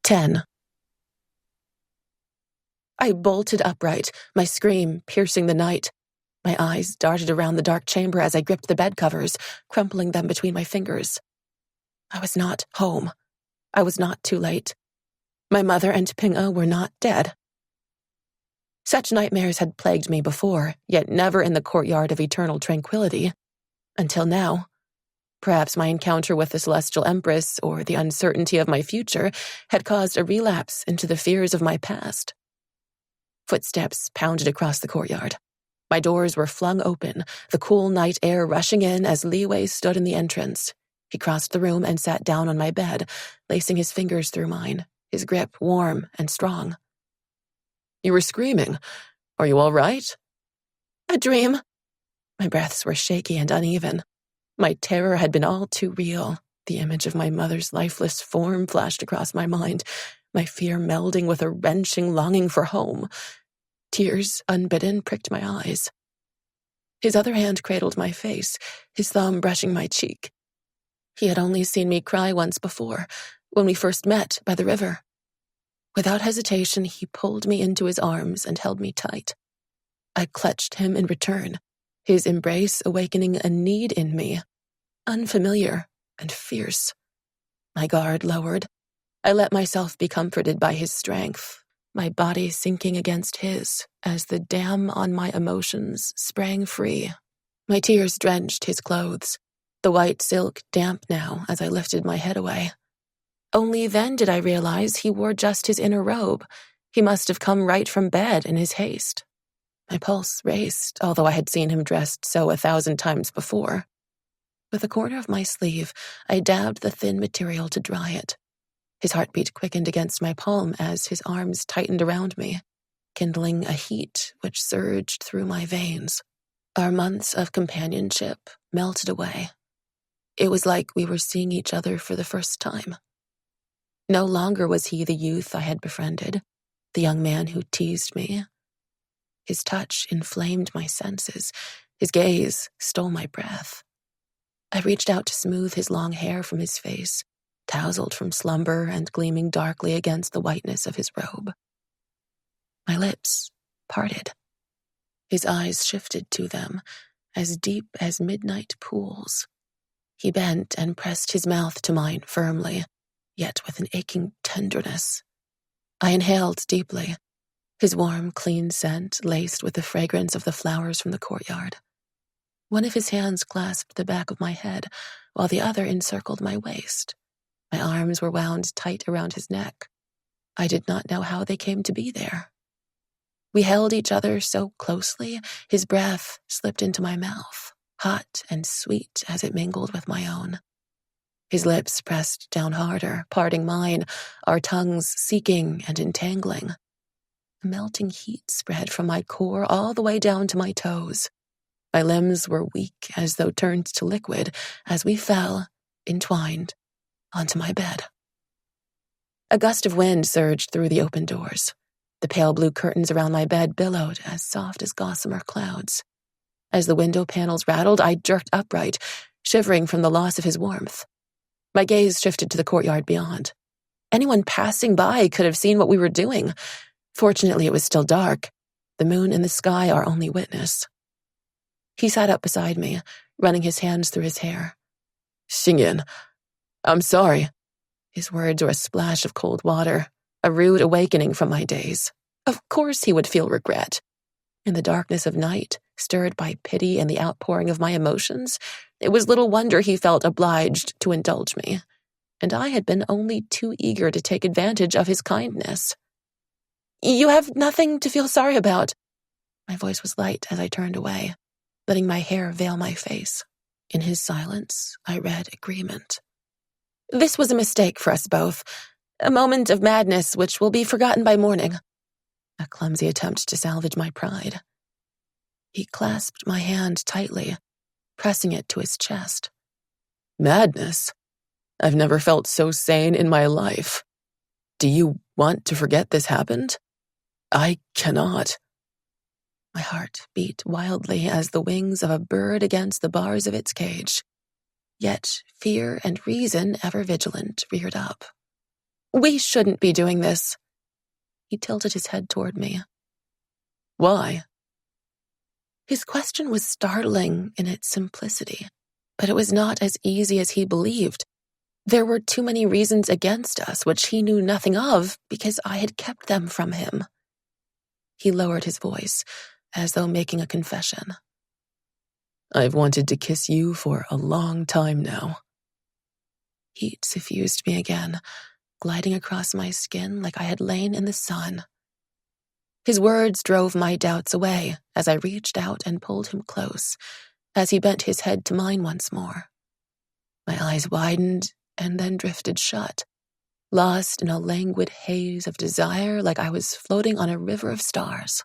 10. I bolted upright, my scream piercing the night. My eyes darted around the dark chamber as I gripped the bed covers, crumpling them between my fingers. I was not home. I was not too late. My mother and Chang'e were not dead. Such nightmares had plagued me before, yet never in the courtyard of eternal tranquility. Until now. Perhaps my encounter with the Celestial Empress or the uncertainty of my future had caused a relapse into the fears of my past. Footsteps pounded across the courtyard. My doors were flung open, the cool night air rushing in as Li Wei stood in the entrance. He crossed the room and sat down on my bed, lacing his fingers through mine, his grip warm and strong. You were screaming. Are you all right? A dream. My breaths were shaky and uneven. My terror had been all too real. The image of my mother's lifeless form flashed across my mind, my fear melding with a wrenching longing for home. Tears, unbidden, pricked my eyes. His other hand cradled my face, his thumb brushing my cheek. He had only seen me cry once before, when we first met by the river. Without hesitation, he pulled me into his arms and held me tight. I clutched him in return, his embrace awakening a need in me, unfamiliar and fierce. My guard lowered. I let myself be comforted by his strength, my body sinking against his as the dam on my emotions sprang free. My tears drenched his clothes, the white silk damp now as I lifted my head away. Only then did I realize he wore just his inner robe. He must have come right from bed in his haste. My pulse raced, although I had seen him dressed so 1,000 times before. With the corner of my sleeve, I dabbed the thin material to dry it. His heartbeat quickened against my palm as his arms tightened around me, kindling a heat which surged through my veins. Our months of companionship melted away. It was like we were seeing each other for the first time. No longer was he the youth I had befriended, the young man who teased me. His touch inflamed my senses. His gaze stole my breath. I reached out to smooth his long hair from his face, tousled from slumber and gleaming darkly against the whiteness of his robe. My lips parted. His eyes shifted to them, as deep as midnight pools. He bent and pressed his mouth to mine firmly, yet with an aching tenderness. I inhaled deeply, his warm, clean scent laced with the fragrance of the flowers from the courtyard. One of his hands clasped the back of my head, while the other encircled my waist. My arms were wound tight around his neck. I did not know how they came to be there. We held each other so closely, his breath slipped into my mouth, hot and sweet as it mingled with my own. His lips pressed down harder, parting mine, our tongues seeking and entangling. A melting heat spread from my core all the way down to my toes. My limbs were weak as though turned to liquid as we fell, entwined, onto my bed. A gust of wind surged through the open doors. The pale blue curtains around my bed billowed as soft as gossamer clouds. As the window panels rattled, I jerked upright, shivering from the loss of his warmth. My gaze shifted to the courtyard beyond. Anyone passing by could have seen what we were doing. Fortunately, it was still dark, the moon in the sky our only witness. He sat up beside me, running his hands through his hair. Chang'e, I'm sorry. His words were a splash of cold water, a rude awakening from my days. Of course he would feel regret. In the darkness of night, stirred by pity and the outpouring of my emotions, it was little wonder he felt obliged to indulge me, and I had been only too eager to take advantage of his kindness. You have nothing to feel sorry about. My voice was light as I turned away, letting my hair veil my face. In his silence, I read agreement. This was a mistake for us both, a moment of madness which will be forgotten by morning. A clumsy attempt to salvage my pride. He clasped my hand tightly, pressing it to his chest. Madness? I've never felt so sane in my life. Do you want to forget this happened? I cannot. My heart beat wildly as the wings of a bird against the bars of its cage. Yet fear and reason, ever vigilant, reared up. We shouldn't be doing this. He tilted his head toward me. Why? His question was startling in its simplicity, but it was not as easy as he believed. There were too many reasons against us which he knew nothing of because I had kept them from him. He lowered his voice, as though making a confession. I've wanted to kiss you for a long time now. Heat suffused me again, gliding across my skin like I had lain in the sun. His words drove my doubts away as I reached out and pulled him close, as he bent his head to mine once more. My eyes widened and then drifted shut, lost in a languid haze of desire like I was floating on a river of stars.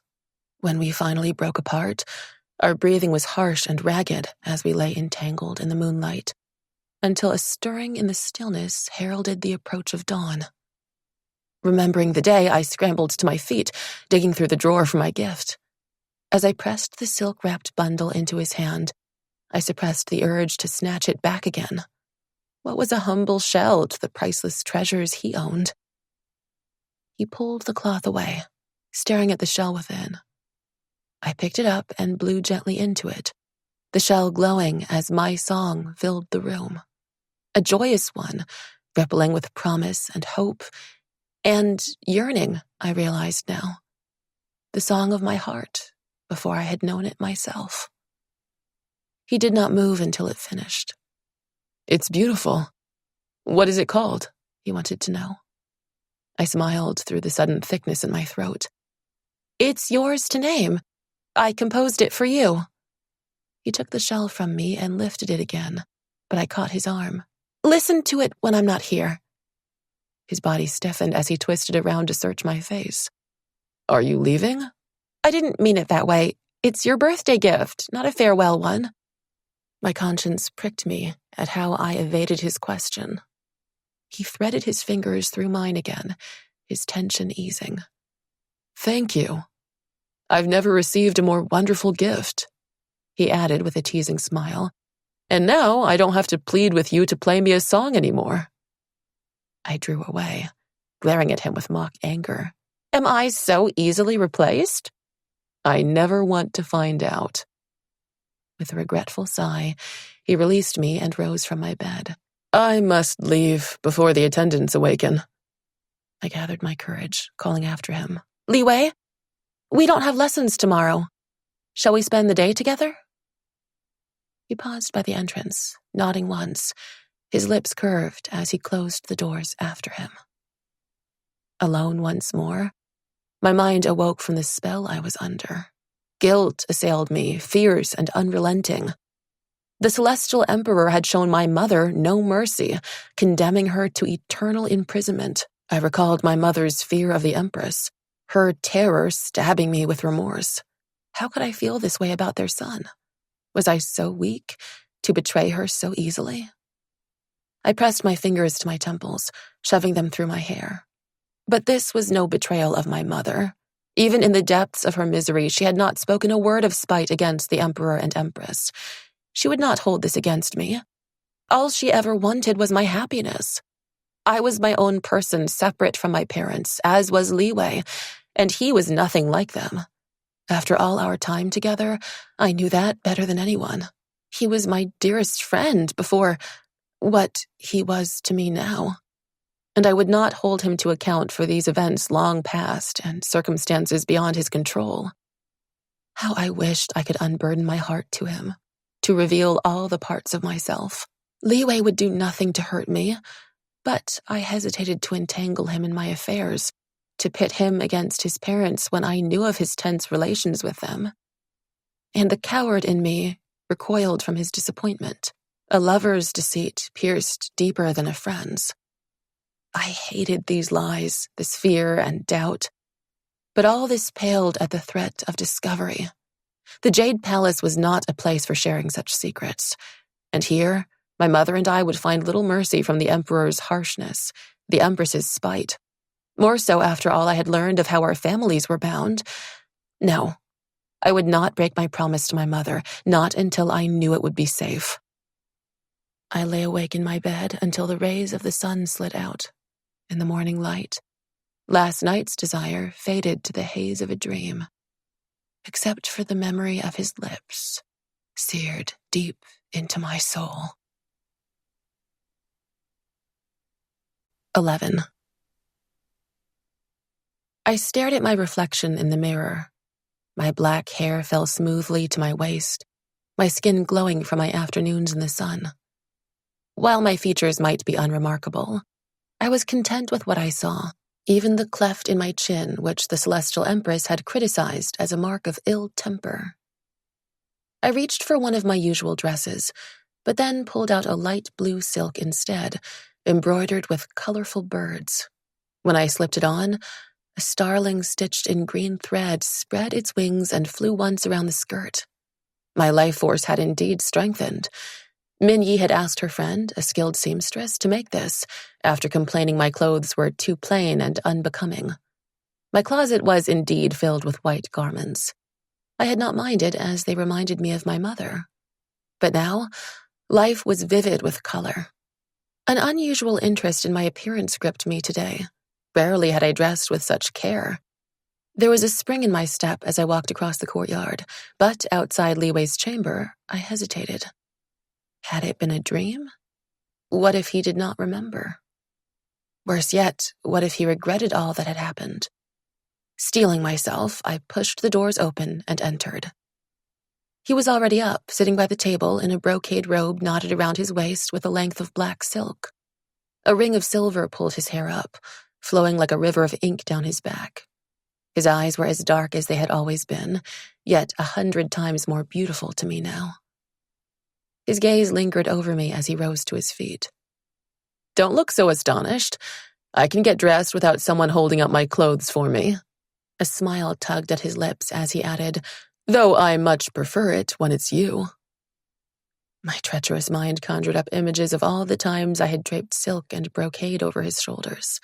When we finally broke apart, our breathing was harsh and ragged as we lay entangled in the moonlight, until a stirring in the stillness heralded the approach of dawn. Remembering the day, I scrambled to my feet, digging through the drawer for my gift. As I pressed the silk-wrapped bundle into his hand, I suppressed the urge to snatch it back again. What was a humble shell to the priceless treasures he owned? He pulled the cloth away, staring at the shell within. I picked it up and blew gently into it, the shell glowing as my song filled the room. A joyous one, rippling with promise and hope, and yearning, I realized now. The song of my heart, before I had known it myself. He did not move until it finished. It's beautiful. What is it called? He wanted to know. I smiled through the sudden thickness in my throat. It's yours to name. I composed it for you. He took the shell from me and lifted it again, but I caught his arm. Listen to it when I'm not here. His body stiffened as he twisted around to search my face. Are you leaving? I didn't mean it that way. It's your birthday gift, not a farewell one. My conscience pricked me at how I evaded his question. He threaded his fingers through mine again, his tension easing. Thank you. I've never received a more wonderful gift, he added with a teasing smile. And now I don't have to plead with you to play me a song anymore. I drew away, glaring at him with mock anger. Am I so easily replaced? I never want to find out. With a regretful sigh, he released me and rose from my bed. I must leave before the attendants awaken. I gathered my courage, calling after him. Li Wei, we don't have lessons tomorrow. Shall we spend the day together? He paused by the entrance, nodding once, his lips curved as he closed the doors after him. Alone once more, my mind awoke from the spell I was under. Guilt assailed me, fierce and unrelenting. The Celestial Emperor had shown my mother no mercy, condemning her to eternal imprisonment. I recalled my mother's fear of the Empress, her terror stabbing me with remorse. How could I feel this way about their son? Was I so weak to betray her so easily? I pressed my fingers to my temples, shoving them through my hair. But this was no betrayal of my mother. Even in the depths of her misery, she had not spoken a word of spite against the Emperor and Empress. She would not hold this against me. All she ever wanted was my happiness. I was my own person, separate from my parents, as was Li Wei, and he was nothing like them. After all our time together, I knew that better than anyone. He was my dearest friend before what he was to me now. And I would not hold him to account for these events long past and circumstances beyond his control. How I wished I could unburden my heart to him, to reveal all the parts of myself. Li Wei would do nothing to hurt me, but I hesitated to entangle him in my affairs, to pit him against his parents when I knew of his tense relations with them. And the coward in me recoiled from his disappointment. A lover's deceit pierced deeper than a friend's. I hated these lies, this fear and doubt. But all this paled at the threat of discovery. The Jade Palace was not a place for sharing such secrets. And here, my mother and I would find little mercy from the Emperor's harshness, the Empress's spite. More so after all I had learned of how our families were bound. No, I would not break my promise to my mother, not until I knew it would be safe. I lay awake in my bed until the rays of the sun slid out. In the morning light, last night's desire faded to the haze of a dream. except for the memory of his lips, seared deep into my soul. 11. I stared at my reflection in the mirror. My black hair fell smoothly to my waist, my skin glowing from my afternoons in the sun. While my features might be unremarkable, I was content with what I saw, even the cleft in my chin, which the Celestial Empress had criticized as a mark of ill temper. I reached for one of my usual dresses, but then pulled out a light blue silk instead, embroidered with colorful birds. When I slipped it on, a starling stitched in green thread spread its wings and flew once around the skirt. My life force had indeed strengthened. Minyi had asked her friend, a skilled seamstress, to make this, after complaining my clothes were too plain and unbecoming. My closet was indeed filled with white garments. I had not minded, as they reminded me of my mother. But now, life was vivid with color. An unusual interest in my appearance gripped me today. Rarely had I dressed with such care. There was a spring in my step as I walked across the courtyard, but outside Li Wei's chamber, I hesitated. Had it been a dream? What if he did not remember? Worse yet, what if he regretted all that had happened? Steeling myself, I pushed the doors open and entered. He was already up, sitting by the table in a brocade robe knotted around his waist with a length of black silk. A ring of silver pulled his hair up, flowing like a river of ink down his back. His eyes were as dark as they had always been, yet 100 times more beautiful to me now. His gaze lingered over me as he rose to his feet. "Don't look so astonished. I can get dressed without someone holding up my clothes for me." A smile tugged at his lips as he added, "Though I much prefer it when it's you." My treacherous mind conjured up images of all the times I had draped silk and brocade over his shoulders,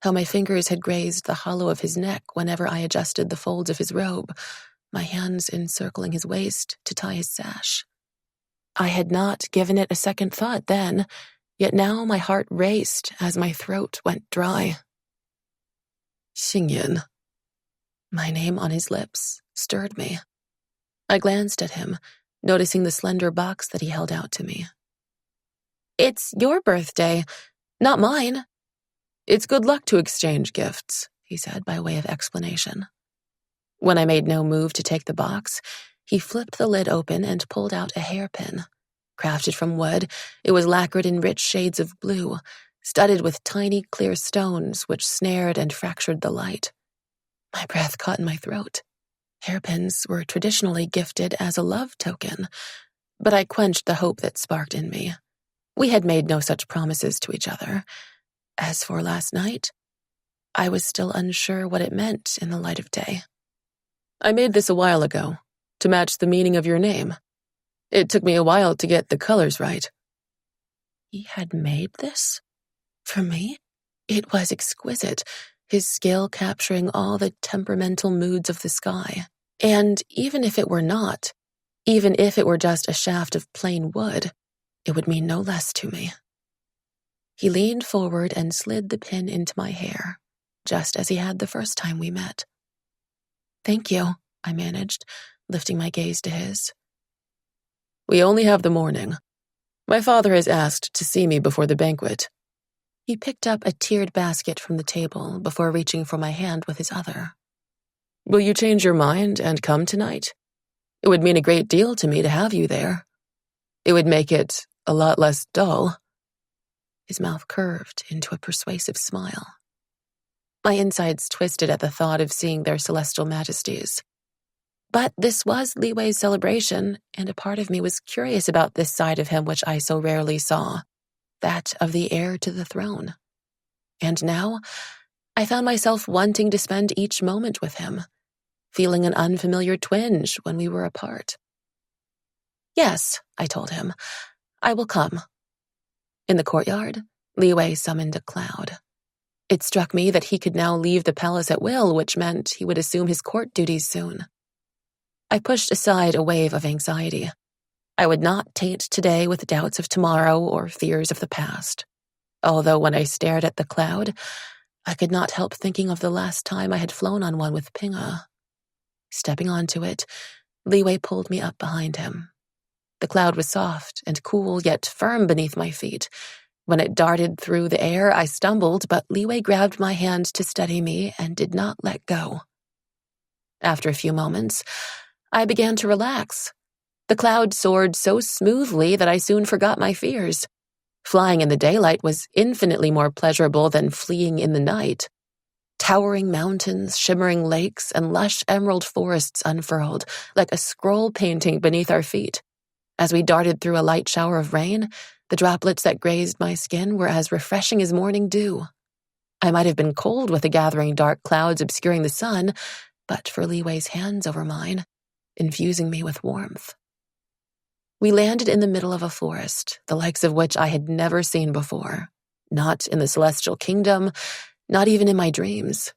how my fingers had grazed the hollow of his neck whenever I adjusted the folds of his robe, my hands encircling his waist to tie his sash. I had not given it a second thought then, yet now my heart raced as my throat went dry. Xingyan. My name on his lips stirred me. I glanced at him, noticing the slender box that he held out to me. "It's your birthday, not mine." "It's good luck to exchange gifts," he said by way of explanation. When I made no move to take the box, he flipped the lid open and pulled out a hairpin. Crafted from wood, it was lacquered in rich shades of blue, studded with tiny clear stones which snared and fractured the light. My breath caught in my throat. Hairpins were traditionally gifted as a love token, but I quenched the hope that sparked in me. We had made no such promises to each other. As for last night, I was still unsure what it meant in the light of day. "I made this a while ago, to match the meaning of your name. It took me a while to get the colors right." He had made this? For me? It was exquisite, his skill capturing all the temperamental moods of the sky. And even if it were not, even if it were just a shaft of plain wood, it would mean no less to me. He leaned forward and slid the pin into my hair, just as he had the first time we met. "Thank you," I managed, lifting my gaze to his. "We only have the morning. My father has asked to see me before the banquet." He picked up a tiered basket from the table before reaching for my hand with his other. "Will you change your mind and come tonight? It would mean a great deal to me to have you there. It would make it a lot less dull." His mouth curved into a persuasive smile. My insides twisted at the thought of seeing their celestial majesties. But this was Li Wei's celebration, and a part of me was curious about this side of him which I so rarely saw, that of the heir to the throne. And now, I found myself wanting to spend each moment with him, feeling an unfamiliar twinge when we were apart. "Yes," I told him, "I will come." In the courtyard, Li Wei summoned a cloud. It struck me that he could now leave the palace at will, which meant he would assume his court duties soon. I pushed aside a wave of anxiety. I would not taint today with doubts of tomorrow or fears of the past. Although when I stared at the cloud, I could not help thinking of the last time I had flown on one with Ping'e. Stepping onto it, Li Wei pulled me up behind him. The cloud was soft and cool, yet firm beneath my feet. When it darted through the air, I stumbled, but Li Wei grabbed my hand to steady me and did not let go. After a few moments, I began to relax. The cloud soared so smoothly that I soon forgot my fears. Flying in the daylight was infinitely more pleasurable than fleeing in the night. Towering mountains, shimmering lakes, and lush emerald forests unfurled, like a scroll painting beneath our feet. As we darted through a light shower of rain, the droplets that grazed my skin were as refreshing as morning dew. I might have been cold with the gathering dark clouds obscuring the sun, but for Li Wei's hands over mine, infusing me with warmth. We landed in the middle of a forest, the likes of which I had never seen before. Not in the celestial kingdom, not even in my dreams.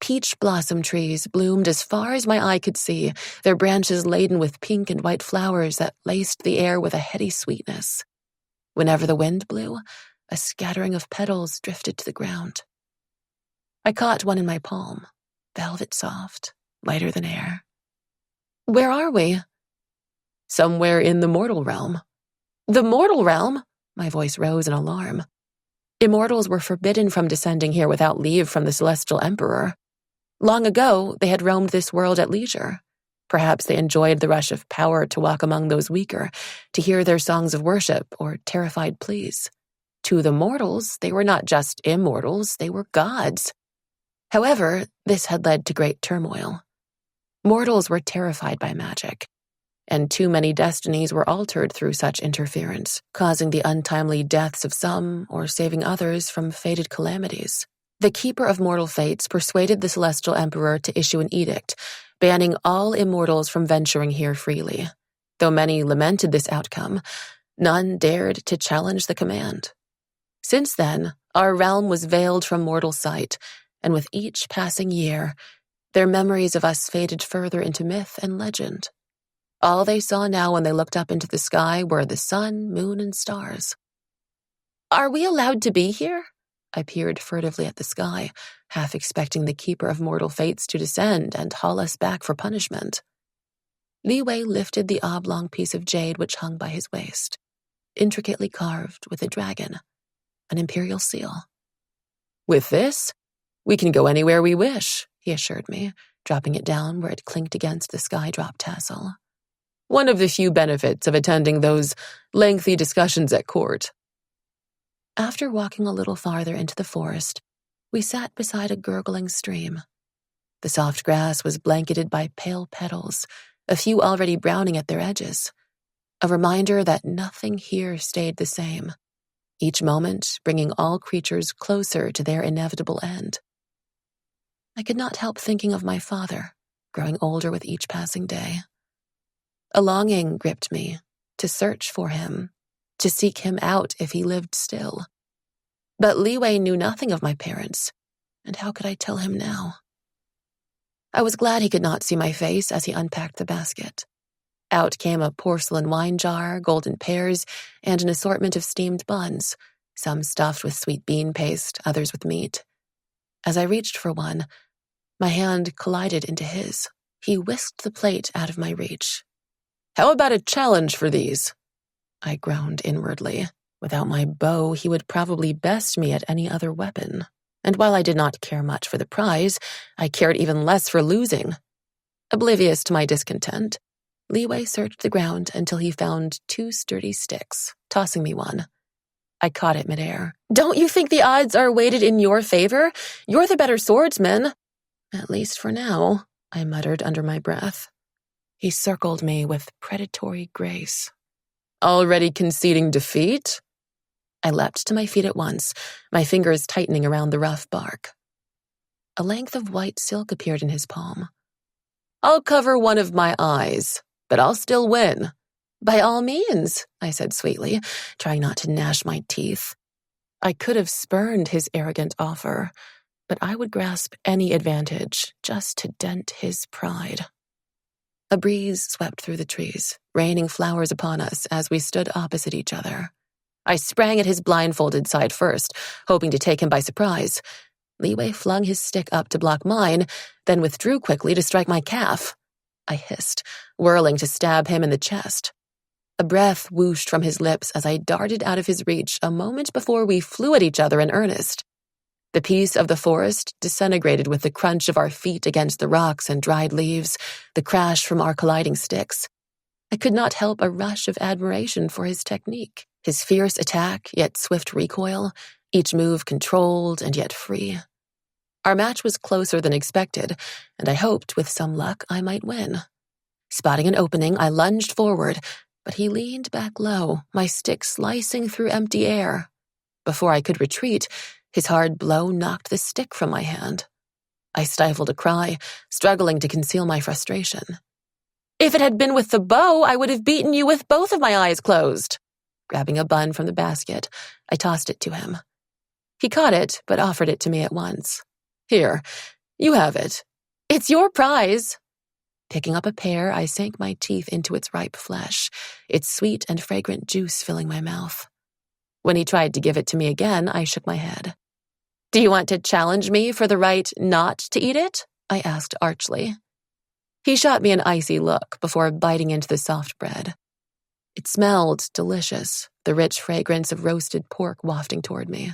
Peach blossom trees bloomed as far as my eye could see, their branches laden with pink and white flowers that laced the air with a heady sweetness. Whenever the wind blew, a scattering of petals drifted to the ground. I caught one in my palm, velvet soft, lighter than air. "Where are we?" "Somewhere in the mortal realm." "The mortal realm?" My voice rose in alarm. Immortals were forbidden from descending here without leave from the celestial emperor. Long ago, they had roamed this world at leisure. Perhaps they enjoyed the rush of power to walk among those weaker, to hear their songs of worship or terrified pleas. To the mortals, they were not just immortals, they were gods. However, this had led to great turmoil. Mortals were terrified by magic, and too many destinies were altered through such interference, causing the untimely deaths of some or saving others from fated calamities. The Keeper of Mortal Fates persuaded the Celestial Emperor to issue an edict, banning all immortals from venturing here freely. Though many lamented this outcome, none dared to challenge the command. Since then, our realm was veiled from mortal sight, and with each passing year, their memories of us faded further into myth and legend. All they saw now when they looked up into the sky were the sun, moon, and stars. "Are we allowed to be here?" I peered furtively at the sky, half expecting the Keeper of Mortal Fates to descend and haul us back for punishment. Li Wei lifted the oblong piece of jade which hung by his waist, intricately carved with a dragon, an imperial seal. "With this, we can go anywhere we wish," he assured me, dropping it down where it clinked against the skydrop tassel. "One of the few benefits of attending those lengthy discussions at court." After walking a little farther into the forest, we sat beside a gurgling stream. The soft grass was blanketed by pale petals, a few already browning at their edges. A reminder that nothing here stayed the same, each moment bringing all creatures closer to their inevitable end. I could not help thinking of my father, growing older with each passing day. A longing gripped me to search for him, to seek him out if he lived still. But Li Wei knew nothing of my parents, and how could I tell him now? I was glad he could not see my face as he unpacked the basket. Out came a porcelain wine jar, golden pears, and an assortment of steamed buns, some stuffed with sweet bean paste, others with meat. As I reached for one, my hand collided into his. He whisked the plate out of my reach. "How about a challenge for these?" I groaned inwardly. Without my bow, he would probably best me at any other weapon. And while I did not care much for the prize, I cared even less for losing. Oblivious to my discontent, Li Wei searched the ground until he found 2 sturdy sticks, tossing me one. I caught it midair. "Don't you think the odds are weighted in your favor? You're the better swordsman." "At least for now," I muttered under my breath. He circled me with predatory grace. "Already conceding defeat?" I leapt to my feet at once, my fingers tightening around the rough bark. A length of white silk appeared in his palm. "I'll cover one of my eyes, but I'll still win." "By all means," I said sweetly, trying not to gnash my teeth. I could have spurned his arrogant offer, but I would grasp any advantage just to dent his pride. A breeze swept through the trees, raining flowers upon us as we stood opposite each other. I sprang at his blindfolded side first, hoping to take him by surprise. Li Wei flung his stick up to block mine, then withdrew quickly to strike my calf. I hissed, whirling to stab him in the chest. A breath whooshed from his lips as I darted out of his reach a moment before we flew at each other in earnest. The peace of the forest disintegrated with the crunch of our feet against the rocks and dried leaves, the crash from our colliding sticks. I could not help a rush of admiration for his technique, his fierce attack yet swift recoil, each move controlled and yet free. Our match was closer than expected, and I hoped, with some luck, I might win. Spotting an opening, I lunged forward, but he leaned back low, my stick slicing through empty air. Before I could retreat, his hard blow knocked the stick from my hand. I stifled a cry, struggling to conceal my frustration. If it had been with the bow, I would have beaten you with both of my eyes closed. Grabbing a bun from the basket, I tossed it to him. He caught it, but offered it to me at once. Here, you have it. It's your prize. Picking up a pear, I sank my teeth into its ripe flesh, its sweet and fragrant juice filling my mouth. When he tried to give it to me again, I shook my head. Do you want to challenge me for the right not to eat it? I asked archly. He shot me an icy look before biting into the soft bread. It smelled delicious, the rich fragrance of roasted pork wafting toward me.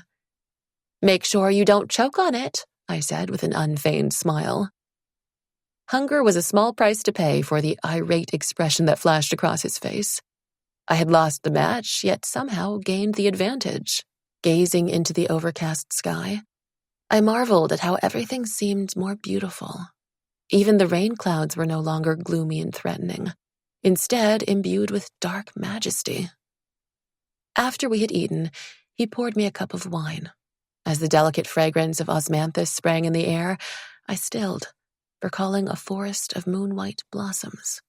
Make sure you don't choke on it, I said with an unfeigned smile. Hunger was a small price to pay for the irate expression that flashed across his face. I had lost the match, yet somehow gained the advantage. Gazing into the overcast sky, I marveled at how everything seemed more beautiful. Even the rain clouds were no longer gloomy and threatening, instead imbued with dark majesty. After we had eaten, he poured me a cup of wine. As the delicate fragrance of osmanthus sprang in the air, I stilled, recalling a forest of moon-white blossoms.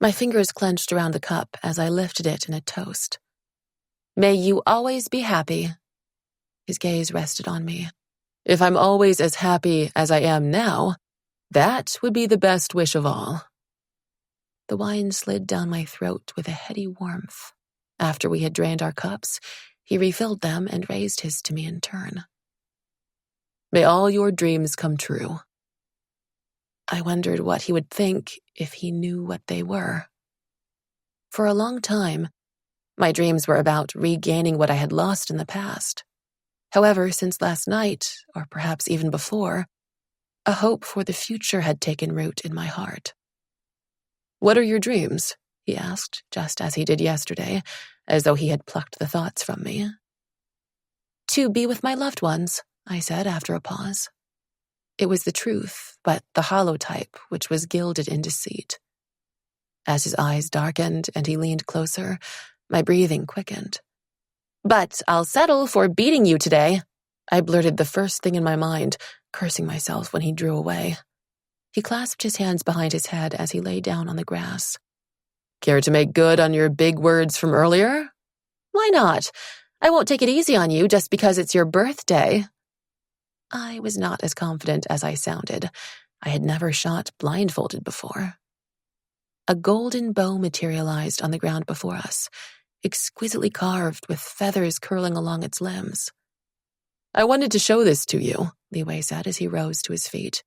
My fingers clenched around the cup as I lifted it in a toast. May you always be happy. His gaze rested on me. If I'm always as happy as I am now, that would be the best wish of all. The wine slid down my throat with a heady warmth. After we had drained our cups, he refilled them and raised his to me in turn. May all your dreams come true. I wondered what he would think if he knew what they were. For a long time, my dreams were about regaining what I had lost in the past. However, since last night, or perhaps even before, a hope for the future had taken root in my heart. What are your dreams? He asked, just as he did yesterday, as though he had plucked the thoughts from me. To be with my loved ones, I said after a pause. It was the truth, but the hollow type, which was gilded in deceit. As his eyes darkened and he leaned closer, my breathing quickened. But I'll settle for beating you today, I blurted the first thing in my mind, cursing myself when he drew away. He clasped his hands behind his head as he lay down on the grass. Care to make good on your big words from earlier? Why not? I won't take it easy on you just because it's your birthday. I was not as confident as I sounded. I had never shot blindfolded before. A golden bow materialized on the ground before us, exquisitely carved with feathers curling along its limbs. I wanted to show this to you, Li Wei said as he rose to his feet.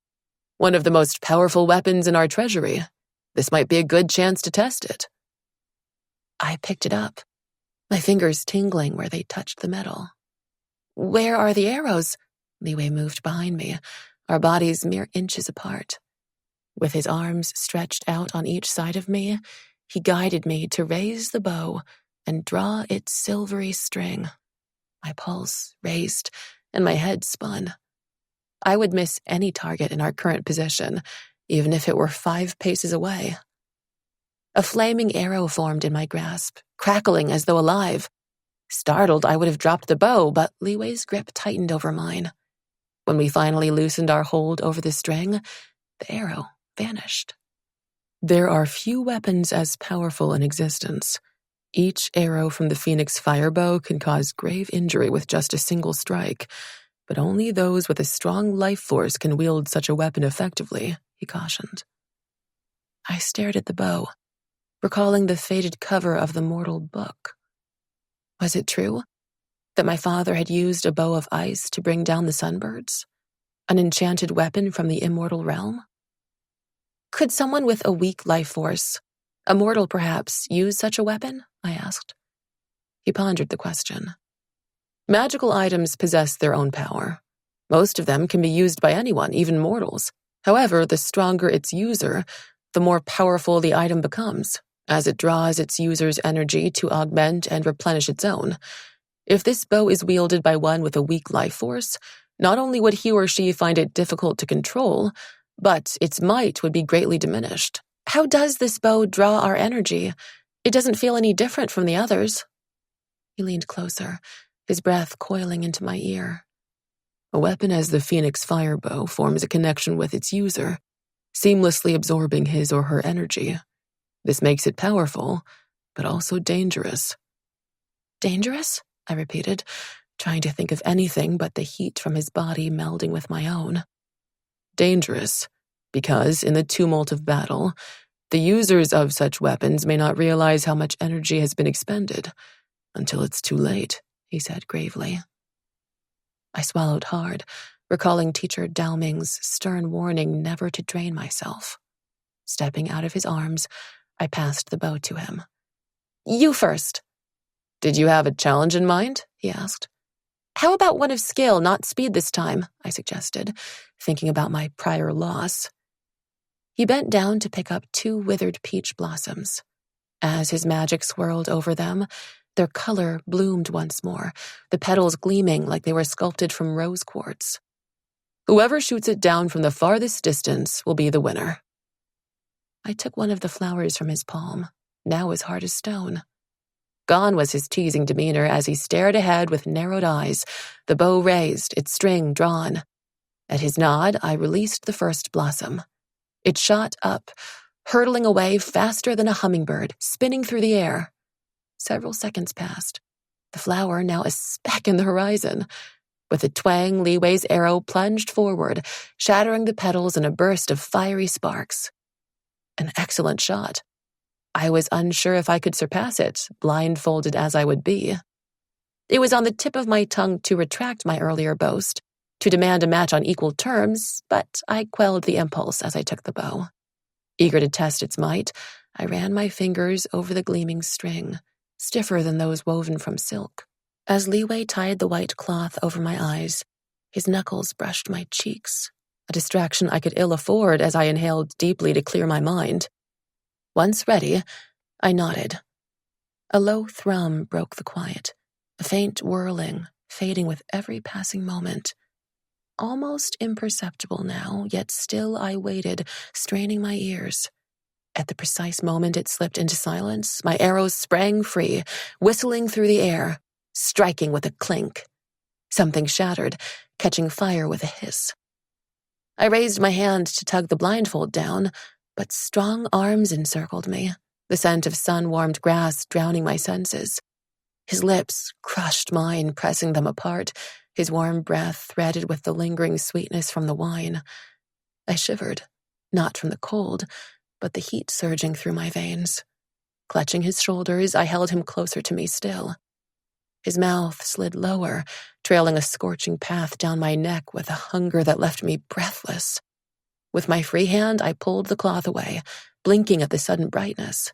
One of the most powerful weapons in our treasury. This might be a good chance to test it. I picked it up, my fingers tingling where they touched the metal. Where are the arrows? Li Wei moved behind me, our bodies mere inches apart. With his arms stretched out on each side of me, he guided me to raise the bow and draw its silvery string. My pulse raced and my head spun. I would miss any target in our current position, even if it were 5 paces away. A flaming arrow formed in my grasp, crackling as though alive. Startled, I would have dropped the bow, but Li Wei's grip tightened over mine. When we finally loosened our hold over the string, the arrow vanished. There are few weapons as powerful in existence. Each arrow from the Phoenix firebow can cause grave injury with just a single strike, but only those with a strong life force can wield such a weapon effectively, he cautioned. I stared at the bow, recalling the faded cover of the mortal book. Was it true that my father had used a bow of ice to bring down the sunbirds? An enchanted weapon from the immortal realm? Could someone with a weak life force, a mortal perhaps, use such a weapon? I asked. He pondered the question. Magical items possess their own power. Most of them can be used by anyone, even mortals. However, the stronger its user, the more powerful the item becomes, as it draws its user's energy to augment and replenish its own. If this bow is wielded by one with a weak life force, not only would he or she find it difficult to control, but its might would be greatly diminished. How does this bow draw our energy? It doesn't feel any different from the others. He leaned closer, his breath coiling into my ear. A weapon as the Phoenix Firebow forms a connection with its user, seamlessly absorbing his or her energy. This makes it powerful, but also dangerous. Dangerous? I repeated, trying to think of anything but the heat from his body melding with my own. Dangerous, because in the tumult of battle, the users of such weapons may not realize how much energy has been expended until it's too late, he said gravely. I swallowed hard, recalling Teacher Dowming's stern warning never to drain myself. Stepping out of his arms, I passed the bow to him. You first. Did you have a challenge in mind? He asked. How about one of skill, not speed this time? I suggested, thinking about my prior loss. He bent down to pick up 2 withered peach blossoms. As his magic swirled over them, their color bloomed once more, the petals gleaming like they were sculpted from rose quartz. Whoever shoots it down from the farthest distance will be the winner. I took one of the flowers from his palm, now as hard as stone. Gone was his teasing demeanor as he stared ahead with narrowed eyes, the bow raised, its string drawn. At his nod, I released the first blossom. It shot up, hurtling away faster than a hummingbird, spinning through the air. Several seconds passed, the flower now a speck in the horizon. With a twang, Li Wei's arrow plunged forward, shattering the petals in a burst of fiery sparks. An excellent shot. I was unsure if I could surpass it, blindfolded as I would be. It was on the tip of my tongue to retract my earlier boast, to demand a match on equal terms, but I quelled the impulse as I took the bow. Eager to test its might, I ran my fingers over the gleaming string, stiffer than those woven from silk. As Li Wei tied the white cloth over my eyes, his knuckles brushed my cheeks, a distraction I could ill afford as I inhaled deeply to clear my mind. Once ready, I nodded. A low thrum broke the quiet, a faint whirling, fading with every passing moment. Almost imperceptible now, yet still I waited, straining my ears. At the precise moment it slipped into silence, my arrows sprang free, whistling through the air, striking with a clink. Something shattered, catching fire with a hiss. I raised my hand to tug the blindfold down, but strong arms encircled me, the scent of sun-warmed grass drowning my senses. His lips crushed mine, pressing them apart, his warm breath threaded with the lingering sweetness from the wine. I shivered, not from the cold, but the heat surging through my veins. Clutching his shoulders, I held him closer to me still. His mouth slid lower, trailing a scorching path down my neck with a hunger that left me breathless. With my free hand, I pulled the cloth away, blinking at the sudden brightness.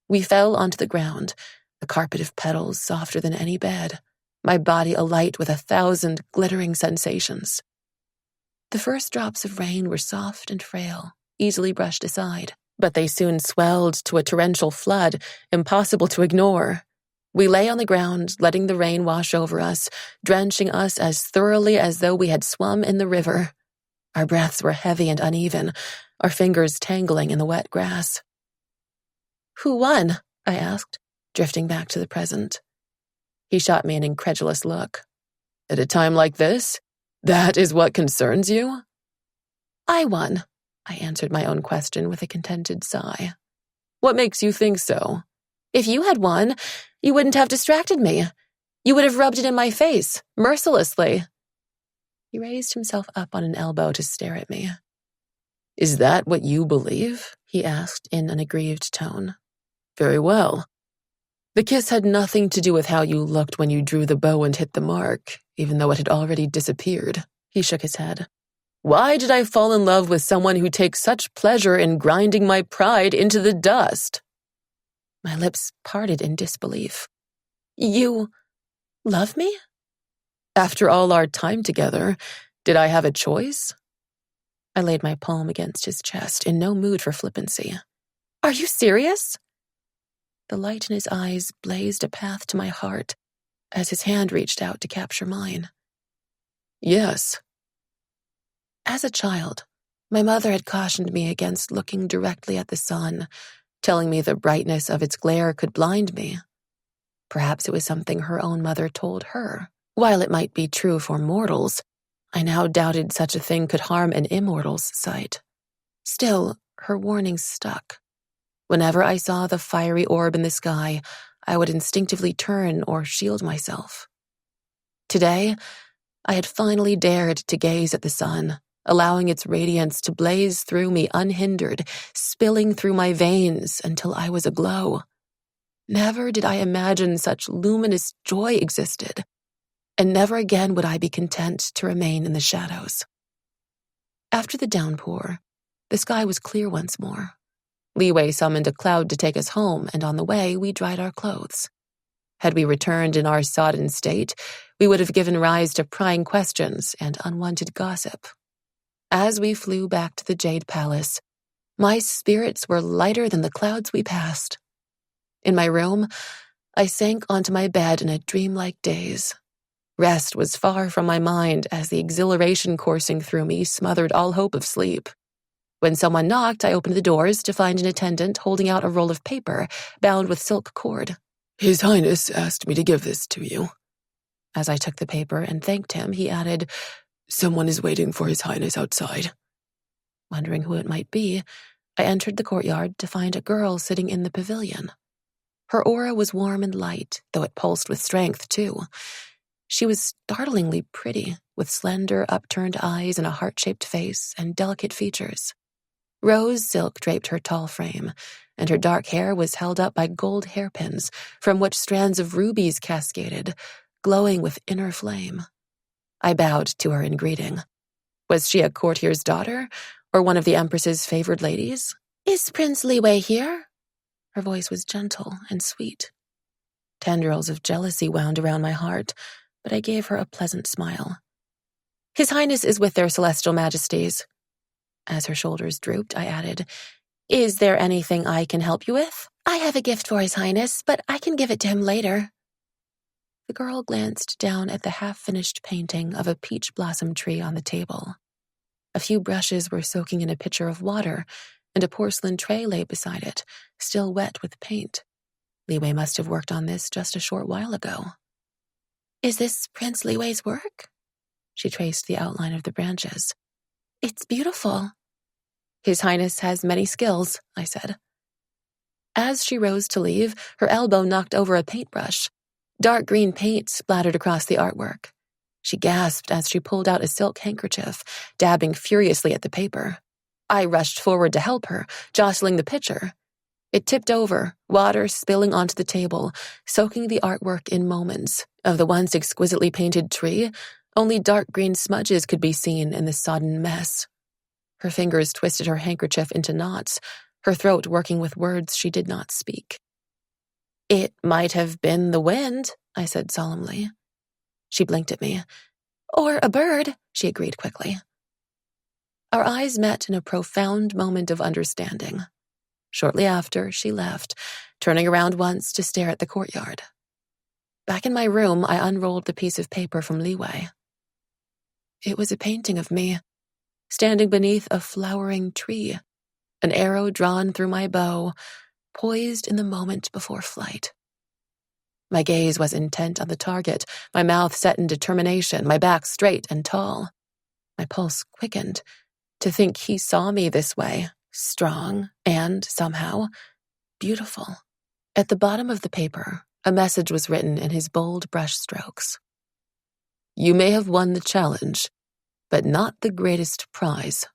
We fell onto the ground, a carpet of petals softer than any bed, my body alight with 1,000 glittering sensations. The first drops of rain were soft and frail, easily brushed aside, but they soon swelled to a torrential flood, impossible to ignore. We lay on the ground, letting the rain wash over us, drenching us as thoroughly as though we had swum in the river. Our breaths were heavy and uneven, our fingers tangling in the wet grass. Who won? I asked, drifting back to the present. He shot me an incredulous look. At a time like this? That is what concerns you? I won, I answered my own question with a contented sigh. What makes you think so? If you had won, you wouldn't have distracted me. You would have rubbed it in my face, mercilessly. He raised himself up on an elbow to stare at me. Is that what you believe? He asked in an aggrieved tone. Very well. The kiss had nothing to do with how you looked when you drew the bow and hit the mark, even though it had already disappeared. He shook his head. Why did I fall in love with someone who takes such pleasure in grinding my pride into the dust? My lips parted in disbelief. You love me? After all our time together, did I have a choice? I laid my palm against his chest, in no mood for flippancy. Are you serious? The light in his eyes blazed a path to my heart as his hand reached out to capture mine. Yes. As a child, my mother had cautioned me against looking directly at the sun, telling me the brightness of its glare could blind me. Perhaps it was something her own mother told her. While it might be true for mortals, I now doubted such a thing could harm an immortal's sight. Still, her warning stuck. Whenever I saw the fiery orb in the sky, I would instinctively turn or shield myself. Today, I had finally dared to gaze at the sun, allowing its radiance to blaze through me unhindered, spilling through my veins until I was aglow. Never did I imagine such luminous joy existed, and never again would I be content to remain in the shadows. After the downpour, the sky was clear once more. Leeway summoned a cloud to take us home, and on the way we dried our clothes. Had we returned in our sodden state, we would have given rise to prying questions and unwanted gossip. As we flew back to the Jade Palace, my spirits were lighter than the clouds we passed. In my room, I sank onto my bed in a dreamlike daze. Rest was far from my mind as the exhilaration coursing through me smothered all hope of sleep. When someone knocked, I opened the doors to find an attendant holding out a roll of paper bound with silk cord. His Highness asked me to give this to you. As I took the paper and thanked him, he added, Someone is waiting for His Highness outside. Wondering who it might be, I entered the courtyard to find a girl sitting in the pavilion. Her aura was warm and light, though it pulsed with strength, too. She was startlingly pretty, with slender, upturned eyes and a heart-shaped face and delicate features. Rose silk draped her tall frame, and her dark hair was held up by gold hairpins, from which strands of rubies cascaded, glowing with inner flame. I bowed to her in greeting. Was she a courtier's daughter, or one of the Empress's favored ladies? Is Prince Liwei here? Her voice was gentle and sweet. Tendrils of jealousy wound around my heart, but I gave her a pleasant smile. His Highness is with their celestial majesties. As her shoulders drooped, I added, Is there anything I can help you with? I have a gift for His Highness, but I can give it to him later. The girl glanced down at the half-finished painting of a peach blossom tree on the table. A few brushes were soaking in a pitcher of water, and a porcelain tray lay beside it, still wet with paint. Liwei must have worked on this just a short while ago. Is this Prince Liwei's work? She traced the outline of the branches. It's beautiful. His Highness has many skills, I said. As she rose to leave, her elbow knocked over a paintbrush. Dark green paint splattered across the artwork. She gasped as she pulled out a silk handkerchief, dabbing furiously at the paper. I rushed forward to help her, jostling the pitcher. It tipped over, water spilling onto the table, soaking the artwork in moments. Of the once exquisitely painted tree, only dark green smudges could be seen in the sodden mess. Her fingers twisted her handkerchief into knots, her throat working with words she did not speak. It might have been the wind, I said solemnly. She blinked at me. Or a bird, she agreed quickly. Our eyes met in a profound moment of understanding. Shortly after, she left, turning around once to stare at the courtyard. Back in my room, I unrolled the piece of paper from Liwei. It was a painting of me, standing beneath a flowering tree, an arrow drawn through my bow, poised in the moment before flight. My gaze was intent on the target, my mouth set in determination, my back straight and tall. My pulse quickened. To think he saw me this way, strong and, somehow, beautiful. At the bottom of the paper, a message was written in his bold brush strokes. You may have won the challenge, but not the greatest prize.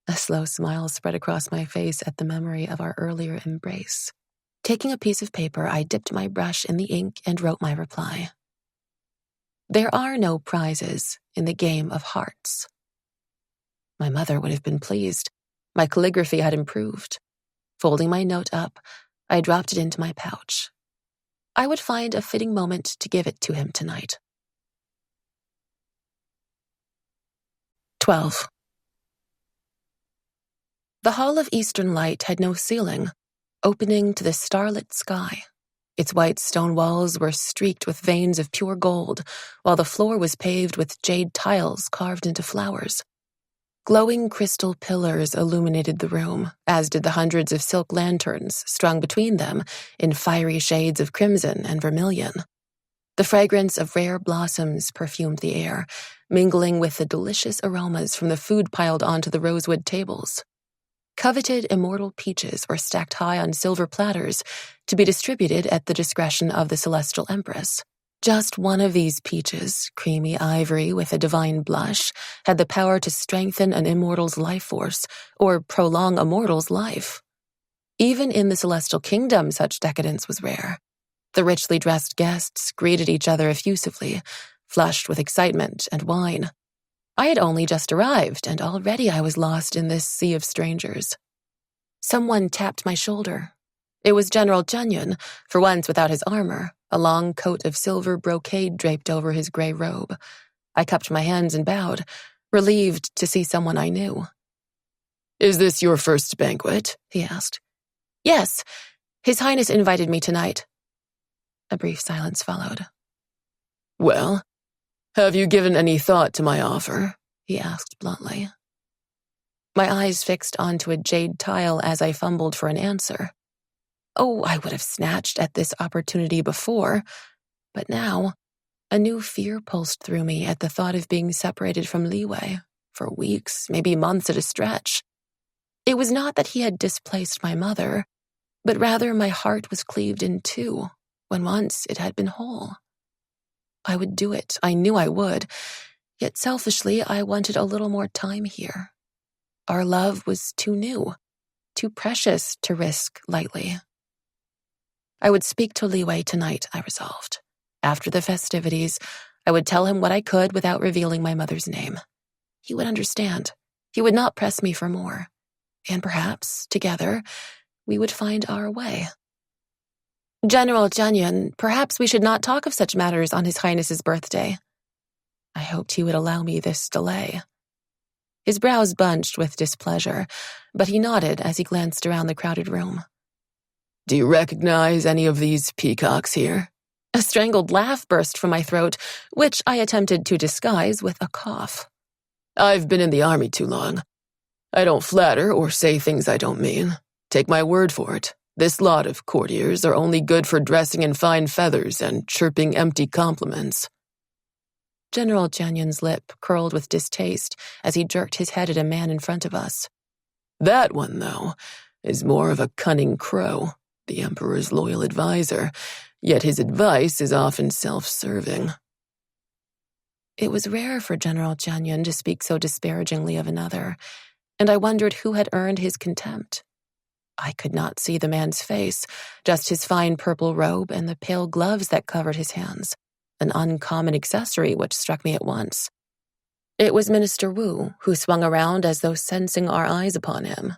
A slow smile spread across my face at the memory of our earlier embrace. Taking a piece of paper, I dipped my brush in the ink and wrote my reply. There are no prizes in the game of hearts. My mother would have been pleased. My calligraphy had improved. Folding my note up, I dropped it into my pouch. I would find a fitting moment to give it to him tonight. 12. The Hall of Eastern Light had no ceiling, opening to the starlit sky. Its white stone walls were streaked with veins of pure gold, while the floor was paved with jade tiles carved into flowers. Glowing crystal pillars illuminated the room, as did the hundreds of silk lanterns strung between them in fiery shades of crimson and vermilion. The fragrance of rare blossoms perfumed the air, mingling with the delicious aromas from the food piled onto the rosewood tables. Coveted immortal peaches were stacked high on silver platters to be distributed at the discretion of the Celestial Empress. Just one of these peaches, creamy ivory with a divine blush, had the power to strengthen an immortal's life force or prolong a mortal's life. Even in the Celestial Kingdom, such decadence was rare. The richly dressed guests greeted each other effusively, flushed with excitement and wine. I had only just arrived, and already I was lost in this sea of strangers. Someone tapped my shoulder. It was General Chang'e, for once without his armor, a long coat of silver brocade draped over his gray robe. I cupped my hands and bowed, relieved to see someone I knew. "Is this your first banquet?" he asked. "Yes, His Highness invited me tonight." A brief silence followed. "Well, have you given any thought to my offer?" he asked bluntly. My eyes fixed onto a jade tile as I fumbled for an answer. Oh, I would have snatched at this opportunity before, but now a new fear pulsed through me at the thought of being separated from Li Wei for weeks, maybe months at a stretch. It was not that he had displaced my mother, but rather my heart was cleaved in two when once it had been whole. I would do it, I knew I would, yet selfishly I wanted a little more time here. Our love was too new, too precious to risk lightly. I would speak to Li Wei tonight, I resolved. After the festivities, I would tell him what I could without revealing my mother's name. He would understand. He would not press me for more. And perhaps, together, we would find our way. "General Chang'e, perhaps we should not talk of such matters on His Highness's birthday." I hoped he would allow me this delay. His brows bunched with displeasure, but he nodded as he glanced around the crowded room. "Do you recognize any of these peacocks here?" A strangled laugh burst from my throat, which I attempted to disguise with a cough. "I've been in the army too long. I don't flatter or say things I don't mean. Take my word for it. This lot of courtiers are only good for dressing in fine feathers and chirping empty compliments." General Chang'e's lip curled with distaste as he jerked his head at a man in front of us. "That one, though, is more of a cunning crow, the Emperor's loyal advisor, yet his advice is often self-serving." It was rare for General Chang'e to speak so disparagingly of another, and I wondered who had earned his contempt. I could not see the man's face, just his fine purple robe and the pale gloves that covered his hands, an uncommon accessory which struck me at once. It was Minister Wu, who swung around as though sensing our eyes upon him.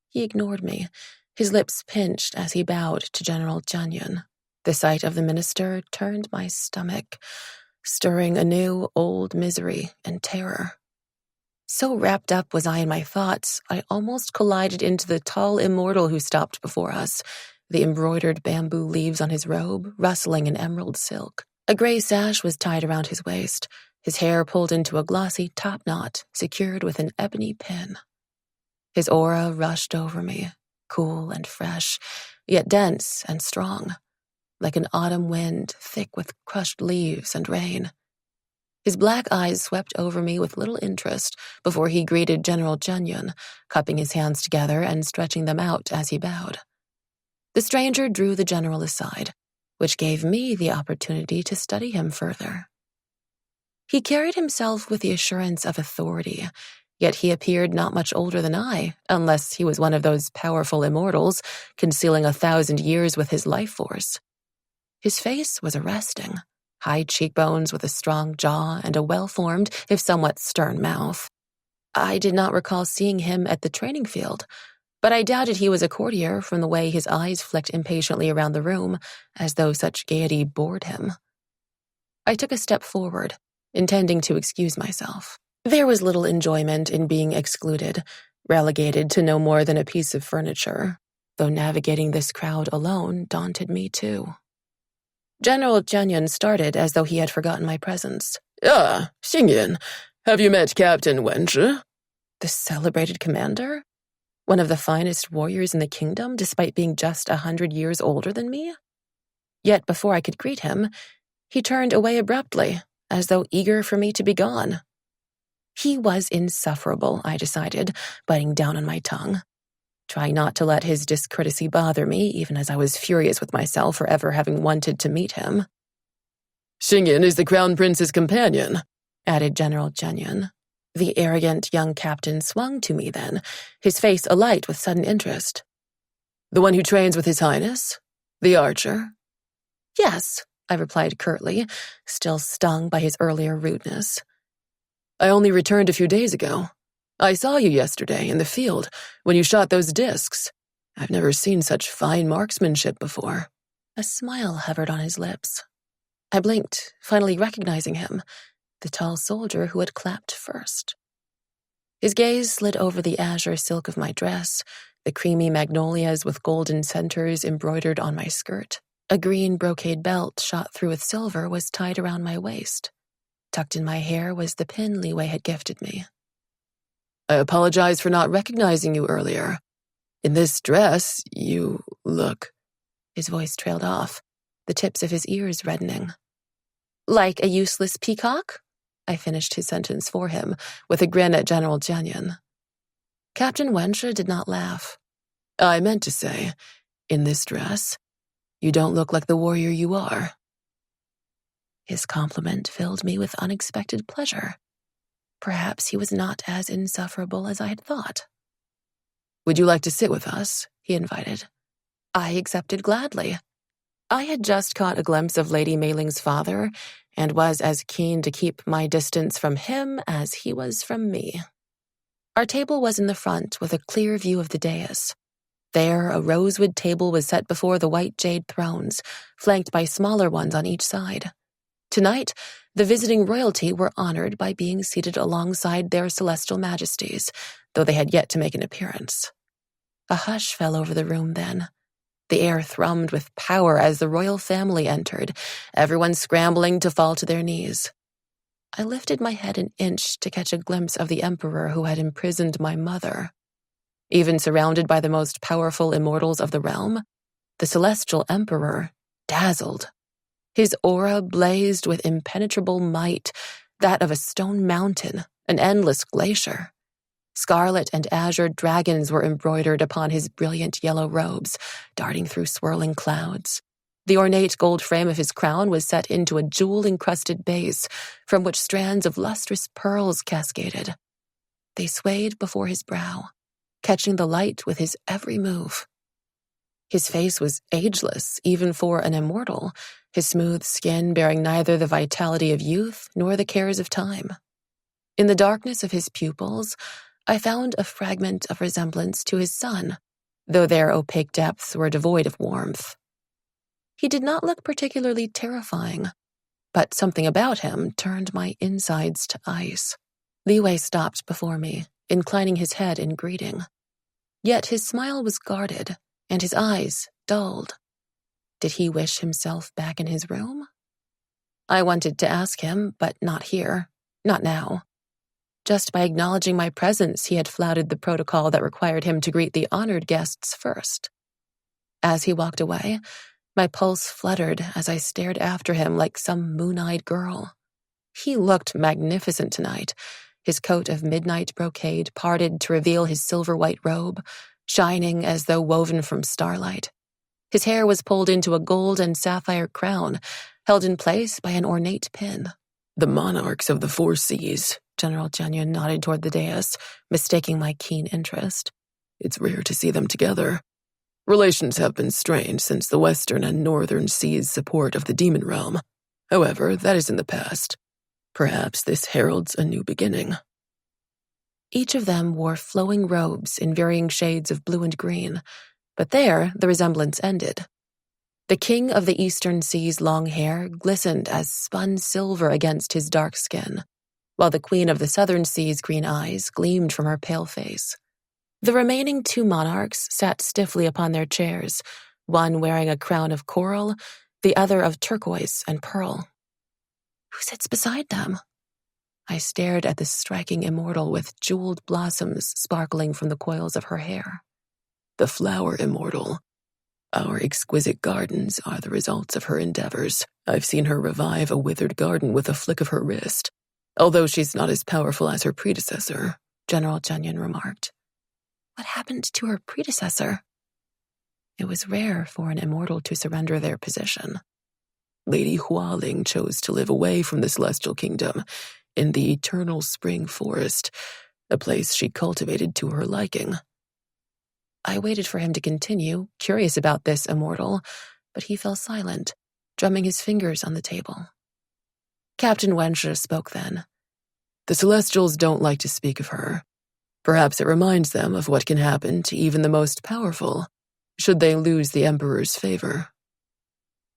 He ignored me, his lips pinched as he bowed to General Chang'e. The sight of the minister turned my stomach, stirring anew old misery and terror. So wrapped up was I in my thoughts, I almost collided into the tall immortal who stopped before us, the embroidered bamboo leaves on his robe rustling in emerald silk. A gray sash was tied around his waist, his hair pulled into a glossy top knot secured with an ebony pin. His aura rushed over me, cool and fresh, yet dense and strong, like an autumn wind thick with crushed leaves and rain. His black eyes swept over me with little interest before he greeted General Chang'e, cupping his hands together and stretching them out as he bowed. The stranger drew the general aside, which gave me the opportunity to study him further. He carried himself with the assurance of authority, yet he appeared not much older than I, unless he was one of those powerful immortals concealing 1,000 years with his life force. His face was arresting. High cheekbones with a strong jaw and a well-formed, if somewhat stern mouth. I did not recall seeing him at the training field, but I doubted he was a courtier from the way his eyes flicked impatiently around the room, as though such gaiety bored him. I took a step forward, intending to excuse myself. There was little enjoyment in being excluded, relegated to no more than a piece of furniture, though navigating this crowd alone daunted me too. General Chang'e started as though he had forgotten my presence. Ah, Xingyan, have you met Captain Wenshi? The celebrated commander? One of the finest warriors in the kingdom, despite being just 100 years older than me? Yet before I could greet him, he turned away abruptly, as though eager for me to be gone. He was insufferable, I decided, biting down on my tongue. Trying not to let his discourtesy bother me, even as I was furious with myself for ever having wanted to meet him. Xingyan is the Crown Prince's companion, added General Chang'e. The arrogant young captain swung to me then, his face alight with sudden interest. The one who trains with His Highness? The archer? Yes, I replied curtly, still stung by his earlier rudeness. I only returned a few days ago. I saw you yesterday in the field when you shot those discs. I've never seen such fine marksmanship before. A smile hovered on his lips. I blinked, finally recognizing him, the tall soldier who had clapped first. His gaze slid over the azure silk of my dress, the creamy magnolias with golden centers embroidered on my skirt. A green brocade belt shot through with silver was tied around my waist. Tucked in my hair was the pin Li Wei had gifted me. I apologize for not recognizing you earlier. In this dress, you look... His voice trailed off, the tips of his ears reddening. Like a useless peacock? I finished his sentence for him, with a grin at General Chang'e. Captain Wenshi did not laugh. I meant to say, in this dress, you don't look like the warrior you are. His compliment filled me with unexpected pleasure. Perhaps he was not as insufferable as I had thought. Would you like to sit with us? He invited. I accepted gladly. I had just caught a glimpse of Lady Meiling's father and was as keen to keep my distance from him as he was from me. Our table was in the front with a clear view of the dais. There, a rosewood table was set before the white jade thrones, flanked by smaller ones on each side. Tonight, the visiting royalty were honored by being seated alongside their celestial majesties, though they had yet to make an appearance. A hush fell over the room then. The air thrummed with power as the royal family entered, everyone scrambling to fall to their knees. I lifted my head an inch to catch a glimpse of the emperor who had imprisoned my mother. Even surrounded by the most powerful immortals of the realm, the celestial emperor dazzled. His aura blazed with impenetrable might, that of a stone mountain, an endless glacier. Scarlet and azure dragons were embroidered upon his brilliant yellow robes, darting through swirling clouds. The ornate gold frame of his crown was set into a jewel-encrusted base, from which strands of lustrous pearls cascaded. They swayed before his brow, catching the light with his every move. His face was ageless, even for an immortal, his smooth skin bearing neither the vitality of youth nor the cares of time. In the darkness of his pupils, I found a fragment of resemblance to his son, though their opaque depths were devoid of warmth. He did not look particularly terrifying, but something about him turned my insides to ice. Li Wei stopped before me, inclining his head in greeting. Yet his smile was guarded, and his eyes dulled. Did he wish himself back in his room? I wanted to ask him, but not here, not now. Just by acknowledging my presence, he had flouted the protocol that required him to greet the honored guests first. As he walked away, my pulse fluttered as I stared after him like some moon-eyed girl. He looked magnificent tonight, his coat of midnight brocade parted to reveal his silver-white robe, shining as though woven from starlight. His hair was pulled into a gold and sapphire crown, held in place by an ornate pin. The monarchs of the four seas. General Chang'e nodded toward the dais, mistaking my keen interest. It's rare to see them together. Relations have been strained since the western and northern seas' support of the demon realm. However, that is in the past. Perhaps this heralds a new beginning. Each of them wore flowing robes in varying shades of blue and green, but there the resemblance ended. The king of the eastern sea's long hair glistened as spun silver against his dark skin, while the queen of the southern sea's green eyes gleamed from her pale face. The remaining two monarchs sat stiffly upon their chairs, one wearing a crown of coral, the other of turquoise and pearl. Who sits beside them? I stared at the striking immortal with jeweled blossoms sparkling from the coils of her hair. The flower immortal. Our exquisite gardens are the results of her endeavors. I've seen her revive a withered garden with a flick of her wrist, although she's not as powerful as her predecessor, General Chang'e remarked. What happened to her predecessor? It was rare for an immortal to surrender their position. Lady Hualing chose to live away from the celestial kingdom in the eternal spring forest, a place she cultivated to her liking. I waited for him to continue, curious about this immortal, but he fell silent, drumming his fingers on the table. Captain Wenshi spoke then. The Celestials don't like to speak of her. Perhaps it reminds them of what can happen to even the most powerful, should they lose the Emperor's favor.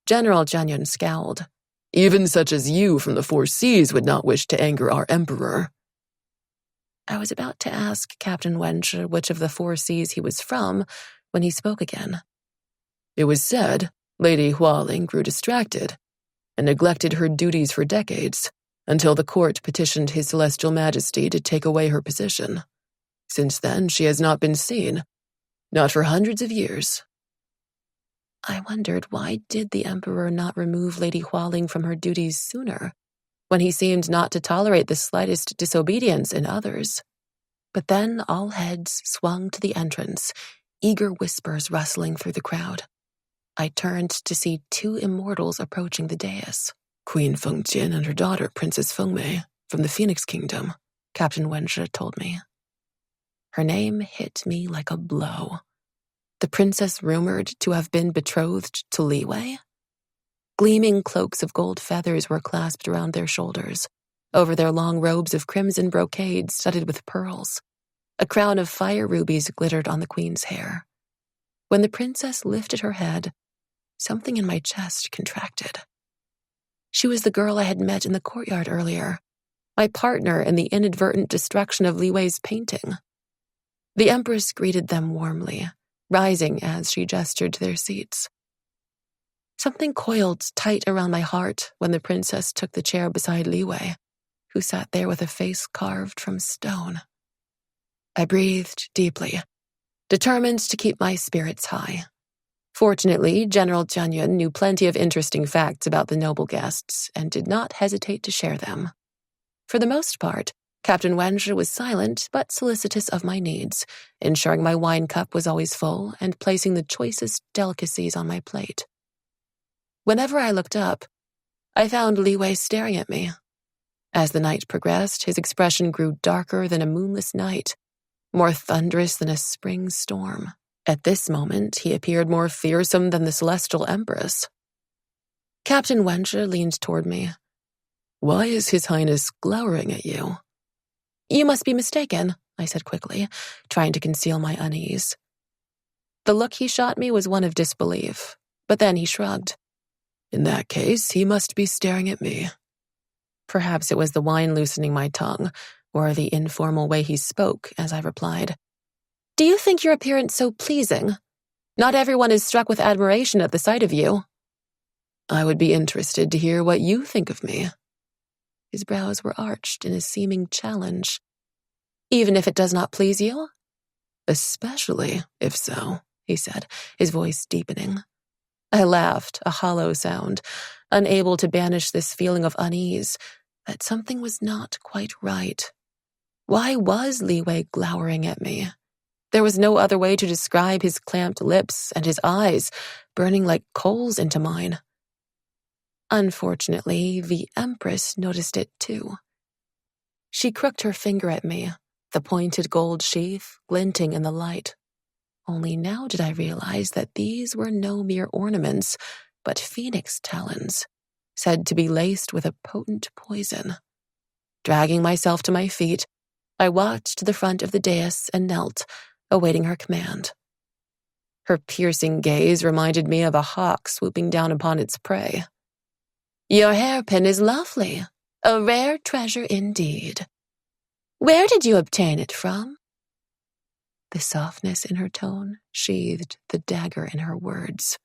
General Jianyun scowled. Even such as you from the Four Seas would not wish to anger our Emperor. I was about to ask Captain Wenshi which of the Four Seas he was from when he spoke again. It was said Lady Hualing grew distracted and neglected her duties for decades until the court petitioned His Celestial Majesty to take away her position. Since then, she has not been seen, not for hundreds of years. I wondered why did the Emperor not remove Lady Hualing from her duties sooner, when he seemed not to tolerate the slightest disobedience in others. But then all heads swung to the entrance, eager whispers rustling through the crowd. I turned to see two immortals approaching the dais. Queen Fengjian and her daughter, Princess Fengmei, from the Phoenix Kingdom, Captain Wenshi told me. Her name hit me like a blow. The princess rumored to have been betrothed to Li Wei? Gleaming cloaks of gold feathers were clasped around their shoulders. Over their long robes of crimson brocade studded with pearls. A crown of fire rubies glittered on the queen's hair. When the princess lifted her head, something in my chest contracted. She was the girl I had met in the courtyard earlier, my partner in the inadvertent destruction of Li Wei's painting. The Empress greeted them warmly, rising as she gestured to their seats. Something coiled tight around my heart when the princess took the chair beside Li Wei, who sat there with a face carved from stone. I breathed deeply, determined to keep my spirits high. Fortunately, General Jianyun knew plenty of interesting facts about the noble guests and did not hesitate to share them. For the most part, Captain Wenshi was silent but solicitous of my needs, ensuring my wine cup was always full and placing the choicest delicacies on my plate. Whenever I looked up, I found Li Wei staring at me. As the night progressed, his expression grew darker than a moonless night, more thunderous than a spring storm. At this moment, he appeared more fearsome than the Celestial Empress. Captain Wenshi leaned toward me. Why is His Highness glowering at you? You must be mistaken, I said quickly, trying to conceal my unease. The look he shot me was one of disbelief, but then he shrugged. In that case, he must be staring at me. Perhaps it was the wine loosening my tongue, or the informal way he spoke as I replied. Do you think your appearance so pleasing? Not everyone is struck with admiration at the sight of you. I would be interested to hear what you think of me. His brows were arched in a seeming challenge. Even if it does not please you? Especially if so, he said, his voice deepening. I laughed, a hollow sound, unable to banish this feeling of unease, that something was not quite right. Why was Li Wei glowering at me? There was no other way to describe his clamped lips and his eyes burning like coals into mine. Unfortunately, the Empress noticed it too. She crooked her finger at me, the pointed gold sheath glinting in the light. Only now did I realize that these were no mere ornaments, but phoenix talons, said to be laced with a potent poison. Dragging myself to my feet, I walked to the front of the dais and knelt, awaiting her command. Her piercing gaze reminded me of a hawk swooping down upon its prey. "Your hairpin is lovely, a rare treasure indeed. Where did you obtain it from?" The softness in her tone sheathed the dagger in her words.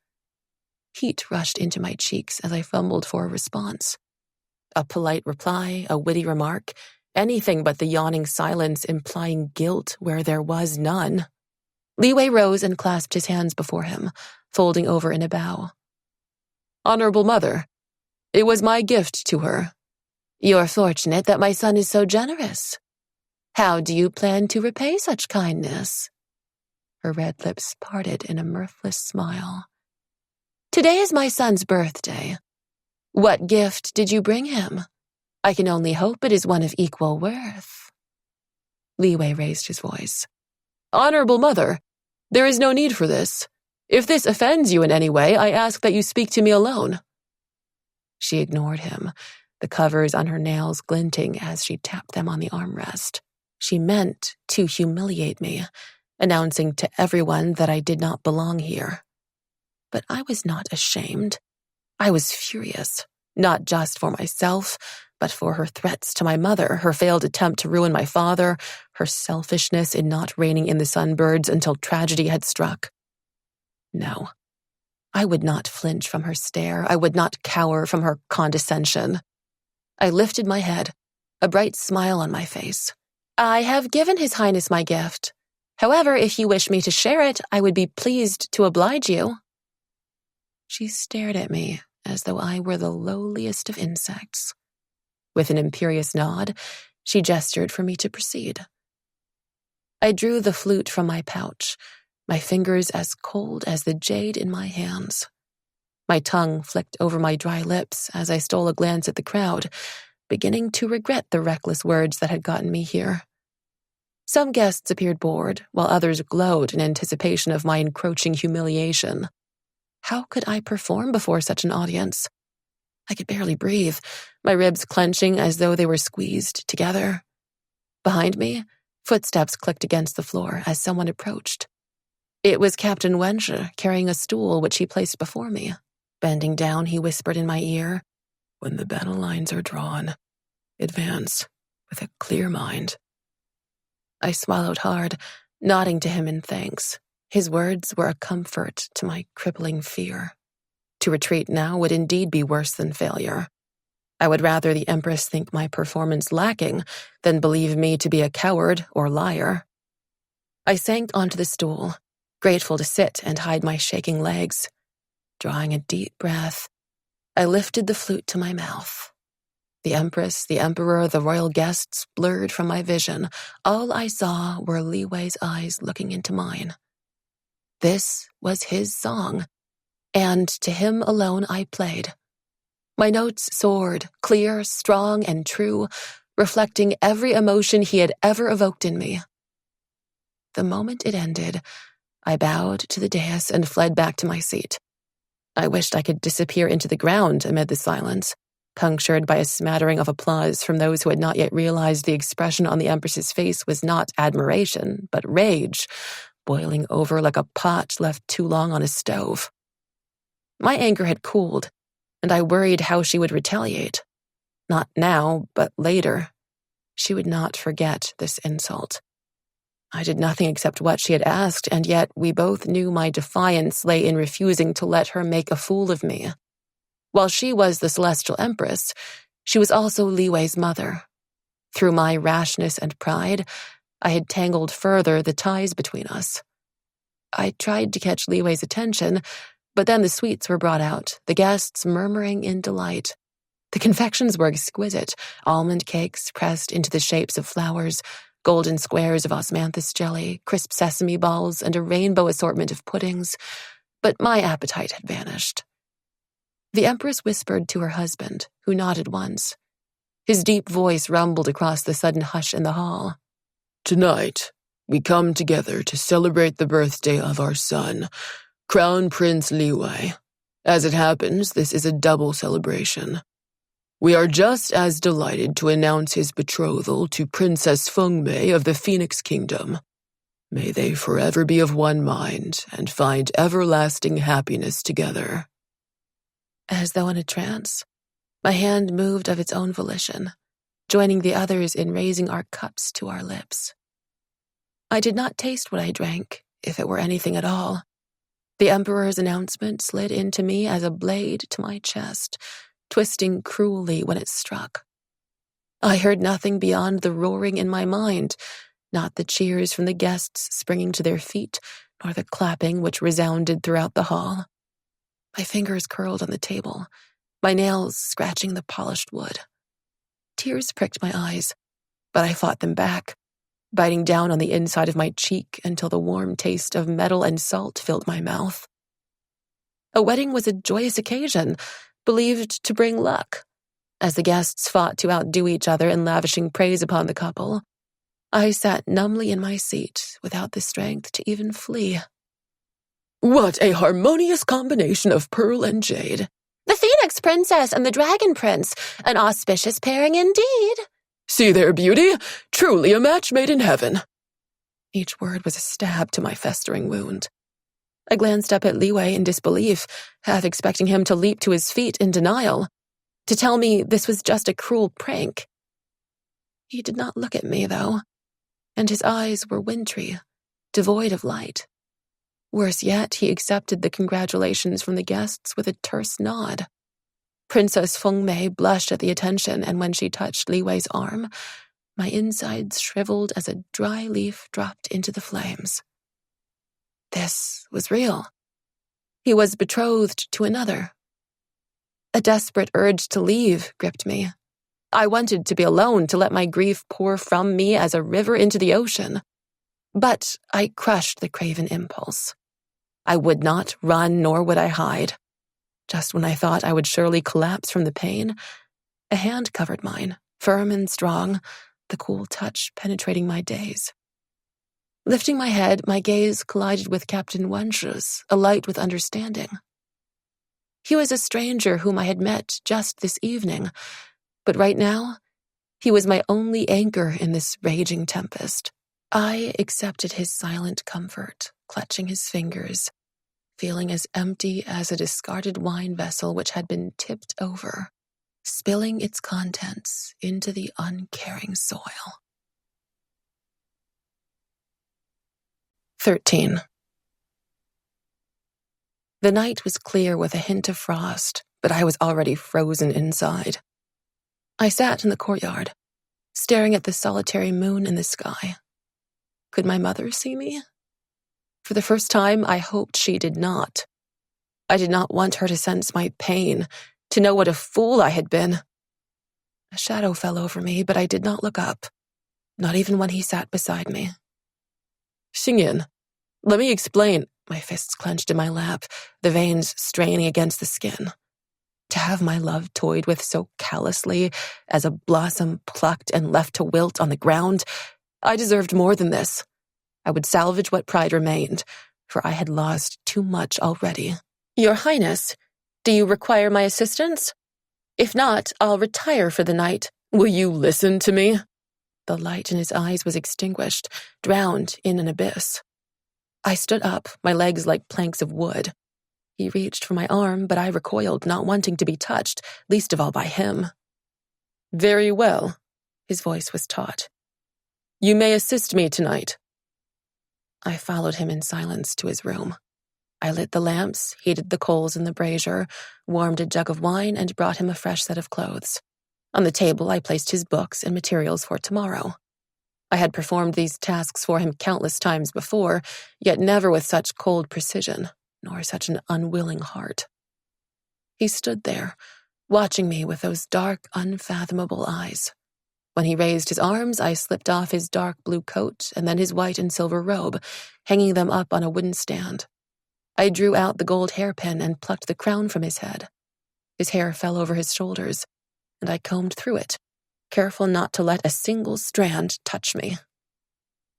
Heat rushed into my cheeks as I fumbled for a response. A polite reply, a witty remark, anything but the yawning silence implying guilt where there was none. Li Wei rose and clasped his hands before him, folding over in a bow. "Honorable Mother, it was my gift to her." "You're fortunate that my son is so generous. How do you plan to repay such kindness?" Her red lips parted in a mirthless smile. "Today is my son's birthday. What gift did you bring him? I can only hope it is one of equal worth." Li Wei raised his voice. "Honorable Mother, there is no need for this. If this offends you in any way, I ask that you speak to me alone." She ignored him, the covers on her nails glinting as she tapped them on the armrest. She meant to humiliate me, announcing to everyone that I did not belong here. But I was not ashamed. I was furious, not just for myself, but for her threats to my mother, her failed attempt to ruin my father, her selfishness in not reining in the sunbirds until tragedy had struck. No, I would not flinch from her stare. I would not cower from her condescension. I lifted my head, a bright smile on my face. "I have given His Highness my gift. However, if you wish me to share it, I would be pleased to oblige you." She stared at me as though I were the lowliest of insects. With an imperious nod, she gestured for me to proceed. I drew the flute from my pouch, my fingers as cold as the jade in my hands. My tongue flicked over my dry lips as I stole a glance at the crowd, beginning to regret the reckless words that had gotten me here. Some guests appeared bored, while others glowed in anticipation of my encroaching humiliation. How could I perform before such an audience? I could barely breathe, my ribs clenching as though they were squeezed together. Behind me, footsteps clicked against the floor as someone approached. It was Captain Wenche carrying a stool which he placed before me. Bending down, he whispered in my ear, "When the battle lines are drawn, advance with a clear mind." I swallowed hard, nodding to him in thanks. His words were a comfort to my crippling fear. To retreat now would indeed be worse than failure. I would rather the Empress think my performance lacking than believe me to be a coward or liar. I sank onto the stool, grateful to sit and hide my shaking legs. Drawing a deep breath, I lifted the flute to my mouth. The Empress, the Emperor, the royal guests blurred from my vision. All I saw were Li Wei's eyes looking into mine. This was his song, and to him alone I played. My notes soared, clear, strong, and true, reflecting every emotion he had ever evoked in me. The moment it ended, I bowed to the dais and fled back to my seat. I wished I could disappear into the ground amid the silence, punctured by a smattering of applause from those who had not yet realized the expression on the Empress's face was not admiration, but rage, boiling over like a pot left too long on a stove. My anger had cooled, and I worried how she would retaliate. Not now, but later. She would not forget this insult. I did nothing except what she had asked, and yet we both knew my defiance lay in refusing to let her make a fool of me. While she was the Celestial Empress, she was also Li Wei's mother. Through my rashness and pride, I had tangled further the ties between us. I tried to catch Li Wei's attention, but then the sweets were brought out, the guests murmuring in delight. The confections were exquisite, almond cakes pressed into the shapes of flowers, golden squares of osmanthus jelly, crisp sesame balls, and a rainbow assortment of puddings, but my appetite had vanished. The Empress whispered to her husband, who nodded once. His deep voice rumbled across the sudden hush in the hall. "Tonight, we come together to celebrate the birthday of our son, Crown Prince Li Wei. As it happens, this is a double celebration. We are just as delighted to announce his betrothal to Princess Fengmei of the Phoenix Kingdom. May they forever be of one mind and find everlasting happiness together." As though in a trance, my hand moved of its own volition, joining the others in raising our cups to our lips. I did not taste what I drank, if it were anything at all. The Emperor's announcement slid into me as a blade to my chest, twisting cruelly when it struck. I heard nothing beyond the roaring in my mind, not the cheers from the guests springing to their feet, nor the clapping which resounded throughout the hall. My fingers curled on the table, my nails scratching the polished wood. Tears pricked my eyes, but I fought them back, biting down on the inside of my cheek until the warm taste of metal and salt filled my mouth. A wedding was a joyous occasion, believed to bring luck. As the guests fought to outdo each other in lavishing praise upon the couple, I sat numbly in my seat without the strength to even flee. "What a harmonious combination of pearl and jade." "The Phoenix Princess and the Dragon Prince, an auspicious pairing indeed." "See their beauty? Truly a match made in heaven." Each word was a stab to my festering wound. I glanced up at Li Wei in disbelief, half expecting him to leap to his feet in denial, to tell me this was just a cruel prank. He did not look at me, though, and his eyes were wintry, devoid of light. Worse yet, he accepted the congratulations from the guests with a terse nod. Princess Fengmei blushed at the attention, and when she touched Li Wei's arm, my insides shriveled as a dry leaf dropped into the flames. This was real. He was betrothed to another. A desperate urge to leave gripped me. I wanted to be alone, to let my grief pour from me as a river into the ocean. But I crushed the craven impulse. I would not run, nor would I hide. Just when I thought I would surely collapse from the pain, a hand covered mine, firm and strong, the cool touch penetrating my daze. Lifting my head, my gaze collided with Captain Wenzhu's, alight with understanding. He was a stranger whom I had met just this evening, but right now, he was my only anchor in this raging tempest. I accepted his silent comfort, clutching his fingers, feeling as empty as a discarded wine vessel which had been tipped over, spilling its contents into the uncaring soil. 13. The night was clear with a hint of frost, but I was already frozen inside. I sat in the courtyard, staring at the solitary moon in the sky. Could my mother see me? For the first time, I hoped she did not. I did not want her to sense my pain, to know what a fool I had been. A shadow fell over me, but I did not look up, not even when he sat beside me. "Xingyin, let me explain." My fists clenched in my lap, the veins straining against the skin. To have my love toyed with so callously as a blossom plucked and left to wilt on the ground, I deserved more than this. I would salvage what pride remained, for I had lost too much already. "Your Highness, do you require my assistance? If not, I'll retire for the night." "Will you listen to me?" The light in his eyes was extinguished, drowned in an abyss. I stood up, my legs like planks of wood. He reached for my arm, but I recoiled, not wanting to be touched, least of all by him. "Very well." His voice was taut. "You may assist me tonight." I followed him in silence to his room. I lit the lamps, heated the coals in the brazier, warmed a jug of wine, and brought him a fresh set of clothes. On the table, I placed his books and materials for tomorrow. I had performed these tasks for him countless times before, yet never with such cold precision, nor such an unwilling heart. He stood there, watching me with those dark, unfathomable eyes. When he raised his arms, I slipped off his dark blue coat and then his white and silver robe, hanging them up on a wooden stand. I drew out the gold hairpin and plucked the crown from his head. His hair fell over his shoulders, and I combed through it, careful not to let a single strand touch me.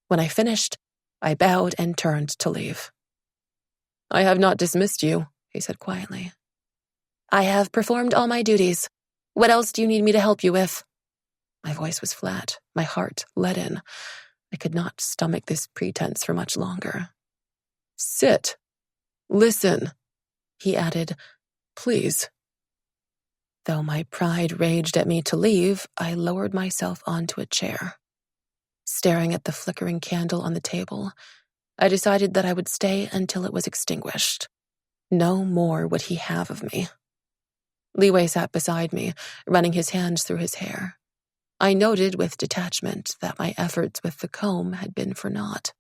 When I finished, I bowed and turned to leave. "I have not dismissed you," he said quietly. "I have performed all my duties. What else do you need me to help you with? My voice was flat, my heart leaden. I could not stomach this pretense for much longer. Sit. Listen, he added. Please. Though my pride raged at me to leave, I lowered myself onto a chair. Staring at the flickering candle on the table, I decided that I would stay until it was extinguished. No more would he have of me. Liwei sat beside me, running his hands through his hair. I noted with detachment that my efforts with the comb had been for naught.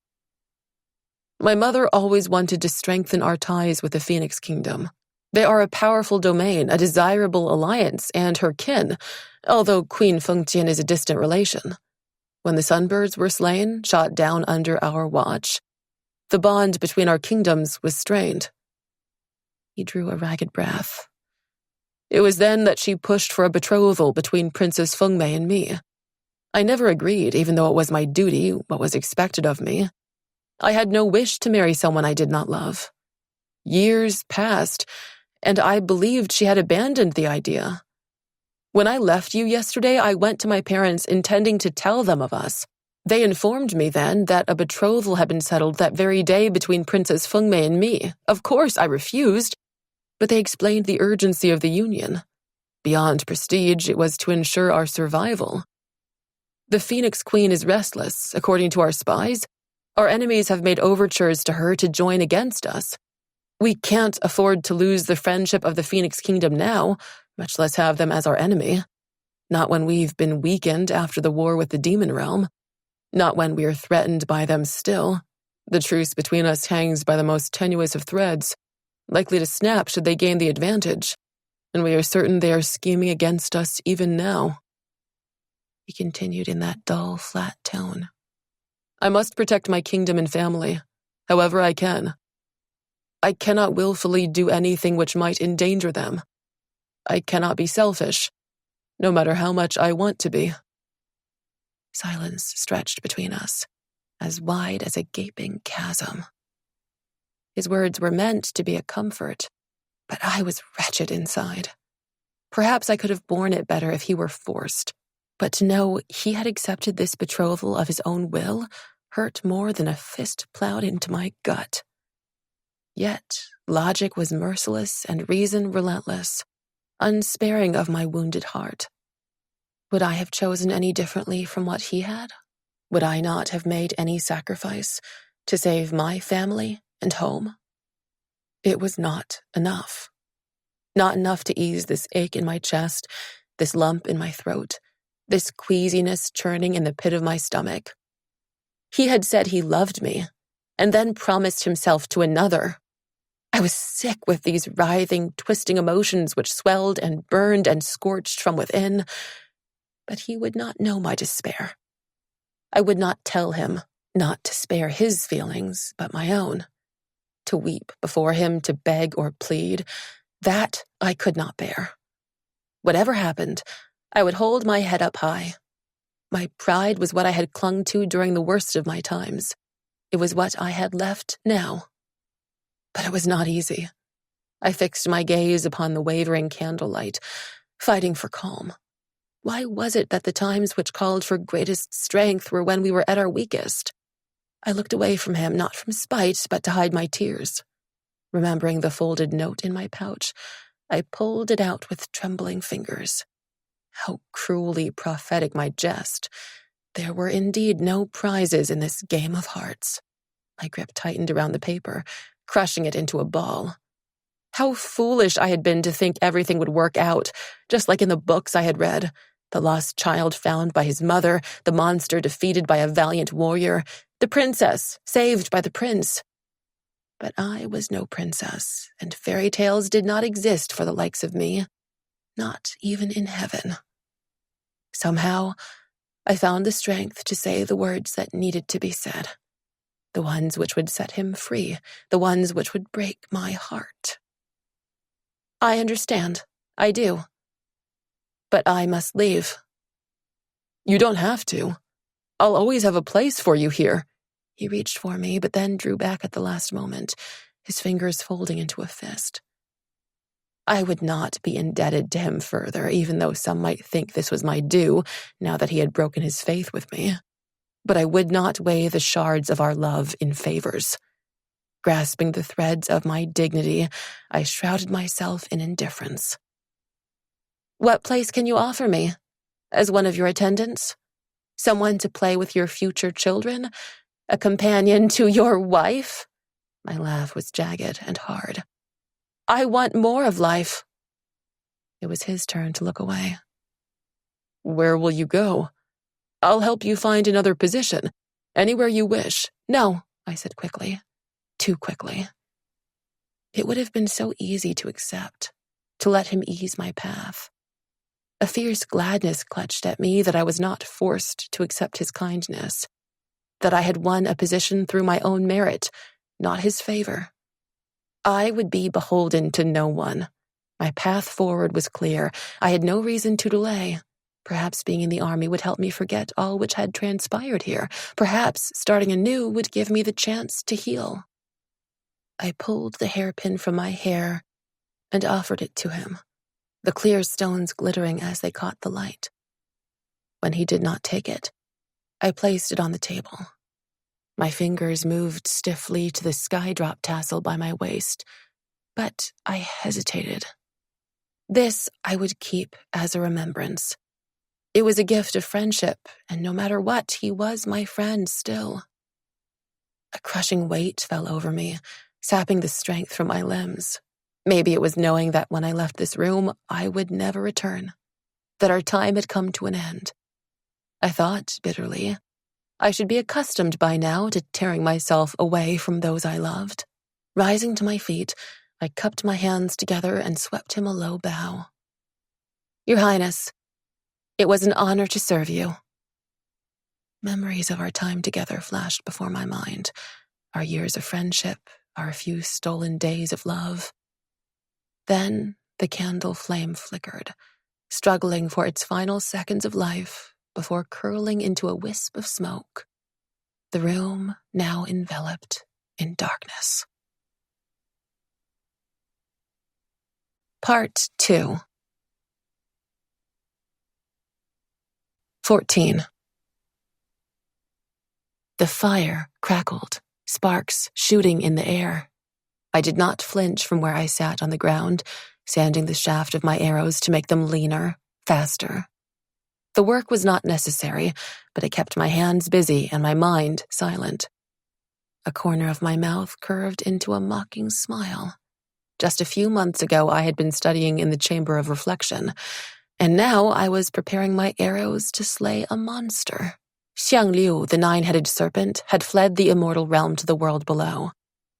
My mother always wanted to strengthen our ties with the Phoenix Kingdom. They are a powerful domain, a desirable alliance, and her kin, although Queen Fengtian is a distant relation. When the sunbirds were slain, shot down under our watch, the bond between our kingdoms was strained. He drew a ragged breath. It was then that she pushed for a betrothal between Princess Fengmei and me. I never agreed, even though it was my duty, what was expected of me. I had no wish to marry someone I did not love. Years passed, and I believed she had abandoned the idea. When I left you yesterday, I went to my parents intending to tell them of us. They informed me then that a betrothal had been settled that very day between Princess Fengmei and me. Of course, I refused, but they explained the urgency of the union. Beyond prestige, it was to ensure our survival. The Phoenix Queen is restless, according to our spies. Our enemies have made overtures to her to join against us. We can't afford to lose the friendship of the Phoenix Kingdom now, much less have them as our enemy. Not when we've been weakened after the war with the Demon Realm. Not when we are threatened by them still. The truce between us hangs by the most tenuous of threads, likely to snap should they gain the advantage, and we are certain they are scheming against us even now. He continued in that dull, flat tone. I must protect my kingdom and family, however I can. I cannot willfully do anything which might endanger them. I cannot be selfish, no matter how much I want to be. Silence stretched between us, as wide as a gaping chasm. His words were meant to be a comfort, but I was wretched inside. Perhaps I could have borne it better if he were forced, but to know he had accepted this betrothal of his own will hurt more than a fist plowed into my gut. Yet logic was merciless and reason relentless, unsparing of my wounded heart. Would I have chosen any differently from what he had? Would I not have made any sacrifice to save my family and home? It was not enough. Not enough to ease this ache in my chest, this lump in my throat, this queasiness churning in the pit of my stomach. He had said he loved me, and then promised himself to another. I was sick with these writhing, twisting emotions which swelled and burned and scorched from within. But he would not know my despair. I would not tell him not to spare his feelings, but my own. To weep before him, to beg or plead, that I could not bear. Whatever happened, I would hold my head up high. My pride was what I had clung to during the worst of my times. It was what I had left now. But it was not easy. I fixed my gaze upon the wavering candlelight, fighting for calm. Why was it that the times which called for greatest strength were when we were at our weakest? I looked away from him, not from spite, but to hide my tears. Remembering the folded note in my pouch, I pulled it out with trembling fingers. How cruelly prophetic my jest. There were indeed no prizes in this game of hearts. My grip tightened around the paper, crushing it into a ball. How foolish I had been to think everything would work out, just like in the books I had read. The lost child found by his mother, the monster defeated by a valiant warrior, the princess saved by the prince. But I was no princess, and fairy tales did not exist for the likes of me, not even in heaven. Somehow, I found the strength to say the words that needed to be said, the ones which would set him free, the ones which would break my heart. I understand, I do. But I must leave. You don't have to. I'll always have a place for you here. He reached for me, but then drew back at the last moment, his fingers folding into a fist. I would not be indebted to him further, even though some might think this was my due, now that he had broken his faith with me. But I would not weigh the shards of our love in favors. Grasping the threads of my dignity, I shrouded myself in indifference. What place can you offer me? As one of your attendants? Someone to play with your future children? A companion to your wife? My laugh was jagged and hard. I want more of life. It was his turn to look away. Where will you go? I'll help you find another position. Anywhere you wish. No, I said quickly. Too quickly. It would have been so easy to accept, to let him ease my path. A fierce gladness clutched at me that I was not forced to accept his kindness, that I had won a position through my own merit, not his favor. I would be beholden to no one. My path forward was clear. I had no reason to delay. Perhaps being in the army would help me forget all which had transpired here. Perhaps starting anew would give me the chance to heal. I pulled the hairpin from my hair and offered it to him, the clear stones glittering as they caught the light. When he did not take it, I placed it on the table. My fingers moved stiffly to the skydrop tassel by my waist, but I hesitated. This I would keep as a remembrance. It was a gift of friendship, and no matter what, he was my friend still. A crushing weight fell over me, sapping the strength from my limbs. Maybe it was knowing that when I left this room, I would never return, that our time had come to an end. I thought, bitterly, I should be accustomed by now to tearing myself away from those I loved. Rising to my feet, I cupped my hands together and swept him a low bow. Your Highness, it was an honor to serve you. Memories of our time together flashed before my mind, our years of friendship, our few stolen days of love. Then the candle flame flickered, struggling for its final seconds of life before curling into a wisp of smoke. The room now enveloped in darkness. Part 2. 14. The fire crackled, sparks shooting in the air. I did not flinch from where I sat on the ground, sanding the shaft of my arrows to make them leaner, faster. The work was not necessary, but it kept my hands busy and my mind silent. A corner of my mouth curved into a mocking smile. Just a few months ago, I had been studying in the Chamber of Reflection, and now I was preparing my arrows to slay a monster. Xiangliu, the nine-headed serpent, had fled the immortal realm to the world below.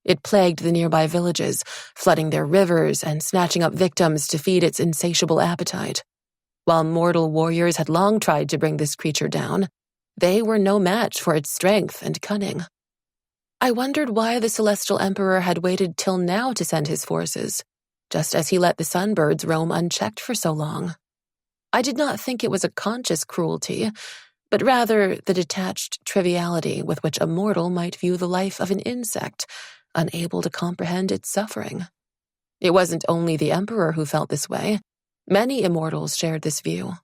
It plagued the nearby villages, flooding their rivers and snatching up victims to feed its insatiable appetite. While mortal warriors had long tried to bring this creature down, they were no match for its strength and cunning. I wondered why the Celestial Emperor had waited till now to send his forces, just as he let the sunbirds roam unchecked for so long. I did not think it was a conscious cruelty, but rather the detached triviality with which a mortal might view the life of an insect, unable to comprehend its suffering. It wasn't only the Emperor who felt this way. Many immortals shared this view.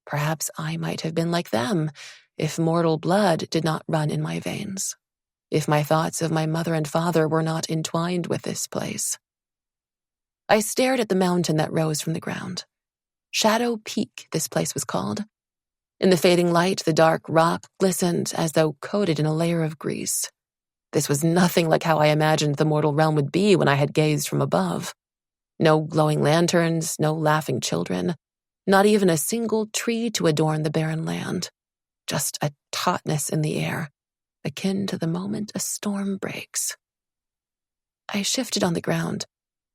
Perhaps I might have been like them, if mortal blood did not run in my veins, if my thoughts of my mother and father were not entwined with this place. I stared at the mountain that rose from the ground. Shadow Peak, this place was called. In the fading light, the dark rock glistened as though coated in a layer of grease. This was nothing like how I imagined the mortal realm would be when I had gazed from above. No glowing lanterns, no laughing children, not even a single tree to adorn the barren land. Just a tautness in the air, akin to the moment a storm breaks. I shifted on the ground,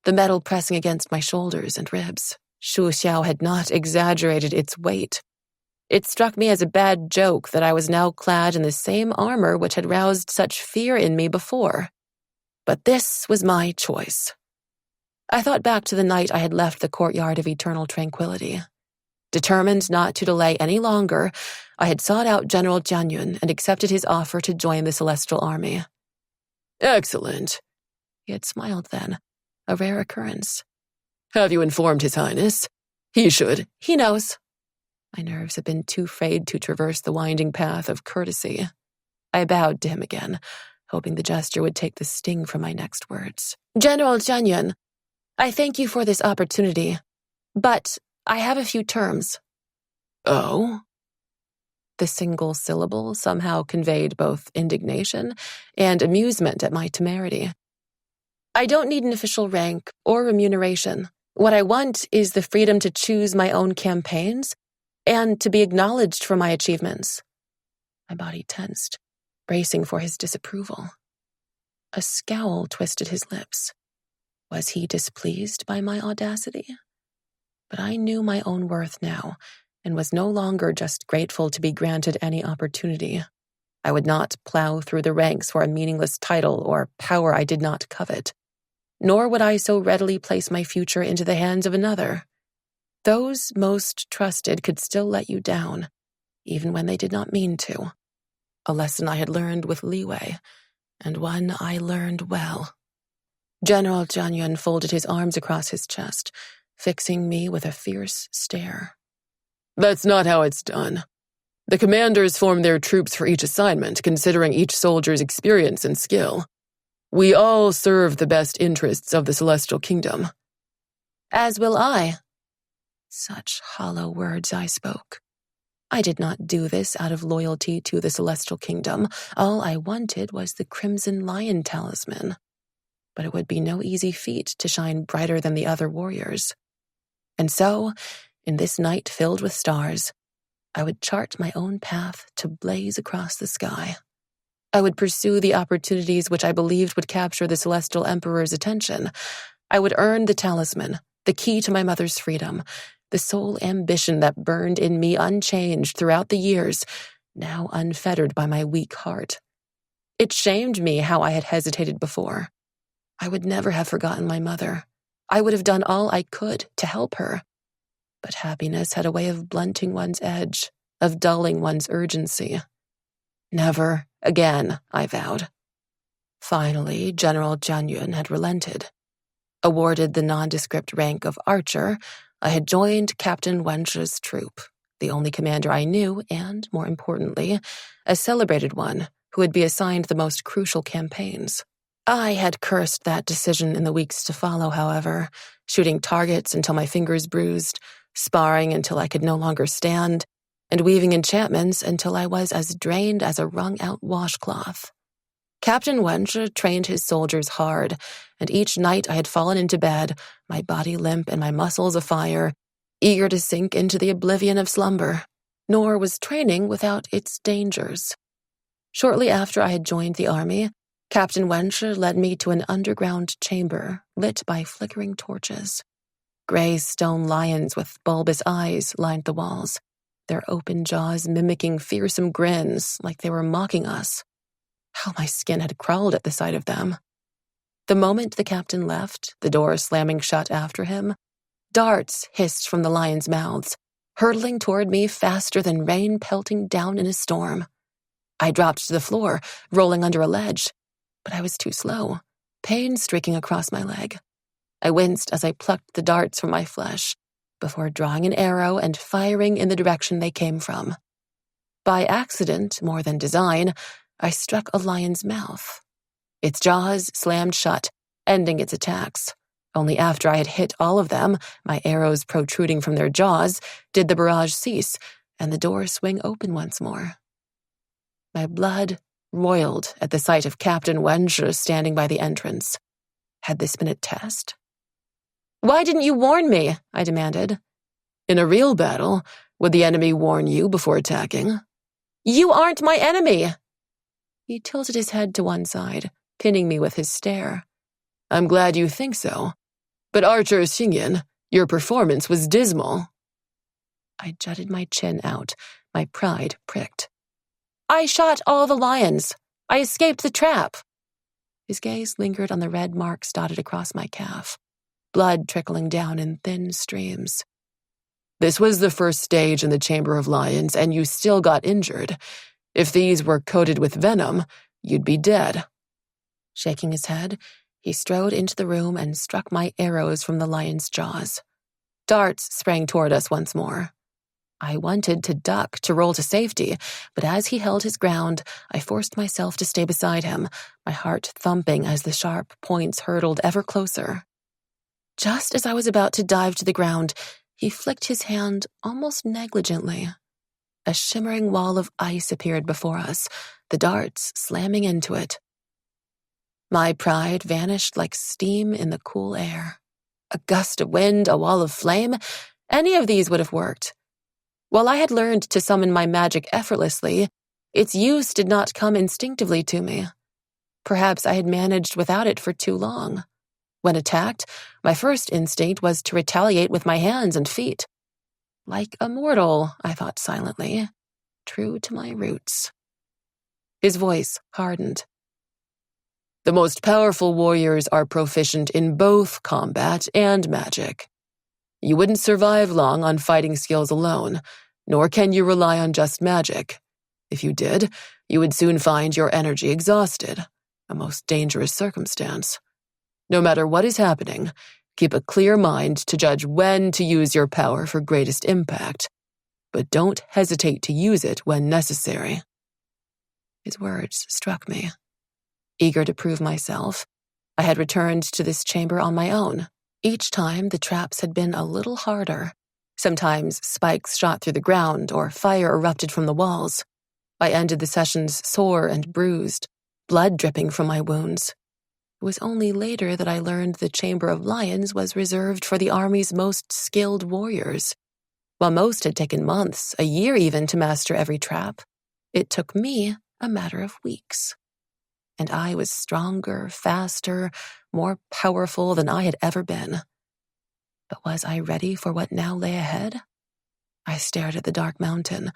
the metal pressing against my shoulders and ribs. Shu Xiao had not exaggerated its weight. It struck me as a bad joke that I was now clad in the same armor which had roused such fear in me before. But this was my choice. I thought back to the night I had left the courtyard of eternal tranquility. Determined not to delay any longer, I had sought out General Jianyun and accepted his offer to join the Celestial Army. Excellent. He had smiled then, a rare occurrence. Have you informed His Highness? He should. He knows. My nerves had been too frayed to traverse the winding path of courtesy. I bowed to him again, hoping the gesture would take the sting from my next words. General Chang'e, I thank you for this opportunity, but I have a few terms. Oh? The single syllable somehow conveyed both indignation and amusement at my temerity. I don't need an official rank or remuneration. What I want is the freedom to choose my own campaigns and to be acknowledged for my achievements. My body tensed, bracing for his disapproval. A scowl twisted his lips. Was he displeased by my audacity? But I knew my own worth now, and was no longer just grateful to be granted any opportunity. I would not plow through the ranks for a meaningless title or power I did not covet, nor would I so readily place my future into the hands of another. Those most trusted could still let you down, even when they did not mean to. A lesson I had learned with leeway, and one I learned well. General Chang'e folded his arms across his chest, fixing me with a fierce stare. That's not how it's done. The commanders form their troops for each assignment, considering each soldier's experience and skill. We all serve the best interests of the Celestial Kingdom. As will I. Such hollow words I spoke. I did not do this out of loyalty to the Celestial Kingdom. All I wanted was the Crimson Lion talisman. But it would be no easy feat to shine brighter than the other warriors. And so, in this night filled with stars, I would chart my own path to blaze across the sky. I would pursue the opportunities which I believed would capture the Celestial Emperor's attention. I would earn the talisman, the key to my mother's freedom, the sole ambition that burned in me unchanged throughout the years, now unfettered by my weak heart. It shamed me how I had hesitated before. I would never have forgotten my mother. I would have done all I could to help her. But happiness had a way of blunting one's edge, of dulling one's urgency. Never again, I vowed. Finally, General Chang'e had relented. Awarded the nondescript rank of archer, I had joined Captain Wenche's troop, the only commander I knew, and, more importantly, a celebrated one who would be assigned the most crucial campaigns. I had cursed that decision in the weeks to follow, however, shooting targets until my fingers bruised, sparring until I could no longer stand, and weaving enchantments until I was as drained as a wrung-out washcloth. Captain Chang'e trained his soldiers hard, and each night I had fallen into bed, my body limp and my muscles afire, eager to sink into the oblivion of slumber. Nor was training without its dangers. Shortly after I had joined the army, Captain Chang'e led me to an underground chamber lit by flickering torches. Gray stone lions with bulbous eyes lined the walls, their open jaws mimicking fearsome grins like they were mocking us. How my skin had crawled at the sight of them. The moment the captain left, the door slamming shut after him, darts hissed from the lions' mouths, hurtling toward me faster than rain pelting down in a storm. I dropped to the floor, rolling under a ledge, but I was too slow, pain streaking across my leg. I winced as I plucked the darts from my flesh, before drawing an arrow and firing in the direction they came from. By accident, more than design, I struck a lion's mouth. Its jaws slammed shut, ending its attacks. Only after I had hit all of them, my arrows protruding from their jaws, did the barrage cease, and the door swing open once more. My blood roiled at the sight of Captain Chang'e standing by the entrance. Had this been a test? "Why didn't you warn me?" I demanded. In a real battle, would the enemy warn you before attacking? "You aren't my enemy!" He tilted his head to one side, pinning me with his stare. I'm glad you think so. But Archer Xingyan, your performance was dismal. I jutted my chin out, my pride pricked. "I shot all the lions. I escaped the trap." His gaze lingered on the red marks dotted across my calf, blood trickling down in thin streams. This was the first stage in the Chamber of Lions, and you still got injured. If these were coated with venom, you'd be dead. Shaking his head, He strode into the room and struck my arrows from the lion's jaws. Darts sprang toward us once more. I wanted to duck, to roll to safety, but as he held his ground, I forced myself to stay beside him, my heart thumping as the sharp points hurtled ever closer. Just as I was about to dive to the ground, he flicked his hand almost negligently. A shimmering wall of ice appeared before us, the darts slamming into it. My pride vanished like steam in the cool air. A gust of wind, a wall of flame, any of these would have worked. While I had learned to summon my magic effortlessly, its use did not come instinctively to me. Perhaps I had managed without it for too long. When attacked, my first instinct was to retaliate with my hands and feet. Like a mortal, I thought silently, true to my roots. His voice hardened. The most powerful warriors are proficient in both combat and magic. You wouldn't survive long on fighting skills alone, nor can you rely on just magic. If you did, you would soon find your energy exhausted, a most dangerous circumstance. No matter what is happening, keep a clear mind to judge when to use your power for greatest impact, but don't hesitate to use it when necessary. His words struck me. Eager to prove myself, I had returned to this chamber on my own. Each time, the traps had been a little harder. Sometimes spikes shot through the ground or fire erupted from the walls. I ended the sessions sore and bruised, blood dripping from my wounds. It was only later that I learned the Chamber of Lions was reserved for the army's most skilled warriors. While most had taken months, a year even, to master every trap, it took me a matter of weeks. And I was stronger, faster, more powerful than I had ever been. But was I ready for what now lay ahead? I stared at the dark mountain,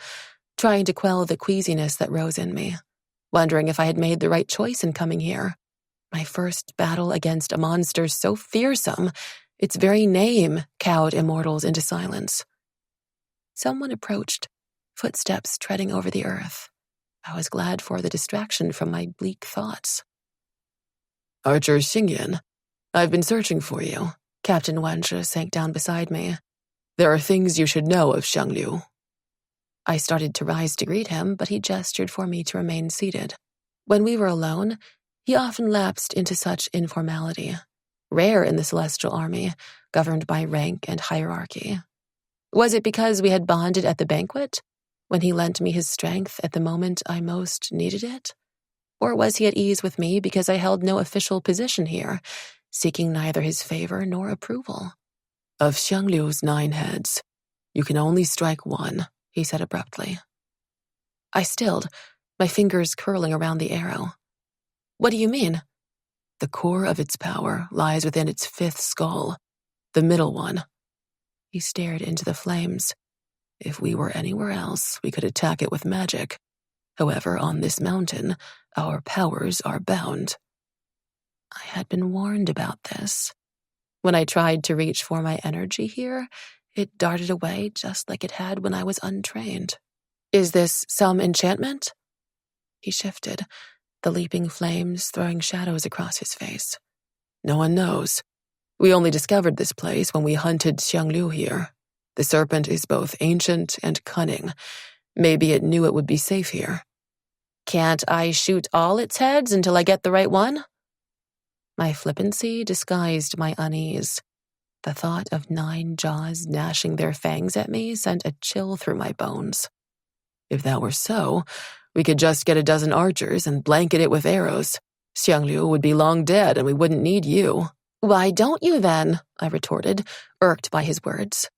trying to quell the queasiness that rose in me, wondering if I had made the right choice in coming here. My first battle against a monster so fearsome, its very name cowed immortals into silence. Someone approached, footsteps treading over the earth. I was glad for the distraction from my bleak thoughts. Archer Xingyan, I've been searching for you. Captain Wenzhe sank down beside me. There are things you should know of Xiangliu. I started to rise to greet him, but he gestured for me to remain seated. When we were alone, he often lapsed into such informality, rare in the Celestial Army, governed by rank and hierarchy. Was it because we had bonded at the banquet, when he lent me his strength at the moment I most needed it? Or was he at ease with me because I held no official position here, seeking neither his favor nor approval? Of Xiangliu's 9 heads, you can only strike one, he said abruptly. I stilled, my fingers curling around the arrow. What do you mean? The core of its power lies within its 5th skull, the middle one. He stared into the flames. If we were anywhere else, we could attack it with magic. However, on this mountain, our powers are bound. I had been warned about this. When I tried to reach for my energy here, it darted away just like it had when I was untrained. Is this some enchantment? He shifted, the leaping flames throwing shadows across his face. No one knows. We only discovered this place when we hunted Xiangliu here. The serpent is both ancient and cunning. Maybe it knew it would be safe here. Can't I shoot all its heads until I get the right one? My flippancy disguised my unease. The thought of 9 jaws gnashing their fangs at me sent a chill through my bones. If that were so, we could just get a dozen archers and blanket it with arrows. Xiangliu would be long dead and we wouldn't need you. Why don't you then? I retorted, irked by his words.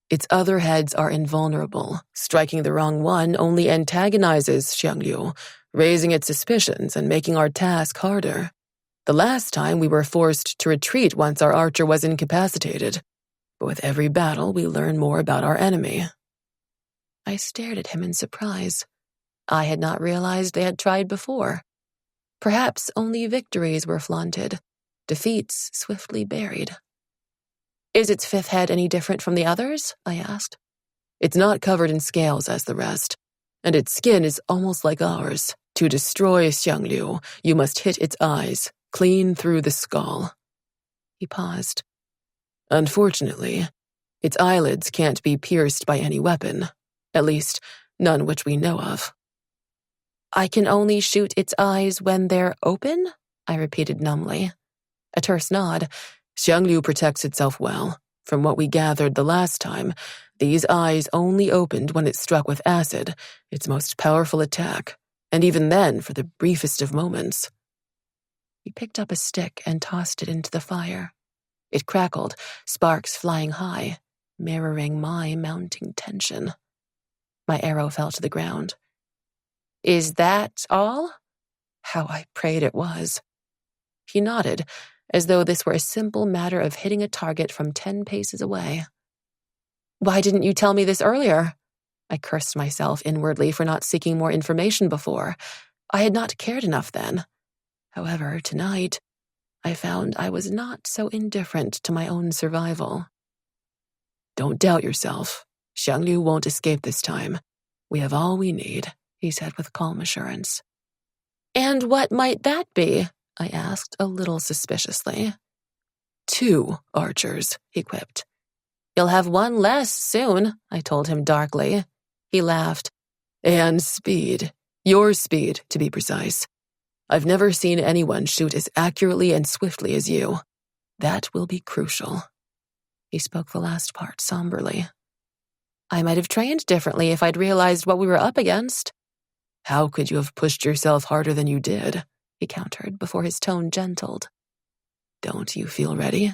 Its other heads are invulnerable. Striking the wrong one only antagonizes Xiangliu, raising its suspicions and making our task harder. The last time we were forced to retreat once our archer was incapacitated. But with every battle, we learn more about our enemy. I stared at him in surprise. I had not realized they had tried before. Perhaps only victories were flaunted, defeats swiftly buried. Is its 5th head any different from the others? I asked. It's not covered in scales as the rest, and its skin is almost like ours. To destroy Xiangliu, you must hit its eyes, clean through the skull. He paused. Unfortunately, its eyelids can't be pierced by any weapon, at least none which we know of. I can only shoot its eyes when they're open? I repeated numbly. A terse nod. Xianglu protects itself well. From what we gathered the last time, these eyes only opened when it struck with acid, its most powerful attack, and even then for the briefest of moments. He picked up a stick and tossed it into the fire. It crackled, sparks flying high, mirroring my mounting tension. My arrow fell to the ground. Is that all? How I prayed it was. He nodded, as though this were a simple matter of hitting a target from 10 paces away. Why didn't you tell me this earlier? I cursed myself inwardly for not seeking more information before. I had not cared enough then. However, tonight, I found I was not so indifferent to my own survival. Don't doubt yourself. Xianglu won't escape this time. We have all we need, he said with calm assurance. And what might that be? I asked a little suspiciously. 2 archers, he quipped. You'll have one less soon, I told him darkly. He laughed. And speed. Your speed, to be precise. I've never seen anyone shoot as accurately and swiftly as you. That will be crucial. He spoke the last part somberly. I might have trained differently if I'd realized what we were up against. How could you have pushed yourself harder than you did? He countered before his tone gentled. Don't you feel ready?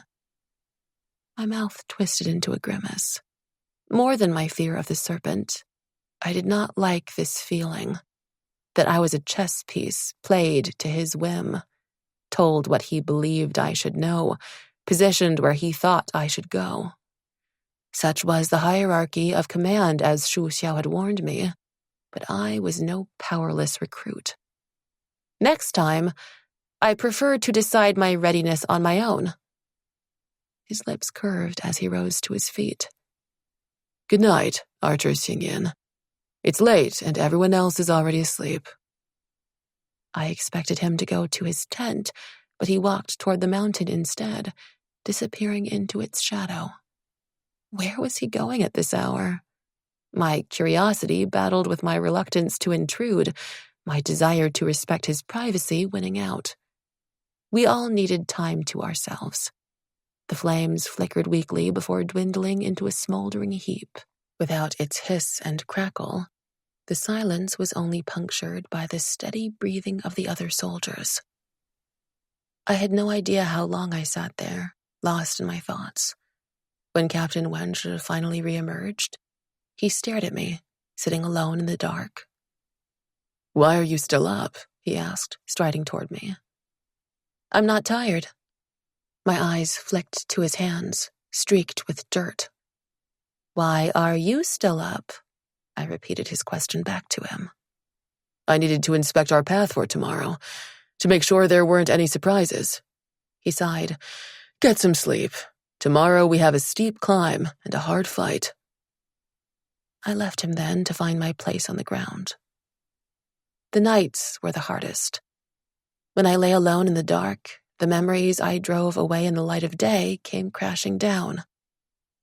My mouth twisted into a grimace. More than my fear of the serpent, I did not like this feeling that I was a chess piece played to his whim, told what he believed I should know, positioned where he thought I should go. Such was the hierarchy of command as Shu Xiao had warned me, but I was no powerless recruit. Next time, I prefer to decide my readiness on my own. His lips curved as he rose to his feet. Good night, Archer Xingyin. It's late and everyone else is already asleep. I expected him to go to his tent, but he walked toward the mountain instead, disappearing into its shadow. Where was he going at this hour? My curiosity battled with my reluctance to intrude, my desire to respect his privacy winning out. We all needed time to ourselves. The flames flickered weakly before dwindling into a smoldering heap. Without its hiss and crackle, the silence was only punctured by the steady breathing of the other soldiers. I had no idea how long I sat there, lost in my thoughts. When Captain Wenshi finally reemerged, he stared at me, sitting alone in the dark. Why are you still up? He asked, striding toward me. I'm not tired. My eyes flicked to his hands, streaked with dirt. Why are you still up? I repeated his question back to him. I needed to inspect our path for tomorrow, to make sure there weren't any surprises. He sighed. Get some sleep. Tomorrow we have a steep climb and a hard fight. I left him then to find my place on the ground. The nights were the hardest. When I lay alone in the dark, the memories I drove away in the light of day came crashing down.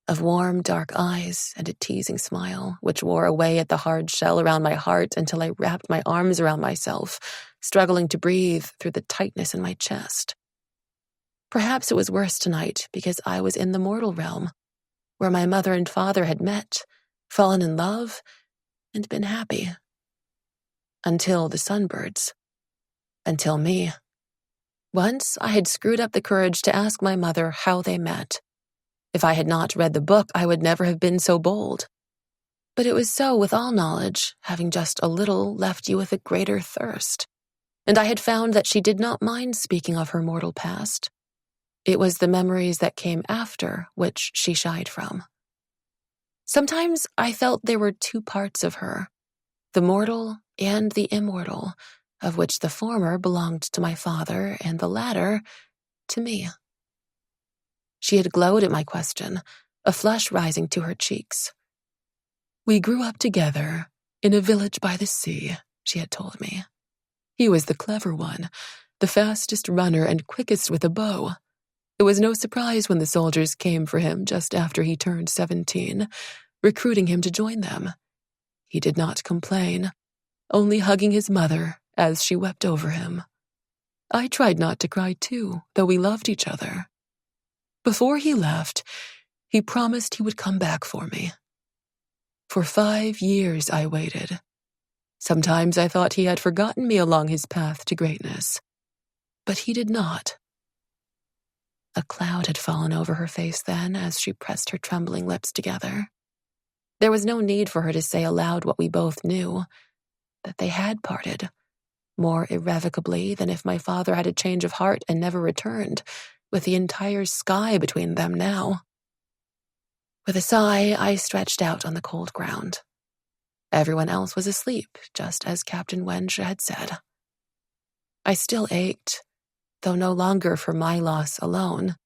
Of warm, dark eyes and a teasing smile, which wore away at the hard shell around my heart until I wrapped my arms around myself, struggling to breathe through the tightness in my chest. Perhaps it was worse tonight because I was in the mortal realm, where my mother and father had met, fallen in love, and been happy. Until the sunbirds. Until me. Once I had screwed up the courage to ask my mother how they met. If I had not read the book, I would never have been so bold. But it was so with all knowledge, having just a little left you with a greater thirst. And I had found that she did not mind speaking of her mortal past. It was the memories that came after which she shied from. Sometimes I felt there were 2 parts of her, the mortal and the immortal, of which the former belonged to my father and the latter to me. She had glowed at my question, a flush rising to her cheeks. We grew up together in a village by the sea, she had told me. He was the clever one, the fastest runner and quickest with a bow. It was no surprise when the soldiers came for him just after he turned 17, recruiting him to join them. He did not complain, only hugging his mother as she wept over him. I tried not to cry too, though we loved each other. Before he left, he promised he would come back for me. For 5 years I waited. Sometimes I thought he had forgotten me along his path to greatness, but he did not. A cloud had fallen over her face then as she pressed her trembling lips together. There was no need for her to say aloud what we both knew, that they had parted, more irrevocably than if my father had a change of heart and never returned, with the entire sky between them now. With a sigh, I stretched out on the cold ground. Everyone else was asleep, just as Captain Wenche had said. I still ached, though no longer for my loss alone.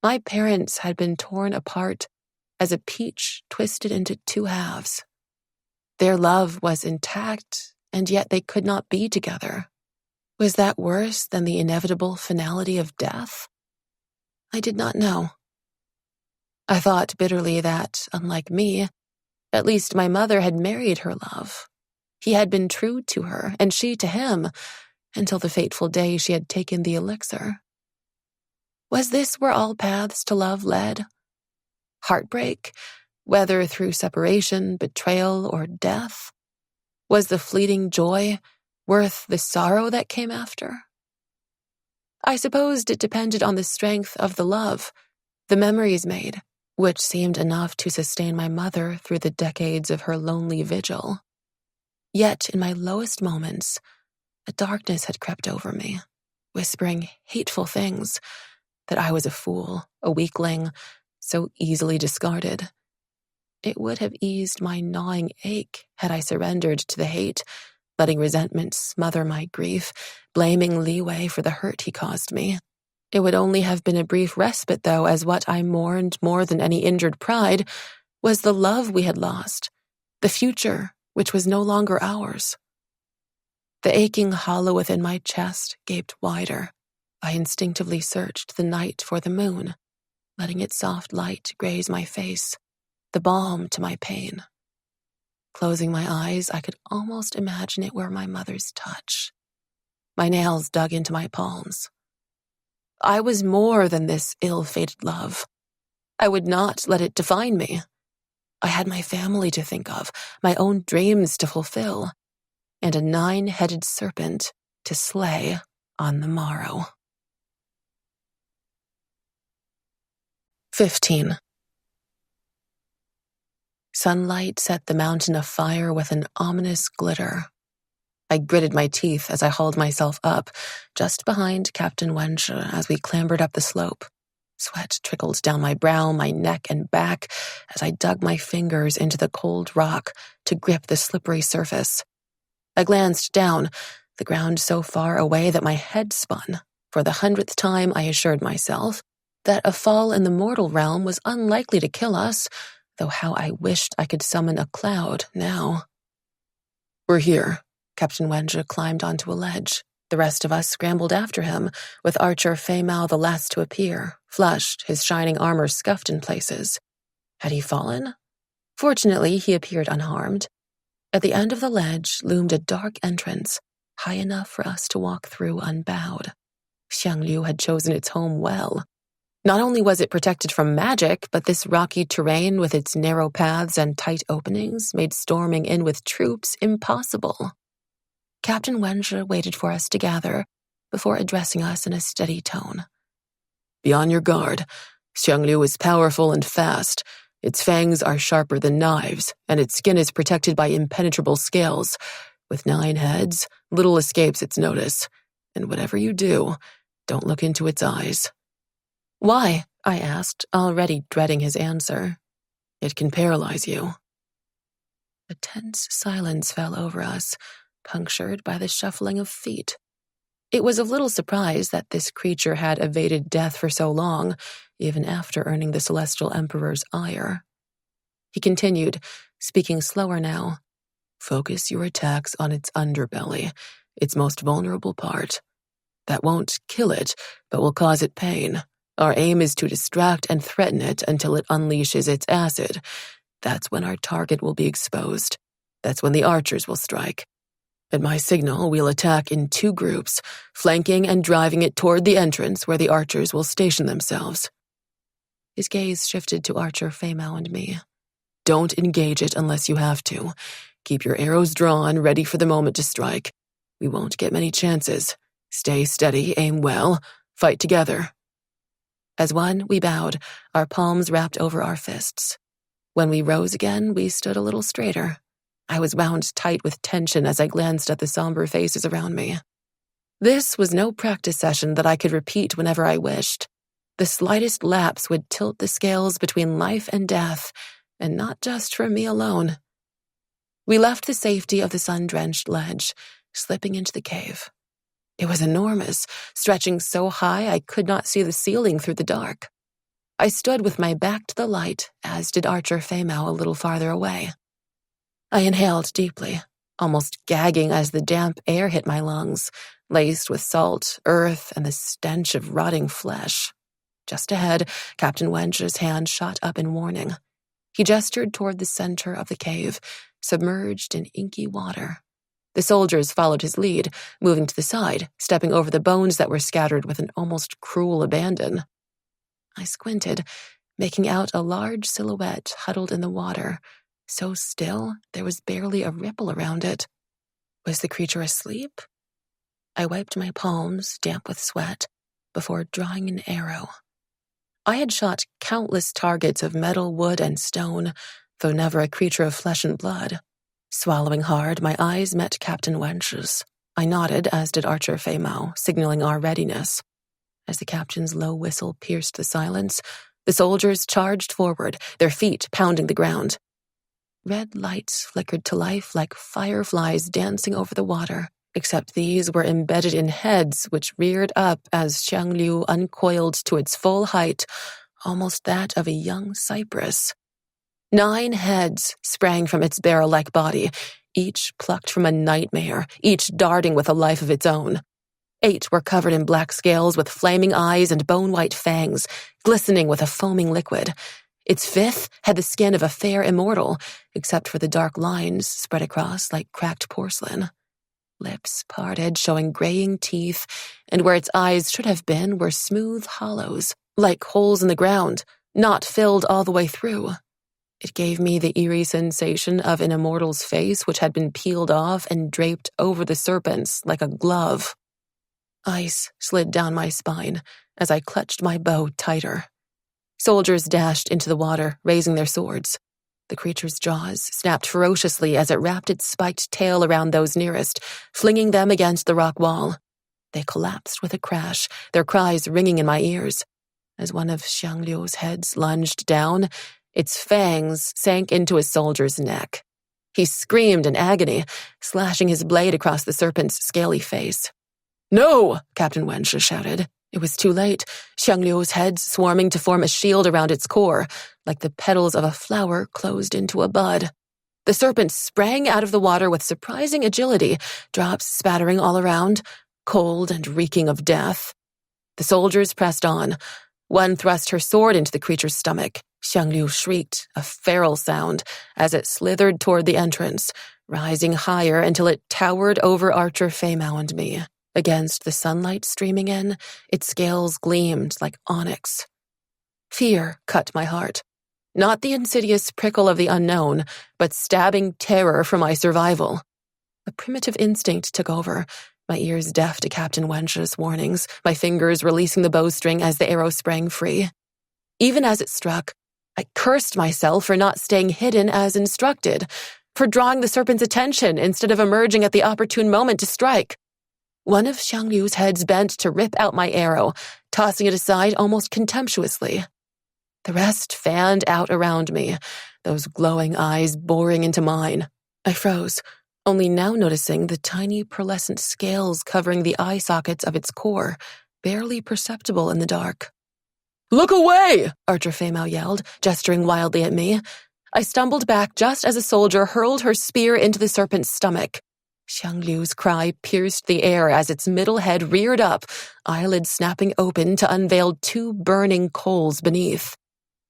My parents had been torn apart as a peach twisted into 2 halves. Their love was intact, and yet they could not be together. Was that worse than the inevitable finality of death? I did not know. I thought bitterly that, unlike me, at least my mother had married her love. He had been true to her, and she to him, until the fateful day she had taken the elixir. Was this where all paths to love led? Heartbreak, whether through separation, betrayal, or death? Was the fleeting joy worth the sorrow that came after? I supposed it depended on the strength of the love, the memories made, which seemed enough to sustain my mother through the decades of her lonely vigil. Yet, in my lowest moments, a darkness had crept over me, whispering hateful things, that I was a fool, a weakling, so easily discarded. It would have eased my gnawing ache had I surrendered to the hate, letting resentment smother my grief, blaming Leeway for the hurt he caused me. It would only have been a brief respite, though, as what I mourned more than any injured pride was the love we had lost, the future which was no longer ours. The aching hollow within my chest gaped wider. I instinctively searched the night for the moon, letting its soft light graze my face, the balm to my pain. Closing my eyes, I could almost imagine it were my mother's touch. My nails dug into my palms. I was more than this ill-fated love. I would not let it define me. I had my family to think of, my own dreams to fulfill, and a 9-headed serpent to slay on the morrow. 15. Sunlight set the mountain afire with an ominous glitter. I gritted my teeth as I hauled myself up, just behind Captain Wenche as we clambered up the slope. Sweat trickled down my brow, my neck, and back as I dug my fingers into the cold rock to grip the slippery surface. I glanced down, the ground so far away that my head spun. For the 100th time, I assured myself that a fall in the mortal realm was unlikely to kill us, though how I wished I could summon a cloud now. "We're here." Captain Wenche climbed onto a ledge. The rest of us scrambled after him, with Archer Feymau the last to appear, flushed, his shining armor scuffed in places. Had he fallen? Fortunately, he appeared unharmed. At the end of the ledge loomed a dark entrance, high enough for us to walk through unbowed. Xiangliu had chosen its home well. Not only was it protected from magic, but this rocky terrain with its narrow paths and tight openings made storming in with troops impossible. Captain Wenche waited for us to gather before addressing us in a steady tone. "Be on your guard. Xiangliu is powerful and fast. Its fangs are sharper than knives, and its skin is protected by impenetrable scales. With 9 heads, little escapes its notice. And whatever you do, don't look into its eyes." "Why?" I asked, already dreading his answer. "It can paralyze you." A tense silence fell over us, punctured by the shuffling of feet. It was of little surprise that this creature had evaded death for so long, even after earning the Celestial Emperor's ire. He continued, speaking slower now. "Focus your attacks on its underbelly, its most vulnerable part. That won't kill it, but will cause it pain. Our aim is to distract and threaten it until it unleashes its acid. That's when our target will be exposed. That's when the archers will strike. At my signal, we'll attack in 2 groups, flanking and driving it toward the entrance where the archers will station themselves. His gaze shifted to Archer Feimao and me. Don't engage it unless you have to. Keep your arrows drawn, ready for the moment to strike. We won't get many chances. Stay steady, aim well, fight together. As one, we bowed, our palms wrapped over our fists. When we rose again, we stood a little straighter. I was wound tight with tension as I glanced at the somber faces around me. This was no practice session that I could repeat whenever I wished. The slightest lapse would tilt the scales between life and death, and not just for me alone. We left the safety of the sun-drenched ledge, slipping into the cave. It was enormous, stretching so high I could not see the ceiling through the dark. I stood with my back to the light, as did Archer Feimao a little farther away. I inhaled deeply, almost gagging as the damp air hit my lungs, laced with salt, earth, and the stench of rotting flesh. Just ahead, Captain Wench's hand shot up in warning. He gestured toward the center of the cave, submerged in inky water. The soldiers followed his lead, moving to the side, stepping over the bones that were scattered with an almost cruel abandon. I squinted, making out a large silhouette huddled in the water, so still there was barely a ripple around it. Was the creature asleep? I wiped my palms, damp with sweat, before drawing an arrow. I had shot countless targets of metal, wood, and stone, though never a creature of flesh and blood. Swallowing hard, my eyes met Captain Wench's. I nodded, as did Archer Feimao, signaling our readiness. As the captain's low whistle pierced the silence, the soldiers charged forward, their feet pounding the ground. Red lights flickered to life like fireflies dancing over the water, except these were embedded in heads which reared up as Xiangliu uncoiled to its full height, almost that of a young cypress. 9 heads sprang from its barrel-like body, each plucked from a nightmare, each darting with a life of its own. 8 were covered in black scales with flaming eyes and bone-white fangs, glistening with a foaming liquid. Its 5th had the skin of a fair immortal, except for the dark lines spread across like cracked porcelain. Lips parted, showing graying teeth, and where its eyes should have been were smooth hollows, like holes in the ground, not filled all the way through. It gave me the eerie sensation of an immortal's face which had been peeled off and draped over the serpents like a glove. Ice slid down my spine as I clutched my bow tighter. Soldiers dashed into the water, raising their swords. The creature's jaws snapped ferociously as it wrapped its spiked tail around those nearest, flinging them against the rock wall. They collapsed with a crash, their cries ringing in my ears. As one of Xiangliu's heads lunged down, its fangs sank into a soldier's neck. He screamed in agony, slashing his blade across the serpent's scaly face. "No!" Captain Wench shouted. It was too late, Xiangliu's head swarming to form a shield around its core, like the petals of a flower closed into a bud. The serpent sprang out of the water with surprising agility, drops spattering all around, cold and reeking of death. The soldiers pressed on. One thrust her sword into the creature's stomach. Xiangliu shrieked, a feral sound, as it slithered toward the entrance, rising higher until it towered over Archer Feimao and me. Against the sunlight streaming in, its scales gleamed like onyx. Fear cut my heart. Not the insidious prickle of the unknown, but stabbing terror for my survival. A primitive instinct took over, my ears deaf to Captain Wench's warnings, my fingers releasing the bowstring as the arrow sprang free. Even as it struck, I cursed myself for not staying hidden as instructed, for drawing the serpent's attention instead of emerging at the opportune moment to strike. One of Xiangliu's heads bent to rip out my arrow, tossing it aside almost contemptuously. The rest fanned out around me, those glowing eyes boring into mine. I froze, only now noticing the tiny pearlescent scales covering the eye sockets of its core, barely perceptible in the dark. "Look away!" Archer Feimao yelled, gesturing wildly at me. I stumbled back just as a soldier hurled her spear into the serpent's stomach. Xiangliu's cry pierced the air as its middle head reared up, eyelids snapping open to unveil 2 burning coals beneath.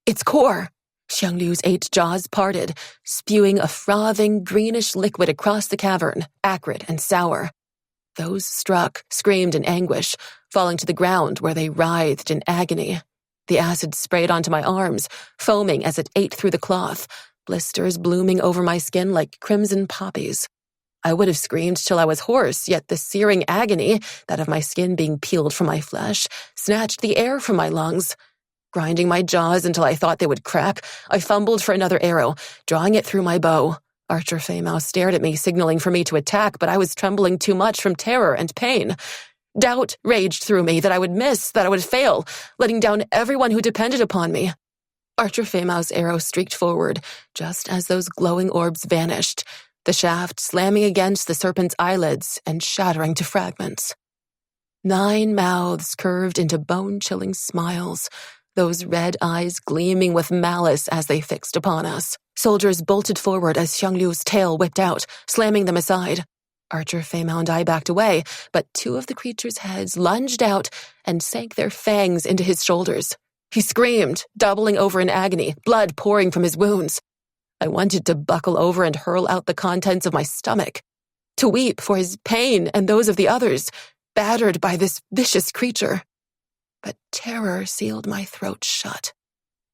Its core! Xiangliu's 8 jaws parted, spewing a frothing, greenish liquid across the cavern, acrid and sour. Those struck screamed in anguish, falling to the ground where they writhed in agony. The acid sprayed onto my arms, foaming as it ate through the cloth, blisters blooming over my skin like crimson poppies. I would have screamed till I was hoarse, yet the searing agony, that of my skin being peeled from my flesh, snatched the air from my lungs. Grinding my jaws until I thought they would crack, I fumbled for another arrow, drawing it through my bow. Archer Feymau stared at me, signaling for me to attack, but I was trembling too much from terror and pain. Doubt raged through me that I would miss, that I would fail, letting down everyone who depended upon me. Archer Feymau's arrow streaked forward, just as those glowing orbs vanished, the shaft slamming against the serpent's eyelids and shattering to fragments. 9 mouths curved into bone-chilling smiles, those red eyes gleaming with malice as they fixed upon us. Soldiers bolted forward as Xiangliu's tail whipped out, slamming them aside. Archer Feymau and I backed away, but 2 of the creature's heads lunged out and sank their fangs into his shoulders. He screamed, doubling over in agony, blood pouring from his wounds. I wanted to buckle over and hurl out the contents of my stomach, to weep for his pain and those of the others, battered by this vicious creature. But terror sealed my throat shut.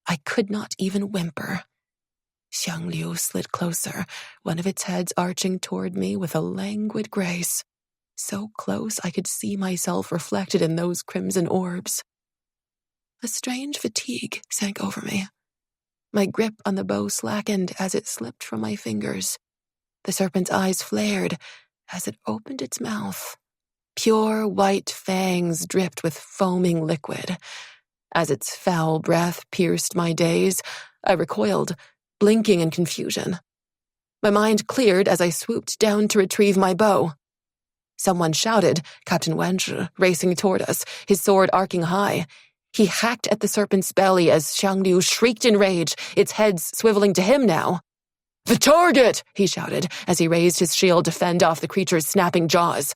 I could not even whimper. Xiangliu slid closer, one of its heads arching toward me with a languid grace, so close I could see myself reflected in those crimson orbs. A strange fatigue sank over me. My grip on the bow slackened as it slipped from my fingers. The serpent's eyes flared as it opened its mouth. Pure white fangs dripped with foaming liquid. As its foul breath pierced my daze, I recoiled, blinking in confusion. My mind cleared as I swooped down to retrieve my bow. Someone shouted, Captain Wenshi, racing toward us, his sword arcing high. He hacked at the serpent's belly as Xiangliu shrieked in rage, its head swiveling to him now. "The target!" he shouted as he raised his shield to fend off the creature's snapping jaws.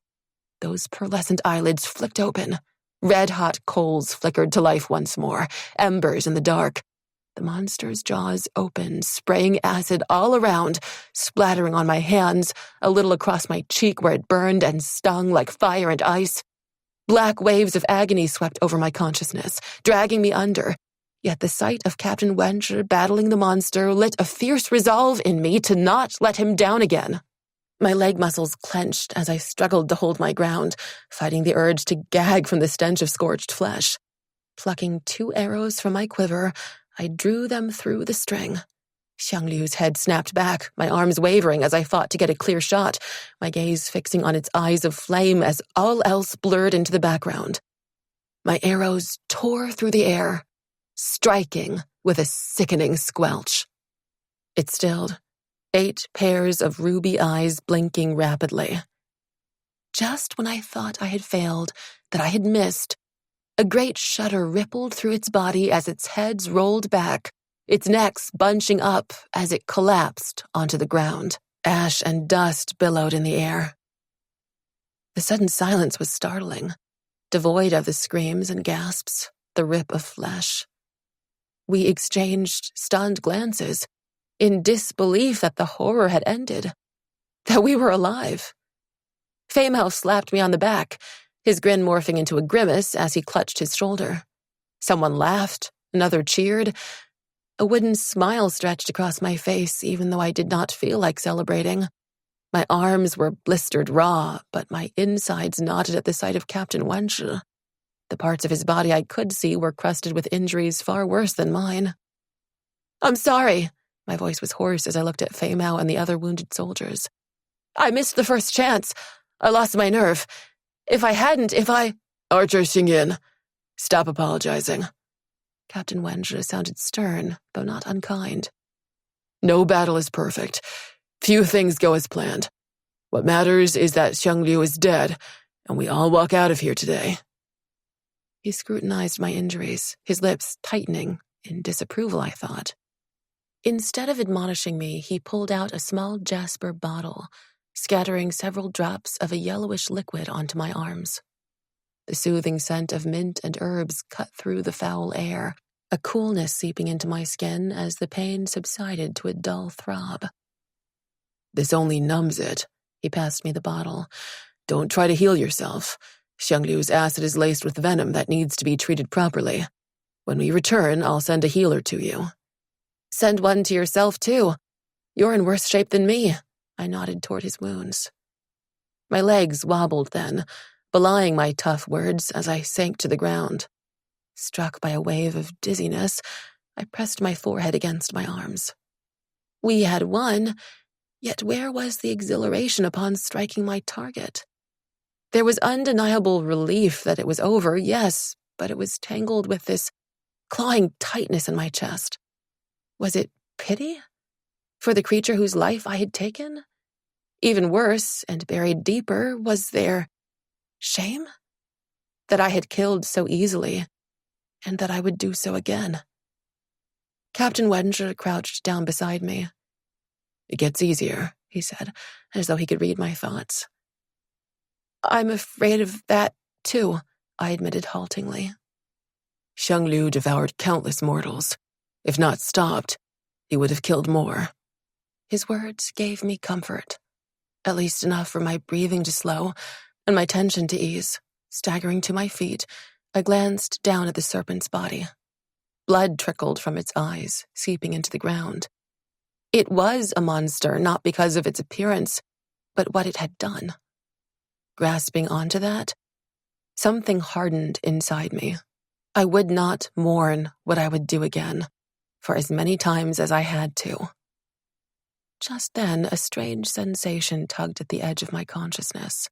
Those pearlescent eyelids flicked open. Red-hot coals flickered to life once more, embers in the dark. The monster's jaws opened, spraying acid all around, splattering on my hands, a little across my cheek where it burned and stung like fire and ice. Black waves of agony swept over my consciousness, dragging me under. Yet the sight of Captain Wenshi battling the monster lit a fierce resolve in me to not let him down again. My leg muscles clenched as I struggled to hold my ground, fighting the urge to gag from the stench of scorched flesh. Plucking 2 arrows from my quiver, I drew them through the string. Xiangliu's head snapped back, my arms wavering as I fought to get a clear shot, my gaze fixing on its eyes of flame as all else blurred into the background. My arrows tore through the air, striking with a sickening squelch. It stilled, 8 pairs of ruby eyes blinking rapidly. Just when I thought I had failed, that I had missed, a great shudder rippled through its body as its heads rolled back, its necks bunching up as it collapsed onto the ground. Ash and dust billowed in the air. The sudden silence was startling, devoid of the screams and gasps, the rip of flesh. We exchanged stunned glances, in disbelief that the horror had ended, that we were alive. Feymau slapped me on the back, his grin morphing into a grimace as he clutched his shoulder. Someone laughed, another cheered. A wooden smile stretched across my face, even though I did not feel like celebrating. My arms were blistered raw, but my insides knotted at the sight of Captain Wenshi. The parts of his body I could see were crusted with injuries far worse than mine. "I'm sorry." My voice was hoarse as I looked at Feymau and the other wounded soldiers. "I missed the first chance. I lost my nerve. If I... Archer Xingyin, stop apologizing." Captain Wenshi sounded stern, though not unkind. "No battle is perfect. Few things go as planned. What matters is that Xiangliu is dead, and we all walk out of here today." He scrutinized my injuries, his lips tightening, in disapproval, I thought. Instead of admonishing me, he pulled out a small jasper bottle, scattering several drops of a yellowish liquid onto my arms. The soothing scent of mint and herbs cut through the foul air, a coolness seeping into my skin as the pain subsided to a dull throb. "This only numbs it." He passed me the bottle. "Don't try to heal yourself. Xiangliu's acid is laced with venom that needs to be treated properly. When we return, I'll send a healer to you." "Send one to yourself, too. You're in worse shape than me." I nodded toward his wounds. My legs wobbled then, belying my tough words as I sank to the ground. Struck by a wave of dizziness, I pressed my forehead against my arms. We had won, yet where was the exhilaration upon striking my target? There was undeniable relief that it was over, yes, but it was tangled with this clawing tightness in my chest. Was it pity? For the creature whose life I had taken? Even worse, and buried deeper, was there shame? That I had killed so easily, and that I would do so again. Captain Wenger crouched down beside me. "It gets easier," he said, as though he could read my thoughts. "I'm afraid of that, too," I admitted haltingly. "Xiangliu devoured countless mortals. If not stopped, he would have killed more." His words gave me comfort, at least enough for my breathing to slow and my tension to ease. Staggering to my feet, I glanced down at the serpent's body. Blood trickled from its eyes, seeping into the ground. It was a monster, not because of its appearance, but what it had done. Grasping onto that, something hardened inside me. I would not mourn what I would do again, for as many times as I had to. Just then, a strange sensation tugged at the edge of my consciousness.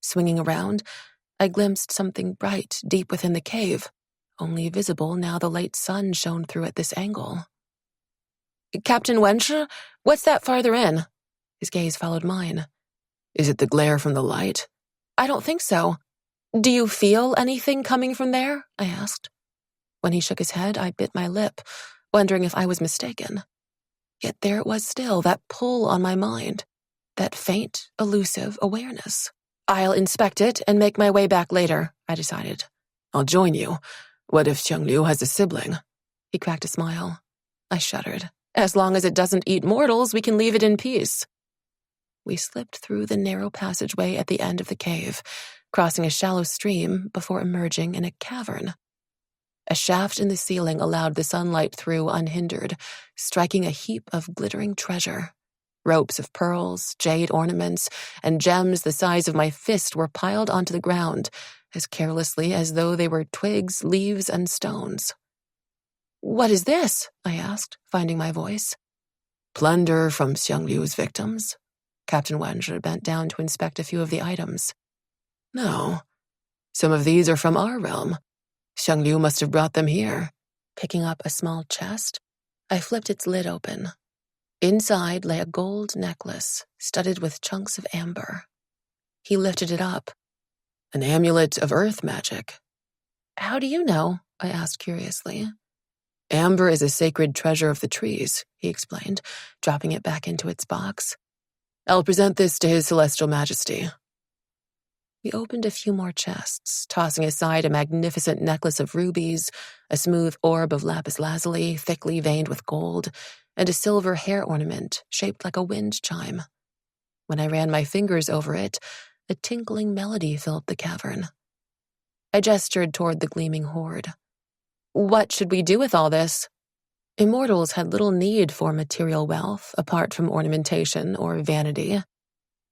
Swinging around, I glimpsed something bright deep within the cave, only visible now the late sun shone through at this angle. "Captain Wenger, what's that farther in?" His gaze followed mine. "Is it the glare from the light?" "I don't think so. Do you feel anything coming from there?" I asked. When he shook his head, I bit my lip, wondering if I was mistaken. Yet there it was still, that pull on my mind, that faint, elusive awareness. "I'll inspect it and make my way back later," I decided. "I'll join you. What if Xiangliu has a sibling?" He cracked a smile. I shuddered. "As long as it doesn't eat mortals, we can leave it in peace." We slipped through the narrow passageway at the end of the cave, crossing a shallow stream before emerging in a cavern. A shaft in the ceiling allowed the sunlight through unhindered, striking a heap of glittering treasure. Ropes of pearls, jade ornaments, and gems the size of my fist were piled onto the ground, as carelessly as though they were twigs, leaves, and stones. "What is this?" I asked, finding my voice. "Plunder from Xiangliu's victims." Captain Wenger bent down to inspect a few of the items. "No. Some of these are from our realm. Xiangliu must have brought them here." Picking up a small chest, I flipped its lid open. Inside lay a gold necklace studded with chunks of amber. He lifted it up. "An amulet of earth magic." "How do you know?" I asked curiously. "Amber is a sacred treasure of the trees," he explained, dropping it back into its box. "I'll present this to His Celestial Majesty." We opened a few more chests, tossing aside a magnificent necklace of rubies, a smooth orb of lapis lazuli, thickly veined with gold, and a silver hair ornament shaped like a wind chime. When I ran my fingers over it, a tinkling melody filled the cavern. I gestured toward the gleaming hoard. "What should we do with all this?" Immortals had little need for material wealth apart from ornamentation or vanity.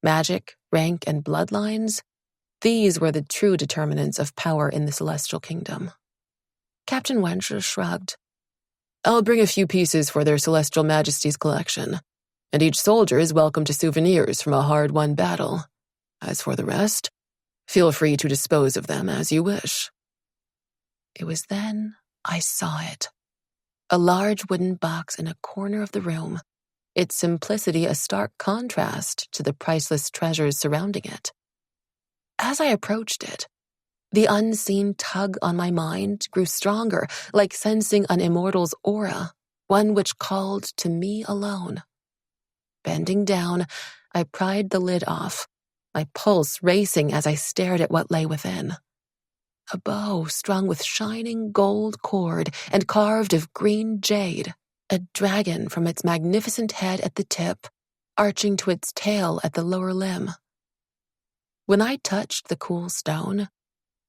Magic, rank, and bloodlines, these were the true determinants of power in the Celestial Kingdom. Captain Wenger shrugged. "I'll bring a few pieces for their Celestial Majesty's collection, and each soldier is welcome to souvenirs from a hard-won battle. As for the rest, feel free to dispose of them as you wish." It was then I saw it. A large wooden box in a corner of the room, its simplicity a stark contrast to the priceless treasures surrounding it. As I approached it, the unseen tug on my mind grew stronger, like sensing an immortal's aura, one which called to me alone. Bending down, I pried the lid off, my pulse racing as I stared at what lay within. A bow strung with shining gold cord and carved of green jade, a dragon from its magnificent head at the tip, arching to its tail at the lower limb. When I touched the cool stone,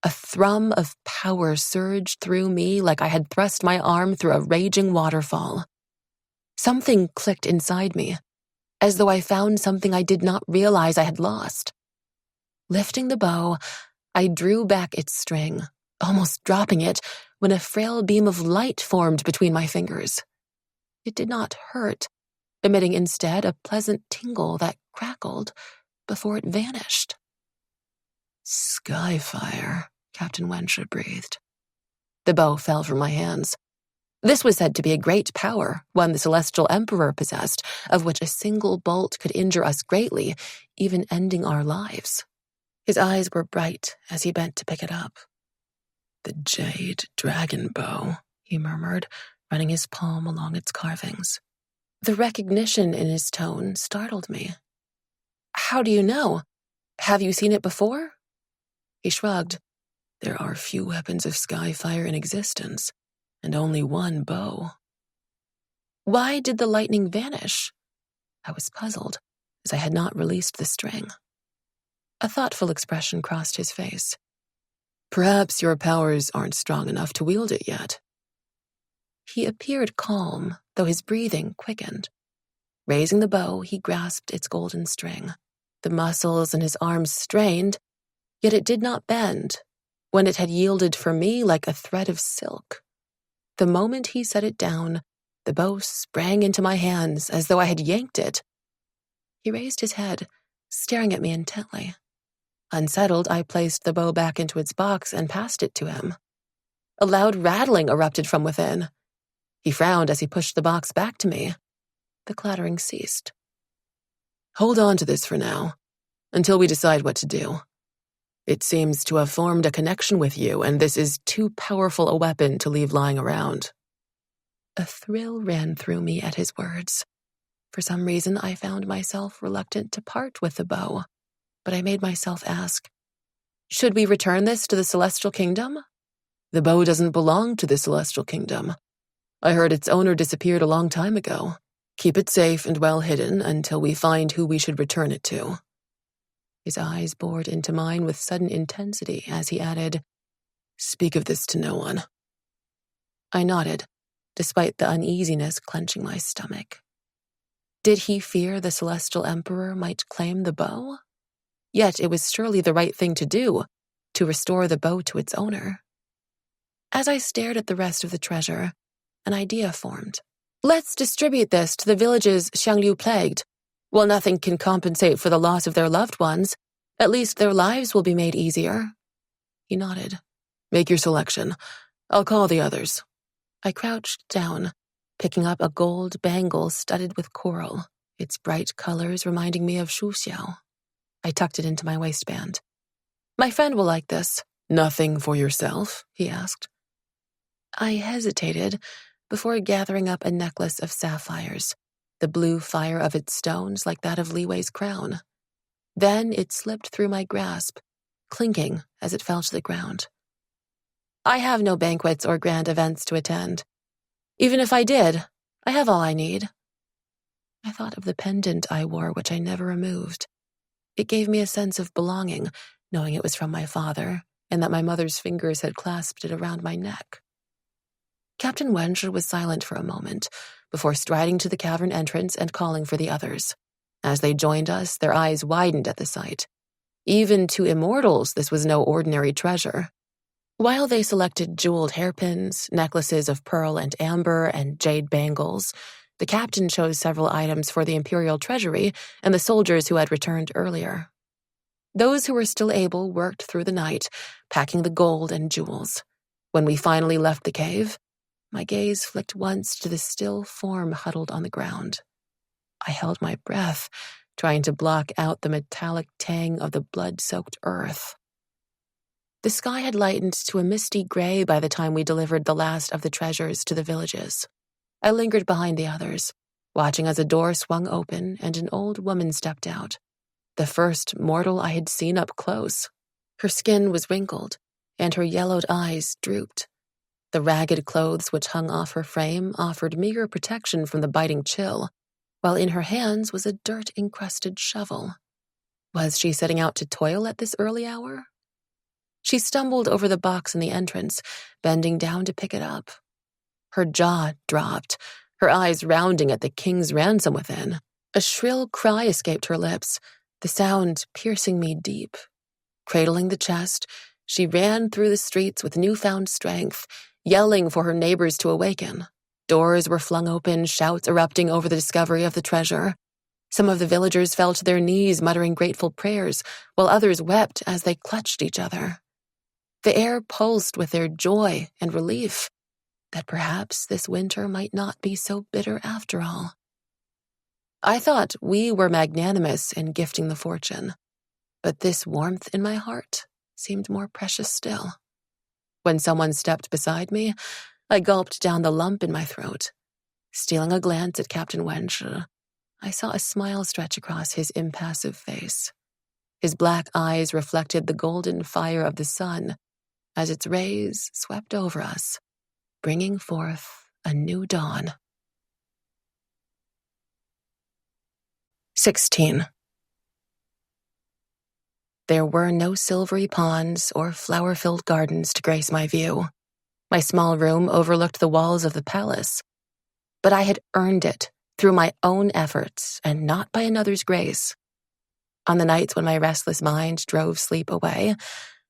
a thrum of power surged through me like I had thrust my arm through a raging waterfall. Something clicked inside me, as though I found something I did not realize I had lost. Lifting the bow, I drew back its string, almost dropping it, when a frail beam of light formed between my fingers. It did not hurt, emitting instead a pleasant tingle that crackled before it vanished. Skyfire, Captain Wensha breathed. The bow fell from my hands. This was said to be a great power, one the Celestial Emperor possessed, of which a single bolt could injure us greatly, even ending our lives. His eyes were bright as he bent to pick it up. The jade dragon bow, he murmured, running his palm along its carvings. The recognition in his tone startled me. How do you know? Have you seen it before? He shrugged. There are few weapons of Skyfire in existence, and only one bow. Why did the lightning vanish? I was puzzled, as I had not released the string. A thoughtful expression crossed his face. Perhaps your powers aren't strong enough to wield it yet. He appeared calm, though his breathing quickened. Raising the bow, he grasped its golden string. The muscles in his arms strained, yet it did not bend, when it had yielded for me like a thread of silk. The moment he set it down, the bow sprang into my hands as though I had yanked it. He raised his head, staring at me intently. Unsettled, I placed the bow back into its box and passed it to him. A loud rattling erupted from within. He frowned as he pushed the box back to me. The clattering ceased. Hold on to this for now, until we decide what to do. It seems to have formed a connection with you, and this is too powerful a weapon to leave lying around. A thrill ran through me at his words. For some reason, I found myself reluctant to part with the bow, but I made myself ask, should we return this to the Celestial Kingdom? The bow doesn't belong to the Celestial Kingdom. I heard its owner disappeared a long time ago. Keep it safe and well hidden until we find who we should return it to. His eyes bored into mine with sudden intensity as he added, Speak of this to no one. I nodded, despite the uneasiness clenching my stomach. Did he fear the Celestial Emperor might claim the bow? Yet it was surely the right thing to do, to restore the bow to its owner. As I stared at the rest of the treasure, an idea formed. Let's distribute this to the villages Xianglu plagued. While nothing can compensate for the loss of their loved ones, at least their lives will be made easier. He nodded. Make your selection. I'll call the others. I crouched down, picking up a gold bangle studded with coral, its bright colors reminding me of Shuxiao. I tucked it into my waistband. My friend will like this. Nothing for yourself? He asked. I hesitated before gathering up a necklace of sapphires, the blue fire of its stones like that of Li Wei's crown. Then it slipped through my grasp, clinking as it fell to the ground. I have no banquets or grand events to attend. Even if I did, I have all I need. I thought of the pendant I wore, which I never removed. It gave me a sense of belonging, knowing it was from my father, and that my mother's fingers had clasped it around my neck. Captain Wensha was silent for a moment, before striding to the cavern entrance and calling for the others. As they joined us, their eyes widened at the sight. Even to immortals, this was no ordinary treasure. While they selected jeweled hairpins, necklaces of pearl and amber, and jade bangles, the captain chose several items for the imperial treasury and the soldiers who had returned earlier. Those who were still able worked through the night, packing the gold and jewels. When we finally left the cave, my gaze flicked once to the still form huddled on the ground. I held my breath, trying to block out the metallic tang of the blood-soaked earth. The sky had lightened to a misty gray by the time we delivered the last of the treasures to the villages. I lingered behind the others, watching as a door swung open and an old woman stepped out, the first mortal I had seen up close. Her skin was wrinkled, and her yellowed eyes drooped. The ragged clothes which hung off her frame offered meager protection from the biting chill, while in her hands was a dirt-encrusted shovel. Was she setting out to toil at this early hour? She stumbled over the box in the entrance, bending down to pick it up. Her jaw dropped, her eyes rounding at the king's ransom within. A shrill cry escaped her lips, the sound piercing me deep. Cradling the chest, she ran through the streets with newfound strength, yelling for her neighbors to awaken. Doors were flung open, shouts erupting over the discovery of the treasure. Some of the villagers fell to their knees, muttering grateful prayers, while others wept as they clutched each other. The air pulsed with their joy and relief that perhaps this winter might not be so bitter after all. I thought we were magnanimous in gifting the fortune, but this warmth in my heart seemed more precious still. When someone stepped beside me, I gulped down the lump in my throat. Stealing a glance at Captain Chang'e, I saw a smile stretch across his impassive face. His black eyes reflected the golden fire of the sun as its rays swept over us, bringing forth a new dawn. 16. There were no silvery ponds or flower-filled gardens to grace my view. My small room overlooked the walls of the palace, but I had earned it through my own efforts and not by another's grace. On the nights when my restless mind drove sleep away,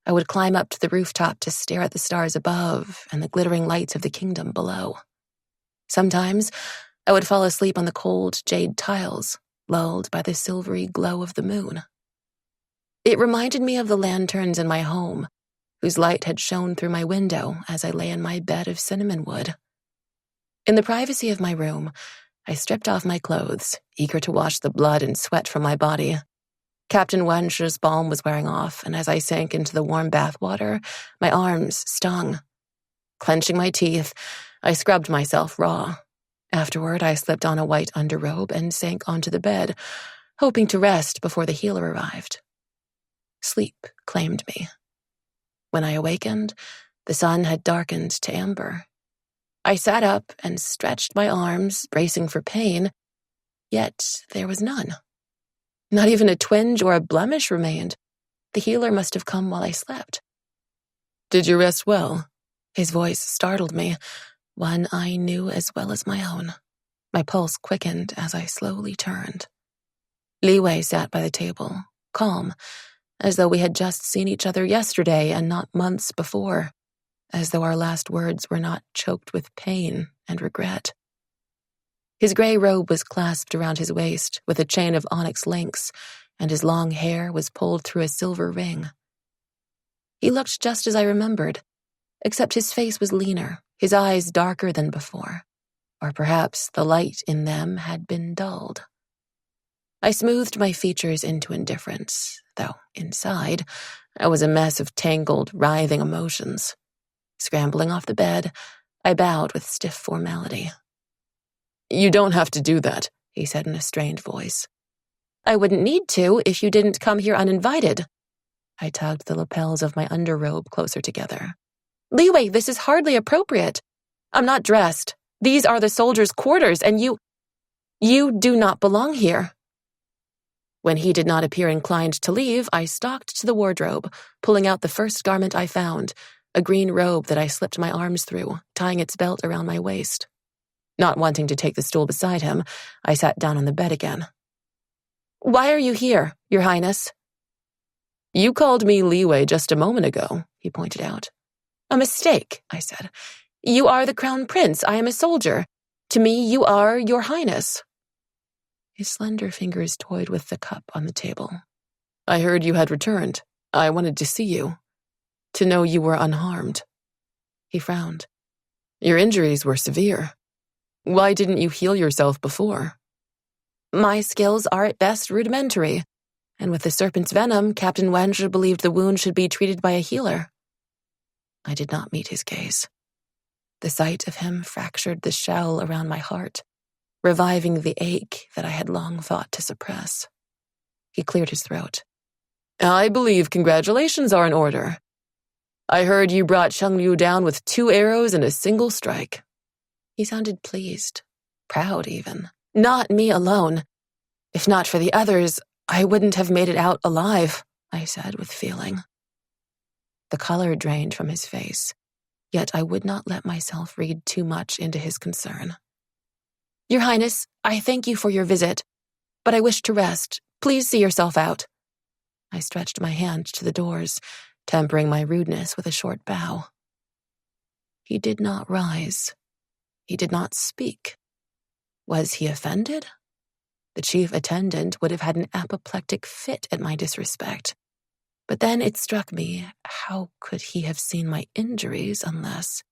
I would climb up to the rooftop to stare at the stars above and the glittering lights of the kingdom below. Sometimes I would fall asleep on the cold jade tiles, lulled by the silvery glow of the moon. It reminded me of the lanterns in my home, whose light had shone through my window as I lay in my bed of cinnamon wood. In the privacy of my room, I stripped off my clothes, eager to wash the blood and sweat from my body. Captain Chang'e's balm was wearing off, and as I sank into the warm bath water, my arms stung. Clenching my teeth, I scrubbed myself raw. Afterward, I slipped on a white underrobe and sank onto the bed, hoping to rest before the healer arrived. Sleep claimed me. When I awakened, the sun had darkened to amber. I sat up and stretched my arms, bracing for pain, yet there was none. Not even a twinge or a blemish remained. The healer must have come while I slept. Did you rest well? His voice startled me, one I knew as well as my own. My pulse quickened as I slowly turned. Li Wei sat by the table, calm, as though we had just seen each other yesterday and not months before, as though our last words were not choked with pain and regret. His gray robe was clasped around his waist with a chain of onyx links, and his long hair was pulled through a silver ring. He looked just as I remembered, except his face was leaner, his eyes darker than before, or perhaps the light in them had been dulled. I smoothed my features into indifference, though inside I was a mess of tangled, writhing emotions. Scrambling off the bed, I bowed with stiff formality. You don't have to do that, he said in a strained voice. I wouldn't need to if you didn't come here uninvited. I tugged the lapels of my underrobe closer together. Li Wei, this is hardly appropriate. I'm not dressed. These are the soldiers' quarters, and you do not belong here. When he did not appear inclined to leave, I stalked to the wardrobe, pulling out the first garment I found, a green robe that I slipped my arms through, tying its belt around my waist. Not wanting to take the stool beside him, I sat down on the bed again. Why are you here, Your Highness? You called me Li Wei just a moment ago, he pointed out. A mistake, I said. You are the crown prince. I am a soldier. To me, you are Your Highness. His slender fingers toyed with the cup on the table. I heard you had returned. I wanted to see you, to know you were unharmed. He frowned. Your injuries were severe. Why didn't you heal yourself before? My skills are at best rudimentary, and with the serpent's venom, Captain Chang'e believed the wound should be treated by a healer. I did not meet his gaze. The sight of him fractured the shell around my heart. reviving the ache that I had long thought to suppress. He cleared his throat. I believe congratulations are in order. I heard you brought Chang'e down with 2 arrows and a single strike. He sounded pleased, proud even. Not me alone. If not for the others, I wouldn't have made it out alive, I said with feeling. The color drained from his face, yet I would not let myself read too much into his concern. Your Highness, I thank you for your visit, but I wish to rest. Please see yourself out. I stretched my hand to the doors, tempering my rudeness with a short bow. He did not rise. He did not speak. Was he offended? The chief attendant would have had an apoplectic fit at my disrespect. But then it struck me, how could he have seen my injuries unless...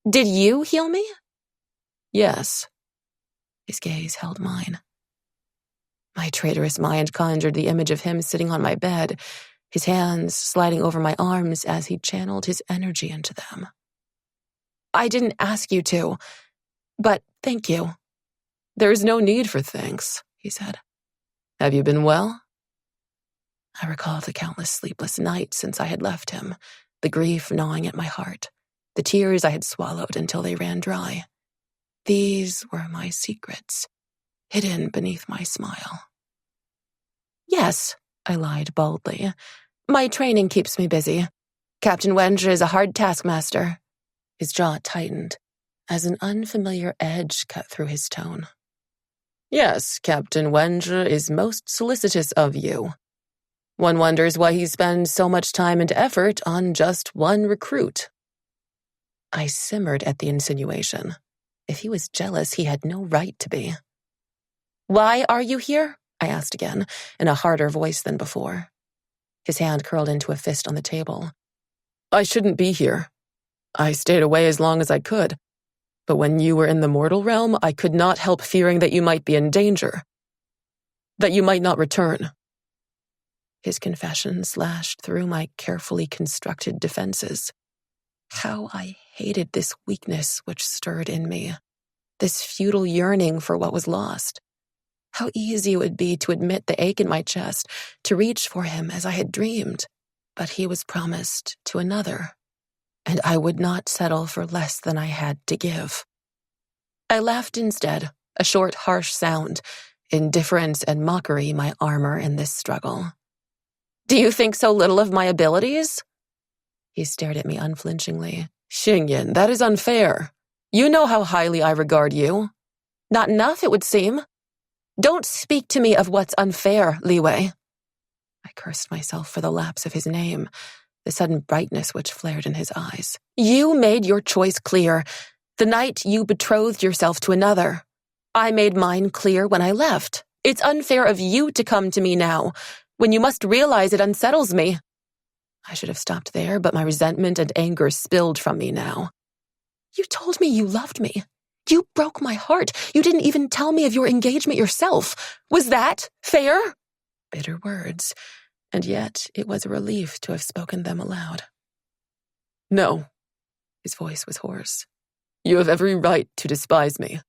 Did you heal me? Yes. His gaze held mine. My traitorous mind conjured the image of him sitting on my bed, his hands sliding over my arms as he channeled his energy into them. I didn't ask you to, but thank you. There is no need for thanks, he said. Have you been well? I recalled the countless sleepless nights since I had left him, the grief gnawing at my heart, the tears I had swallowed until they ran dry. These were my secrets, hidden beneath my smile. Yes, I lied boldly. My training keeps me busy. Captain Wenja is a hard taskmaster. His jaw tightened as an unfamiliar edge cut through his tone. Yes, Captain Wenja is most solicitous of you. One wonders why he spends so much time and effort on just one recruit. I simmered at the insinuation. If he was jealous, he had no right to be. Why are you here? I asked again, in a harder voice than before. His hand curled into a fist on the table. I shouldn't be here. I stayed away as long as I could. But when you were in the mortal realm, I could not help fearing that you might be in danger. That you might not return. His confession slashed through my carefully constructed defenses. How I hated this weakness which stirred in me, this futile yearning for what was lost. How easy it would be to admit the ache in my chest, to reach for him as I had dreamed. But he was promised to another, and I would not settle for less than I had to give. I laughed instead, a short, harsh sound, indifference and mockery my armor in this struggle. Do you think so little of my abilities? He stared at me unflinchingly. Xingyin, that is unfair. You know how highly I regard you. Not enough, it would seem. Don't speak to me of what's unfair, Li Wei. I cursed myself for the lapse of his name, the sudden brightness which flared in his eyes. You made your choice clear, the night you betrothed yourself to another. I made mine clear when I left. It's unfair of you to come to me now, when you must realize it unsettles me. I should have stopped there, but my resentment and anger spilled from me now. You told me you loved me. You broke my heart. You didn't even tell me of your engagement yourself. Was that fair? Bitter words, and yet it was a relief to have spoken them aloud. No. His voice was hoarse. You have every right to despise me.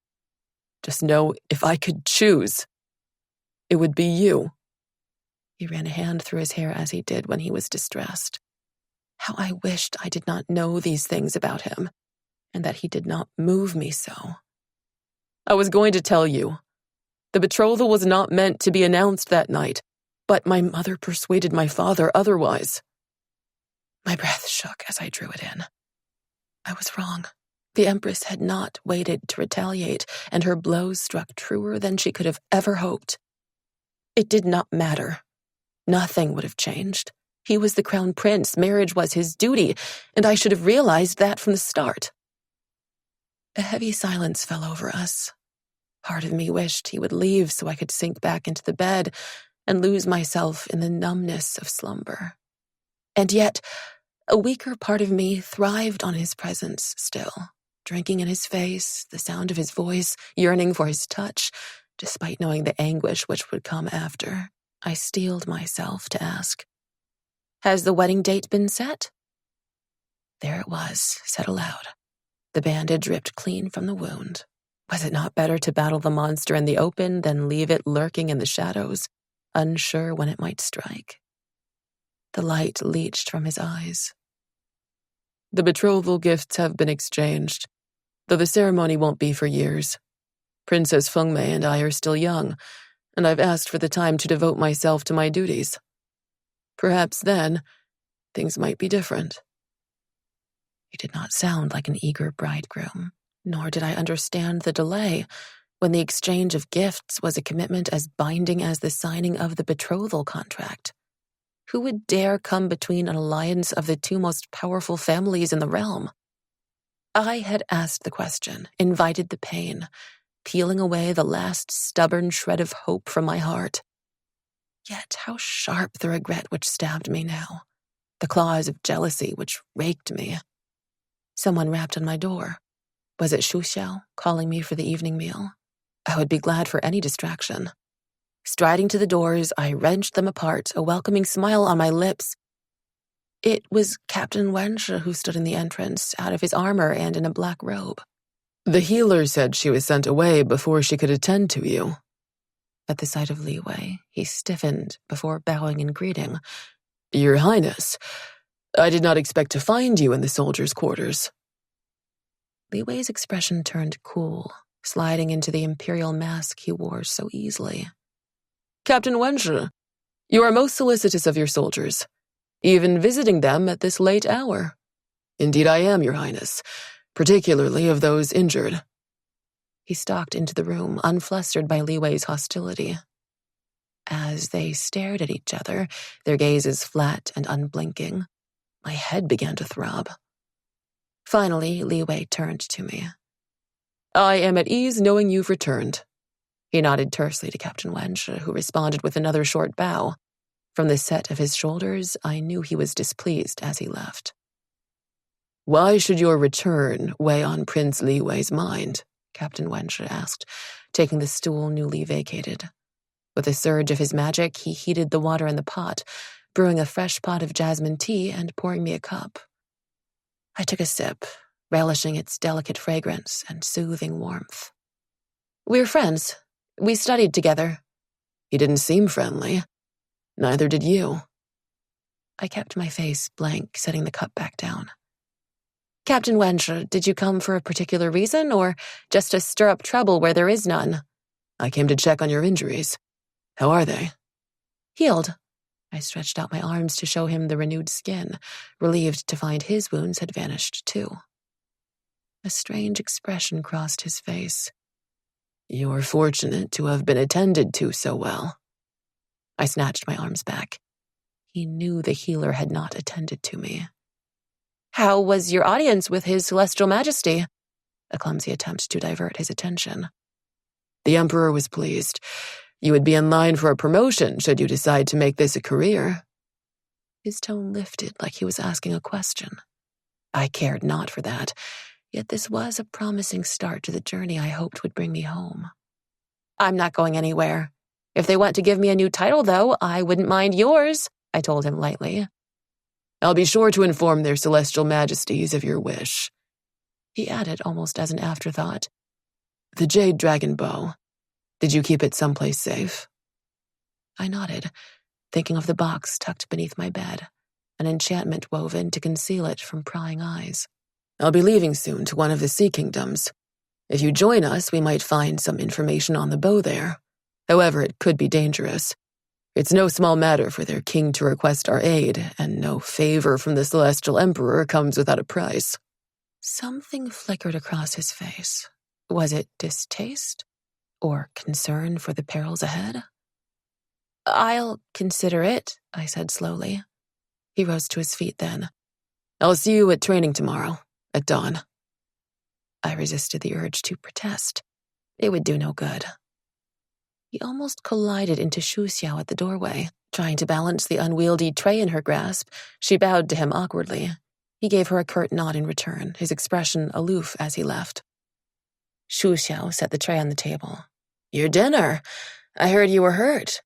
Just know, if I could choose, it would be you. He ran a hand through his hair as he did when he was distressed. How I wished I did not know these things about him, and that he did not move me so. I was going to tell you. The betrothal was not meant to be announced that night, but my mother persuaded my father otherwise. My breath shook as I drew it in. I was wrong. The Empress had not waited to retaliate, and her blows struck truer than she could have ever hoped. It did not matter. Nothing would have changed. He was the crown prince, marriage was his duty, and I should have realized that from the start. A heavy silence fell over us. Part of me wished he would leave so I could sink back into the bed and lose myself in the numbness of slumber. And yet, a weaker part of me thrived on his presence still, drinking in his face, the sound of his voice, yearning for his touch, despite knowing the anguish which would come after. I steeled myself to ask, Has the wedding date been set? There it was, said aloud. The bandage ripped clean from the wound. Was it not better to battle the monster in the open than leave it lurking in the shadows, unsure when it might strike? The light leached from his eyes. The betrothal gifts have been exchanged, though the ceremony won't be for years. Princess Fengmei and I are still young, and I've asked for the time to devote myself to my duties. Perhaps then, things might be different. He did not sound like an eager bridegroom, nor did I understand the delay when the exchange of gifts was a commitment as binding as the signing of the betrothal contract. Who would dare come between an alliance of the two most powerful families in the realm? I had asked the question, invited the pain, peeling away the last stubborn shred of hope from my heart. Yet how sharp the regret which stabbed me now, the claws of jealousy which raked me. Someone rapped on my door. Was it Shu Xiao calling me for the evening meal? I would be glad for any distraction. Striding to the doors, I wrenched them apart, a welcoming smile on my lips. It was Captain Wenshi who stood in the entrance, out of his armor and in a black robe. The healer said she was sent away before she could attend to you. At the sight of Li Wei, he stiffened before bowing in greeting. Your Highness, I did not expect to find you in the soldiers' quarters. Li Wei's expression turned cool, sliding into the imperial mask he wore so easily. Captain Wenshi, you are most solicitous of your soldiers, even visiting them at this late hour. Indeed I am, Your Highness, particularly of those injured. He stalked into the room, unflustered by Li Wei's hostility. As they stared at each other, their gazes flat and unblinking, my head began to throb. Finally, Li Wei turned to me. I am at ease knowing you've returned. He nodded tersely to Captain Wenshi, who responded with another short bow. From the set of his shoulders, I knew he was displeased as he left. Why should your return weigh on Prince Li Wei's mind? Captain Wenshi asked, taking the stool newly vacated. With a surge of his magic, he heated the water in the pot, brewing a fresh pot of jasmine tea and pouring me a cup. I took a sip, relishing its delicate fragrance and soothing warmth. We're friends. We studied together. He didn't seem friendly. Neither did you. I kept my face blank, setting the cup back down. Captain Wenshi, did you come for a particular reason, or just to stir up trouble where there is none? I came to check on your injuries. How are they? Healed. I stretched out my arms to show him the renewed skin, relieved to find his wounds had vanished too. A strange expression crossed his face. You're fortunate to have been attended to so well. I snatched my arms back. He knew the healer had not attended to me. How was your audience with His Celestial Majesty? A clumsy attempt to divert his attention. The Emperor was pleased. You would be in line for a promotion should you decide to make this a career. His tone lifted like he was asking a question. I cared not for that, yet this was a promising start to the journey I hoped would bring me home. I'm not going anywhere. If they want to give me a new title, though, I wouldn't mind yours, I told him lightly. I'll be sure to inform their Celestial Majesties of your wish. He added almost as an afterthought. The Jade Dragon Bow. Did you keep it someplace safe? I nodded, thinking of the box tucked beneath my bed, an enchantment woven to conceal it from prying eyes. I'll be leaving soon to one of the Sea Kingdoms. If you join us, we might find some information on the bow there. However, it could be dangerous. It's no small matter for their king to request our aid, and no favor from the Celestial Emperor comes without a price. Something flickered across his face. Was it distaste? Or concern for the perils ahead? I'll consider it, I said slowly. He rose to his feet then. I'll see you at training tomorrow, at dawn. I resisted the urge to protest. It would do no good. He almost collided into Shu Xiao at the doorway. Trying to balance the unwieldy tray in her grasp, she bowed to him awkwardly. He gave her a curt nod in return, his expression aloof as he left. Shu Xiao set the tray on the table. Your dinner. I heard you were hurt.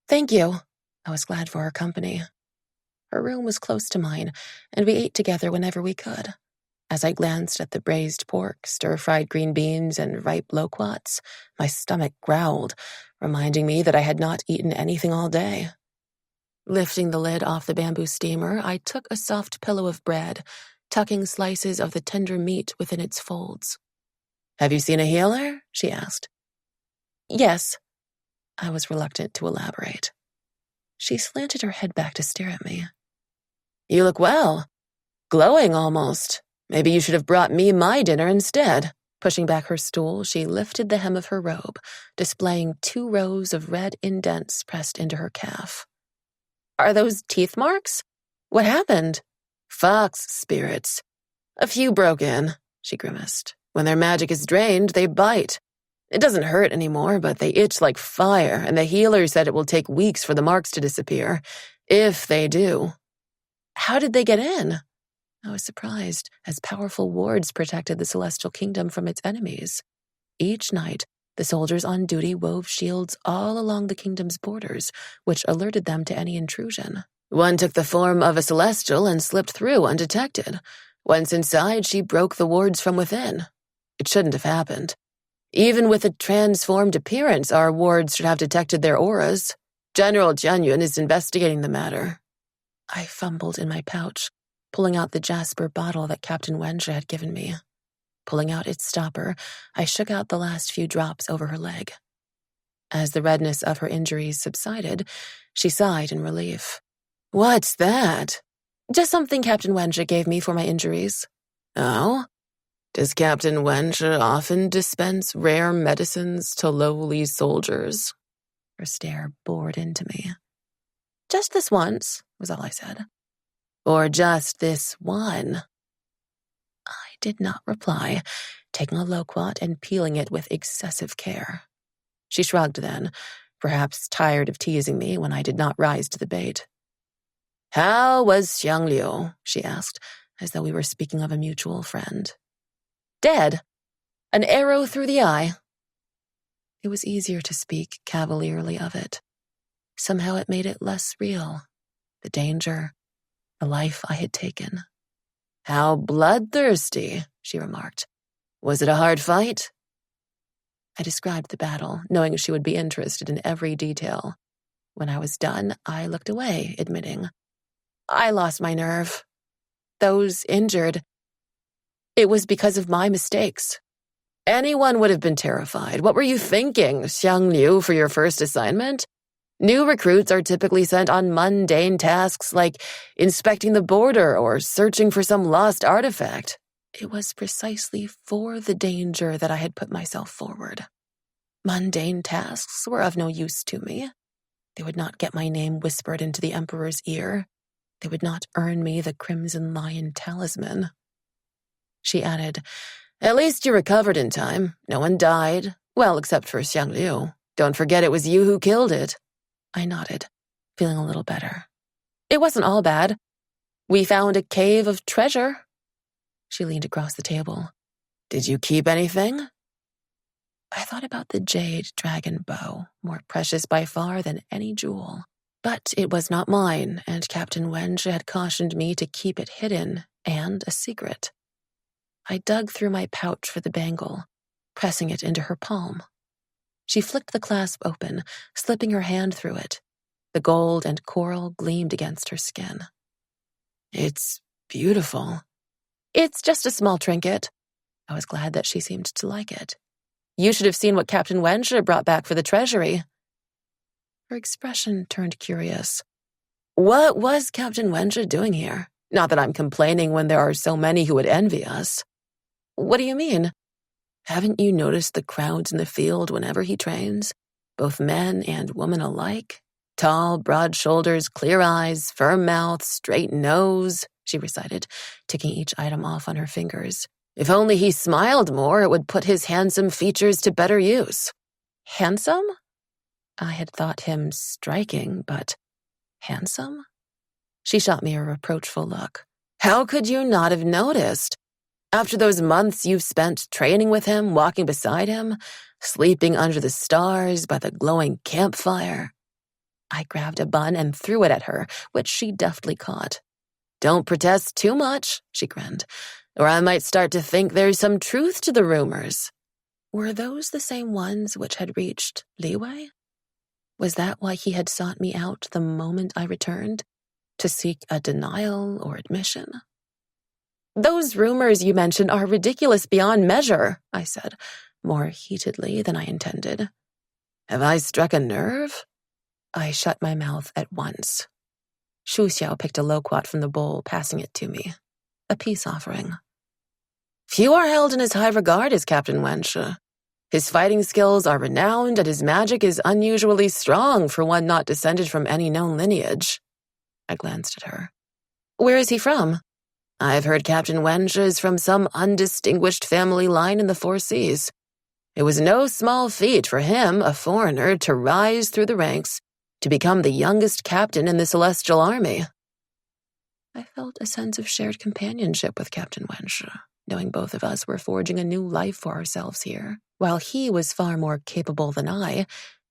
Thank you. I was glad for her company. Her room was close to mine, and we ate together whenever we could. As I glanced at the braised pork, stir-fried green beans, and ripe loquats, my stomach growled, reminding me that I had not eaten anything all day. Lifting the lid off the bamboo steamer, I took a soft pillow of bread, tucking slices of the tender meat within its folds. "Have you seen a healer?" she asked. "Yes." I was reluctant to elaborate. She slanted her head back to stare at me. "You look well. Glowing almost. Maybe you should have brought me my dinner instead." Pushing back her stool, she lifted the hem of her robe, displaying 2 rows of red indents pressed into her calf. "Are those teeth marks? What happened?" "Fox spirits. A few broke in," she grimaced. "When their magic is drained, they bite. It doesn't hurt anymore, but they itch like fire, and the healer said it will take weeks for the marks to disappear, if they do." "How did they get in?" I was surprised, as powerful wards protected the Celestial Kingdom from its enemies. Each night, the soldiers on duty wove shields all along the kingdom's borders, which alerted them to any intrusion. One took the form of a celestial and slipped through undetected. Once inside, she broke the wards from within. It shouldn't have happened. Even with a transformed appearance, our wards should have detected their auras. General Genuine is investigating the matter. I fumbled in my pouch, pulling out the jasper bottle that Captain Wenja had given me. Pulling out its stopper, I shook out the last few drops over her leg. As the redness of her injuries subsided, she sighed in relief. "What's that?" "Just something Captain Wenja gave me for my injuries." "Oh? Does Captain Wenja often dispense rare medicines to lowly soldiers?" Her stare bored into me. "Just this once," was all I said. "Or just this one?" I did not reply, taking a loquat and peeling it with excessive care. She shrugged then, perhaps tired of teasing me when I did not rise to the bait. "How was Xiangliu?" she asked, as though we were speaking of a mutual friend. "Dead. An arrow through the eye." It was easier to speak cavalierly of it. Somehow it made it less real. The danger, the life I had taken. "How bloodthirsty," she remarked. "Was it a hard fight?" I described the battle, knowing she would be interested in every detail. When I was done, I looked away, admitting, "I lost my nerve. Those injured, it was because of my mistakes." "Anyone would have been terrified. What were you thinking, Xiangliu, for your first assignment? New recruits are typically sent on mundane tasks like inspecting the border or searching for some lost artifact." It was precisely for the danger that I had put myself forward. Mundane tasks were of no use to me. They would not get my name whispered into the Emperor's ear. They would not earn me the Crimson Lion talisman. She added, "At least you recovered in time. No one died. Well, except for Xiangliu. Don't forget it was you who killed it." I nodded, feeling a little better. "It wasn't all bad. We found a cave of treasure." She leaned across the table. "Did you keep anything?" I thought about the jade dragon bow, more precious by far than any jewel. But it was not mine, and Captain Wenja had cautioned me to keep it hidden and a secret. I dug through my pouch for the bangle, pressing it into her palm. She flicked the clasp open, slipping her hand through it. The gold and coral gleamed against her skin. "It's beautiful." "It's just a small trinket." I was glad that she seemed to like it. "You should have seen what Captain Wenja brought back for the treasury." Her expression turned curious. "What was Captain Wenja doing here? Not that I'm complaining when there are so many who would envy us." "What do you mean?" "Haven't you noticed the crowds in the field whenever he trains? Both men and women alike? Tall, broad shoulders, clear eyes, firm mouth, straight nose," she recited, ticking each item off on her fingers. "If only he smiled more, it would put his handsome features to better use." Handsome? I had thought him striking, but handsome? She shot me a reproachful look. "How could you not have noticed? After those months you've spent training with him, walking beside him, sleeping under the stars by the glowing campfire." I grabbed a bun and threw it at her, which she deftly caught. "Don't protest too much," she grinned. Or I might start to think there's some truth to the rumors. Were those the same ones which had reached Li Wei? Was that why he had sought me out the moment I returned? To seek a denial or admission? Those rumors you mentioned are ridiculous beyond measure, I said, more heatedly than I intended. Have I struck a nerve? I shut my mouth at once. Shu Xiao picked a loquat from the bowl, passing it to me. A peace offering. Few are held in as high regard as Captain Wenshi. His fighting skills are renowned, and his magic is unusually strong for one not descended from any known lineage. I glanced at her. Where is he from? I've heard Captain Wenshi is from some undistinguished family line in the Four Seas. It was no small feat for him, a foreigner, to rise through the ranks to become the youngest captain in the Celestial Army. I felt a sense of shared companionship with Captain Wenshi, knowing both of us were forging a new life for ourselves here. While he was far more capable than I,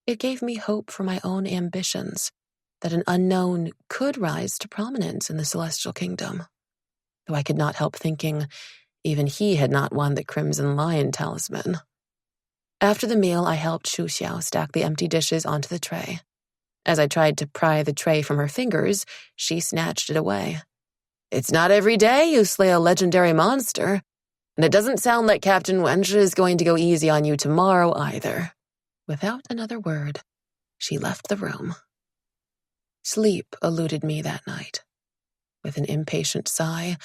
it gave me hope for my own ambitions, that an unknown could rise to prominence in the Celestial Kingdom. Though I could not help thinking even he had not won the Crimson Lion talisman. After the meal, I helped Shu Xiao stack the empty dishes onto the tray. As I tried to pry the tray from her fingers, she snatched it away. It's not every day you slay a legendary monster, and it doesn't sound like Captain Wenshi is going to go easy on you tomorrow either. Without another word, she left the room. Sleep eluded me that night. With an impatient sigh,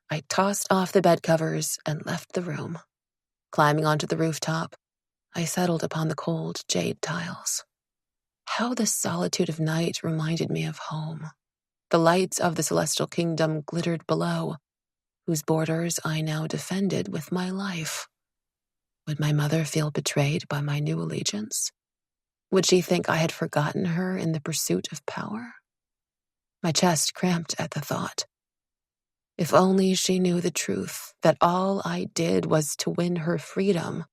I tossed off the bed covers and left the room. Climbing onto the rooftop, I settled upon the cold jade tiles. How the solitude of night reminded me of home. The lights of the Celestial Kingdom glittered below, whose borders I now defended with my life. Would my mother feel betrayed by my new allegiance? Would she think I had forgotten her in the pursuit of power? My chest cramped at the thought. If only she knew the truth, that all I did was to win her freedom,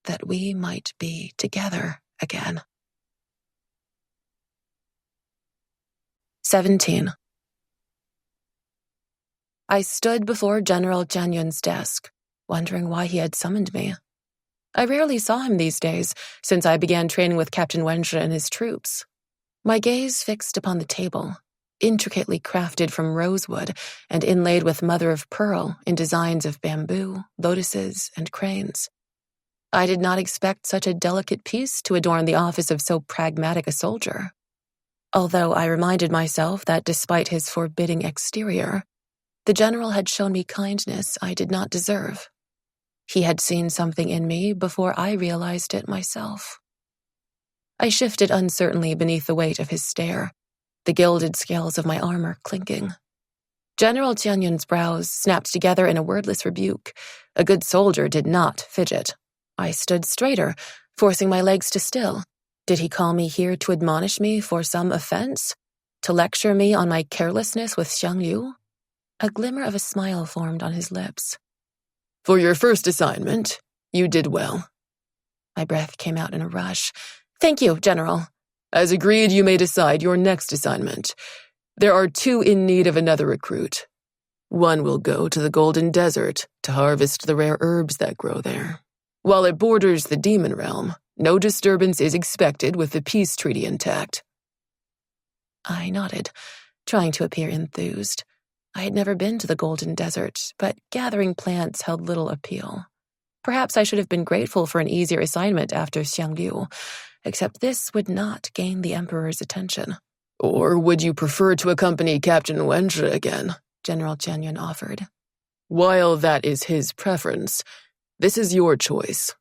that we might be together again. 17. I stood before General Jianyun's desk, wondering why he had summoned me. I rarely saw him these days, since I began training with Captain Wenshi and his troops. My gaze fixed upon the table, intricately crafted from rosewood and inlaid with mother-of-pearl in designs of bamboo, lotuses, and cranes. I did not expect such a delicate piece to adorn the office of so pragmatic a soldier. Although I reminded myself that despite his forbidding exterior, the general had shown me kindness I did not deserve. He had seen something in me before I realized it myself. I shifted uncertainly beneath the weight of his stare, the gilded scales of my armor clinking. General Jianyun's brows snapped together in a wordless rebuke. A good soldier did not fidget. I stood straighter, forcing my legs to still. Did he call me here to admonish me for some offense? To lecture me on my carelessness with Xiang Liu? A glimmer of a smile formed on his lips. For your first assignment, you did well. My breath came out in a rush. Thank you, General. As agreed, you may decide your next assignment. There are 2 in need of another recruit. One will go to the Golden Desert to harvest the rare herbs that grow there. While it borders the demon realm, no disturbance is expected with the peace treaty intact. I nodded, trying to appear enthused. I had never been to the Golden Desert, but gathering plants held little appeal. Perhaps I should have been grateful for an easier assignment after Xiang Liu, except this would not gain the Emperor's attention. Or would you prefer to accompany Captain Wenshi again? General Jianyun offered. While that is his preference, this is your choice.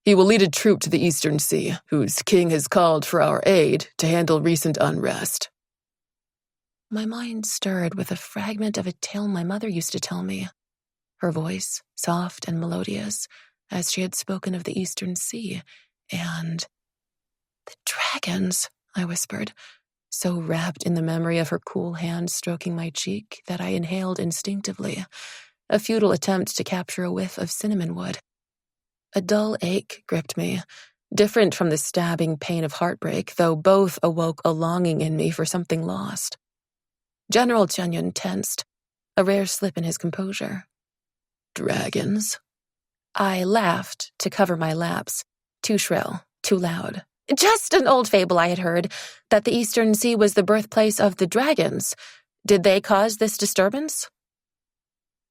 He will lead a troop to the Eastern Sea, whose king has called for our aid to handle recent unrest. My mind stirred with a fragment of a tale my mother used to tell me. Her voice, soft and melodious, as she had spoken of the Eastern Sea, and... "The dragons," I whispered, so wrapped in the memory of her cool hand stroking my cheek that I inhaled instinctively, a futile attempt to capture a whiff of cinnamon wood. A dull ache gripped me, different from the stabbing pain of heartbreak, though both awoke a longing in me for something lost. General Jianyun tensed, a rare slip in his composure. Dragons? I laughed to cover my lapse, too shrill, too loud. Just an old fable I had heard, that the Eastern Sea was the birthplace of the dragons. Did they cause this disturbance?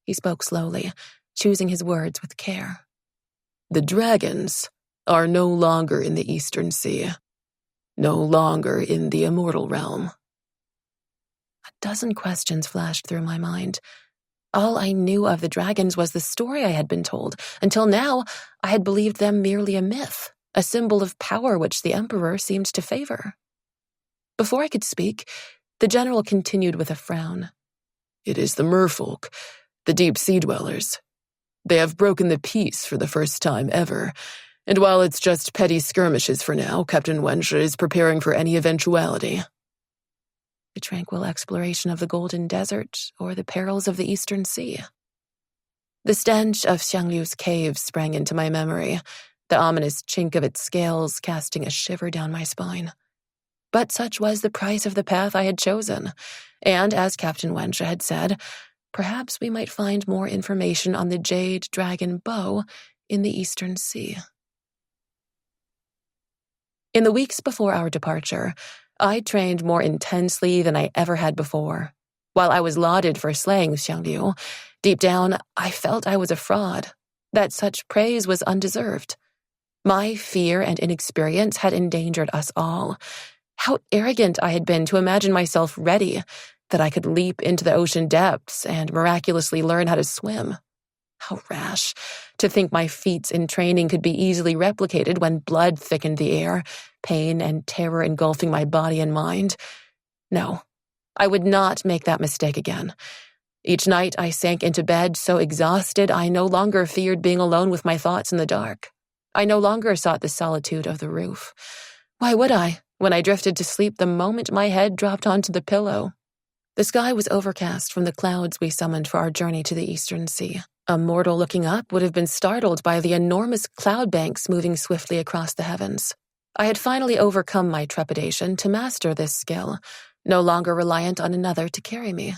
He spoke slowly, choosing his words with care. The dragons are no longer in the Eastern Sea, no longer in the immortal realm. A dozen questions flashed through my mind. All I knew of the dragons was the story I had been told. Until now, I had believed them merely a myth, a symbol of power which the Emperor seemed to favor. Before I could speak, the general continued with a frown. It is the merfolk, the deep sea dwellers. They have broken the peace for the first time ever, and while it's just petty skirmishes for now, Captain Wenche is preparing for any eventuality. The tranquil exploration of the Golden Desert or the perils of the Eastern Sea. The stench of Xiangliu's cave sprang into my memory, the ominous chink of its scales casting a shiver down my spine. But such was the price of the path I had chosen, and as Captain Wenche had said, perhaps we might find more information on the jade dragon bow in the Eastern Sea. In the weeks before our departure, I trained more intensely than I ever had before. While I was lauded for slaying Xiangliu, deep down I felt I was a fraud, that such praise was undeserved. My fear and inexperience had endangered us all. How arrogant I had been to imagine myself ready, that I could leap into the ocean depths and miraculously learn how to swim. How rash, to think my feats in training could be easily replicated when blood thickened the air, pain and terror engulfing my body and mind. No, I would not make that mistake again. Each night I sank into bed so exhausted I no longer feared being alone with my thoughts in the dark. I no longer sought the solitude of the roof. Why would I, when I drifted to sleep the moment my head dropped onto the pillow? The sky was overcast from the clouds we summoned for our journey to the Eastern Sea. A mortal looking up would have been startled by the enormous cloud banks moving swiftly across the heavens. I had finally overcome my trepidation to master this skill, no longer reliant on another to carry me.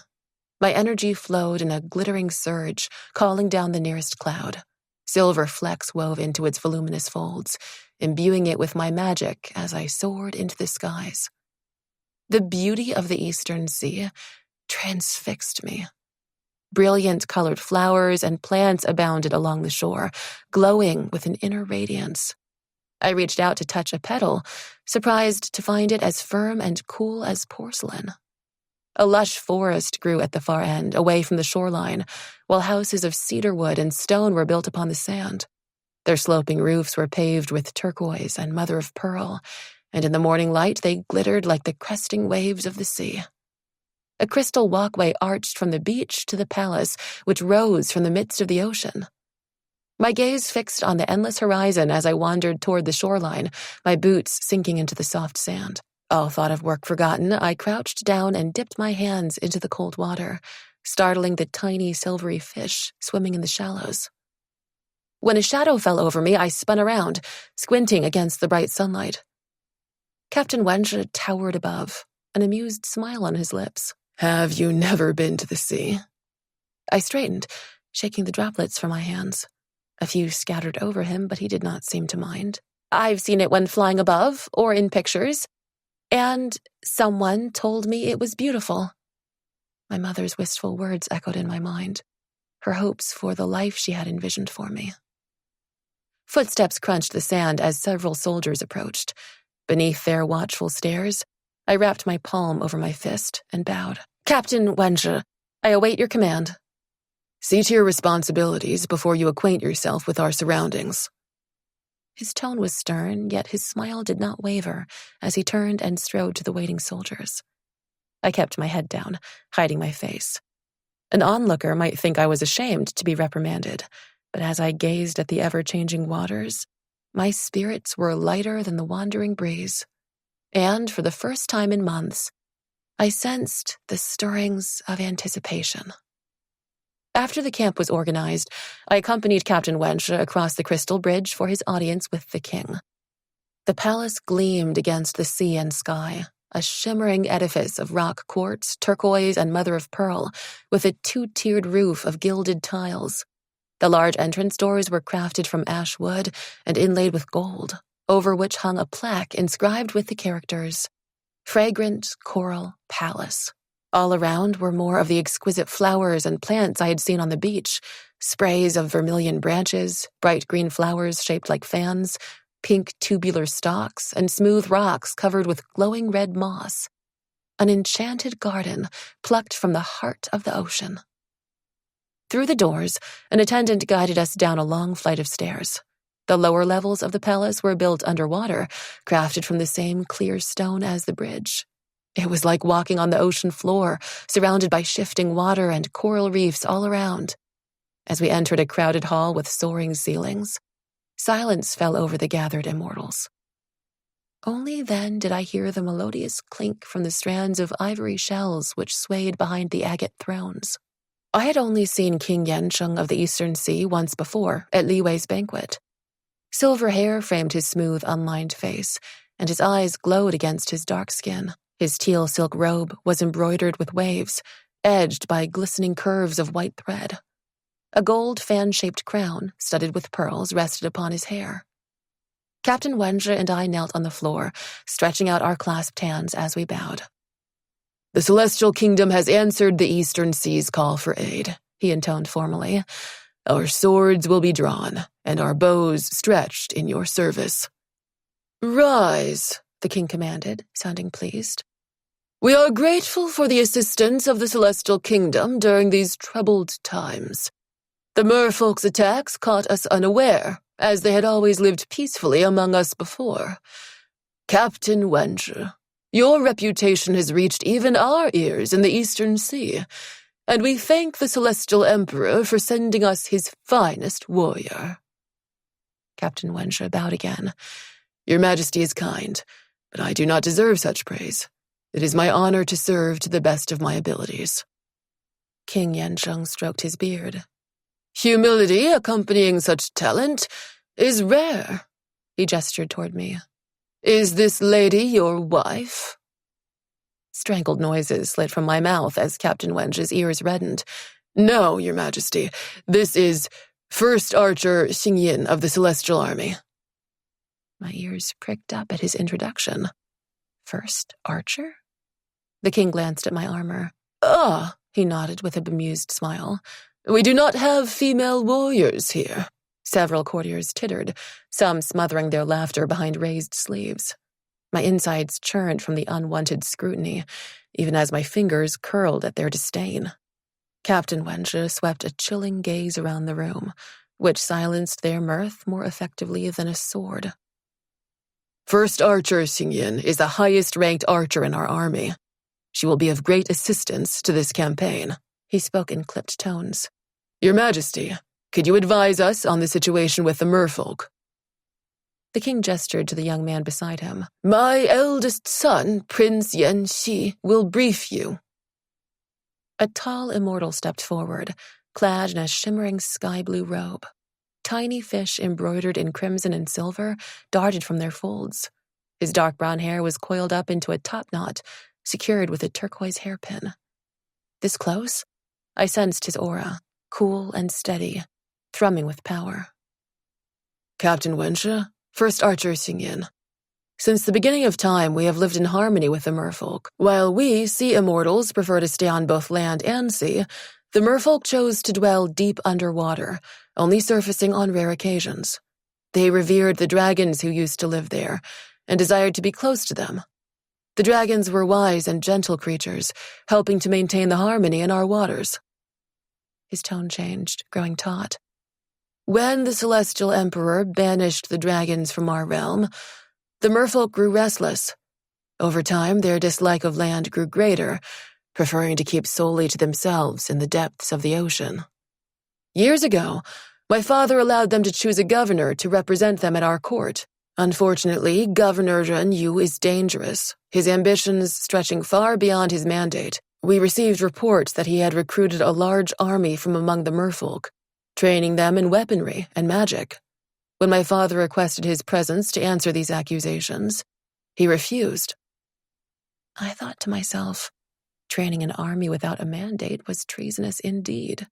My energy flowed in a glittering surge, calling down the nearest cloud. Silver flecks wove into its voluminous folds, imbuing it with my magic as I soared into the skies. The beauty of the Eastern Sea transfixed me. Brilliant colored flowers and plants abounded along the shore, glowing with an inner radiance. I reached out to touch a petal, surprised to find it as firm and cool as porcelain. A lush forest grew at the far end, away from the shoreline, while houses of cedar wood and stone were built upon the sand. Their sloping roofs were paved with turquoise and mother of pearl, and in the morning light they glittered like the cresting waves of the sea. A crystal walkway arched from the beach to the palace, which rose from the midst of the ocean. My gaze fixed on the endless horizon as I wandered toward the shoreline, my boots sinking into the soft sand. All thought of work forgotten, I crouched down and dipped my hands into the cold water, startling the tiny silvery fish swimming in the shallows. When a shadow fell over me, I spun around, squinting against the bright sunlight. Captain Wenche towered above, an amused smile on his lips. Have you never been to the sea? I straightened, shaking the droplets from my hands. A few scattered over him, but he did not seem to mind. I've seen it when flying above, or in pictures, and someone told me it was beautiful. My mother's wistful words echoed in my mind, her hopes for the life she had envisioned for me. Footsteps crunched the sand as several soldiers approached. Beneath their watchful stares, I wrapped my palm over my fist and bowed. Captain Wenche, I await your command. See to your responsibilities before you acquaint yourself with our surroundings. His tone was stern, yet his smile did not waver as he turned and strode to the waiting soldiers. I kept my head down, hiding my face. An onlooker might think I was ashamed to be reprimanded, but as I gazed at the ever-changing waters, my spirits were lighter than the wandering breeze. And for the first time in months, I sensed the stirrings of anticipation. After the camp was organized, I accompanied Captain Wenche across the crystal bridge for his audience with the king. The palace gleamed against the sea and sky, a shimmering edifice of rock quartz, turquoise, and mother of pearl, with a two-tiered roof of gilded tiles. The large entrance doors were crafted from ash wood and inlaid with gold, over which hung a plaque inscribed with the characters, "Fragrant Coral Palace." All around were more of the exquisite flowers and plants I had seen on the beach, sprays of vermilion branches, bright green flowers shaped like fans, pink tubular stalks, and smooth rocks covered with glowing red moss. An enchanted garden plucked from the heart of the ocean. Through the doors, an attendant guided us down a long flight of stairs. The lower levels of the palace were built underwater, crafted from the same clear stone as the bridge. It was like walking on the ocean floor, surrounded by shifting water and coral reefs all around. As we entered a crowded hall with soaring ceilings, silence fell over the gathered immortals. Only then did I hear the melodious clink from the strands of ivory shells which swayed behind the agate thrones. I had only seen King Yancheng of the Eastern Sea once before, at Li Wei's banquet. Silver hair framed his smooth, unlined face, and his eyes glowed against his dark skin. His teal silk robe was embroidered with waves, edged by glistening curves of white thread. A gold fan-shaped crown, studded with pearls, rested upon his hair. Captain Wenjie and I knelt on the floor, stretching out our clasped hands as we bowed. "The Celestial Kingdom has answered the Eastern Sea's call for aid," he intoned formally. "Our swords will be drawn, and our bows stretched in your service." "Rise," the king commanded, sounding pleased. "We are grateful for the assistance of the Celestial Kingdom during these troubled times. The merfolk's attacks caught us unaware, as they had always lived peacefully among us before. Captain Wenjie, your reputation has reached even our ears in the Eastern Sea, and we thank the Celestial Emperor for sending us his finest warrior." Captain Wenjie bowed again. "Your Majesty is kind, but I do not deserve such praise. It is my honor to serve to the best of my abilities." King Yancheng stroked his beard. "Humility accompanying such talent is rare." He gestured toward me. "Is this lady your wife?" Strangled noises slid from my mouth as Captain Wenjie's ears reddened. "No, Your Majesty. This is First Archer Xingyin of the Celestial Army." My ears pricked up at his introduction. First Archer? The king glanced at my armor. "Ah," he nodded with a bemused smile. "We do not have female warriors here." Several courtiers tittered, some smothering their laughter behind raised sleeves. My insides churned from the unwanted scrutiny, even as my fingers curled at their disdain. Captain Wenjie swept a chilling gaze around the room, which silenced their mirth more effectively than a sword. "First Archer Xingyin is the highest-ranked archer in our army. She will be of great assistance to this campaign." He spoke in clipped tones. "Your Majesty, could you advise us on the situation with the merfolk?" The king gestured to the young man beside him. "My eldest son, Prince Yanxi, will brief you." A tall immortal stepped forward, clad in a shimmering sky-blue robe. Tiny fish embroidered in crimson and silver darted from their folds. His dark brown hair was coiled up into a top knot, secured with a turquoise hairpin. This close, I sensed his aura, cool and steady, thrumming with power. "Captain Wenjie, First Archer Xingyin. Since the beginning of time, we have lived in harmony with the merfolk. While we, sea immortals, prefer to stay on both land and sea, the merfolk chose to dwell deep underwater, only surfacing on rare occasions. They revered the dragons who used to live there, and desired to be close to them. The dragons were wise and gentle creatures, helping to maintain the harmony in our waters." His tone changed, growing taut. "When the Celestial Emperor banished the dragons from our realm, the merfolk grew restless. Over time, their dislike of land grew greater, preferring to keep solely to themselves in the depths of the ocean. Years ago, my father allowed them to choose a governor to represent them at our court. Unfortunately, Governor Ren Yu is dangerous, his ambitions stretching far beyond his mandate. We received reports that he had recruited a large army from among the merfolk, training them in weaponry and magic. When my father requested his presence to answer these accusations, he refused. I thought to myself, training an army without a mandate was treasonous indeed.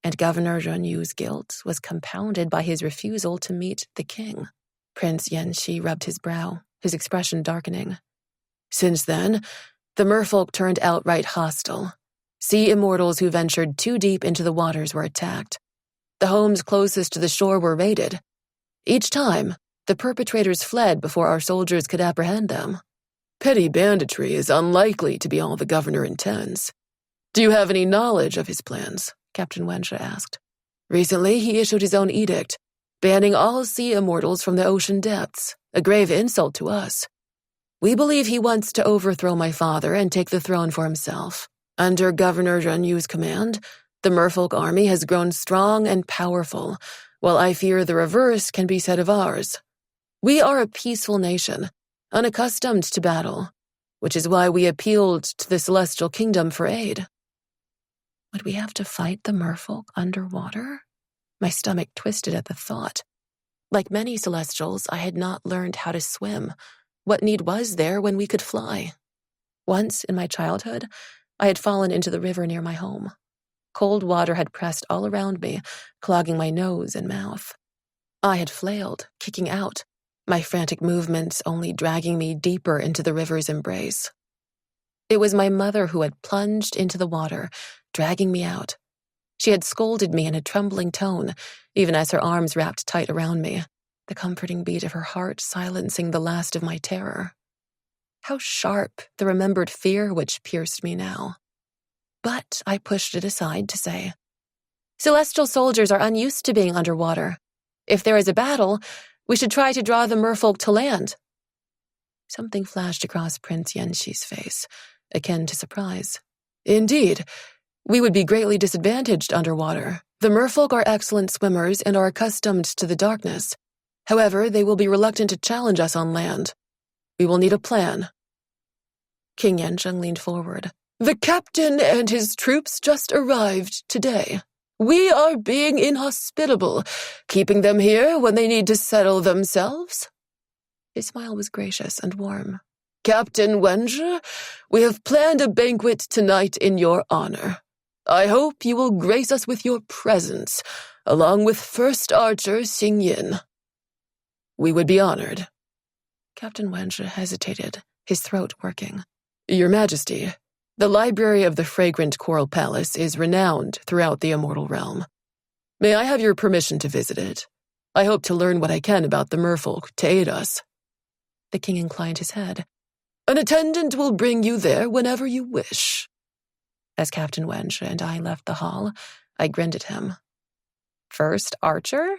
And Governor Zhenyu's guilt was compounded by his refusal to meet the king. Prince Yanxi rubbed his brow, his expression darkening. Since then, the merfolk turned outright hostile. Sea immortals who ventured too deep into the waters were attacked. The homes closest to the shore were raided. Each time, the perpetrators fled before our soldiers could apprehend them. Petty banditry is unlikely to be all the governor intends. Do you have any knowledge of his plans? Captain Wenxia asked. Recently, he issued his own edict, banning all sea immortals from the ocean depths, a grave insult to us. We believe he wants to overthrow my father and take the throne for himself. Under Governor Zhenyu's command, the merfolk army has grown strong and powerful, while I fear the reverse can be said of ours. We are a peaceful nation, unaccustomed to battle, which is why we appealed to the Celestial Kingdom for aid. Would we have to fight the merfolk underwater? My stomach twisted at the thought. Like many Celestials, I had not learned how to swim. What need was there when we could fly? Once, in my childhood, I had fallen into the river near my home. Cold water had pressed all around me, clogging my nose and mouth. I had flailed, kicking out, my frantic movements only dragging me deeper into the river's embrace. It was my mother who had plunged into the water, dragging me out. She had scolded me in a trembling tone, even as her arms wrapped tight around me, the comforting beat of her heart silencing the last of my terror. How sharp the remembered fear which pierced me now. But I pushed it aside to say, Celestial soldiers are unused to being underwater. If there is a battle, we should try to draw the merfolk to land. Something flashed across Prince Yanxi's face, akin to surprise. Indeed, we would be greatly disadvantaged underwater. The merfolk are excellent swimmers and are accustomed to the darkness. However, they will be reluctant to challenge us on land. We will need a plan. King Yansheng leaned forward. The captain and his troops just arrived today. We are being inhospitable, keeping them here when they need to settle themselves. His smile was gracious and warm. Captain Wenxia, we have planned a banquet tonight in your honor. I hope you will grace us with your presence, along with First Archer Xingyin. We would be honored. Captain Wenxia hesitated, his throat working. Your Majesty, the library of the Fragrant Coral Palace is renowned throughout the immortal realm. May I have your permission to visit it? I hope to learn what I can about the merfolk to aid us. The king inclined his head. An attendant will bring you there whenever you wish. As Captain Wenxia and I left the hall, I grinned at him. First Archer?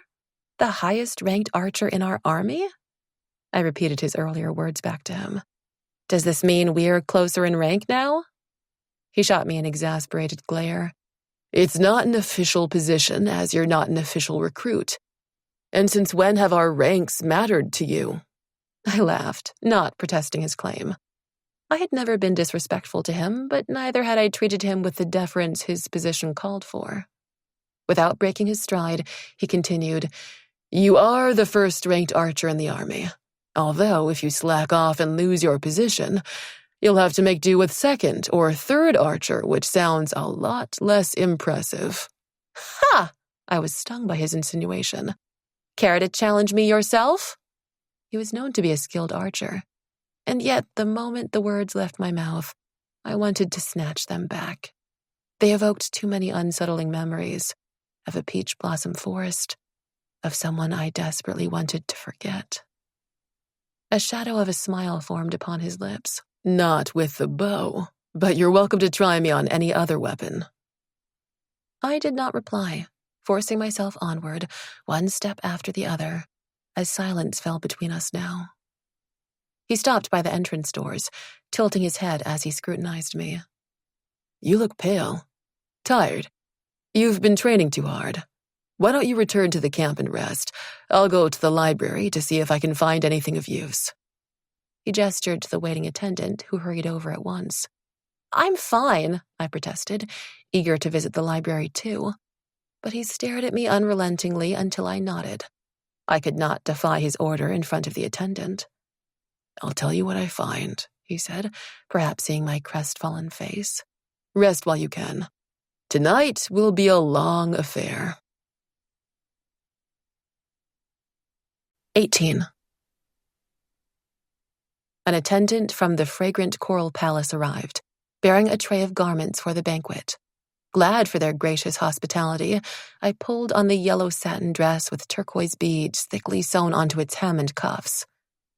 The highest-ranked archer in our army? I repeated his earlier words back to him. Does this mean we're closer in rank now? He shot me an exasperated glare. It's not an official position, as you're not an official recruit. And since when have our ranks mattered to you? I laughed, not protesting his claim. I had never been disrespectful to him, but neither had I treated him with the deference his position called for. Without breaking his stride, he continued, You are the first-ranked archer in the army. Although, if you slack off and lose your position, you'll have to make do with second or third archer, which sounds a lot less impressive. Ha! I was stung by his insinuation. Care to challenge me yourself? He was known to be a skilled archer, and yet the moment the words left my mouth, I wanted to snatch them back. They evoked too many unsettling memories of a peach blossom forest, of someone I desperately wanted to forget. A shadow of a smile formed upon his lips. Not with the bow, but you're welcome to try me on any other weapon. I did not reply, forcing myself onward, one step after the other, as silence fell between us now. He stopped by the entrance doors, tilting his head as he scrutinized me. You look pale. Tired. You've been training too hard. Why don't you return to the camp and rest? I'll go to the library to see if I can find anything of use. He gestured to the waiting attendant, who hurried over at once. I'm fine, I protested, eager to visit the library too. But he stared at me unrelentingly until I nodded. I could not defy his order in front of the attendant. I'll tell you what I find, he said, perhaps seeing my crestfallen face. Rest while you can. Tonight will be a long affair. 18. An attendant from the fragrant coral palace arrived, bearing a tray of garments for the banquet. Glad for their gracious hospitality, I pulled on the yellow satin dress with turquoise beads thickly sewn onto its hem and cuffs.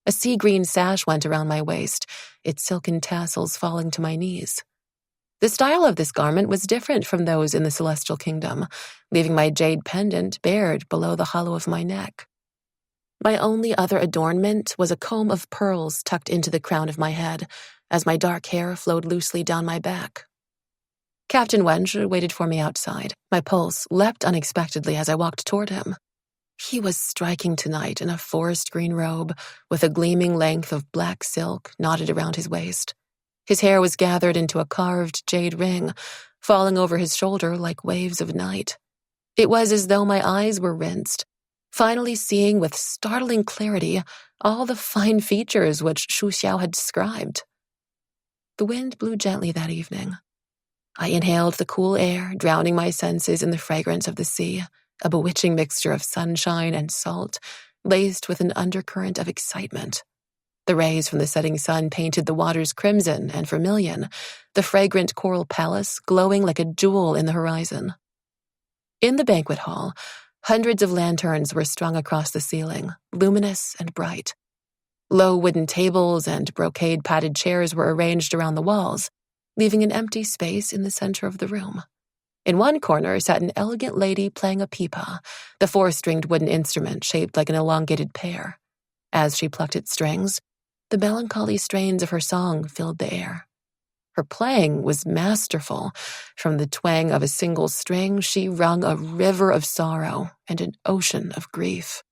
A sea-green sash went around my waist, its silken tassels falling to my knees. The style of this garment was different from those in the Celestial Kingdom, leaving my jade pendant bared below the hollow of my neck. My only other adornment was a comb of pearls tucked into the crown of my head, as my dark hair flowed loosely down my back. Captain Wenj waited for me outside. My pulse leapt unexpectedly as I walked toward him. He was striking tonight in a forest green robe with a gleaming length of black silk knotted around his waist. His hair was gathered into a carved jade ring, falling over his shoulder like waves of night. It was as though my eyes were rinsed, finally seeing with startling clarity all the fine features which Shu Xiao had described. The wind blew gently that evening. I inhaled the cool air, drowning my senses in the fragrance of the sea, a bewitching mixture of sunshine and salt, laced with an undercurrent of excitement. The rays from the setting sun painted the waters crimson and vermilion, the fragrant coral palace glowing like a jewel in the horizon. In the banquet hall, hundreds of lanterns were strung across the ceiling, luminous and bright. Low wooden tables and brocade-padded chairs were arranged around the walls, leaving an empty space in the center of the room. In one corner sat an elegant lady playing a pipa, the four-stringed wooden instrument shaped like an elongated pear. As she plucked its strings, the melancholy strains of her song filled the air. Her playing was masterful. From the twang of a single string, she wrung a river of sorrow and an ocean of grief.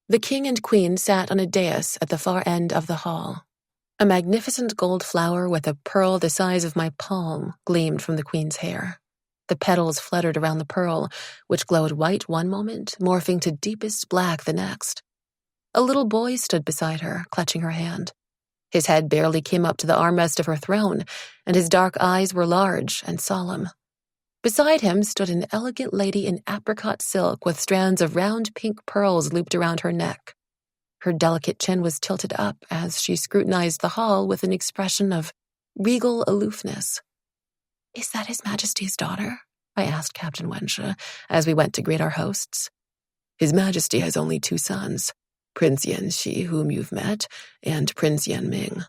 The king and queen sat on a dais at the far end of the hall. A magnificent gold flower with a pearl the size of my palm gleamed from the queen's hair. The petals fluttered around the pearl, which glowed white one moment, morphing to deepest black the next. A little boy stood beside her, clutching her hand. His head barely came up to the armrest of her throne, and his dark eyes were large and solemn. Beside him stood an elegant lady in apricot silk with strands of round pink pearls looped around her neck. Her delicate chin was tilted up as she scrutinized the hall with an expression of regal aloofness. "Is that His Majesty's daughter?" I asked Captain Wenxia as we went to greet our hosts. His Majesty has only 2 sons, Prince Yanxi, whom you've met, and Prince Yanming.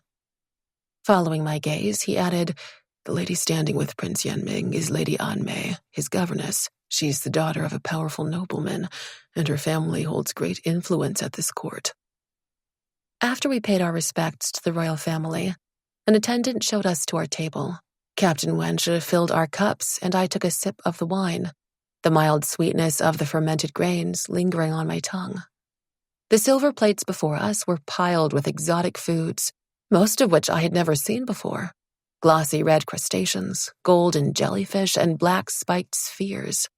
Following my gaze, he added, "The lady standing with Prince Yanming is Lady Anmei, his governess. She's the daughter of a powerful nobleman, and her family holds great influence at this court." After we paid our respects to the royal family, an attendant showed us to our table. Captain Wenxia filled our cups, and I took a sip of the wine, the mild sweetness of the fermented grains lingering on my tongue. The silver plates before us were piled with exotic foods, most of which I had never seen before. Glossy red crustaceans, golden jellyfish, and black spiked spheres.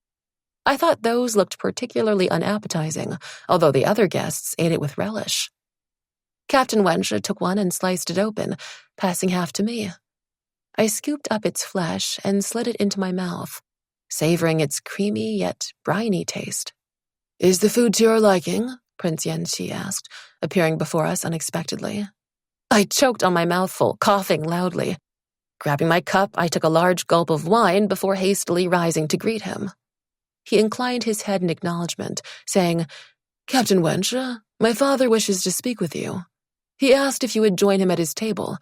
I thought those looked particularly unappetizing, although the other guests ate it with relish. Captain Wenxia took one and sliced it open, passing half to me. I scooped up its flesh and slid it into my mouth, savoring its creamy yet briny taste. "Is the food to your liking?" Prince Yanxi asked, appearing before us unexpectedly. I choked on my mouthful, coughing loudly. Grabbing my cup, I took a large gulp of wine before hastily rising to greet him. He inclined his head in acknowledgement, saying, "Captain Wenxia, my father wishes to speak with you. He asked if you would join him at his table.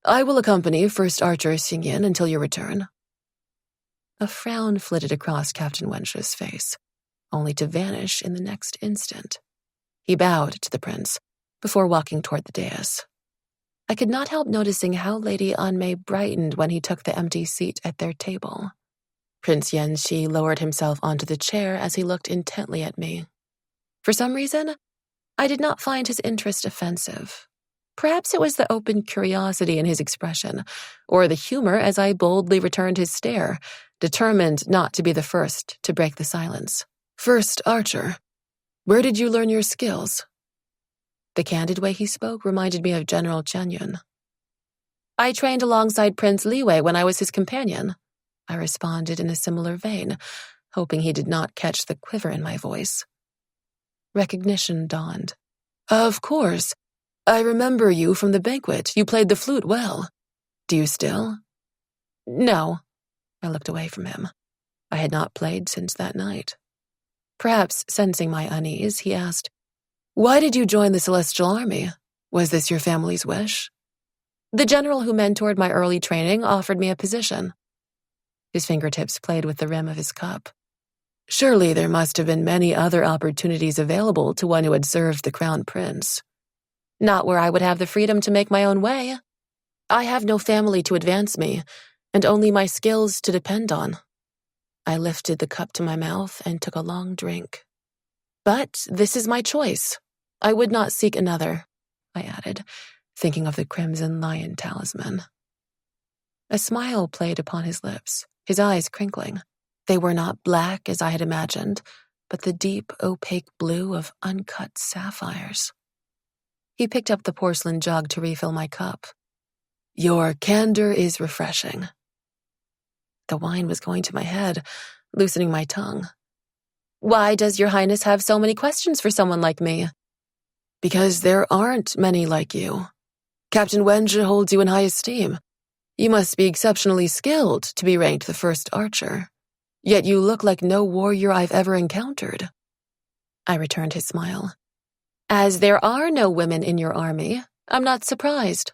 I will accompany First Archer Xingyin until your return." A frown flitted across Captain Wenxia's face, only to vanish in the next instant. He bowed to the prince before walking toward the dais. I could not help noticing how Lady Anmei brightened when he took the empty seat at their table. Prince Yanxi lowered himself onto the chair as he looked intently at me. For some reason, I did not find his interest offensive. Perhaps it was the open curiosity in his expression, or the humor as I boldly returned his stare, determined not to be the first to break the silence. "First Archer, where did you learn your skills?" The candid way he spoke reminded me of General Chen Yun. "I trained alongside Prince Liwei when I was his companion." I responded in a similar vein, hoping he did not catch the quiver in my voice. Recognition dawned. Of course. I remember you from the banquet. You played the flute well. Do you still? No. I looked away from him. I had not played since that night. Perhaps sensing my unease, he asked, Why did you join the Celestial Army? Was this your family's wish? The general who mentored my early training offered me a position. His fingertips played with the rim of his cup. Surely there must have been many other opportunities available to one who had served the Crown Prince. Not where I would have the freedom to make my own way. I have no family to advance me, and only my skills to depend on. I lifted the cup to my mouth and took a long drink. But this is my choice. I would not seek another, I added, thinking of the Crimson Lion talisman. A smile played upon his lips, his eyes crinkling. They were not black as I had imagined, but the deep, opaque blue of uncut sapphires. He picked up the porcelain jug to refill my cup. Your candor is refreshing. The wine was going to my head, loosening my tongue. Why does your highness have so many questions for someone like me? Because there aren't many like you. Captain Wenjie holds you in high esteem. You must be exceptionally skilled to be ranked the first archer. Yet you look like no warrior I've ever encountered. I returned his smile. As there are no women in your army, I'm not surprised.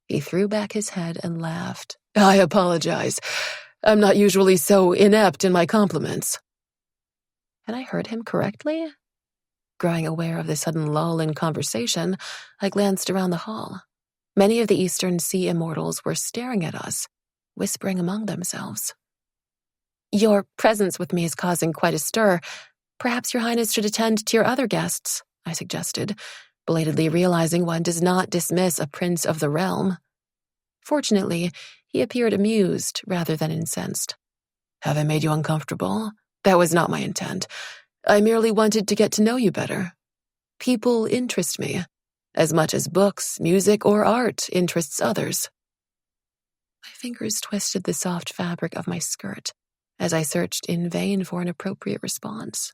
He threw back his head and laughed. I apologize. I'm not usually so inept in my compliments. Had I heard him correctly? Growing aware of the sudden lull in conversation, I glanced around the hall. Many of the Eastern Sea immortals were staring at us, whispering among themselves. Your presence with me is causing quite a stir. Perhaps your highness should attend to your other guests, I suggested, belatedly realizing one does not dismiss a prince of the realm. Fortunately, he appeared amused rather than incensed. Have I made you uncomfortable? That was not my intent. I merely wanted to get to know you better. People interest me, as much as books, music, or art interests others. My fingers twisted the soft fabric of my skirt as I searched in vain for an appropriate response.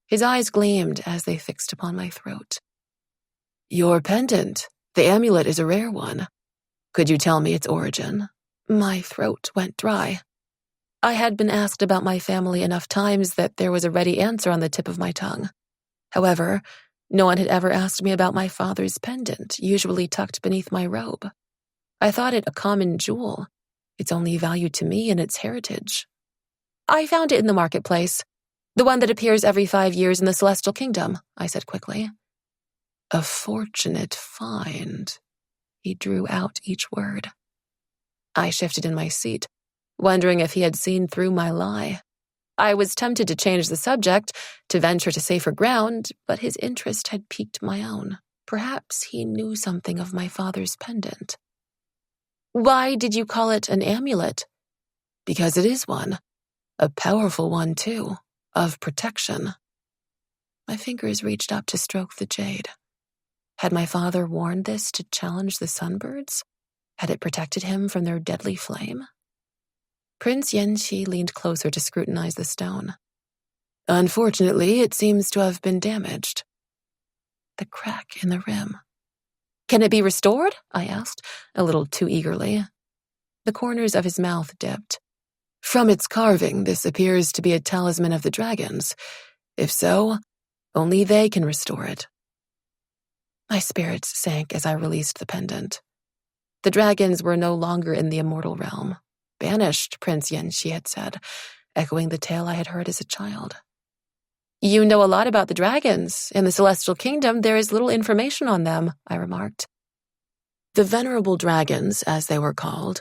His eyes gleamed as they fixed upon my throat. Your pendant, the amulet, is a rare one. Could you tell me its origin? My throat went dry. I had been asked about my family enough times that there was a ready answer on the tip of my tongue. However, no one had ever asked me about my father's pendant, usually tucked beneath my robe. I thought it a common jewel, its only value to me in its heritage. I found it in the marketplace, the one that appears every 5 years in the Celestial Kingdom, I said quickly. A fortunate find. He drew out each word. I shifted in my seat, wondering if he had seen through my lie. I was tempted to change the subject, to venture to safer ground, but his interest had piqued my own. Perhaps he knew something of my father's pendant. Why did you call it an amulet? Because it is one. A powerful one, too, of protection. My fingers reached up to stroke the jade. Had my father worn this to challenge the sunbirds? Had it protected him from their deadly flame? Prince Yenqi leaned closer to scrutinize the stone. Unfortunately, it seems to have been damaged. The crack in the rim. Can it be restored? I asked, a little too eagerly. The corners of his mouth dipped. From its carving, this appears to be a talisman of the dragons. If so, only they can restore it. My spirits sank as I released the pendant. The dragons were no longer in the immortal realm. Banished, Prince Yenqi had said, echoing the tale I had heard as a child. You know a lot about the dragons. In the Celestial Kingdom, there is little information on them, I remarked. The venerable dragons, as they were called,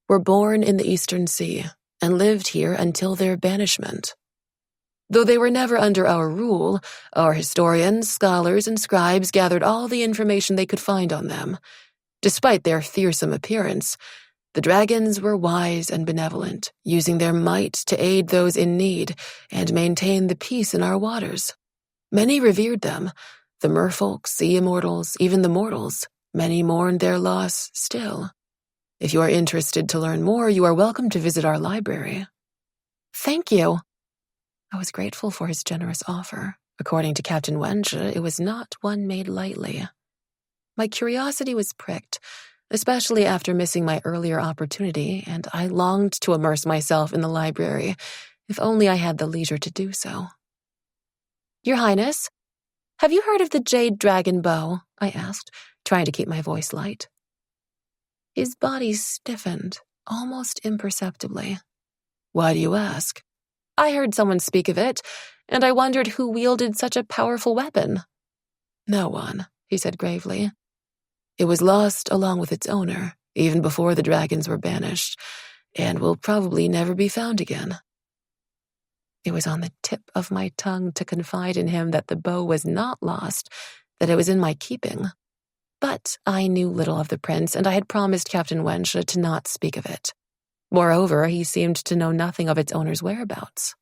were born in the Eastern Sea and lived here until their banishment. Though they were never under our rule, our historians, scholars, and scribes gathered all the information they could find on them. Despite their fearsome appearance, the dragons were wise and benevolent, using their might to aid those in need and maintain the peace in our waters. Many revered them, the merfolk, sea immortals, even the mortals. Many mourned their loss still. If you are interested to learn more, you are welcome to visit our library." "Thank you." I was grateful for his generous offer. According to Captain Wenche, it was not one made lightly. My curiosity was pricked, especially after missing my earlier opportunity, and I longed to immerse myself in the library, if only I had the leisure to do so. "Your Highness, have you heard of the Jade Dragon Bow?" I asked, trying to keep my voice light. His body stiffened, almost imperceptibly. "Why do you ask?" "I heard someone speak of it, and I wondered who wielded such a powerful weapon." "No one," he said gravely. "It was lost along with its owner, even before the dragons were banished, and will probably never be found again." It was on the tip of my tongue to confide in him that the bow was not lost, that it was in my keeping. But I knew little of the prince, and I had promised Captain Wenche to not speak of it. Moreover, he seemed to know nothing of its owner's whereabouts.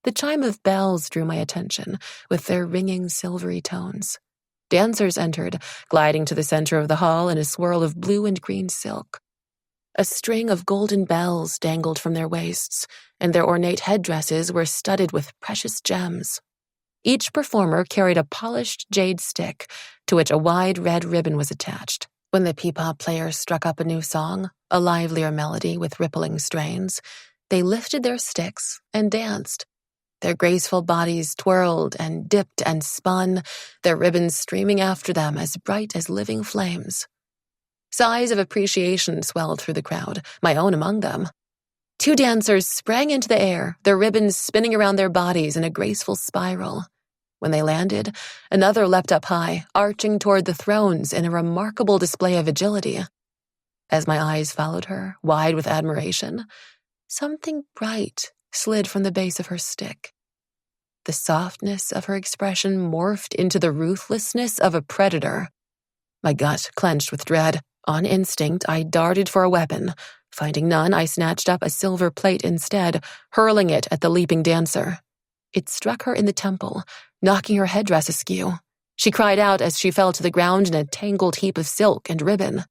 The chime of bells drew my attention, with their ringing silvery tones. Dancers entered, gliding to the center of the hall in a swirl of blue and green silk. A string of golden bells dangled from their waists, and their ornate headdresses were studded with precious gems. Each performer carried a polished jade stick, to which a wide red ribbon was attached. When the peepah players struck up a new song, a livelier melody with rippling strains, they lifted their sticks and danced. Their graceful bodies twirled and dipped and spun, their ribbons streaming after them as bright as living flames. Sighs of appreciation swelled through the crowd, my own among them. Two dancers sprang into the air, their ribbons spinning around their bodies in a graceful spiral. When they landed, another leapt up high, arching toward the thrones in a remarkable display of agility. As my eyes followed her, wide with admiration, something bright slid from the base of her stick. The softness of her expression morphed into the ruthlessness of a predator. My gut clenched with dread. On instinct, I darted for a weapon. Finding none, I snatched up a silver plate instead, hurling it at the leaping dancer. It struck her in the temple, knocking her headdress askew. She cried out as she fell to the ground in a tangled heap of silk and ribbon.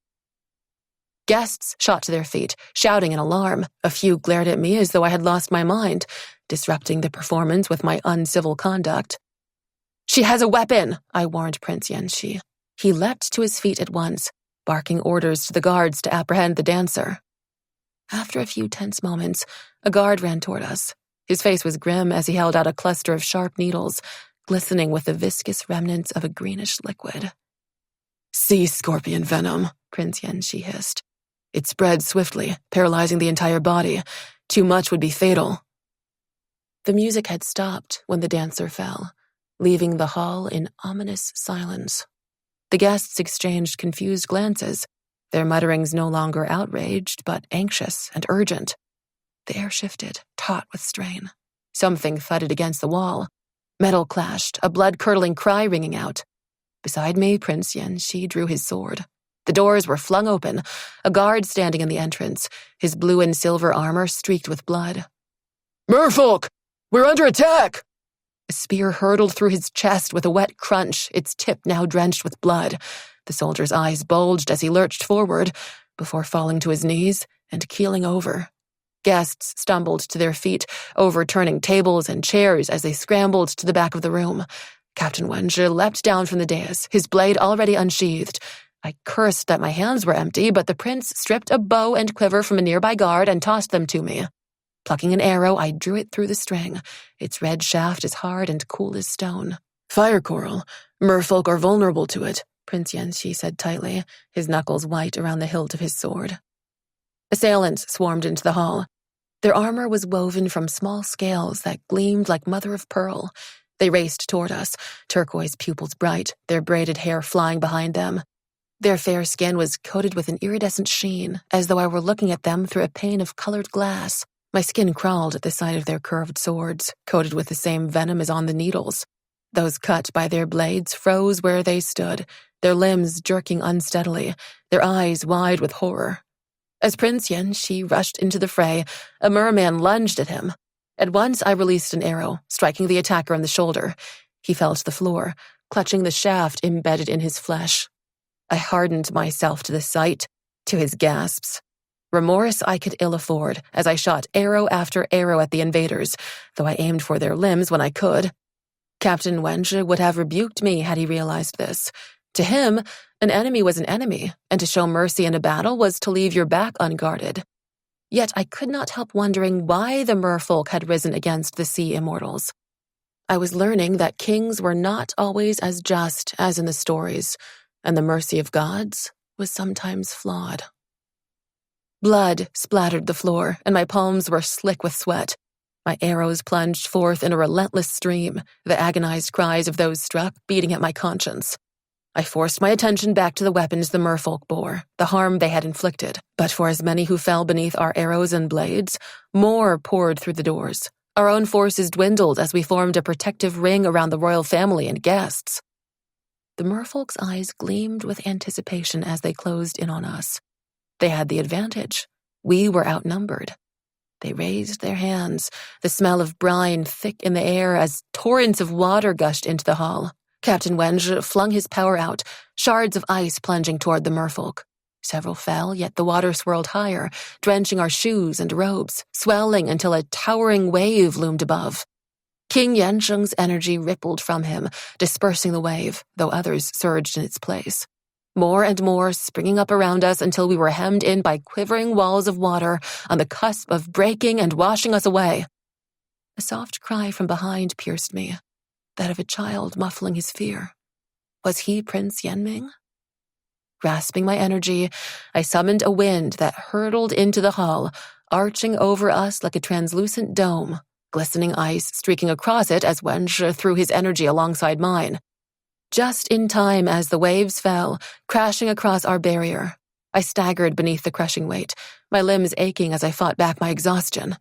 Guests shot to their feet, shouting in alarm. A few glared at me as though I had lost my mind, disrupting the performance with my uncivil conduct. "She has a weapon," I warned Prince Yenshi. He leapt to his feet at once, barking orders to the guards to apprehend the dancer. After a few tense moments, a guard ran toward us. His face was grim as he held out a cluster of sharp needles, glistening with the viscous remnants of a greenish liquid. "Sea scorpion venom," Prince Yenshi hissed. "It spreads swiftly, paralyzing the entire body. Too much would be fatal." The music had stopped when the dancer fell, leaving the hall in ominous silence. The guests exchanged confused glances, their mutterings no longer outraged, but anxious and urgent. The air shifted, taut with strain. Something thudded against the wall. Metal clashed, a blood-curdling cry ringing out. Beside me, Prince Yenshi drew his sword. The doors were flung open, a guard standing in the entrance, his blue and silver armor streaked with blood. "Merfolk! We're under attack!" A spear hurtled through his chest with a wet crunch, its tip now drenched with blood. The soldier's eyes bulged as he lurched forward, before falling to his knees and keeling over. Guests stumbled to their feet, overturning tables and chairs as they scrambled to the back of the room. Captain Wenche leapt down from the dais, his blade already unsheathed. I cursed that my hands were empty, but the prince stripped a bow and quiver from a nearby guard and tossed them to me. Plucking an arrow, I drew it through the string, its red shaft as hard and cool as stone. "Fire coral. Merfolk are vulnerable to it," Prince Yenshi said tightly, his knuckles white around the hilt of his sword. Assailants swarmed into the hall. Their armor was woven from small scales that gleamed like mother of pearl. They raced toward us, turquoise pupils bright, their braided hair flying behind them. Their fair skin was coated with an iridescent sheen, as though I were looking at them through a pane of colored glass. My skin crawled at the sight of their curved swords, coated with the same venom as on the needles. Those cut by their blades froze where they stood, their limbs jerking unsteadily, their eyes wide with horror. As Prince Yenshi rushed into the fray, a merman lunged at him. At once I released an arrow, striking the attacker in the shoulder. He fell to the floor, clutching the shaft embedded in his flesh. I hardened myself to the sight. To his gasps. Remorse I could ill afford, as I shot arrow after arrow at the invaders, though I aimed for their limbs when I could. Captain Chang'e would have rebuked me had he realized this. To him, an enemy was an enemy, and to show mercy in a battle was to leave your back unguarded. Yet I could not help wondering why the merfolk had risen against the sea immortals. I was learning that kings were not always as just as in the stories, and the mercy of gods was sometimes flawed. Blood splattered the floor, and my palms were slick with sweat. My arrows plunged forth in a relentless stream, the agonized cries of those struck beating at my conscience. I forced my attention back to the weapons the merfolk bore, the harm they had inflicted. But for as many who fell beneath our arrows and blades, more poured through the doors. Our own forces dwindled as we formed a protective ring around the royal family and guests. The merfolk's eyes gleamed with anticipation as they closed in on us. They had the advantage. We were outnumbered. They raised their hands, the smell of brine thick in the air as torrents of water gushed into the hall. Captain Chang'e flung his power out, shards of ice plunging toward the merfolk. Several fell, yet the water swirled higher, drenching our shoes and robes, swelling until a towering wave loomed above. King Yansheng's energy rippled from him, dispersing the wave, though others surged in its place. More and more springing up around us until we were hemmed in by quivering walls of water on the cusp of breaking and washing us away. A soft cry from behind pierced me, that of a child muffling his fear. Was he Prince Yenming? Grasping my energy, I summoned a wind that hurtled into the hall, arching over us like a translucent dome, glistening ice streaking across it as Chang'e threw his energy alongside mine. Just in time as the waves fell, crashing across our barrier. I staggered beneath the crushing weight, my limbs aching as I fought back my exhaustion.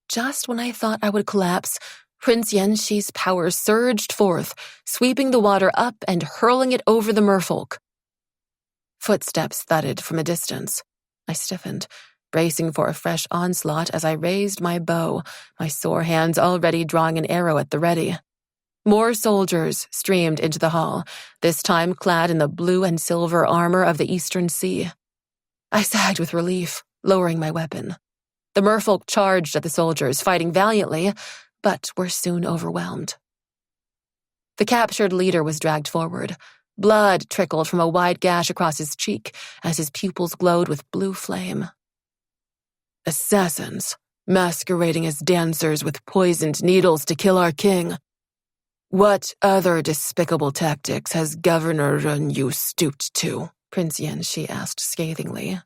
Just when I thought I would collapse, Prince Yenxi's power surged forth, sweeping the water up and hurling it over the merfolk. Footsteps thudded from a distance. I stiffened, bracing for a fresh onslaught as I raised my bow, my sore hands already drawing an arrow at the ready. More soldiers streamed into the hall, this time clad in the blue and silver armor of the Eastern Sea. I sagged with relief, lowering my weapon. The merfolk charged at the soldiers, fighting valiantly, but were soon overwhelmed. The captured leader was dragged forward. Blood trickled from a wide gash across his cheek as his pupils glowed with blue flame. Assassins, masquerading as dancers with poisoned needles to kill our king. What other despicable tactics has Governor Renyu stooped to? Prince Yenshi asked scathingly.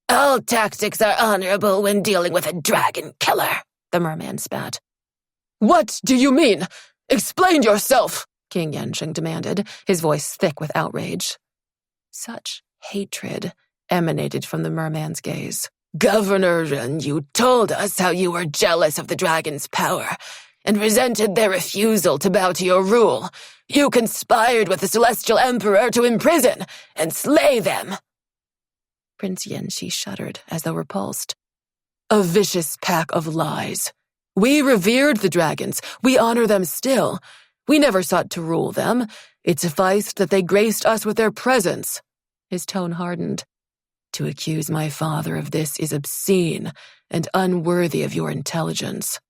All tactics are honorable when dealing with a dragon killer, the merman spat. What do you mean? Explain yourself, King Yansheng demanded, his voice thick with outrage. Such hatred emanated from the merman's gaze. Governor Renyu told us how you were jealous of the dragon's power and resented their refusal to bow to your rule. You conspired with the Celestial Emperor to imprison and slay them. Prince Yenshi shuddered as though repulsed. A vicious pack of lies. We revered the dragons. We honor them still. We never sought to rule them. It sufficed that they graced us with their presence. His tone hardened. To accuse my father of this is obscene and unworthy of your intelligence.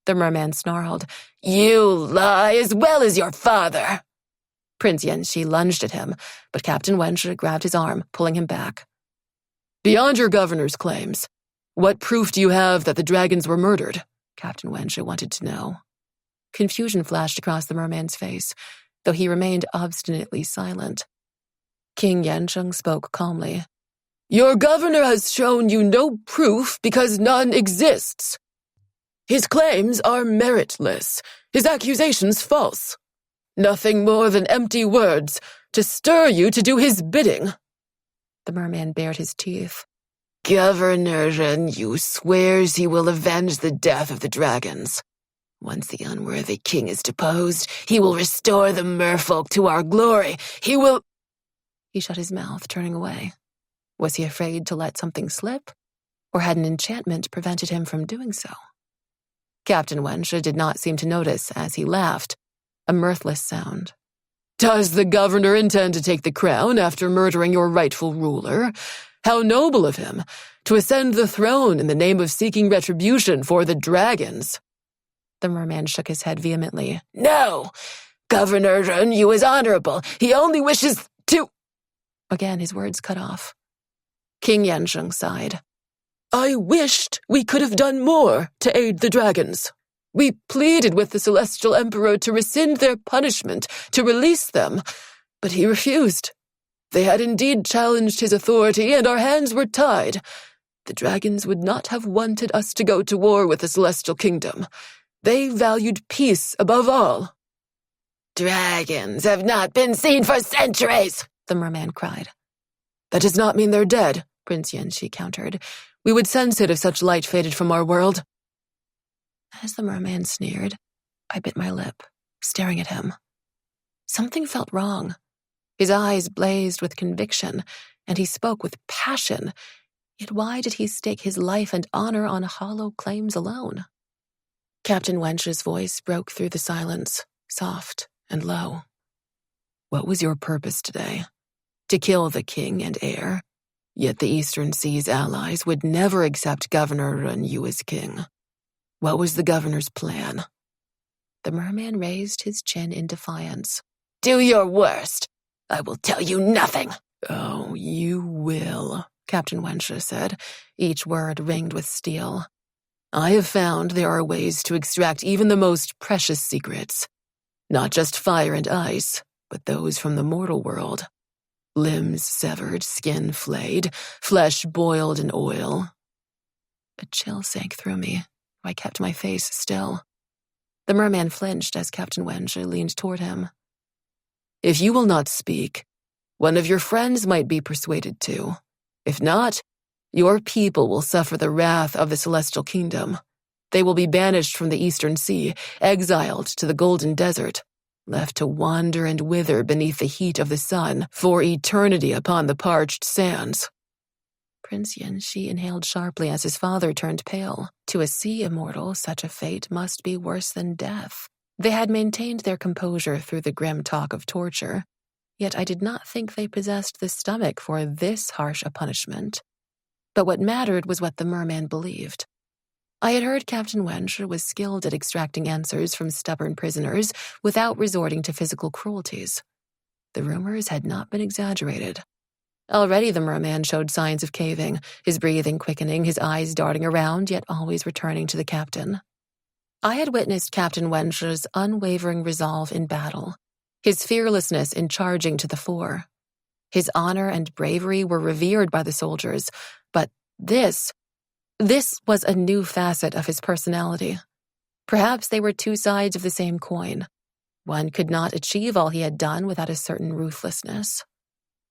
The merman snarled. You lie as well as your father. Prince Yenshi lunged at him, but Captain Chang'e grabbed his arm, pulling him back. Beyond your governor's claims, what proof do you have that the dragons were murdered? Captain Chang'e wanted to know. Confusion flashed across the merman's face, though he remained obstinately silent. King Yansheng spoke calmly. Your governor has shown you no proof because none exists. His claims are meritless, his accusations false. Nothing more than empty words to stir you to do his bidding. The merman bared his teeth. Governor Renyu swears he will avenge the death of the dragons. Once the unworthy king is deposed, he will restore the merfolk to our glory. He will... He shut his mouth, turning away. Was he afraid to let something slip? Or had an enchantment prevented him from doing so? Captain Chang'e did not seem to notice as he laughed, a mirthless sound. Does the governor intend to take the crown after murdering your rightful ruler? How noble of him, to ascend the throne in the name of seeking retribution for the dragons." The merman shook his head vehemently. "No! Governor Renyu is honorable. He only wishes to—" Again, his words cut off. King Yansheng sighed. "I wished we could have done more to aid the dragons. We pleaded with the Celestial Emperor to rescind their punishment, to release them, but he refused. They had indeed challenged his authority, and our hands were tied. The dragons would not have wanted us to go to war with the Celestial Kingdom. They valued peace above all." "Dragons have not been seen for centuries," the merman cried. "That does not mean they're dead," Prince Yanxi countered. "We would sense it if such light faded from our world." As the merman sneered, I bit my lip, staring at him. Something felt wrong. His eyes blazed with conviction, and he spoke with passion. Yet why did he stake his life and honor on hollow claims alone? Captain Wench's voice broke through the silence, soft and low. "What was your purpose today? To kill the king and heir? Yet the Eastern Sea's allies would never accept Governor Renyu as king. What was the governor's plan?" The merman raised his chin in defiance. "Do your worst. I will tell you nothing." "Oh, you will," Captain Wench said, each word ringed with steel. "I have found there are ways to extract even the most precious secrets. Not just fire and ice, but those from the mortal world. Limbs severed, skin flayed, flesh boiled in oil." A chill sank through me. I kept my face still. The merman flinched as Captain Wench leaned toward him. "If you will not speak, one of your friends might be persuaded to. If not, your people will suffer the wrath of the Celestial Kingdom. They will be banished from the Eastern Sea, exiled to the Golden Desert, left to wander and wither beneath the heat of the sun for eternity upon the parched sands." Prince Yanxi inhaled sharply as his father turned pale. To a sea immortal, such a fate must be worse than death. They had maintained their composure through the grim talk of torture, yet I did not think they possessed the stomach for this harsh a punishment. But what mattered was what the merman believed. I had heard Captain Wench was skilled at extracting answers from stubborn prisoners without resorting to physical cruelties. The rumors had not been exaggerated. Already the merman showed signs of caving, his breathing quickening, his eyes darting around, yet always returning to the captain. I had witnessed Captain Wench's unwavering resolve in battle, his fearlessness in charging to the fore. His honor and bravery were revered by the soldiers, but this was a new facet of his personality. Perhaps they were two sides of the same coin. One could not achieve all he had done without a certain ruthlessness.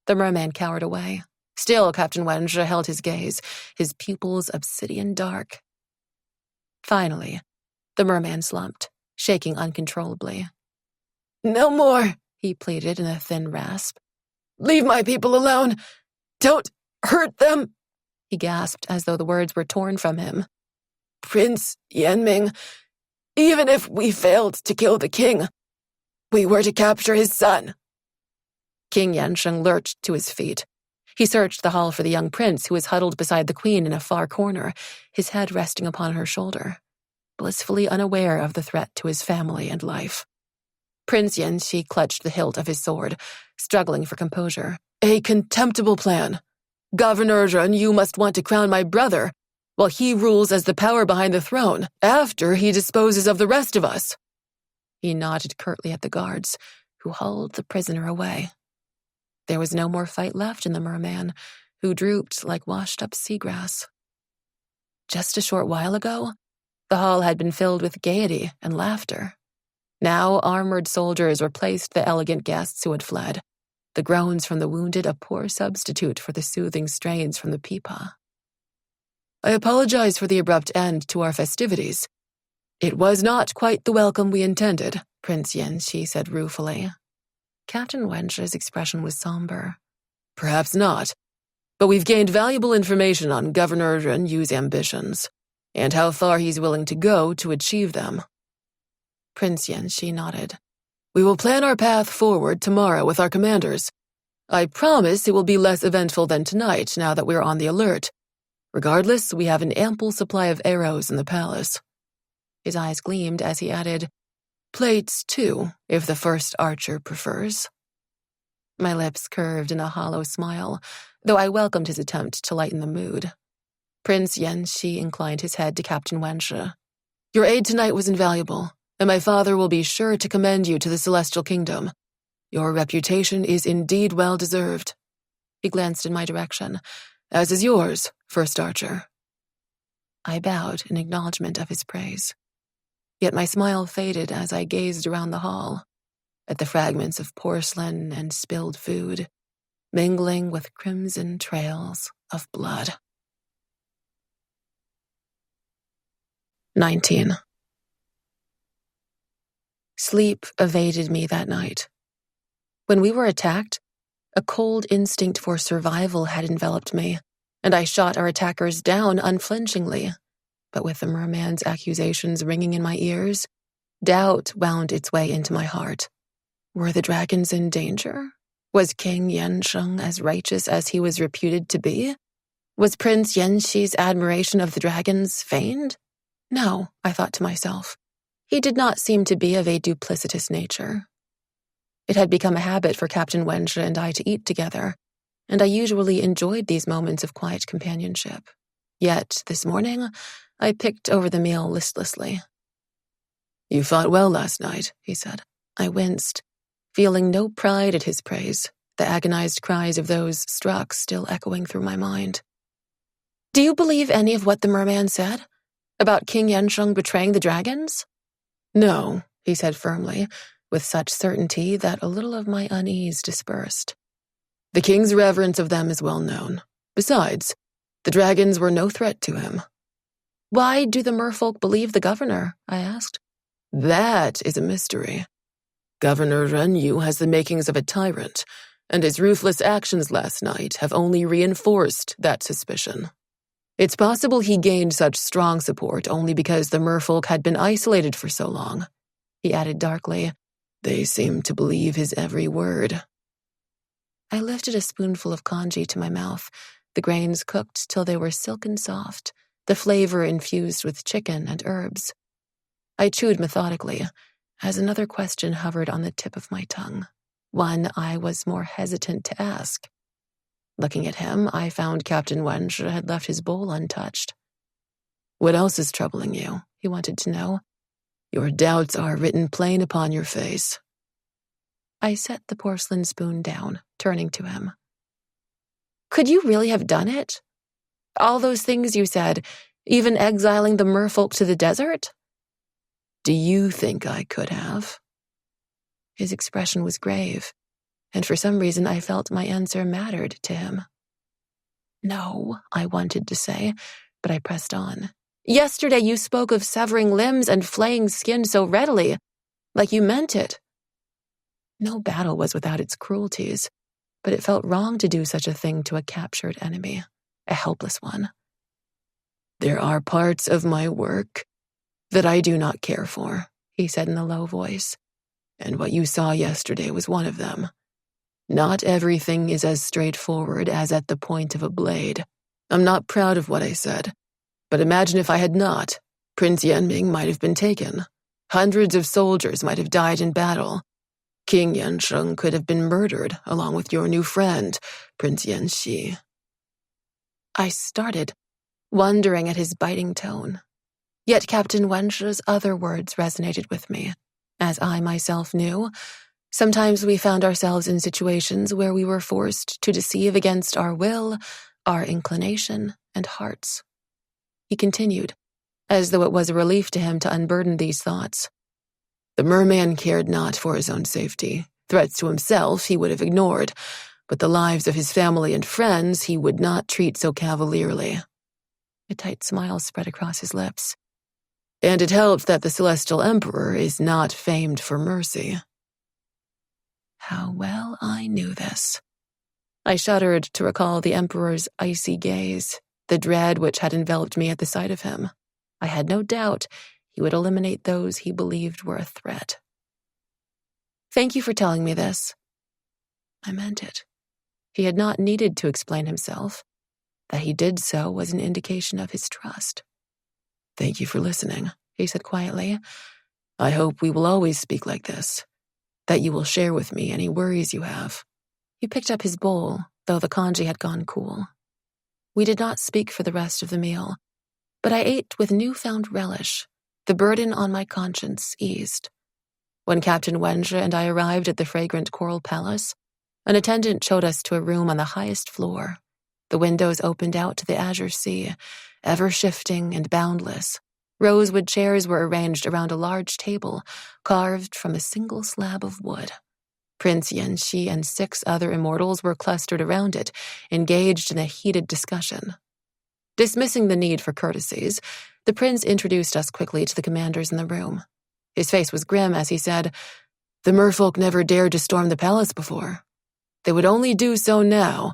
The merman cowered away. Still, Captain Wench held his gaze, his pupils obsidian dark. Finally, the merman slumped, shaking uncontrollably. "No more," he pleaded in a thin rasp. "Leave my people alone. Don't hurt them," he gasped as though the words were torn from him. "Prince Yanming, even if we failed to kill the king, we were to capture his son." King Yansheng lurched to his feet. He searched the hall for the young prince who was huddled beside the queen in a far corner, his head resting upon her shoulder, blissfully unaware of the threat to his family and life. Prince Yanxi clutched the hilt of his sword, struggling for composure. "A contemptible plan. Governor Zhen, you must want to crown my brother, while he rules as the power behind the throne, after he disposes of the rest of us." He nodded curtly at the guards, who hauled the prisoner away. There was no more fight left in the merman, who drooped like washed-up seagrass. Just a short while ago, the hall had been filled with gaiety and laughter. Now armored soldiers replaced the elegant guests who had fled, the groans from the wounded a poor substitute for the soothing strains from the pipa. "I apologize for the abrupt end to our festivities. It was not quite the welcome we intended," Prince Yanxi said ruefully. Captain Wench's expression was somber. "Perhaps not, but we've gained valuable information on Governor Renyu's ambitions, and how far he's willing to go to achieve them." Prince Yanxi nodded. We will plan our path forward tomorrow with our commanders. I promise it will be less eventful than tonight now that we're on the alert. Regardless, we have an ample supply of arrows in the palace." His eyes gleamed as he added, "Plates, too, if the first archer prefers." My lips curved in a hollow smile, though I welcomed his attempt to lighten the mood. Prince Yanxi inclined his head to Captain Wenshi. "Your aid tonight was invaluable, and my father will be sure to commend you to the Celestial Kingdom. Your reputation is indeed well deserved." He glanced in my direction. "As is yours, First Archer." I bowed in acknowledgement of his praise. Yet my smile faded as I gazed around the hall, at the fragments of porcelain and spilled food, mingling with crimson trails of blood. 19. Sleep evaded me that night. When we were attacked, a cold instinct for survival had enveloped me, and I shot our attackers down unflinchingly. But with the merman's accusations ringing in my ears, doubt wound its way into my heart. Were the dragons in danger? Was King Yansheng as righteous as he was reputed to be? Was Prince Yanxi's admiration of the dragons feigned? No, I thought to myself. He did not seem to be of a duplicitous nature. It had become a habit for Captain Wenshi and I to eat together, and I usually enjoyed these moments of quiet companionship. Yet, this morning, I picked over the meal listlessly. "You fought well last night," he said. I winced, feeling no pride at his praise, the agonized cries of those struck still echoing through my mind. "Do you believe any of what the merman said? About King Yansheng betraying the dragons?" "No," he said firmly, with such certainty that a little of my unease dispersed. "The king's reverence of them is well known. Besides, the dragons were no threat to him." "Why do the merfolk believe the governor?" I asked. "That is a mystery. Governor Renyu has the makings of a tyrant, and his ruthless actions last night have only reinforced that suspicion. It's possible he gained such strong support only because the merfolk had been isolated for so long." He added darkly, "They seem to believe his every word." I lifted a spoonful of congee to my mouth, the grains cooked till they were silken soft, the flavor infused with chicken and herbs. I chewed methodically, as another question hovered on the tip of my tongue, one I was more hesitant to ask. Looking at him, I found Captain Wenshi had left his bowl untouched. "What else is troubling you?" he wanted to know. "Your doubts are written plain upon your face." I set the porcelain spoon down, turning to him. "Could you really have done it? All those things you said, even exiling the merfolk to the desert?" "Do you think I could have?" His expression was grave, and for some reason I felt my answer mattered to him. "No," I wanted to say, but I pressed on. "Yesterday you spoke of severing limbs and flaying skin so readily, like you meant it." No battle was without its cruelties, but it felt wrong to do such a thing to a captured enemy, a helpless one. "There are parts of my work that I do not care for," he said in a low voice, "and what you saw yesterday was one of them. Not everything is as straightforward as at the point of a blade. I'm not proud of what I said, but imagine if I had not. Prince Yanming might have been taken. Hundreds of soldiers might have died in battle. King Yansheng could have been murdered along with your new friend, Prince Yanxi." I started, wondering at his biting tone. Yet Captain Wenshi's other words resonated with me. As I myself knew, sometimes we found ourselves in situations where we were forced to deceive against our will, our inclination, and hearts. He continued, as though it was a relief to him to unburden these thoughts. "The merman cared not for his own safety. Threats to himself he would have ignored, but the lives of his family and friends he would not treat so cavalierly." A tight smile spread across his lips. "And it helps that the Celestial Emperor is not famed for mercy." How well I knew this. I shuddered to recall the Emperor's icy gaze, the dread which had enveloped me at the sight of him. I had no doubt he would eliminate those he believed were a threat. Thank you for telling me this. I meant it. He had not needed to explain himself. That he did so was an indication of his trust. Thank you for listening, he said quietly. I hope we will always speak like this, that you will share with me any worries you have. He picked up his bowl, though the congee had gone cool. We did not speak for the rest of the meal, but I ate with newfound relish. The burden on my conscience eased. When Captain Chang'e and I arrived at the fragrant Coral Palace, an attendant showed us to a room on the highest floor. The windows opened out to the azure sea, ever-shifting and boundless. Rosewood chairs were arranged around a large table, carved from a single slab of wood. Prince Yanxi and 6 other immortals were clustered around it, engaged in a heated discussion. Dismissing the need for courtesies, the prince introduced us quickly to the commanders in the room. His face was grim as he said, "The merfolk never dared to storm the palace before. They would only do so now,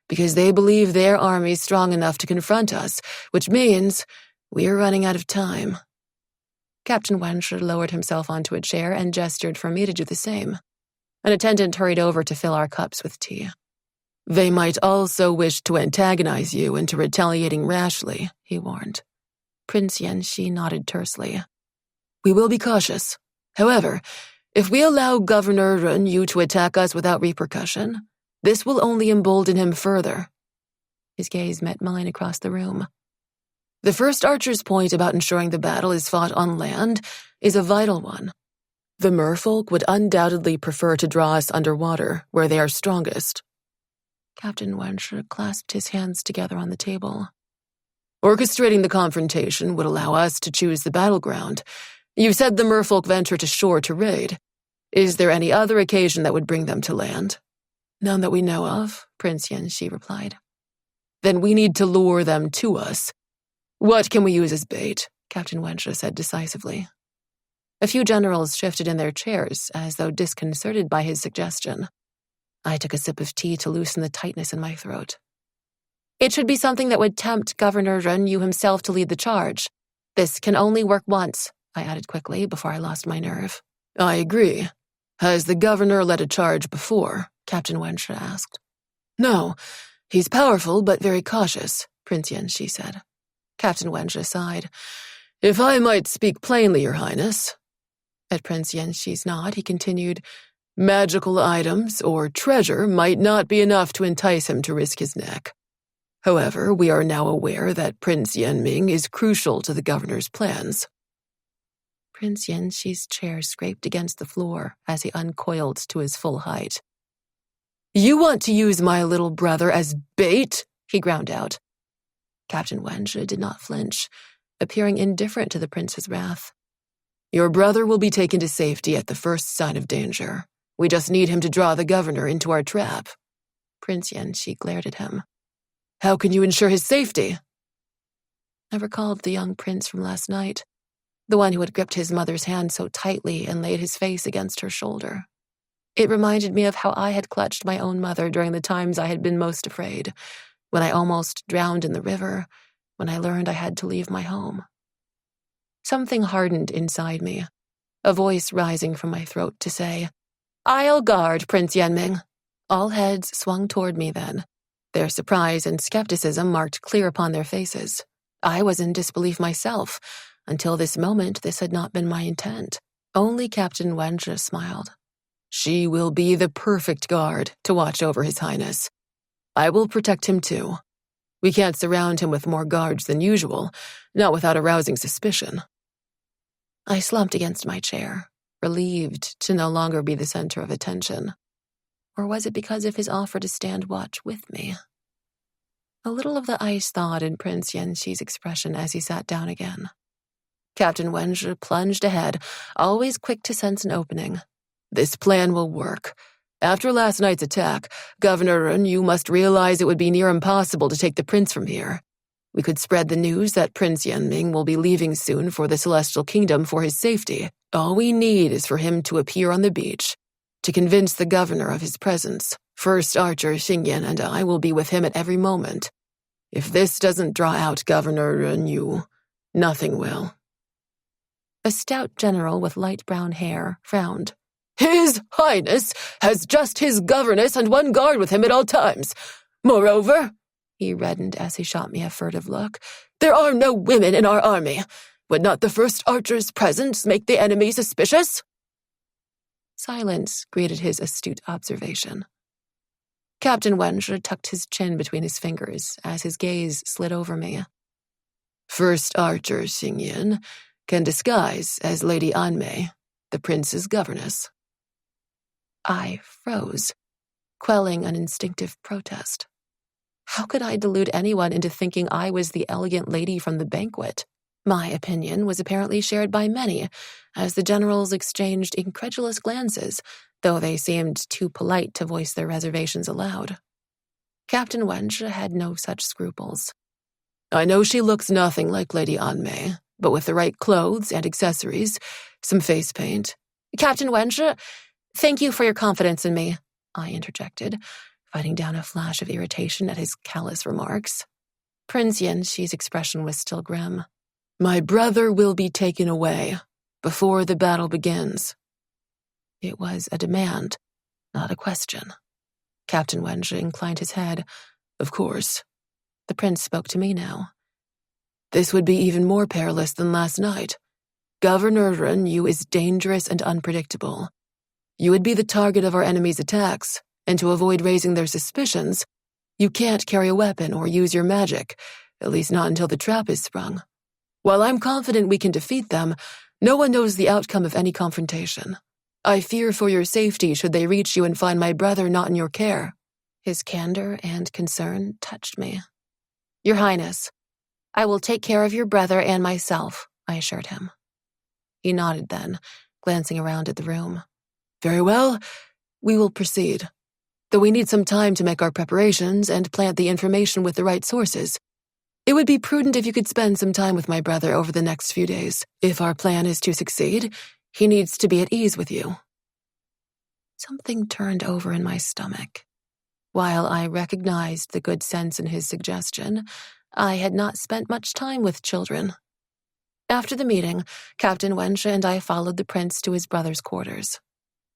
because they believe their army's strong enough to confront us, which means we're running out of time." Captain Chang'e lowered himself onto a chair and gestured for me to do the same. An attendant hurried over to fill our cups with tea. "They might also wish to antagonize you into retaliating rashly," he warned. Prince Yanxi nodded tersely. "We will be cautious. However, if we allow Governor Renyu to attack us without repercussion, this will only embolden him further." His gaze met mine across the room. "The first archer's point about ensuring the battle is fought on land is a vital one. The merfolk would undoubtedly prefer to draw us underwater, where they are strongest." Captain Chang'e clasped his hands together on the table. "Orchestrating the confrontation would allow us to choose the battleground. You said the merfolk venture to shore to raid. Is there any other occasion that would bring them to land?" "None that we know of," Prince Yanxi replied. "Then we need to lure them to us. What can we use as bait?" Captain Chang'e said decisively. A few generals shifted in their chairs, as though disconcerted by his suggestion. I took a sip of tea to loosen the tightness in my throat. "It should be something that would tempt Governor Renyu himself to lead the charge. This can only work once," I added quickly before I lost my nerve. "I agree. Has the governor led a charge before?" Captain Chang'e asked. "No. He's powerful but very cautious," Prince Yanxi said. Captain Chang'e sighed. "If I might speak plainly, Your Highness." At Prince Yanxi's nod, he continued, "Magical items or treasure might not be enough to entice him to risk his neck. However, we are now aware that Prince Yanming is crucial to the governor's plans." Prince Yanxi's chair scraped against the floor as he uncoiled to his full height. "You want to use my little brother as bait?" he ground out. Captain Chang'e did not flinch, appearing indifferent to the prince's wrath. "Your brother will be taken to safety at the first sign of danger. We just need him to draw the governor into our trap." Prince Yanxi glared at him. "How can you ensure his safety?" I recalled the young prince from last night, the one who had gripped his mother's hand so tightly and laid his face against her shoulder. It reminded me of how I had clutched my own mother during the times I had been most afraid, when I almost drowned in the river, when I learned I had to leave my home. Something hardened inside me, a voice rising from my throat to say, "I'll guard Prince Yanming." All heads swung toward me then, their surprise and skepticism marked clear upon their faces. I was in disbelief myself. Until this moment, this had not been my intent. Only Captain Chang'e smiled. "She will be the perfect guard to watch over His Highness. I will protect him too. We can't surround him with more guards than usual, not without arousing suspicion." I slumped against my chair, relieved to no longer be the center of attention. Or was it because of his offer to stand watch with me? A little of the ice thawed in Prince Yanxi's expression as he sat down again. Captain Chang'e plunged ahead, always quick to sense an opening. "This plan will work. After last night's attack, Governor Renyu must realize it would be near impossible to take the prince from here. We could spread the news that Prince Yanming will be leaving soon for the Celestial Kingdom for his safety. All we need is for him to appear on the beach, to convince the governor of his presence. First Archer Xingyan and I will be with him at every moment. If this doesn't draw out Governor Renyu, nothing will." A stout general with light brown hair frowned. His Highness has just his governess and one guard with him at all times. Moreover," he reddened as he shot me a furtive look, "there are no women in our army. Would not the first archer's presence make the enemy suspicious?" Silence greeted his astute observation. Captain Wenche tucked his chin between his fingers as his gaze slid over me. "First archer Xingyin can disguise as Lady Anmei, the prince's governess." I froze, quelling an instinctive protest. How could I delude anyone into thinking I was the elegant lady from the banquet? My opinion was apparently shared by many, as the generals exchanged incredulous glances, though they seemed too polite to voice their reservations aloud. Captain Wenche had no such scruples. "I know she looks nothing like Lady Anmei, but with the right clothes and accessories, some face paint—" "Captain Wenche, thank you for your confidence in me," I interjected, fighting down a flash of irritation at his callous remarks. Prince Yenxi's expression was still grim. "My brother will be taken away before the battle begins." It was a demand, not a question. Captain Wenche inclined his head. "Of course." The prince spoke to me now. "This would be even more perilous than last night. Governor Ren Yu is dangerous and unpredictable. You would be the target of our enemies' attacks, and to avoid raising their suspicions, you can't carry a weapon or use your magic, at least not until the trap is sprung. While I'm confident we can defeat them, no one knows the outcome of any confrontation. I fear for your safety should they reach you and find my brother not in your care." His candor and concern touched me. "Your Highness, I will take care of your brother and myself," I assured him. He nodded then, glancing around at the room. "Very well, we will proceed. Though we need some time to make our preparations and plant the information with the right sources. It would be prudent if you could spend some time with my brother over the next few days. If our plan is to succeed, he needs to be at ease with you." Something turned over in my stomach. While I recognized the good sense in his suggestion, I had not spent much time with children. After the meeting, Captain Wenche and I followed the prince to his brother's quarters.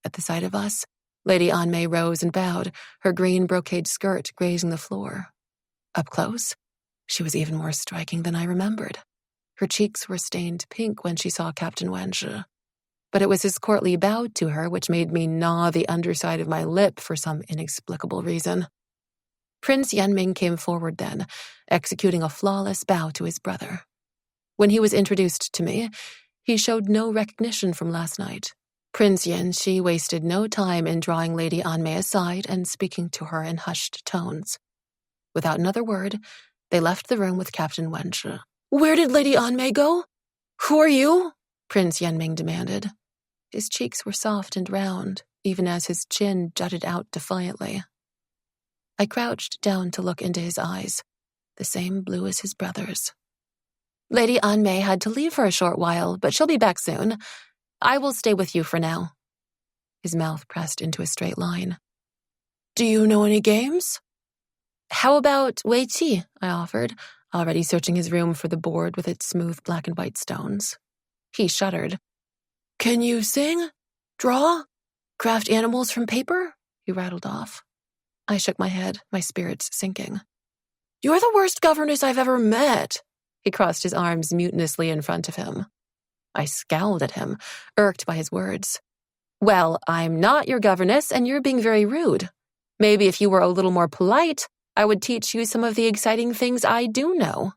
At the sight of us, Lady Anmei rose and bowed, her green brocade skirt grazing the floor. Up close, she was even more striking than I remembered. Her cheeks were stained pink when she saw Captain Wenche, but it was his courtly bow to her which made me gnaw the underside of my lip for some inexplicable reason. Prince Yanming came forward then, executing a flawless bow to his brother. When he was introduced to me, he showed no recognition from last night. Prince Yenxi wasted no time in drawing Lady Anmei aside and speaking to her in hushed tones. Without another word, they left the room with Captain Wenche. "Where did Lady Anmei go? Who are you?" Prince Yenming demanded. His cheeks were soft and round, even as his chin jutted out defiantly. I crouched down to look into his eyes, the same blue as his brother's. "Lady Anmei had to leave for a short while, but she'll be back soon. I will stay with you for now." His mouth pressed into a straight line. "Do you know any games?" "How about Wei Qi?" I offered, already searching his room for the board with its smooth black and white stones. He shuddered. "Can you sing? Draw? Craft animals from paper?" he rattled off. I shook my head, my spirits sinking. "You're the worst governess I've ever met." He crossed his arms mutinously in front of him. I scowled at him, irked by his words. "Well, I'm not your governess, and you're being very rude. Maybe if you were a little more polite, I would teach you some of the exciting things I do know."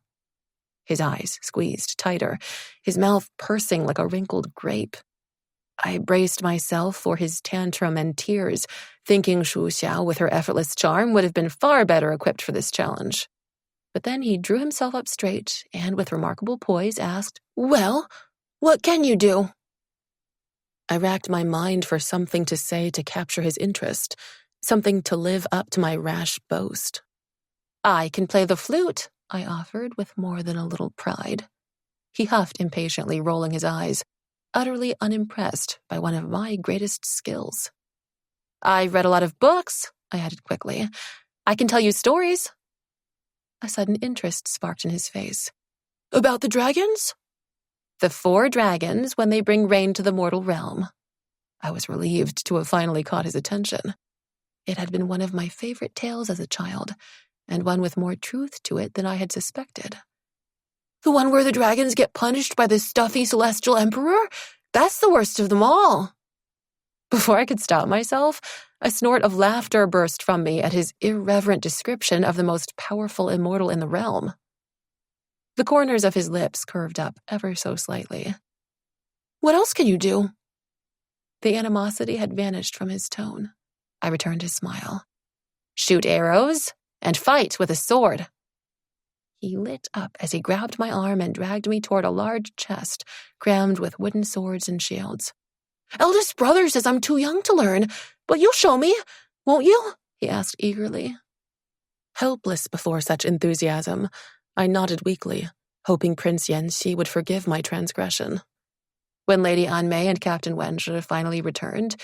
His eyes squeezed tighter, his mouth pursing like a wrinkled grape. I braced myself for his tantrum and tears, thinking Shu Xiao with her effortless charm would have been far better equipped for this challenge. But then he drew himself up straight and with remarkable poise asked, "Well, what can you do?" I racked my mind for something to say to capture his interest, something to live up to my rash boast. "I can play the flute," I offered with more than a little pride. He huffed impatiently, rolling his eyes, utterly unimpressed by one of my greatest skills. "I've read a lot of books," I added quickly. "I can tell you stories." A sudden interest sparked in his face. "About the dragons?" "The 4 dragons when they bring rain to the mortal realm." I was relieved to have finally caught his attention. It had been one of my favorite tales as a child, and one with more truth to it than I had suspected. The one where the dragons get punished by the stuffy celestial emperor? That's the worst of them all. Before I could stop myself, a snort of laughter burst from me at his irreverent description of the most powerful immortal in the realm. The corners of his lips curved up ever so slightly. What else can you do? The animosity had vanished from his tone. I returned his smile. Shoot arrows and fight with a sword. He lit up as he grabbed my arm and dragged me toward a large chest crammed with wooden swords and shields. Eldest brother says I'm too young to learn, but you'll show me, won't you? He asked eagerly. Helpless before such enthusiasm, I nodded weakly, hoping Prince Yanxi would forgive my transgression. When Lady Anmei and Captain Wenzhi finally returned,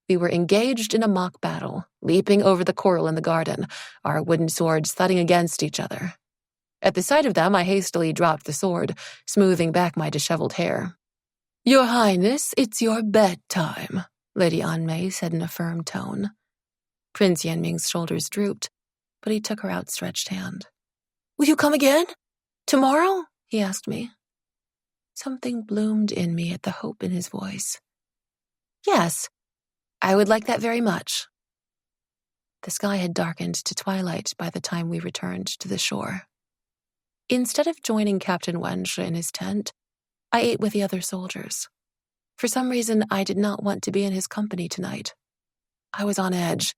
we were engaged in a mock battle, leaping over the coral in the garden, our wooden swords thudding against each other. At the sight of them, I hastily dropped the sword, smoothing back my disheveled hair. Your Highness, it's your bedtime, Lady Anmei said in a firm tone. Prince Yanming's shoulders drooped, but he took her outstretched hand. Will you come again? Tomorrow? He asked me. Something bloomed in me at the hope in his voice. Yes, I would like that very much. The sky had darkened to twilight by the time we returned to the shore. Instead of joining Captain Wenzhi in his tent, I ate with the other soldiers. For some reason, I did not want to be in his company tonight. I was on edge,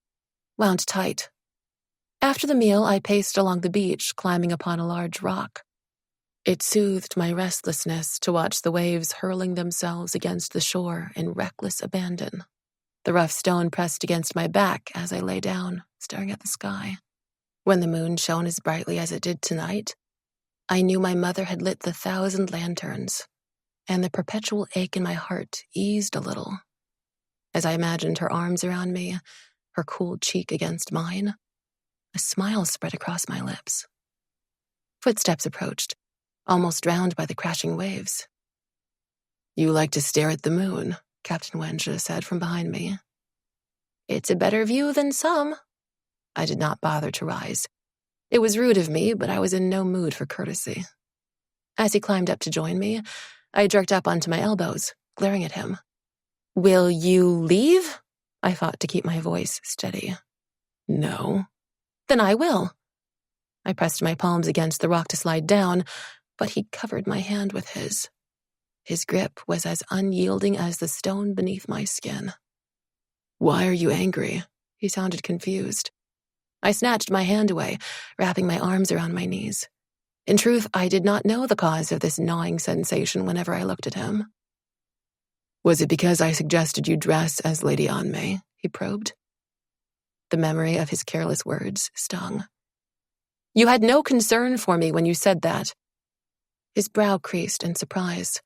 wound tight. After the meal, I paced along the beach, climbing upon a large rock. It soothed my restlessness to watch the waves hurling themselves against the shore in reckless abandon. The rough stone pressed against my back as I lay down, staring at the sky. When the moon shone as brightly as it did tonight, I knew my mother had lit the 1,000 lanterns, and the perpetual ache in my heart eased a little. As I imagined her arms around me, her cool cheek against mine, a smile spread across my lips. Footsteps approached, almost drowned by the crashing waves. You like to stare at the moon, Captain Wenzhi said from behind me. It's a better view than some. I did not bother to rise. It was rude of me, but I was in no mood for courtesy. As he climbed up to join me, I jerked up onto my elbows, glaring at him. Will you leave? I fought to keep my voice steady. No. Then I will. I pressed my palms against the rock to slide down, but he covered my hand with his. His grip was as unyielding as the stone beneath my skin. Why are you angry? He sounded confused. I snatched my hand away, wrapping my arms around my knees. In truth, I did not know the cause of this gnawing sensation whenever I looked at him. Was it because I suggested you dress as Lady Anmei? He probed. The memory of his careless words stung. You had no concern for me when you said that. His brow creased in surprise.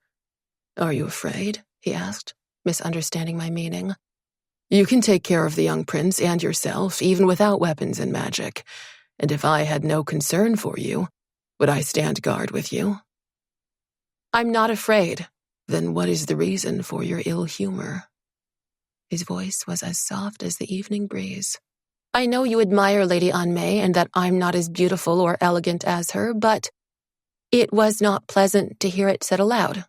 Are you afraid? He asked, misunderstanding my meaning. You can take care of the young prince and yourself, even without weapons and magic. And if I had no concern for you, would I stand guard with you? I'm not afraid. Then what is the reason for your ill humor? His voice was as soft as the evening breeze. I know you admire Lady Anmei and that I'm not as beautiful or elegant as her, but it was not pleasant to hear it said aloud.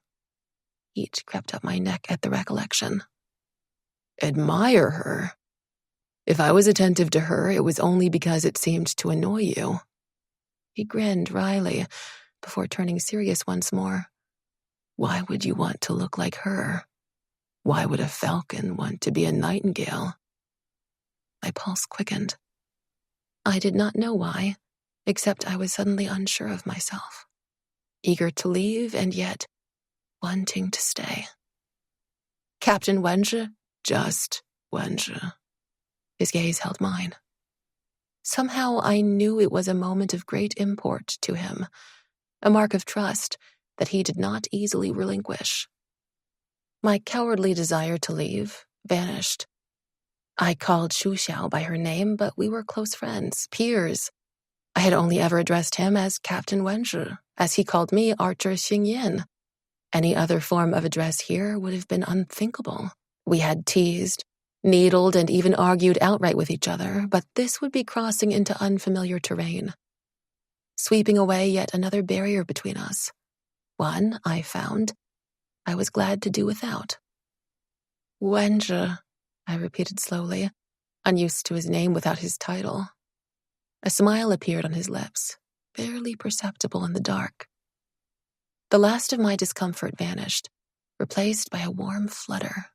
Heat crept up my neck at the recollection. Admire her? If I was attentive to her, it was only because it seemed to annoy you. He grinned wryly before turning serious once more. Why would you want to look like her? Why would a falcon want to be a nightingale? My pulse quickened. I did not know why, except I was suddenly unsure of myself, eager to leave and yet wanting to stay. Captain Wenzhi, just Wenzhi. His gaze held mine. Somehow I knew it was a moment of great import to him, a mark of trust that he did not easily relinquish. My cowardly desire to leave vanished. I called Xu Xiao by her name, but we were close friends, peers. I had only ever addressed him as Captain Wenzhi, as he called me Archer Xingyin. Any other form of address here would have been unthinkable. We had teased, needled, and even argued outright with each other, but this would be crossing into unfamiliar terrain, sweeping away yet another barrier between us. One, I found, I was glad to do without. Wenja, I repeated slowly, unused to his name without his title. A smile appeared on his lips, barely perceptible in the dark. The last of my discomfort vanished, replaced by a warm flutter.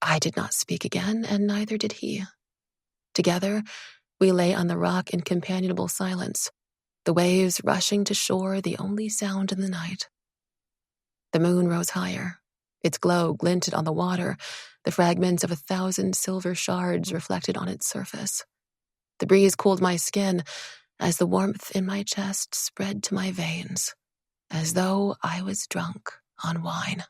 I did not speak again, and neither did he. Together, we lay on the rock in companionable silence, the waves rushing to shore the only sound in the night. The moon rose higher. Its glow glinted on the water, the fragments of 1,000 silver shards reflected on its surface. The breeze cooled my skin as the warmth in my chest spread to my veins, as though I was drunk on wine.